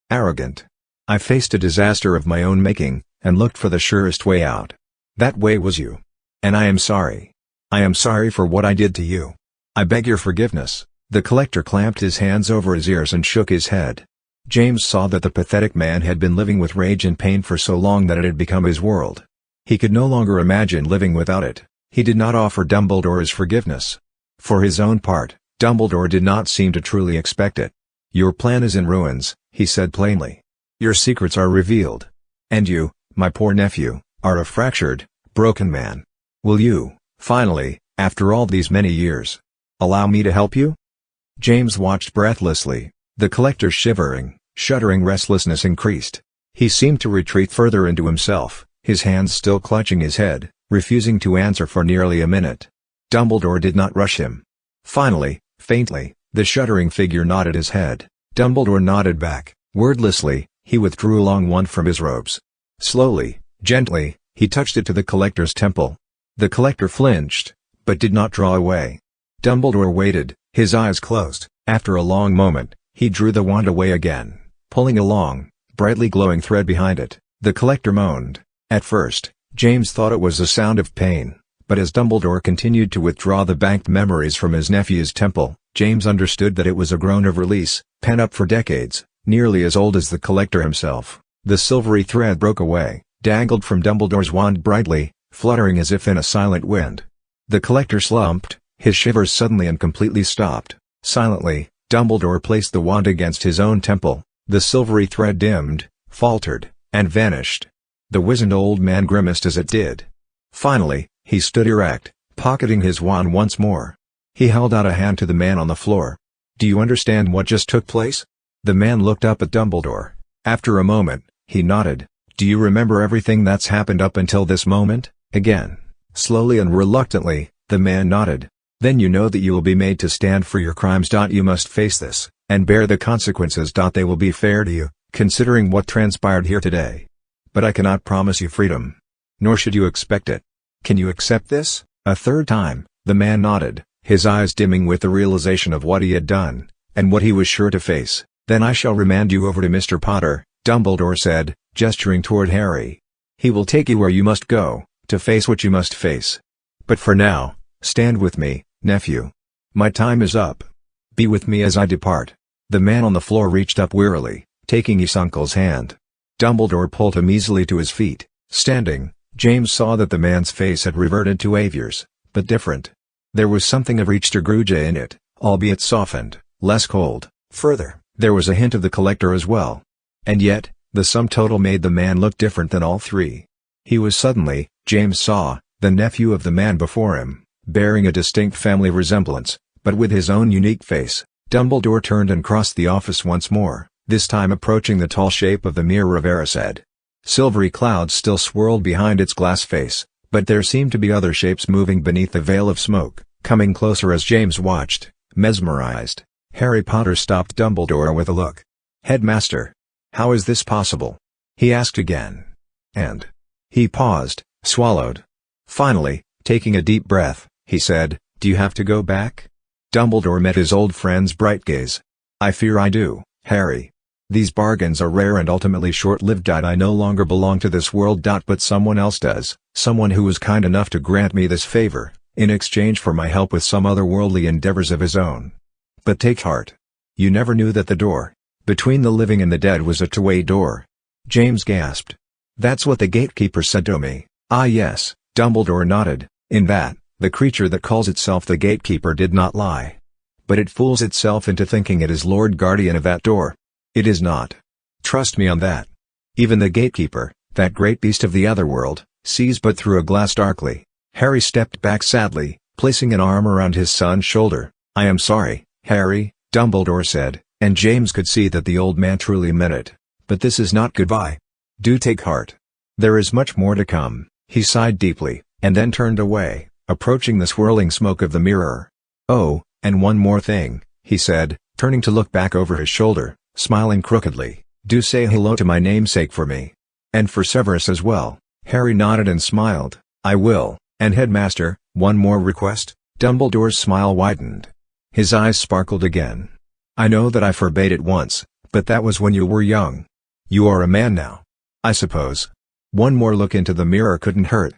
arrogant. I faced a disaster of my own making, and looked for the surest way out. That way was you. And I am sorry. I am sorry for what I did to you. I beg your forgiveness." The collector clamped his hands over his ears and shook his head. James saw that the pathetic man had been living with rage and pain for so long that it had become his world. He could no longer imagine living without it. He did not offer Dumbledore his forgiveness. For his own part, Dumbledore did not seem to truly expect it. "Your plan is in ruins," he said plainly. "Your secrets are revealed. And you, my poor nephew, are a fractured, broken man. Will you, finally, after all these many years, allow me to help you?" James watched breathlessly. The collector's shivering, shuddering restlessness increased. He seemed to retreat further into himself, his hands still clutching his head, refusing to answer for nearly a minute. Dumbledore did not rush him. Finally, faintly, the shuddering figure nodded his head. Dumbledore nodded back. Wordlessly, he withdrew a long wand from his robes. Slowly, gently, he touched it to the collector's temple. The collector flinched, but did not draw away. Dumbledore waited, his eyes closed. After a long moment, he drew the wand away again, pulling a long, brightly glowing thread behind it. The collector moaned. At first, James thought it was a sound of pain, but as Dumbledore continued to withdraw the banked memories from his nephew's temple, James understood that it was a groan of release, pent up for decades, nearly as old as the collector himself. The silvery thread broke away, dangled from Dumbledore's wand brightly, fluttering as if in a silent wind. The collector slumped, his shivers suddenly and completely stopped. Silently, Dumbledore placed the wand against his own temple. The silvery thread dimmed, faltered, and vanished. The wizened old man grimaced as it did. Finally, he stood erect, pocketing his wand once more. He held out a hand to the man on the floor. "Do you understand what just took place?" The man looked up at Dumbledore. After a moment, he nodded. "Do you remember everything that's happened up until this moment?" Again, slowly and reluctantly, the man nodded. "Then you know that you will be made to stand for your crimes. You must face this, and bear the consequences. They will be fair to you, considering what transpired here today. But I cannot promise you freedom. Nor should you expect it. Can you accept this?" A third time, the man nodded, his eyes dimming with the realization of what he had done, and what he was sure to face. "Then I shall remand you over to Mr. Potter," Dumbledore said, gesturing toward Harry. "He will take you where you must go, to face what you must face. But for now, stand with me, nephew. My time is up. Be with me as I depart." The man on the floor reached up wearily, taking his uncle's hand. Dumbledore pulled him easily to his feet. Standing, James saw that the man's face had reverted to Avier's, but different. There was something of Richter Gruge in it, albeit softened, less cold. Further, there was a hint of the collector as well. And yet, the sum total made the man look different than all three. He was suddenly, James saw, the nephew of the man before him, bearing a distinct family resemblance, but with his own unique face. Dumbledore turned and crossed the office once more, this time approaching the tall shape of the Mirror of Erised. Silvery clouds still swirled behind its glass face, but there seemed to be other shapes moving beneath the veil of smoke, coming closer as James watched, mesmerized. Harry Potter stopped Dumbledore with a look. "Headmaster, how is this possible?" he asked again. And he paused, swallowed. Finally, taking a deep breath, he said, "Do you have to go back?" Dumbledore met his old friend's bright gaze. "I fear I do, Harry. These bargains are rare and ultimately short-lived. I no longer belong to this world. But someone else does, someone who was kind enough to grant me this favor, in exchange for my help with some otherworldly endeavors of his own. But take heart. You never knew that the door between the living and the dead was a two-way door." James gasped. "That's what the gatekeeper said to me." "Ah yes," Dumbledore nodded, "in that, the creature that calls itself the gatekeeper did not lie. But it fools itself into thinking it is Lord Guardian of that door. It is not. Trust me on that. Even the gatekeeper, that great beast of the otherworld, sees but through a glass darkly." Harry stepped back sadly, placing an arm around his son's shoulder. "I am sorry, Harry," Dumbledore said, and James could see that the old man truly meant it. "But this is not goodbye. Do take heart. There is much more to come." He sighed deeply, and then turned away, approaching the swirling smoke of the mirror. "Oh, and one more thing," he said, turning to look back over his shoulder, smiling crookedly. "Do say hello to my namesake for me. And for Severus as well." Harry nodded and smiled. "I will. And Headmaster, one more request?" Dumbledore's smile widened. His eyes sparkled again. "I know that I forbade it once, but that was when you were young. You are a man now, I suppose. One more look into the mirror couldn't hurt."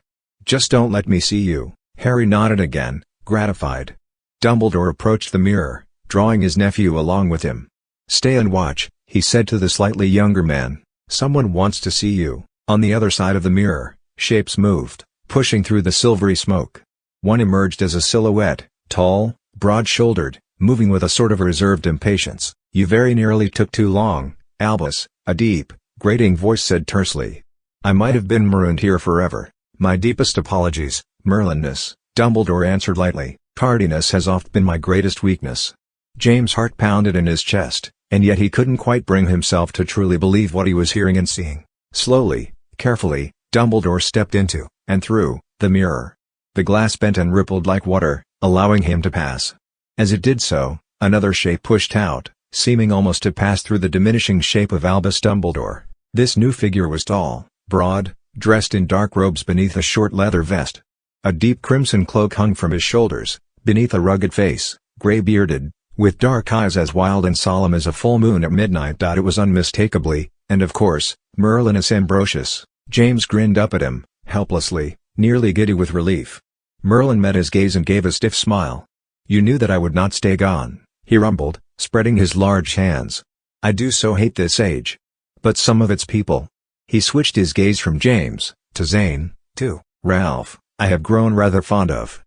Just don't let me see you." Harry nodded again, gratified. Dumbledore approached the mirror, drawing his nephew along with him. "Stay and watch," he said to the slightly younger man. "Someone wants to see you." On the other side of the mirror, shapes moved, pushing through the silvery smoke. One emerged as a silhouette, tall, broad-shouldered, moving with a sort of reserved impatience. "You very nearly took too long, Albus," a deep, grating voice said tersely. "I might have been marooned here forever. My deepest apologies, Merlinus," Dumbledore answered lightly. "Tardiness has oft been my greatest weakness." James' heart pounded in his chest, and yet he couldn't quite bring himself to truly believe what he was hearing and seeing. Slowly, carefully, Dumbledore stepped into, and through, the mirror. The glass bent and rippled like water, allowing him to pass. As it did so, another shape pushed out, seeming almost to pass through the diminishing shape of Albus Dumbledore. This new figure was tall, broad, dressed in dark robes beneath a short leather vest. A deep crimson cloak hung from his shoulders, beneath a rugged face, gray-bearded, with dark eyes as wild and solemn as a full moon at midnight. It was unmistakably, and of course, Merlinus Ambrosius. James grinned up at him, helplessly, nearly giddy with relief. Merlin met his gaze and gave a stiff smile. "You knew that I would not stay gone," he rumbled, spreading his large hands. "I do so hate this age. But some of its people." He switched his gaze from James, to Zane, to Ralph, "I have grown rather fond of."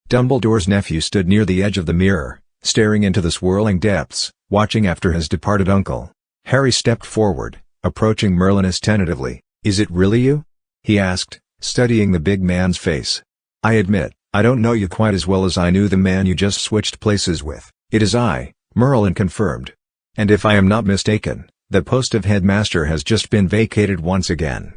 Dumbledore's nephew stood near the edge of the mirror, staring into the swirling depths, watching after his departed uncle. Harry stepped forward, approaching Merlinus tentatively. "Is it really you?" he asked, studying the big man's face. "I admit, I don't know you quite as well as I knew the man you just switched places with." "It is I," Merlin confirmed. "And if I am not mistaken, the post of headmaster has just been vacated once again.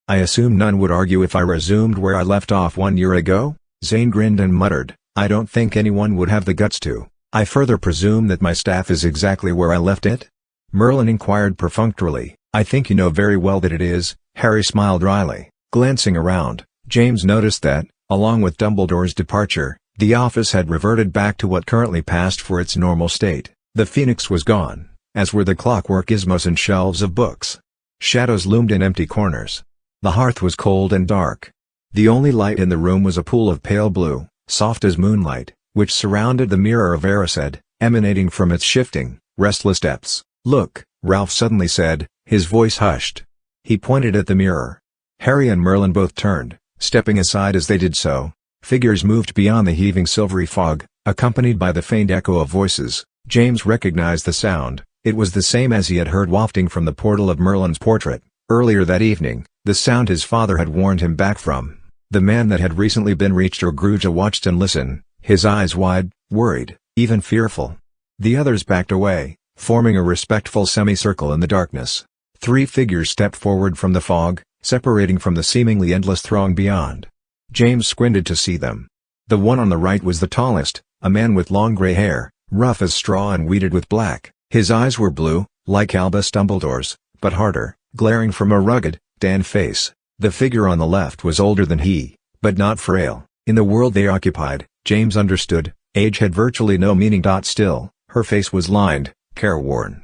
I assume none would argue if I resumed where I left off 1 year ago?" Zane grinned and muttered, "I don't think anyone would have the guts to." "I further presume that my staff is exactly where I left it?" Merlin inquired perfunctorily. "I think you know very well that it is," Harry smiled dryly. Glancing around, James noticed that, along with Dumbledore's departure, the office had reverted back to what currently passed for its normal state. The Phoenix was gone, as were the clockwork gizmos and shelves of books. Shadows loomed in empty corners. The hearth was cold and dark. The only light in the room was a pool of pale blue, soft as moonlight, which surrounded the mirror of Erised, emanating from its shifting, restless depths. "Look," Ralph suddenly said, his voice hushed. He pointed at the mirror. Harry and Merlin both turned, stepping aside as they did so. Figures moved beyond the heaving silvery fog, accompanied by the faint echo of voices. James recognized the sound. It was the same as he had heard wafting from the portal of Merlin's portrait, earlier that evening, the sound his father had warned him back from. The man that had recently been reached or Gruja watched and listened, his eyes wide, worried, even fearful. The others backed away, forming a respectful semicircle in the darkness. 3 figures stepped forward from the fog, separating from the seemingly endless throng beyond. James squinted to see them. The one on the right was the tallest, a man with long gray hair, rough as straw and weeded with black. His eyes were blue, like Albus Dumbledore's, but harder, glaring from a rugged, tanned face. The figure on the left was older than he, but not frail. In the world they occupied, James understood, age had virtually no meaning. Still, her face was lined, careworn.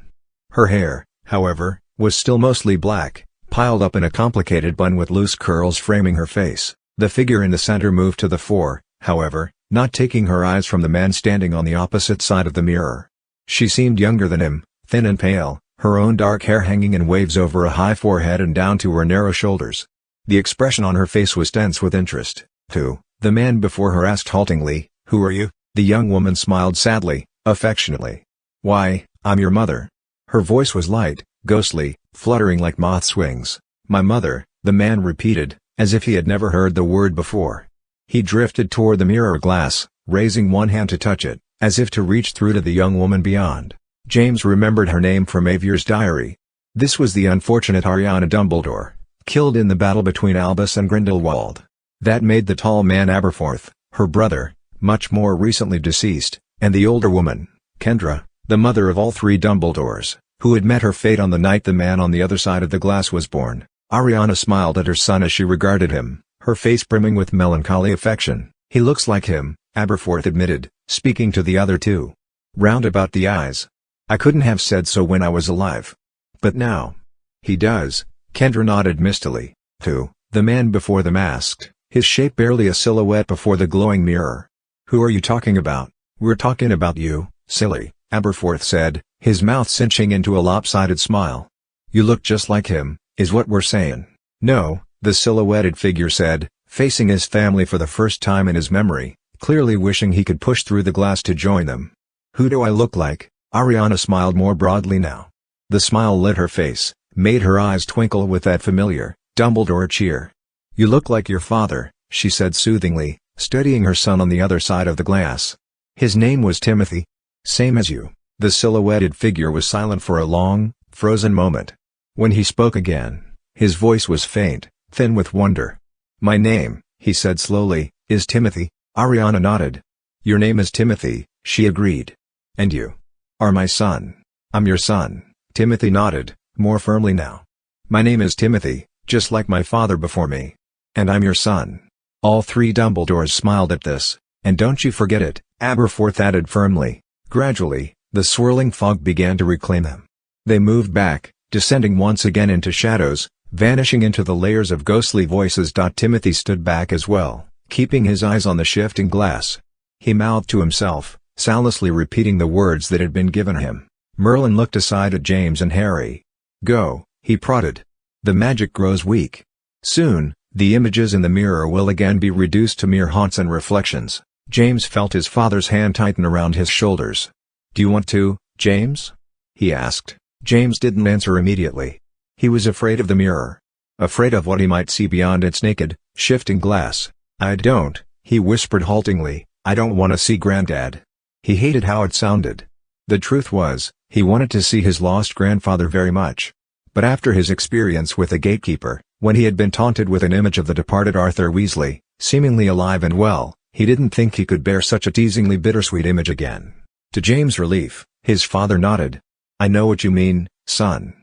Her hair, however, was still mostly black, piled up in a complicated bun with loose curls framing her face. The figure in the center moved to the fore, however, not taking her eyes from the man standing on the opposite side of the mirror. She seemed younger than him, thin and pale, her own dark hair hanging in waves over a high forehead and down to her narrow shoulders. The expression on her face was tense with interest. "Who?" the man before her asked haltingly. "Who are you?" The young woman smiled sadly, affectionately. "Why, I'm your mother." Her voice was light, ghostly, fluttering like moth's wings. "My mother," the man repeated, as if he had never heard the word before. He drifted toward the mirror glass, raising one hand to touch it, as if to reach through to the young woman beyond. James remembered her name from Avier's diary. This was the unfortunate Ariana Dumbledore, killed in the battle between Albus and Grindelwald. That made the tall man Aberforth, her brother, much more recently deceased, and the older woman, Kendra, the mother of all 3 Dumbledores, who had met her fate on the night the man on the other side of the glass was born. Ariana smiled at her son as she regarded him, her face brimming with melancholy affection. "He looks like him," Aberforth admitted, speaking to the other 2. "Round about the eyes. I couldn't have said so when I was alive. But now." "He does," Kendra nodded mistily. "Who?" the man before them asked, his shape barely a silhouette before the glowing mirror. "Who are you talking about?" "We're talking about you, silly," Aberforth said, his mouth cinching into a lopsided smile. "You look just like him, is what we're saying." "No," the silhouetted figure said, facing his family for the first time in his memory, clearly wishing he could push through the glass to join them. "Who do I look like?" Ariana smiled more broadly now. The smile lit her face, made her eyes twinkle with that familiar, Dumbledore cheer. "You look like your father," she said soothingly, studying her son on the other side of the glass. "His name was Timothy." "Same as you." The silhouetted figure was silent for a long, frozen moment. When he spoke again, his voice was faint, thin with wonder. "My name," he said slowly, "is Timothy." Ariana nodded. "Your name is Timothy," she agreed. "And you are my son." "I'm your son," Timothy nodded, more firmly now. "My name is Timothy, just like my father before me. And I'm your son." All three Dumbledores smiled at this. "And don't you forget it," Aberforth added firmly. Gradually, the swirling fog began to reclaim them. They moved back, descending once again into shadows, vanishing into the layers of ghostly voices. Timothy stood back as well, keeping his eyes on the shifting glass. He mouthed to himself, soundlessly repeating the words that had been given him. Merlin looked aside at James and Harry. "Go," he prodded. "The magic grows weak. Soon, the images in the mirror will again be reduced to mere haunts and reflections." James felt his father's hand tighten around his shoulders. "Do you want to, James?" he asked. James didn't answer immediately. He was afraid of the mirror. Afraid of what he might see beyond its naked, shifting glass. "I don't," he whispered haltingly, "I don't want to see Granddad." He hated how it sounded. The truth was, he wanted to see his lost grandfather very much. But after his experience with the gatekeeper, when he had been taunted with an image of the departed Arthur Weasley, seemingly alive and well, he didn't think he could bear such a teasingly bittersweet image again. To James' relief, his father nodded. "I know what you mean, son.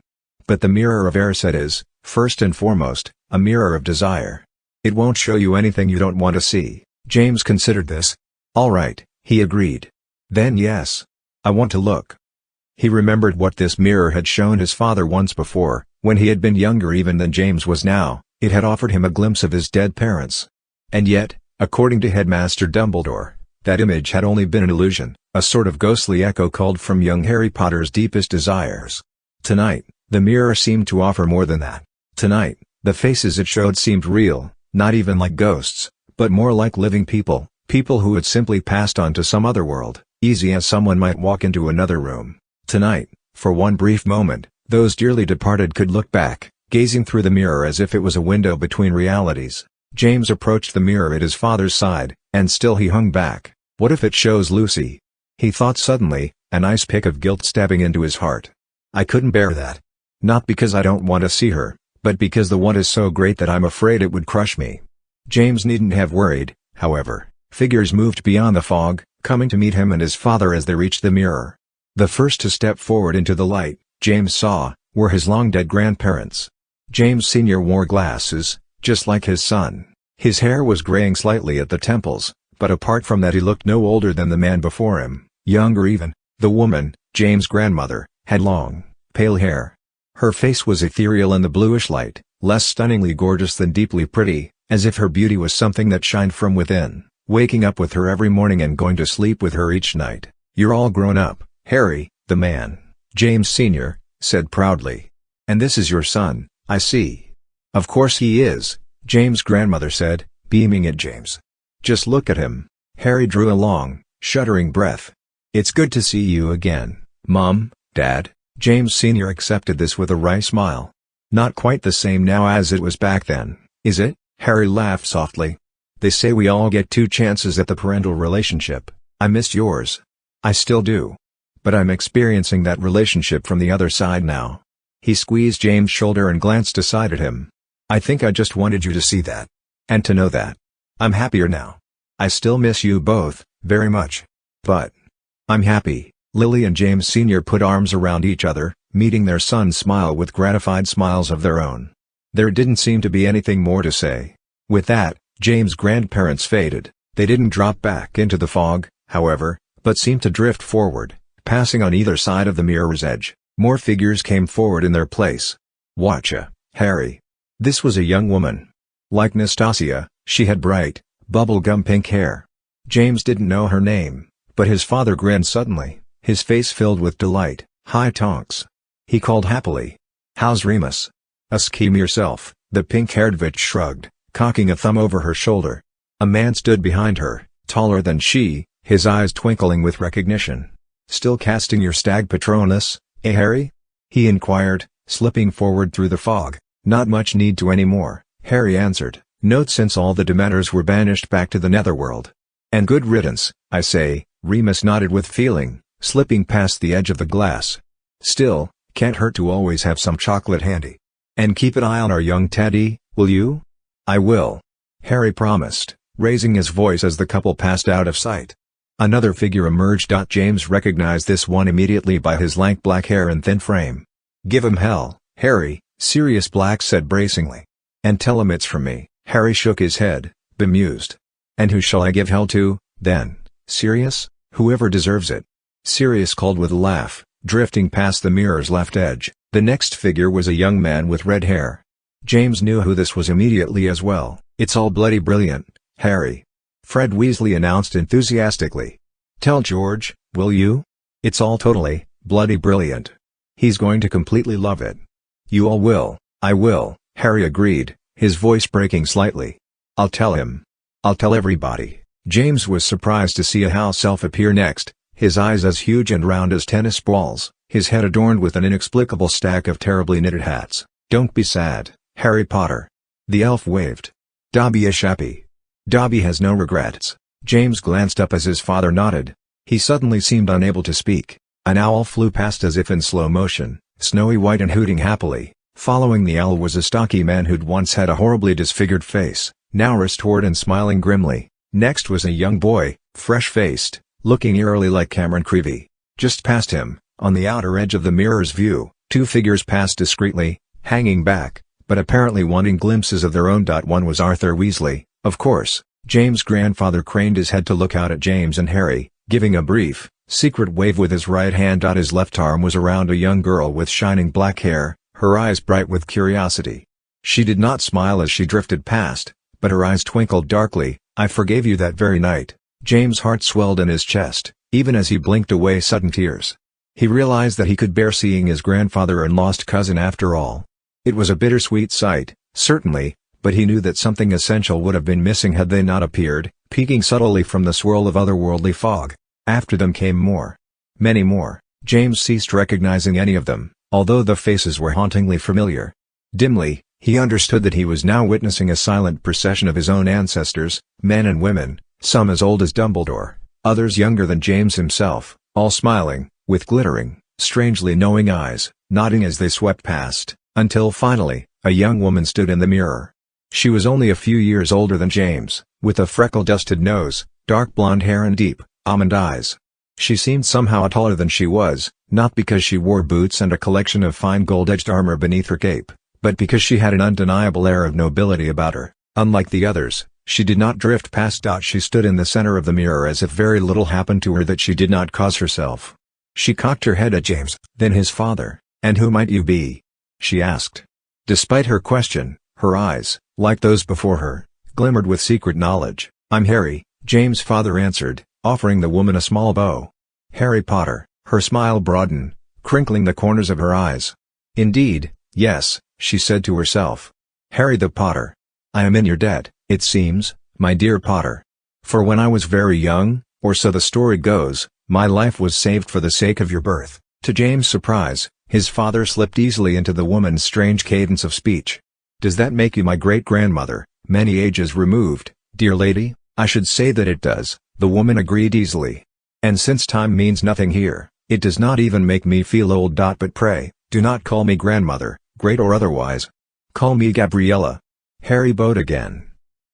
But the Mirror of Erised is, first and foremost, a mirror of desire. It won't show you anything you don't want to see." James considered this. "All right," he agreed. "Then yes. I want to look." He remembered what this mirror had shown his father once before, when he had been younger even than James was now. It had offered him a glimpse of his dead parents. And yet, according to Headmaster Dumbledore, that image had only been an illusion, a sort of ghostly echo culled from young Harry Potter's deepest desires. Tonight, the mirror seemed to offer more than that. Tonight, the faces it showed seemed real, not even like ghosts, but more like living people, people who had simply passed on to some other world, easy as someone might walk into another room. Tonight, for one brief moment, those dearly departed could look back, gazing through the mirror as if it was a window between realities. James approached the mirror at his father's side, and still he hung back. What if it shows Lucy? He thought suddenly, an ice pick of guilt stabbing into his heart. "I couldn't bear that. Not because I don't want to see her, but because the want is so great that I'm afraid it would crush me." James needn't have worried, however. Figures moved beyond the fog, coming to meet him and his father as they reached the mirror. The first to step forward into the light, James saw, were his long-dead grandparents. James Sr. wore glasses, just like his son. His hair was graying slightly at the temples, but apart from that he looked no older than the man before him, younger even. The woman, James' grandmother, had long, pale hair. Her face was ethereal in the bluish light, less stunningly gorgeous than deeply pretty, as if her beauty was something that shined from within, waking up with her every morning and going to sleep with her each night. "You're all grown up, Harry," the man, James Sr., said proudly. "And this is your son, I see." "Of course he is," James' grandmother said, beaming at James. "Just look at him." Harry drew a long, shuddering breath. "It's good to see you again, Mom, Dad." James Sr. accepted this with a wry smile. "Not quite the same now as it was back then, is it?" Harry laughed softly. "They say we all get two chances at the parental relationship. I missed yours. I still do. But I'm experiencing that relationship from the other side now." He squeezed James' shoulder and glanced aside at him. "I think I just wanted you to see that. And to know that. I'm happier now. I still miss you both, very much. But I'm happy." Lily and James Sr. put arms around each other, meeting their son's smile with gratified smiles of their own. There didn't seem to be anything more to say. With that, James' grandparents faded. They didn't drop back into the fog, however, but seemed to drift forward, passing on either side of the mirror's edge. More figures came forward in their place. "Watcha, Harry." This was a young woman. Like Nastasia, She had bright, bubblegum pink hair. James didn't know her name, but his father grinned suddenly, his face filled with delight. "Hi Tonks." He called happily. "How's Remus?" "A scheme yourself," the pink-haired witch shrugged, cocking a thumb over her shoulder. A man stood behind her, taller than she, his eyes twinkling with recognition. "Still casting your stag patronus, eh Harry?" he inquired, slipping forward through the fog. "Not much need to anymore," Harry answered. "Note since all the Dementors were banished back to the Netherworld." "And good riddance, I say," Remus nodded with feeling, slipping past the edge of the glass. "Still, can't hurt to always have some chocolate handy. And keep an eye on our young Teddy, will you?" "I will," Harry promised, raising his voice as the couple passed out of sight. Another figure emerged. James recognized this one immediately by his lank black hair and thin frame. "Give him hell, Harry," Sirius Black said bracingly. "And tell him it's from me." Harry shook his head, bemused. "And who shall I give hell to, then, Sirius?" "Whoever deserves it," Sirius called with a laugh, drifting past the mirror's left edge. The next figure was a young man with red hair. James knew who this was immediately as well. "It's all bloody brilliant, Harry," Fred Weasley announced enthusiastically. "Tell George, will you? It's all totally, bloody brilliant. He's going to completely love it." "You all will." "I will," Harry agreed, his voice breaking slightly. "I'll tell him. I'll tell everybody." James was surprised to see a house elf appear next, his eyes as huge and round as tennis balls, his head adorned with an inexplicable stack of terribly knitted hats. "Don't be sad, Harry Potter." The elf waved. "Dobby is happy. Dobby has no regrets." James glanced up as his father nodded. He suddenly seemed unable to speak. An owl flew past as if in slow motion, snowy white and hooting happily. Following the owl was a stocky man who'd once had a horribly disfigured face, now restored and smiling grimly. Next was a young boy, fresh-faced, looking eerily like Cameron Creevey. Just past him, on the outer edge of the mirror's view, two figures passed discreetly, hanging back, but apparently wanting glimpses of their own. One was Arthur Weasley, of course. James' grandfather craned his head to look out at James and Harry, giving a brief, secret wave with his right hand. His left arm was around a young girl with shining black hair, her eyes bright with curiosity. She did not smile as she drifted past, but her eyes twinkled darkly. "I forgave you that very night." James' heart swelled in his chest, even as he blinked away sudden tears. He realized that he could bear seeing his grandfather and lost cousin after all. It was a bittersweet sight, certainly, but he knew that something essential would have been missing had they not appeared, peeking subtly from the swirl of otherworldly fog. After them came more. Many more. James ceased recognizing any of them, although the faces were hauntingly familiar. Dimly, he understood that he was now witnessing a silent procession of his own ancestors, men and women, some as old as Dumbledore, others younger than James himself, all smiling, with glittering, strangely knowing eyes, nodding as they swept past, until finally, a young woman stood in the mirror. She was only a few years older than James, with a freckle-dusted nose, dark blonde hair and deep, almond eyes. She seemed somehow taller than she was, not because she wore boots and a collection of fine gold-edged armor beneath her cape, but because she had an undeniable air of nobility about her. Unlike the others, she did not drift past. She stood in the center of the mirror as if very little happened to her that she did not cause herself. She cocked her head at James, then his father. "And who might you be?" she asked. Despite her question, her eyes, like those before her, glimmered with secret knowledge. "I'm Harry," James' father answered, offering the woman a small bow. "Harry Potter." Her smile broadened, crinkling the corners of her eyes. "Indeed, yes," she said to herself. "Harry the Potter. I am in your debt, it seems, my dear Potter. For when I was very young, or so the story goes, my life was saved for the sake of your birth." To James' surprise, his father slipped easily into the woman's strange cadence of speech. "Does that make you my great-grandmother, many ages removed, dear lady?" "I should say that it does," the woman agreed easily. "And since time means nothing here, it does not even make me feel old. But pray, do not call me grandmother, great or otherwise. Call me Gabriella." Harry bowed again.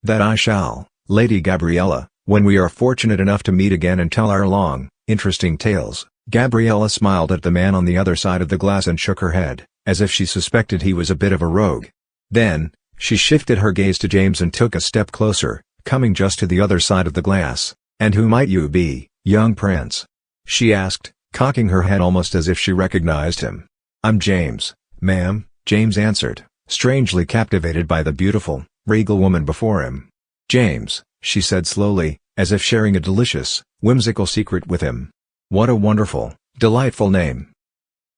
"That I shall, Lady Gabriella, when we are fortunate enough to meet again and tell our long, interesting tales." Gabriella smiled at the man on the other side of the glass and shook her head, as if she suspected he was a bit of a rogue. Then, she shifted her gaze to James and took a step closer, coming just to the other side of the glass. "And who might you be, young prince?" she asked, cocking her head almost as if she recognized him. "I'm James, ma'am," James answered, strangely captivated by the beautiful, regal woman before him. "James," she said slowly, as if sharing a delicious, whimsical secret with him. "What a wonderful, delightful name."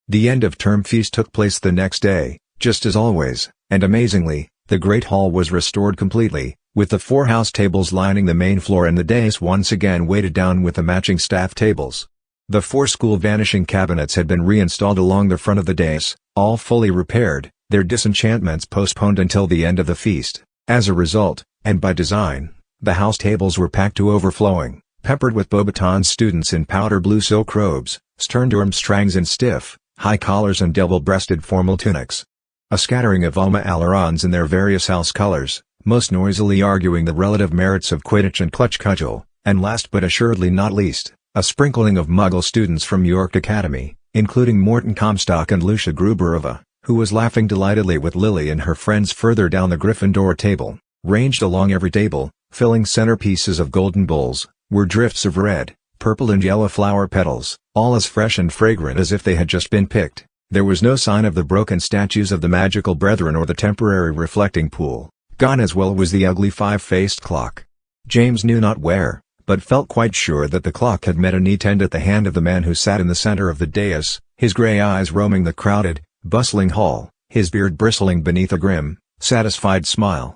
The end-of-term feast took place the next day, just as always, and amazingly, the Great Hall was restored completely, with the 4 house tables lining the main floor and the dais once again weighted down with the matching staff tables. The 4 school vanishing cabinets had been reinstalled along the front of the dais, all fully repaired, their disenchantments postponed until the end of the feast. As a result, and by design, the house tables were packed to overflowing, peppered with Beauxbatons students in powder blue silk robes, stern Durmstrangs in stiff, high collars and double-breasted formal tunics. A scattering of Alma Alarons in their various house colors, most noisily arguing the relative merits of Quidditch and Clutch Cudgel, and last but assuredly not least, a sprinkling of Muggle students from York Academy, including Morton Comstock and Lucia Gruberova, who was laughing delightedly with Lily and her friends further down the Gryffindor table. Ranged along every table, filling centerpieces of golden bowls, were drifts of red, purple and yellow flower petals, all as fresh and fragrant as if they had just been picked. There was no sign of the broken statues of the magical brethren or the temporary reflecting pool. Gone as well was the ugly 5-faced clock. James knew not where, but felt quite sure that the clock had met a neat end at the hand of the man who sat in the center of the dais, his gray eyes roaming the crowded, bustling hall, his beard bristling beneath a grim, satisfied smile.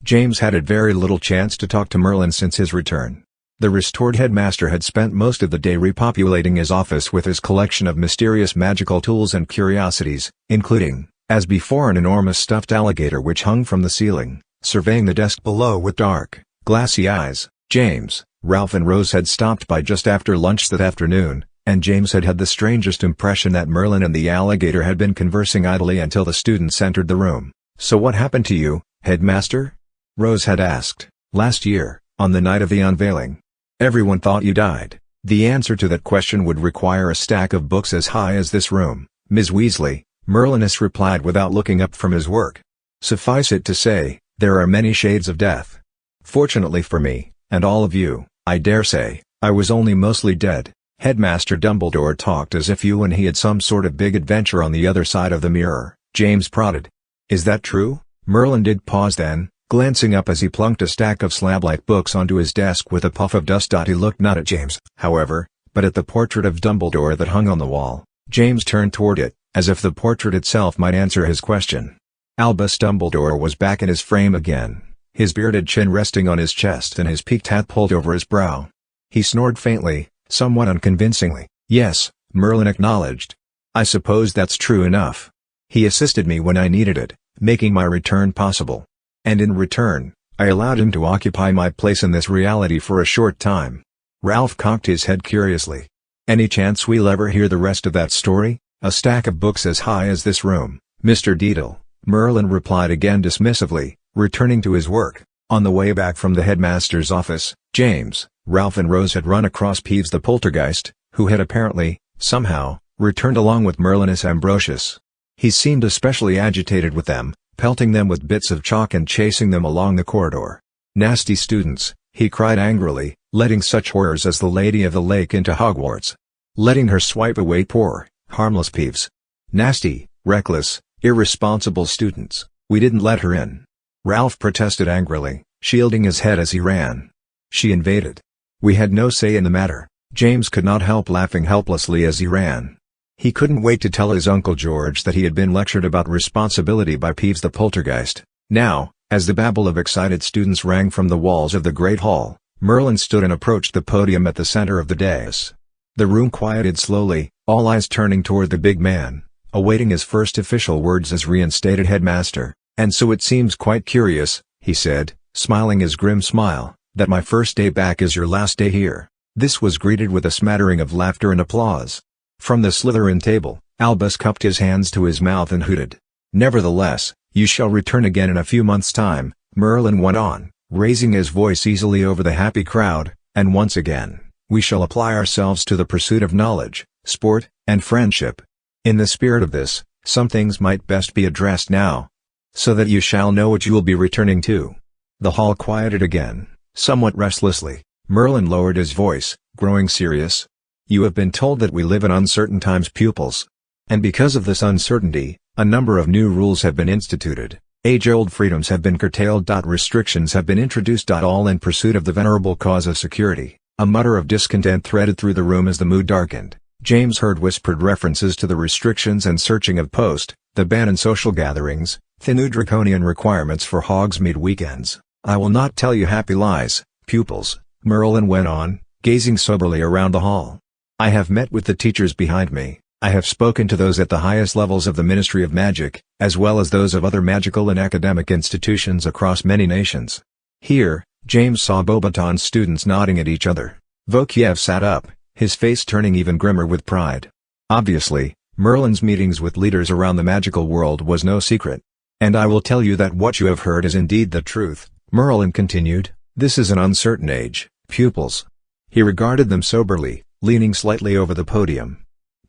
James had had very little chance to talk to Merlin since his return. The restored headmaster had spent most of the day repopulating his office with his collection of mysterious magical tools and curiosities, including, as before, an enormous stuffed alligator which hung from the ceiling, surveying the desk below with dark, glassy eyes. James, Ralph and Rose had stopped by just after lunch that afternoon, and James had had the strangest impression that Merlin and the alligator had been conversing idly until the students entered the room. "So what happened to you, headmaster?" Rose had asked, "last year, on the night of the unveiling. Everyone thought you died." The answer to that question would require a stack of books as high as this room, Ms. Weasley, Merlinus replied without looking up from his work. "Suffice it to say, there are many shades of death. Fortunately for me, and all of you, I dare say, I was only mostly dead." Headmaster Dumbledore talked as if you and he had some sort of big adventure on the other side of the mirror, James prodded. "Is that true?" Merlin did pause then, glancing up as he plunked a stack of slab-like books onto his desk with a puff of dust. He looked not at James, however, but at the portrait of Dumbledore that hung on the wall. James turned toward it, as if the portrait itself might answer his question. Albus Dumbledore was back in his frame again, his bearded chin resting on his chest and his peaked hat pulled over his brow. He snored faintly, somewhat unconvincingly. "Yes," Merlin acknowledged. "I suppose that's true enough. He assisted me when I needed it, making my return possible. And in return, I allowed him to occupy my place in this reality for a short time." Ralph cocked his head curiously. "Any chance we'll ever hear the rest of that story?" "A stack of books as high as this room, Mr. Deedle," Merlin replied again dismissively, returning to his work. On the way back from the headmaster's office, James, Ralph and Rose had run across Peeves the Poltergeist, who had apparently, somehow, returned along with Merlinus Ambrosius. He seemed especially agitated with them, pelting them with bits of chalk and chasing them along the corridor. "Nasty students," he cried angrily, letting such horrors as the Lady of the Lake into Hogwarts. Letting her swipe away poor, harmless Peeves. "Nasty, reckless, irresponsible students, we didn't let her in," Ralph protested angrily, shielding his head as he ran. "She invaded. We had no say in the matter." James could not help laughing helplessly as he ran. He couldn't wait to tell his Uncle George that he had been lectured about responsibility by Peeves the Poltergeist. Now, as the babble of excited students rang from the walls of the Great Hall, Merlin stood and approached the podium at the center of the dais. The room quieted slowly, all eyes turning toward the big man, awaiting his first official words as reinstated headmaster. "And so it seems quite curious," he said, smiling his grim smile, "that my first day back is your last day here." This was greeted with a smattering of laughter and applause. From the Slytherin table, Albus cupped his hands to his mouth and hooted. "Nevertheless, you shall return again in a few months' time," Merlin went on, raising his voice easily over the happy crowd, "and once again, we shall apply ourselves to the pursuit of knowledge, sport, and friendship. In the spirit of this, some things might best be addressed now, so that you shall know what you will be returning to." The hall quieted again, somewhat restlessly. Merlin lowered his voice, growing serious. "You have been told that we live in uncertain times, pupils. And because of this uncertainty, a number of new rules have been instituted. Age-old freedoms have been curtailed. Restrictions have been introduced. All in pursuit of the venerable cause of security. A mutter of discontent threaded through the room as the mood darkened. James heard whispered references to the restrictions and searching of post, the ban on social gatherings, the new draconian requirements for Hogsmeade weekends. "I will not tell you happy lies, pupils," Merlin went on, gazing soberly around the hall. "I have met with the teachers behind me. I have spoken to those at the highest levels of the Ministry of Magic, as well as those of other magical and academic institutions across many nations." Here, James saw Beauxbaton's students nodding at each other. Vokiev sat up, his face turning even grimmer with pride. Obviously, Merlin's meetings with leaders around the magical world was no secret. "And I will tell you that what you have heard is indeed the truth," Merlin continued. "This is an uncertain age, pupils." He regarded them soberly, leaning slightly over the podium.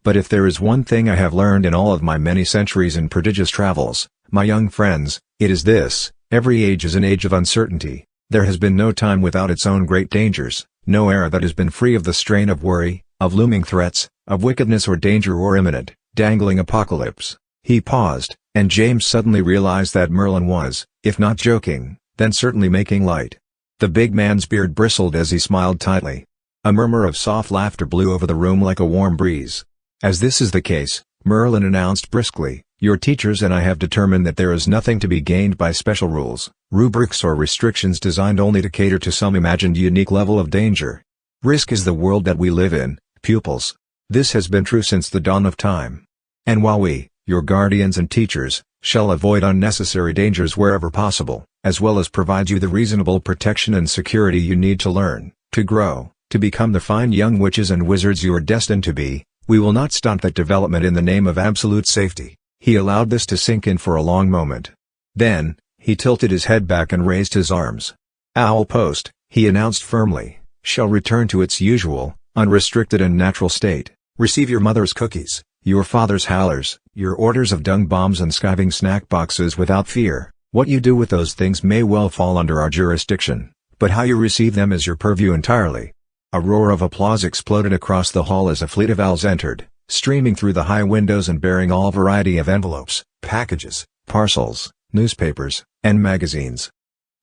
"But if there is one thing I have learned in all of my many centuries and prodigious travels, my young friends, it is this: every age is an age of uncertainty. There has been no time without its own great dangers, no era that has been free of the strain of worry, of looming threats, of wickedness or danger or imminent, dangling apocalypse." He paused, and James suddenly realized that Merlin was, if not joking, then certainly making light. The big man's beard bristled as he smiled tightly. A murmur of soft laughter blew over the room like a warm breeze. "As this is the case," Merlin announced briskly, "your teachers and I have determined that there is nothing to be gained by special rules, rubrics or restrictions designed only to cater to some imagined unique level of danger. Risk is the world that we live in, pupils. This has been true since the dawn of time. And while we, your guardians and teachers, shall avoid unnecessary dangers wherever possible, as well as provide you the reasonable protection and security you need to learn, to grow, to become the fine young witches and wizards you are destined to be, we will not stunt that development in the name of absolute safety." He allowed this to sink in for a long moment. Then, he tilted his head back and raised his arms. "Owl Post," he announced firmly, "shall return to its usual, unrestricted and natural state. Receive your mother's cookies, your father's howlers, your orders of dung bombs and skiving snack boxes without fear. What you do with those things may well fall under our jurisdiction, but how you receive them is your purview entirely." A roar of applause exploded across the hall as a fleet of owls entered, streaming through the high windows and bearing all variety of envelopes, packages, parcels, newspapers, and magazines.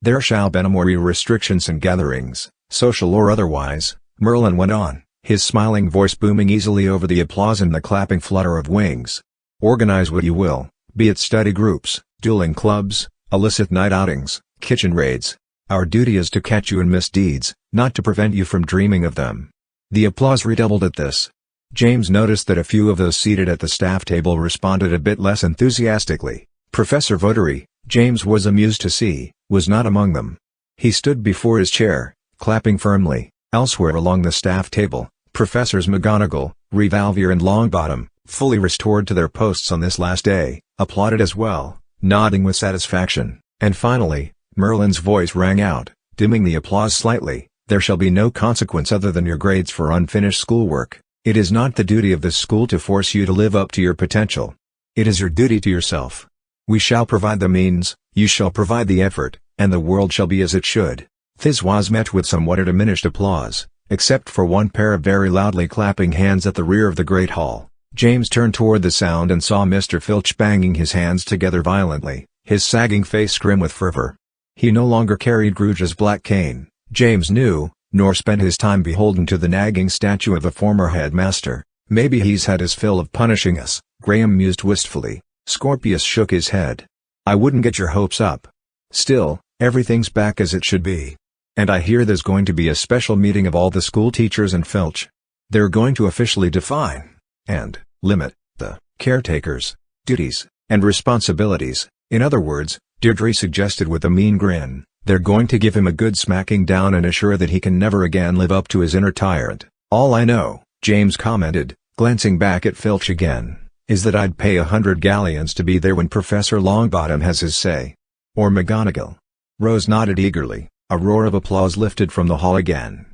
"There shall be no more restrictions and gatherings, social or otherwise," Merlin went on, his smiling voice booming easily over the applause and the clapping flutter of wings. "Organize what you will, be it study groups, dueling clubs, illicit night outings, kitchen raids. Our duty is to catch you in misdeeds, not to prevent you from dreaming of them." The applause redoubled at this. James noticed that a few of those seated at the staff table responded a bit less enthusiastically. Professor Votary, James was amused to see, was not among them. He stood before his chair, clapping firmly. Elsewhere along the staff table, Professors McGonagall, Revalvier and Longbottom, fully restored to their posts on this last day, applauded as well, nodding with satisfaction. And finally, Merlin's voice rang out, dimming the applause slightly, "There shall be no consequence other than your grades for unfinished schoolwork. It is not the duty of this school to force you to live up to your potential. It is your duty to yourself. We shall provide the means, you shall provide the effort, and the world shall be as it should." This was met with somewhat diminished applause, except for one pair of very loudly clapping hands at the rear of the great hall. James turned toward the sound and saw Mr. Filch banging his hands together violently, his sagging face grim with fervor. He no longer carried Scrooge's black cane, James knew, nor spent his time beholden to the nagging statue of a former headmaster. "Maybe he's had his fill of punishing us," Graham mused wistfully. Scorpius shook his head. "I wouldn't get your hopes up. Still, everything's back as it should be. And I hear there's going to be a special meeting of all the school teachers and Filch. They're going to officially define and limit the caretaker's duties and responsibilities. In other words," Deirdre suggested with a mean grin, "they're going to give him a good smacking down and assure that he can never again live up to his inner tyrant." "All I know," James commented, glancing back at Filch again, "is that I'd pay 100 galleons to be there when Professor Longbottom has his say." "Or McGonagall." Rose nodded eagerly. A roar of applause lifted from the hall again.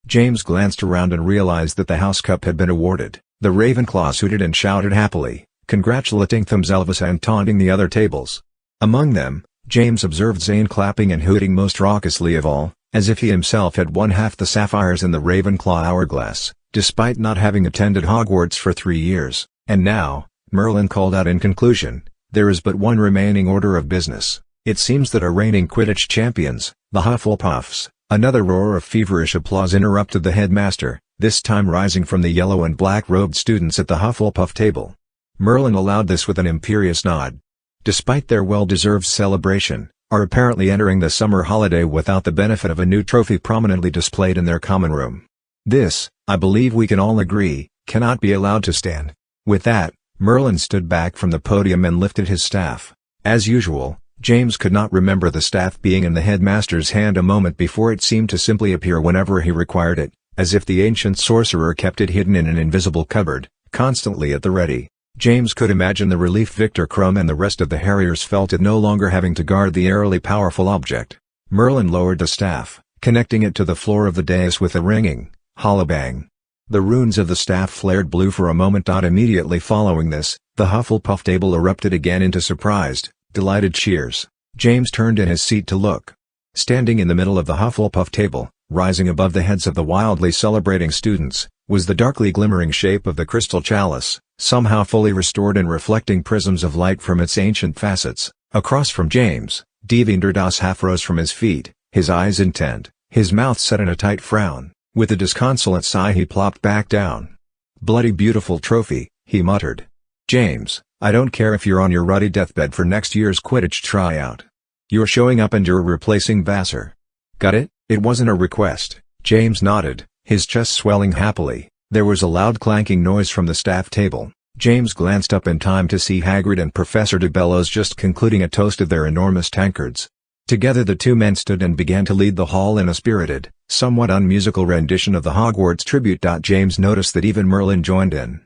James glanced around and realized that the House Cup had been awarded. The Ravenclaws hooted and shouted happily, congratulating themselves and taunting the other tables. Among them, James observed Zane clapping and hooting most raucously of all, as if he himself had won half the sapphires in the Ravenclaw hourglass, despite not having attended Hogwarts for 3 years. "And now," Merlin called out in conclusion, "there is but one remaining order of business. It seems that our reigning Quidditch champions, the Hufflepuffs." Another roar of feverish applause interrupted the headmaster, this time rising from the yellow and black-robed students at the Hufflepuff table. Merlin allowed this with an imperious nod. Despite their well-deserved celebration, are apparently entering the summer holiday without the benefit of a new trophy prominently displayed in their common room. This, I believe we can all agree, cannot be allowed to stand. With that, Merlin stood back from the podium and lifted his staff. As usual, James could not remember the staff being in the headmaster's hand a moment before it seemed to simply appear whenever he required it, as if the ancient sorcerer kept it hidden in an invisible cupboard, constantly at the ready. James could imagine the relief Victor Crumb and the rest of the Harriers felt at no longer having to guard the eerily powerful object. Merlin lowered the staff, connecting it to the floor of the dais with a ringing, hollow bang. The runes of the staff flared blue for a moment. Immediately following this, the Hufflepuff table erupted again into surprised, delighted cheers. James turned in his seat to look. Standing in the middle of the Hufflepuff table, rising above the heads of the wildly celebrating students, was the darkly glimmering shape of the crystal chalice, somehow fully restored and reflecting prisms of light from its ancient facets. Across from James, Devendradas half rose from his feet, his eyes intent, his mouth set in a tight frown. With a disconsolate sigh he plopped back down. "Bloody beautiful trophy," he muttered. "James, I don't care if you're on your ruddy deathbed for next year's Quidditch tryout. You're showing up and you're replacing Vassar. Got it?" It wasn't a request. James nodded, his chest swelling happily. There was a loud clanking noise from the staff table. James glanced up in time to see Hagrid and Professor DeBellows just concluding a toast of their enormous tankards. Together the two men stood and began to lead the hall in a spirited, somewhat unmusical rendition of the Hogwarts tribute. James noticed that even Merlin joined in.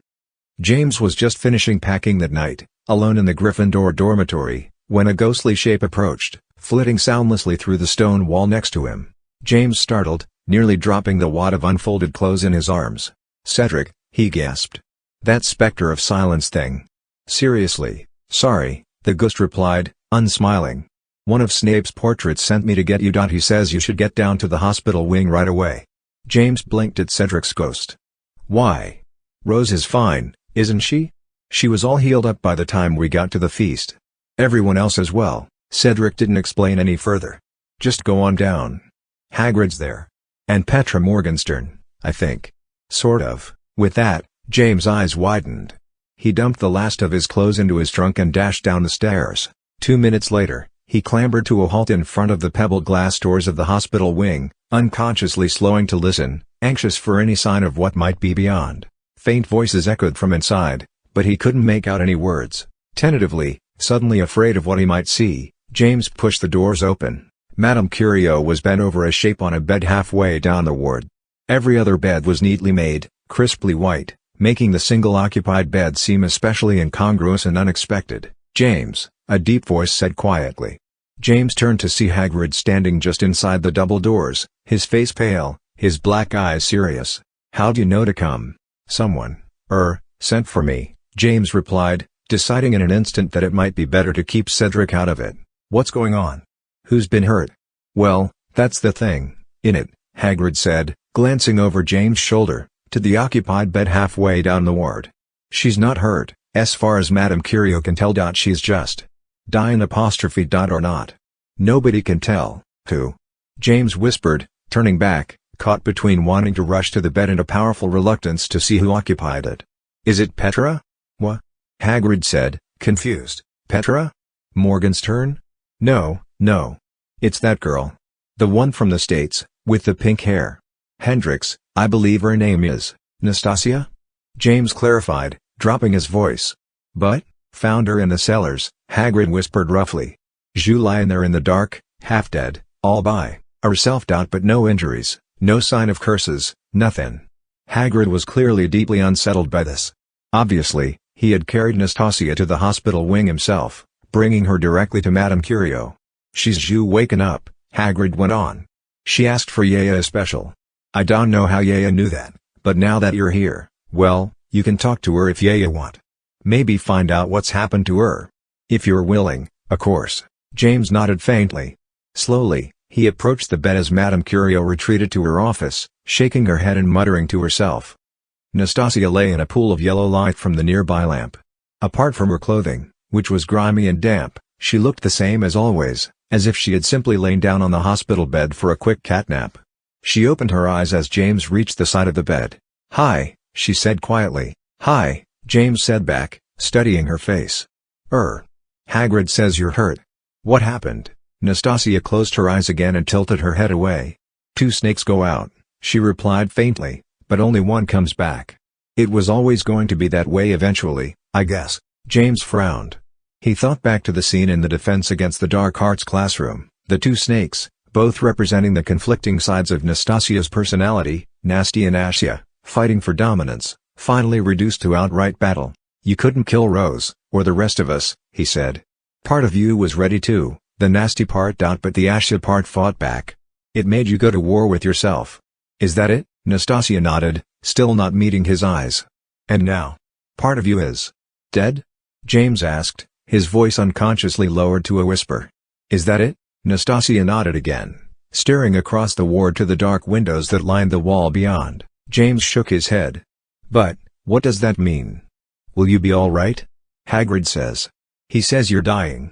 James was just finishing packing that night, alone in the Gryffindor dormitory, when a ghostly shape approached, flitting soundlessly through the stone wall next to him. James startled, nearly dropping the wad of unfolded clothes in his arms. "Cedric," he gasped. "That specter of silence thing." "Seriously, sorry," the ghost replied, unsmiling. "One of Snape's portraits sent me to get you. He says you should get down to the hospital wing right away." James blinked at Cedric's ghost. "Why? Rose is fine, isn't she? She was all healed up by the time we got to the feast. Everyone else as well." Cedric didn't explain any further. "Just go on down. Hagrid's there. And Petra Morgenstern, I think." "Sort of." With that, James' eyes widened. He dumped the last of his clothes into his trunk and dashed down the stairs. 2 minutes later, he clambered to a halt in front of the pebbled glass doors of the hospital wing, unconsciously slowing to listen, anxious for any sign of what might be beyond. Faint voices echoed from inside, but he couldn't make out any words. Tentatively, suddenly afraid of what he might see, James pushed the doors open. Madame Curio was bent over a shape on a bed halfway down the ward. Every other bed was neatly made, crisply white, making the single-occupied bed seem especially incongruous and unexpected. "James," a deep voice said quietly. James turned to see Hagrid standing just inside the double doors, his face pale, his black eyes serious. "How'd you know to come?" "Someone, sent for me," James replied, deciding in an instant that it might be better to keep Cedric out of it. "What's going on? Who's been hurt?" "Well, that's the thing, innit?" Hagrid said, glancing over James' shoulder, to the occupied bed halfway down the ward. "She's not hurt, as far as Madame Curio can tell. She's just dying or not. Nobody can tell." "Who?" James whispered, turning back, caught between wanting to rush to the bed and a powerful reluctance to see who occupied it. "Is it Petra?" "What?" Hagrid said, confused. "Petra? Morgenstern? No. It's that girl. The one from the States, with the pink hair. Hendrix, I believe her name is. Nastasia?" James clarified, dropping his voice. "But, found her in the cellars," Hagrid whispered roughly. "Ju lying there in the dark, half dead, all by herself. But no injuries, no sign of curses, nothing." Hagrid was clearly deeply unsettled by this. Obviously, he had carried Nastasia to the hospital wing himself, bringing her directly to Madame Curio. "She's Ju waken up," Hagrid went on. "She asked for Yaya especial. I don't know how Yaya knew that, but now that you're here, well, you can talk to her if Yaya want. Maybe find out what's happened to her. If you're willing, of course." James nodded faintly. Slowly, he approached the bed as Madame Curio retreated to her office, shaking her head and muttering to herself. Nastasia lay in a pool of yellow light from the nearby lamp. Apart from her clothing, which was grimy and damp, She looked the same as always, as if she had simply lain down on the hospital bed for a quick catnap. She opened her eyes as James reached the side of the bed. "Hi," she said quietly. "Hi," James said back, studying her face. Hagrid says you're hurt." "What happened?" Nastasia closed her eyes again and tilted her head away. "Two snakes go out," she replied faintly, "but only one comes back. It was always going to be that way eventually, I guess." James frowned. He thought back to the scene in the Defense Against the Dark Arts classroom. The two snakes, both representing the conflicting sides of Nastasia's personality, Nasty and Ashia, fighting for dominance, finally reduced to outright battle. "You couldn't kill Rose, or the rest of us," he said. "Part of you was ready to, the Nasty part but the Ashia part fought back. It made you go to war with yourself. Is that it?" Nastasia nodded, still not meeting his eyes. "And now? Part of you is dead?" James asked, his voice unconsciously lowered to a whisper. "Is that it?" Nastasia nodded again, staring across the ward to the dark windows that lined the wall beyond. James shook his head. "But, what does that mean? Will you be all right? Hagrid says. He says you're dying.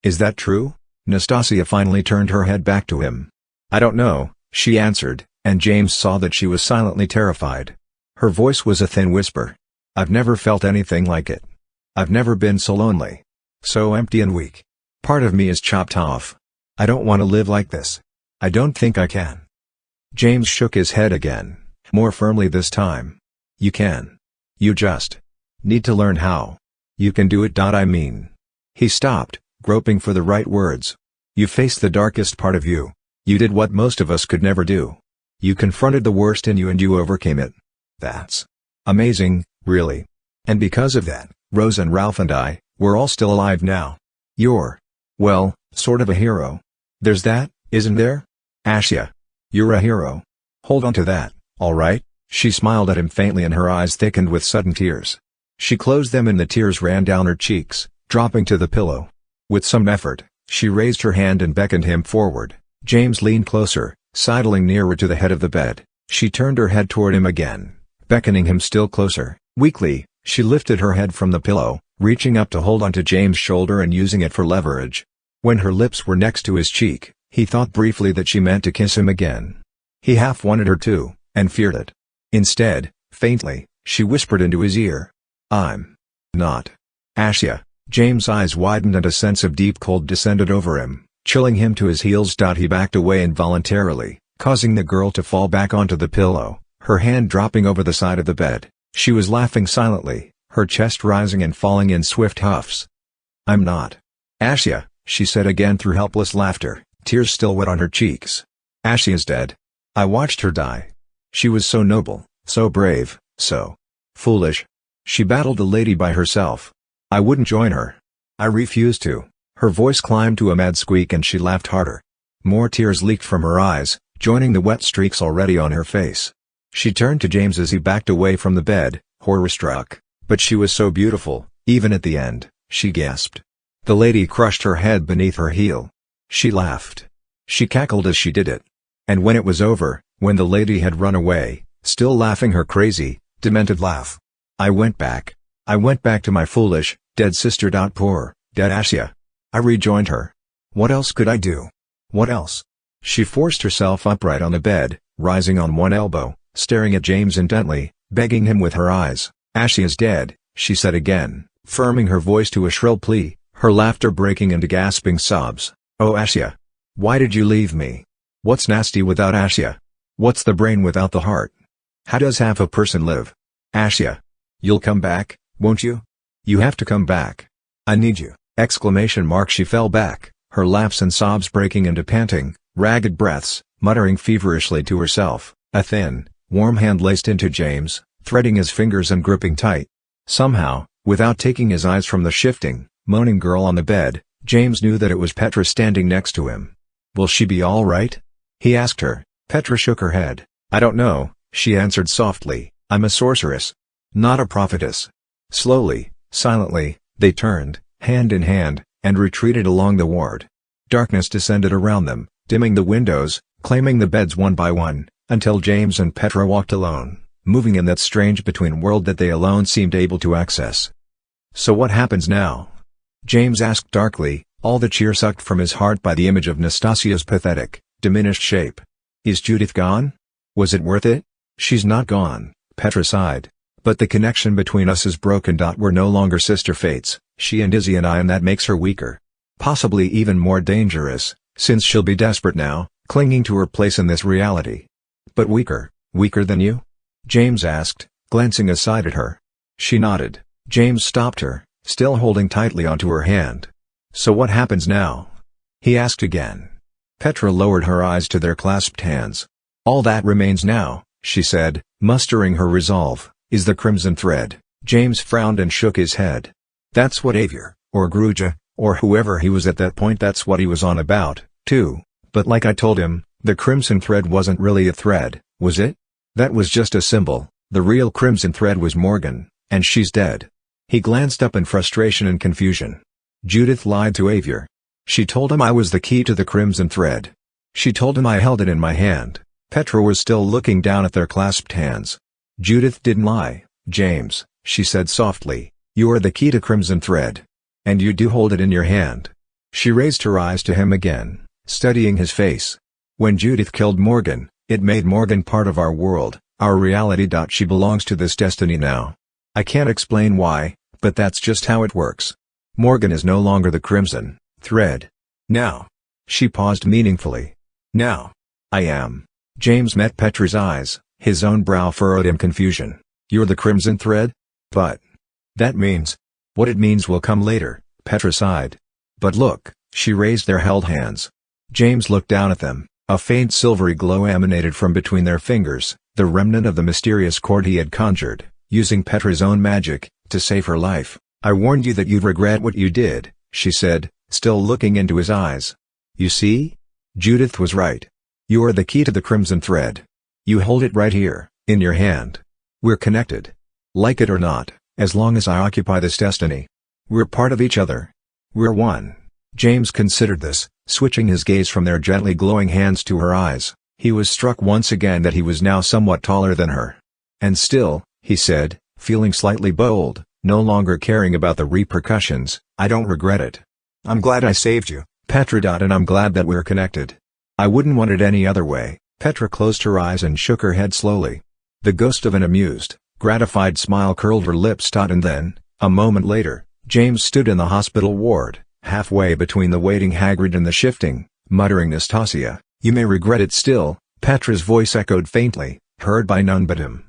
Is that true?" Nastasia finally turned her head back to him. "I don't know," she answered, and James saw that she was silently terrified. Her voice was a thin whisper. "I've never felt anything like it. I've never been so lonely. So empty and weak. Part of me is chopped off. I don't want to live like this. I don't think I can." James shook his head again, more firmly this time. "You can. You just need to learn how. You can do it. I mean." He stopped, groping for the right words. "You faced the darkest part of you. You did what most of us could never do. You confronted the worst in you and you overcame it. That's amazing, really. And because of that, Rose and Ralph and I, we're all still alive now. You're, well, sort of a hero. There's that, isn't there? Ashia. You're a hero. Hold on to that, all right?" She smiled at him faintly and her eyes thickened with sudden tears. She closed them and the tears ran down her cheeks, dropping to the pillow. With some effort, she raised her hand and beckoned him forward. James leaned closer, sidling nearer to the head of the bed. She turned her head toward him again, beckoning him still closer. Weakly, she lifted her head from the pillow, reaching up to hold onto James' shoulder and using it for leverage. When her lips were next to his cheek, he thought briefly that she meant to kiss him again. He half wanted her to, and feared it. Instead, faintly, she whispered into his ear. "I'm not Ashia." James' eyes widened and a sense of deep cold descended over him, chilling him to his heels. He backed away involuntarily, causing the girl to fall back onto the pillow, her hand dropping over the side of the bed. She was laughing silently, her chest rising and falling in swift huffs. "I'm not Ashia," she said again through helpless laughter, tears still wet on her cheeks. "Ashia's dead. I watched her die. She was so noble, so brave, so foolish. She battled a lady by herself. I wouldn't join her. I refused to." Her voice climbed to a mad squeak and she laughed harder. More tears leaked from her eyes, joining the wet streaks already on her face. She turned to James as he backed away from the bed, horror-struck. "But she was so beautiful, even at the end," she gasped. The lady crushed her head beneath her heel. She laughed. She cackled as she did it. And when it was over, when the lady had run away, still laughing her crazy, demented laugh, I went back to my foolish, dead sister. Poor, dead Ashia. I rejoined her. What else could I do? What else?" She forced herself upright on the bed, rising on one elbow, staring at James intently, begging him with her eyes. "Ashia's dead," she said again, firming her voice to a shrill plea, her laughter breaking into gasping sobs. "Oh Ashia. Why did you leave me? What's Nasty without Ashia? What's the brain without the heart? How does half a person live? Ashia. You'll come back, won't you? You have to come back. I need you!" She fell back, her laughs and sobs breaking into panting, ragged breaths, muttering feverishly to herself. A thin, warm hand laced into James, threading his fingers and gripping tight. Somehow, without taking his eyes from the shifting, moaning girl on the bed, James knew that it was Petra standing next to him. "Will she be all right?" he asked her. Petra shook her head. "I don't know," she answered softly. "I'm a sorceress. Not a prophetess." Slowly, silently, they turned, hand in hand, and retreated along the ward. Darkness descended around them, dimming the windows, claiming the beds one by one, until James and Petra walked alone, moving in that strange between world that they alone seemed able to access. "So what happens now?" James asked darkly, all the cheer sucked from his heart by the image of Nastasia's pathetic, diminished shape. Is Judith gone? Was it worth it? She's not gone, Petra sighed. But the connection between us is broken. We're no longer sister fates, she and Izzy and I, and that makes her weaker. Possibly even more dangerous, since she'll be desperate now, clinging to her place in this reality. But weaker? Weaker than you? James asked, glancing aside at her. She nodded. James stopped her, still holding tightly onto her hand. So what happens now? He asked again. Petra lowered her eyes to their clasped hands. All that remains now, she said, mustering her resolve, is the crimson thread. James frowned and shook his head. That's what Avier, or Gruja, or whoever he was at that point, that's what he was on about, too. But like I told him, the crimson thread wasn't really a thread, was it? That was just a symbol. The real crimson thread was Morgan, and she's dead. He glanced up in frustration and confusion. Judith lied to Avier. She told him I was the key to the crimson thread. She told him I held it in my hand. Petra was still looking down at their clasped hands. Judith didn't lie, James, she said softly. You are the key to crimson thread. And you do hold it in your hand. She raised her eyes to him again, studying his face. When Judith killed Morgan, it made Morgan part of our world, our reality. She belongs to this destiny now. I can't explain why, but that's just how it works. Morgan is no longer the crimson thread. Now. She paused meaningfully. Now. I am. James met Petra's eyes, his own brow furrowed in confusion. You're the crimson thread? But. That means. What it means will come later, Petra sighed. But look, she raised their held hands. James looked down at them. A faint silvery glow emanated from between their fingers, the remnant of the mysterious cord he had conjured, using Petra's own magic, to save her life. I warned you that you'd regret what you did, she said, still looking into his eyes. You see? Judith was right. You are the key to the crimson thread. You hold it right here, in your hand. We're connected. Like it or not, as long as I occupy this destiny. We're part of each other. We're one. James considered this, switching his gaze from their gently glowing hands to her eyes. He was struck once again that he was now somewhat taller than her. And still, he said, feeling slightly bold, no longer caring about the repercussions, I don't regret it. I'm glad I saved you, Petra. And I'm glad that we're connected. I wouldn't want it any other way. Petra closed her eyes and shook her head slowly. The ghost of an amused, gratified smile curled her lips. And then, a moment later, James stood in the hospital ward, halfway between the waiting Hagrid and the shifting, muttering Nastasia. You may regret it still, Petra's voice echoed faintly, heard by none but him.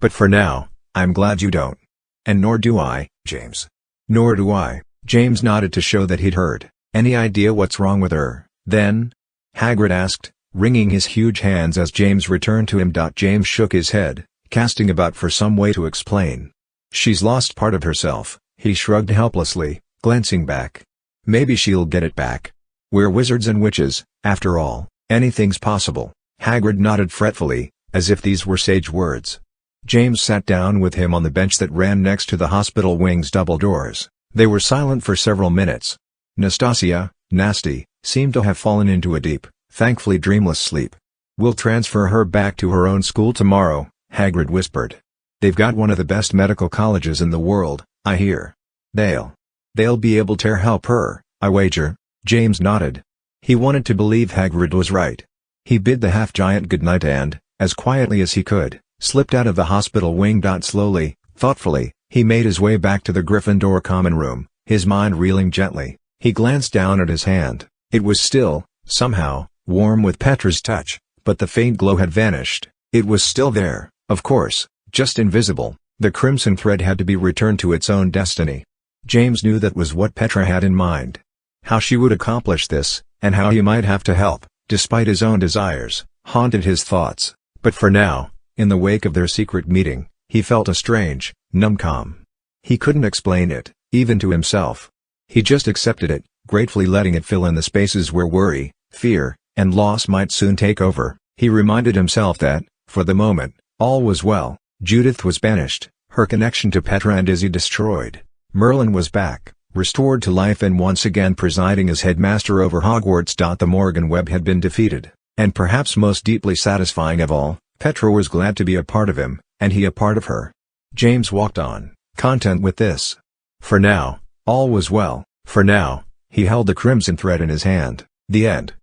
But for now, I'm glad you don't. And nor do I, James. Nor do I. James nodded to show that he'd heard. Any idea what's wrong with her, then? Hagrid asked, wringing his huge hands as James returned to him. James shook his head, casting about for some way to explain. She's lost part of herself, he shrugged helplessly, glancing back. Maybe she'll get it back. We're wizards and witches, after all, anything's possible. Hagrid nodded fretfully, as if these were sage words. James sat down with him on the bench that ran next to the hospital wing's double doors. They were silent for several minutes. Nastasia, Nasty, seemed to have fallen into a deep, thankfully dreamless sleep. We'll transfer her back to her own school tomorrow, Hagrid whispered. They've got one of the best medical colleges in the world, I hear. They'll be able to help her, I wager. James nodded. He wanted to believe Hagrid was right. He bid the half-giant goodnight and, as quietly as he could, slipped out of the hospital wing. Slowly, thoughtfully, he made his way back to the Gryffindor common room, his mind reeling gently. He glanced down at his hand. It was still, somehow, warm with Petra's touch, but the faint glow had vanished. It was still there, of course, just invisible. The crimson thread had to be returned to its own destiny. James knew that was what Petra had in mind. How she would accomplish this, and how he might have to help, despite his own desires, haunted his thoughts. But for now, in the wake of their secret meeting, he felt a strange, numb calm. He couldn't explain it, even to himself. He just accepted it, gratefully letting it fill in the spaces where worry, fear, and loss might soon take over. He reminded himself that, for the moment, all was well. Judith was banished, her connection to Petra and Izzy destroyed. Merlin was back, restored to life and once again presiding as headmaster over Hogwarts. The Morrigan Web had been defeated, and perhaps most deeply satisfying of all, Petra was glad to be a part of him, and he a part of her. James walked on, content with this. For now, all was well. For now, He held the crimson thread in his hand. The end.